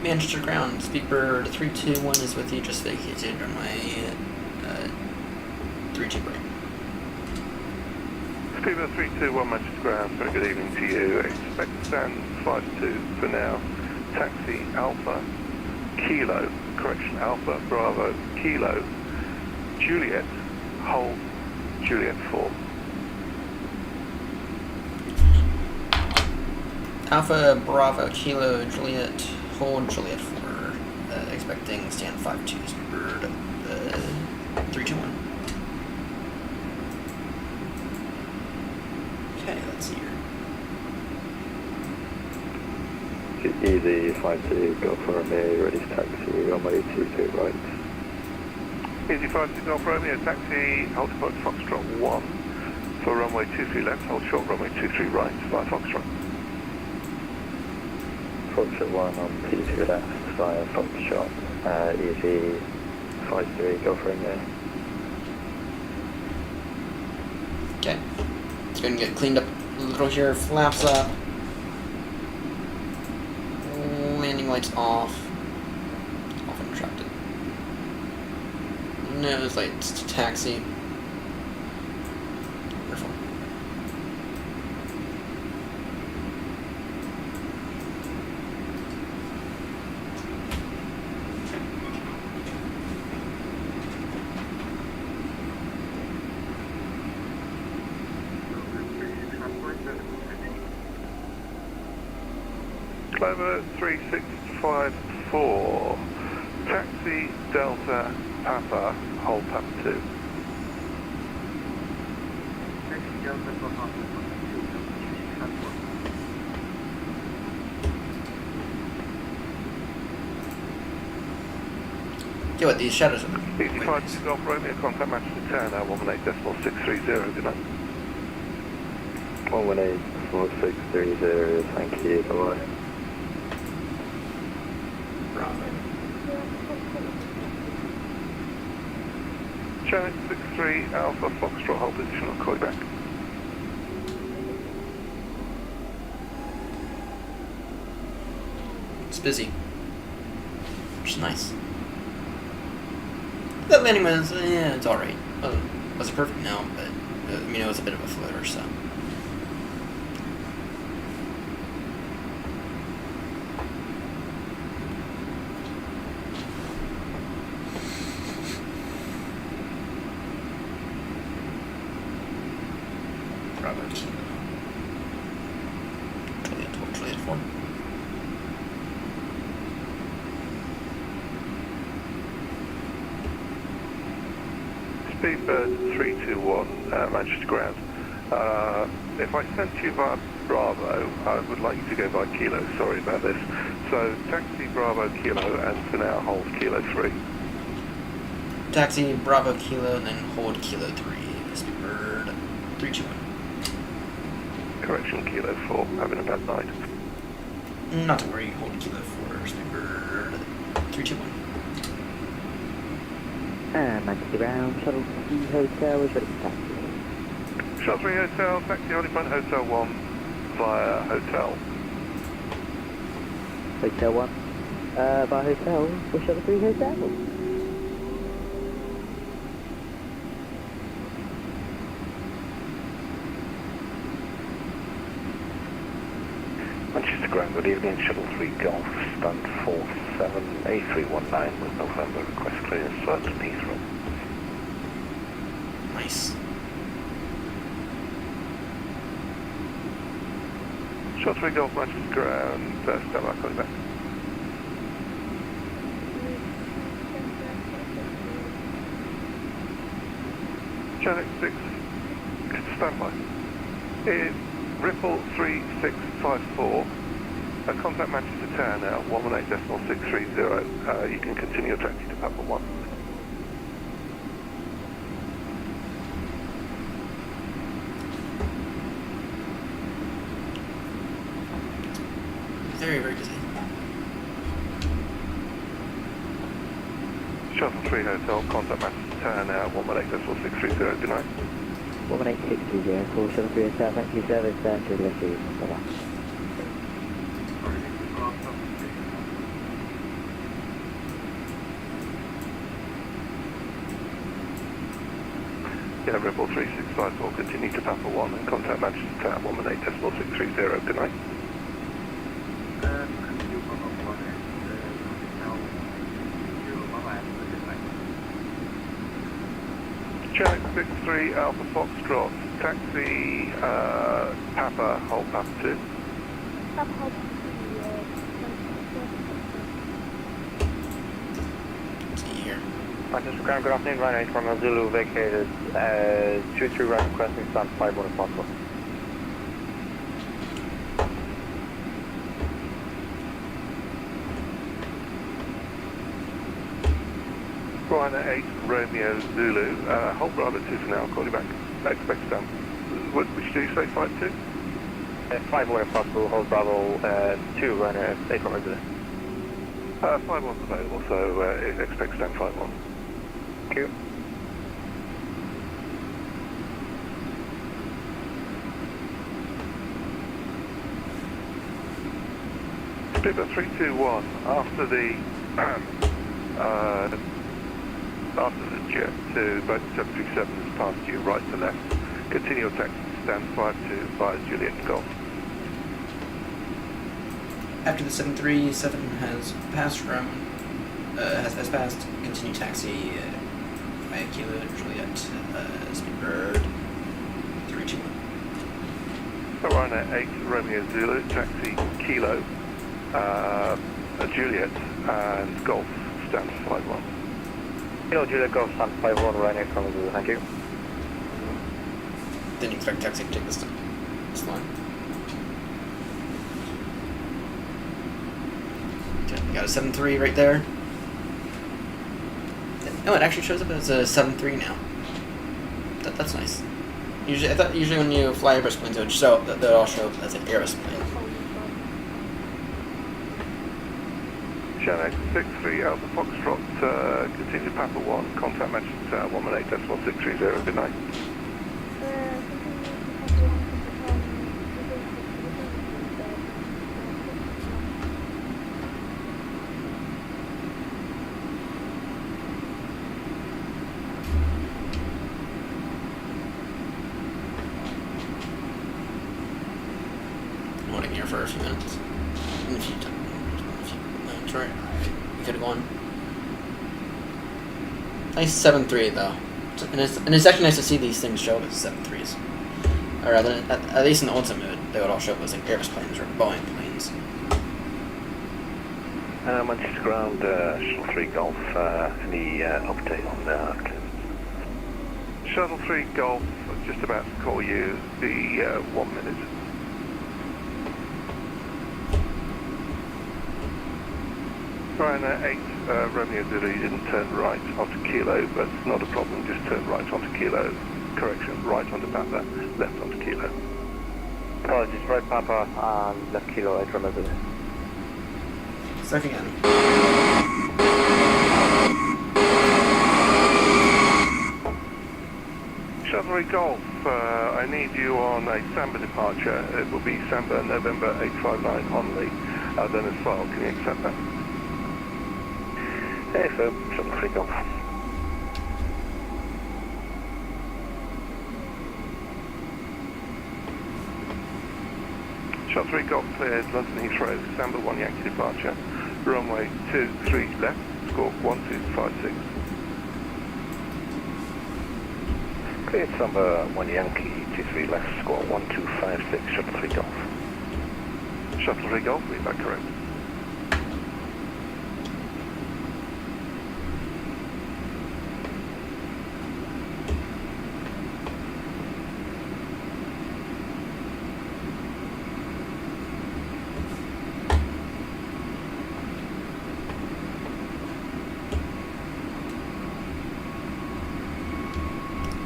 Manchester ground, Speedbird 321 is with you, just vacated runway 32 right. Speedbird 321 Manchester ground, very good evening to you. Expect stand 52 for now. Taxi Alpha, Kilo, correction, Alpha, Bravo, Kilo, Juliet, hold, Juliet 4. Alpha, Bravo, Kilo, Juliet, hold, Juliet 4, expecting stand 52, Speedbird 321. Okay, let's see here. Easy 52, go for me, ready to taxi, runway 23 right. Easy 52, Golf Romeo, taxi, hold to Foxtrot 1 for runway 23 left, hold short runway 23 right, via Foxtrot. Foxtrot 1 on P2 left, via Foxtrot, easy 53, go for me. Okay, it's gonna get cleaned up a little here, flaps up. Landing lights off. Off and retracted. Nose lights to taxi. Wonderful. Clover 3654, taxi Delta Papa, hold Papa 2. Taxi Delta Papa, Yeah, what, these shadows are EG5 to Golf Romeo, contact match to turn now, 118.630, good night. 118.630, thank you, bye-bye. Channel 63 Alpha Foxtrot, hold position, I'll call you back. It's busy. Which is nice. That landing was, yeah, it's alright. Was it perfect? No, but I mean, it was a bit of a floater, so. Bravo Kilo. Juliet 4. Speedbird 321, Manchester ground. If I sent you via Bravo, I would like you to go by Kilo, sorry about this. So, taxi Bravo Kilo and for now hold Kilo 3. Taxi Bravo Kilo and then hold Kilo 3. Speedbird 321. Correction, Kilo 4, having a bad night. Not to worry, hold Kilo 4, Speedbird 321. Manchester ground, shuttle 3 hotel is ready for taxi. Shuttle 3 hotel, taxi only front hotel 1 via hotel. Hotel 1, by hotel, or shuttle 3 hotel? Manchester ground, good evening, shuttle 3 Golf, stand 47, A319 with November, request clearance, flight to Heathrow. Nice. Shuttle 3 Golf, Manchester ground, stand by, call you back. Channel 6, stand by. Ripple 3654, contact Manchester Town now, 118.630, you can continue your taxi to Papa 1. Very, very busy. Shuttle 3 Hotel, contact Manchester Town now, 118.630, good night. 18620, call shuttle 3 hotel, thank you, service, Juliet 2, bye-bye. Yeah, Rebel 3654, continue to Papa 1 and contact Manchester Town, 118.630, good night. Channel 63 Alpha Foxtrot, taxi Papa, hold Papa 2. Papa, hold Manchester ground, good afternoon, Rhino 8 from Zulu vacated, 23 right requesting stand 51 if possible. Rhino 8 Romeo Zulu, hold Bravo 2 for now, I'll call you back. Expect stand. What which do you say, 5-2? 51 if possible, hold Bravo 2, Rhino 8 from Zulu. 5-1's available, so expect stand 5-1. Thank you. Speedbird 321, after the jet to both 737 has passed you right to left, continue your taxi to stand 52 via Juliet Golf. After the 737 has passed from, has passed, continue taxi via Kilo Juliet, Speedbird 321. Rhino 8 Romeo Zulu, taxi Kilo, Juliet and Golf, stand 51. Kilo Juliet Golf, stand 51, Rhino 8 from Zulu, thank you. Didn't expect taxi to take this line. Okay, we got a 7-3 right there. Oh, it actually shows up as a 7.3 now. That's nice. Usually, I thought when you fly Airbus planes, it would show that they all show up as an Airbus plane. Channel 63 Alpha Foxtrot, continue Papa 1, contact Manchester Tower 118.630, good night. I'm holding here for a few minutes. Right. We could have gone. Nice 7.3 though, and it's actually nice to see these things show up as 7.3s. Or rather, at least in the ultimate, they would all show up as like Airbus planes or Boeing planes. Manchester ground, Shuttle 3 Golf, any update on NARAK? Shuttle 3 Golf, just about to call you, the 1 minute. Ryanair 8 Romeo Zulu, you didn't turn right onto Kilo, but it's not a problem, just turn right onto Kilo. Correction, right onto Papa, left onto Kilo. Apologies, right Papa, left Kilo, 8 Romeo Zulu. Stuck again. Shuttle 3 Golf, I need you on a Samba departure. It will be Samba November 859 only, then as well. Can you accept that? Hey, firm, Shuttle 3 Golf. Shuttle 3 Golf cleared, London Heathrow, Samba 1 Yankee departure, runway 23 left, score 1256. Cleared Samba 1 Yankee, 23 left, score 1256, Shuttle 3 Golf. Shuttle 3 Golf, is that correct?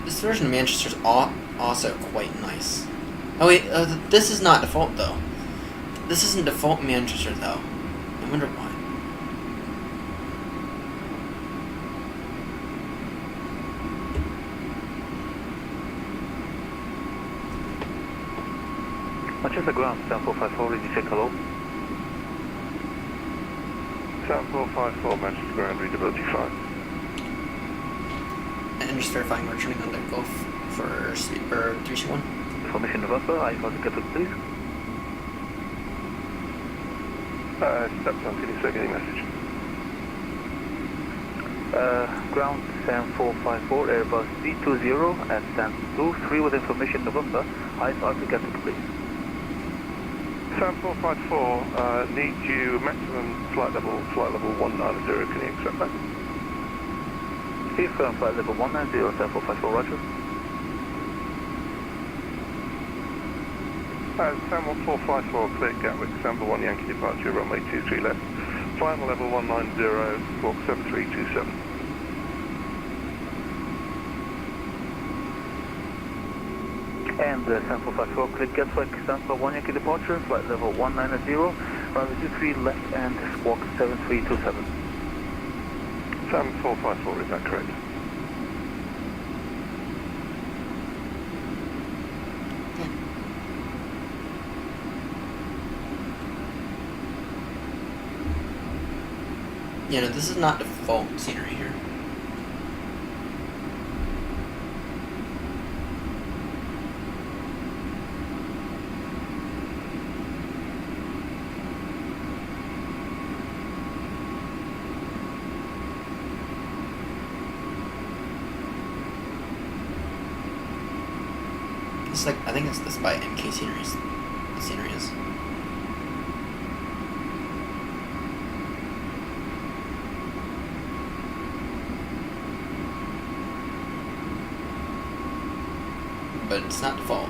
This version of Manchester's also quite nice. Oh wait, this is not default though. This isn't default Manchester though. I wonder why. Manchester ground, 7454, did you check hello? 7454, Manchester ground, readability 5. And just verifying we're turning on the Gulf for 321. Information November, I want to get it please. Stepson, can you send any message? Ground 7454, Airbus B20 at stand 23 with information November, I want to get it please. 7454, need you maximum flight level 190, can you accept that? Steve, flight level 190, 7454, roger. 71454, clear Gatwick, Samba 1 Yankee departure, runway 23 left, final level 190, squawk 7327. And 7454, clear Gatwick, Samba 1 Yankee departure, flight level 190, runway 23 left and squawk 7327. 7454, is that correct? Yeah, no, this is not default scenery here. It's like, I think it's this by MK sceneries. The scenery is. But it's not default.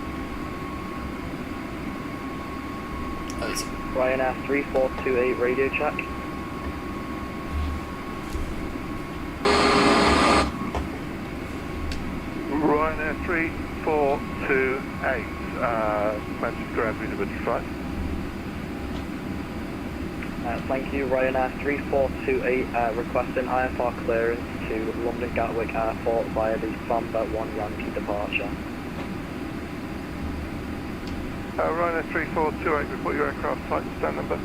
Oh, is it? Ryanair 3428 radio check. 3428, Manchester Ground visibility 5. Thank you, Ryanair 3428, requesting IFR clearance to London Gatwick Airport via the Samba 1 Yankee departure. Ryanair 3428, report your aircraft type, stand number.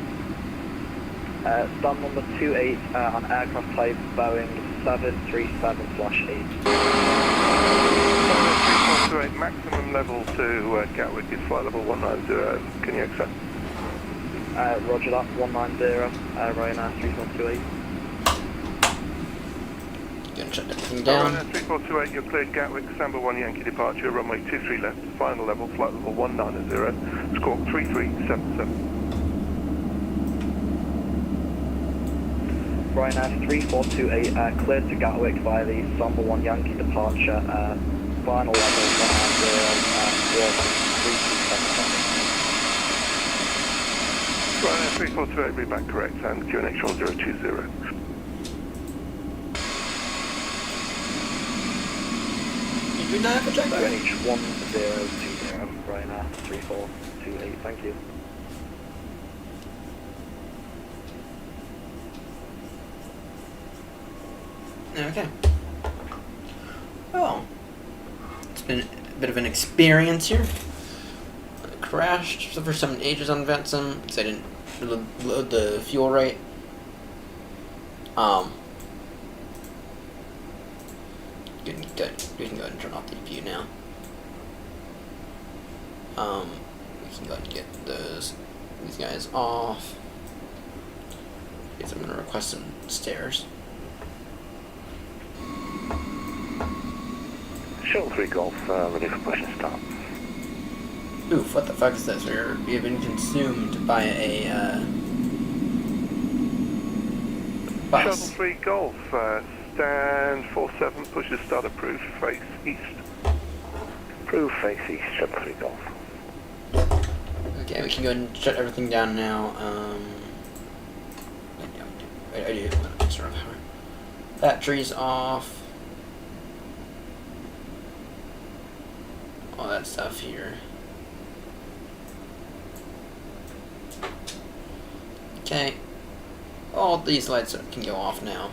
Stand number 28 on aircraft type Boeing 737/8. Ryanair 3428, maximum level to Gatwick is flight level 190, can you accept? Roger that, 190, Ryanair 3428. Gonna shut everything down. Ryanair 3428, you're cleared Gatwick, Samba 1 Yankee departure, runway 23 left, final level, flight level 190, squawk 3377. Ryanair 3428, cleared to Gatwick via the Samba 1 Yankee departure, final level 190, Ryanair 3428, be back correct, and QNH 1020. Do not have a check QNH 1020, Ryanair 3428, thank you. Okay. Well, it's been a bit of an experience here. I crashed for the first time in ages on Ventsum because I didn't load the fuel right. We can go ahead and turn off the view now. We can go ahead and get these guys off. Because I'm gonna request some stairs. Shuttle 3 Golf, ready for push and start. Oof, what the fuck is this? We have been consumed by a bus. Shuttle 3 Golf, stand 47, push to start, approved, face east. Approved, face east, Shuttle 3 Golf. Okay, we can go ahead and shut everything down now. I do want to conserve power. Batteries off. All that stuff here. Okay. All these lights can go off now.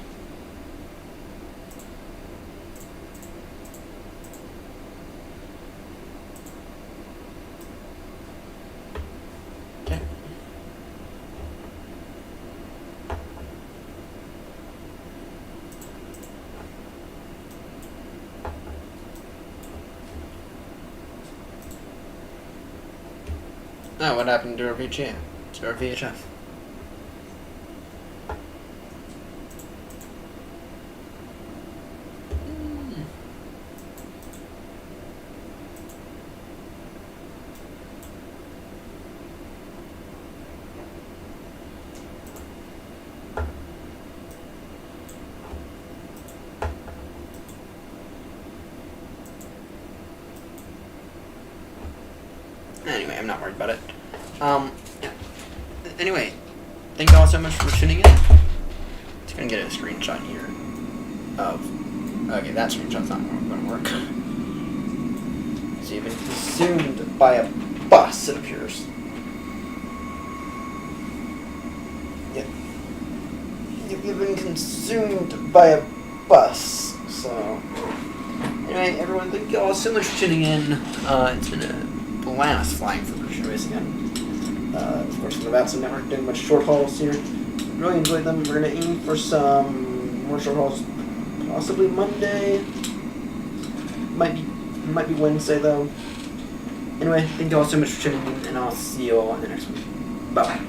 Okay. Oh, what happened to our VHF? To our VHF? Anyway, I'm not worried about it. Yeah. Anyway, thank you all so much for tuning in. Just gonna get a screenshot here of. Okay, that screenshot's not gonna work. So you've been consumed by a bus, it appears. Yep. You've been consumed by a bus. So anyway, everyone, thank you all so much for tuning in. It's been a blast flying for British Airways again. Of course, from the Vatson Network, doing a bunch of short hauls here. Really enjoyed them. We're going to aim for some more short hauls, possibly Monday. Might be Wednesday though. Anyway, thank you all so much for tuning in, and I'll see you all in the next one. Bye bye.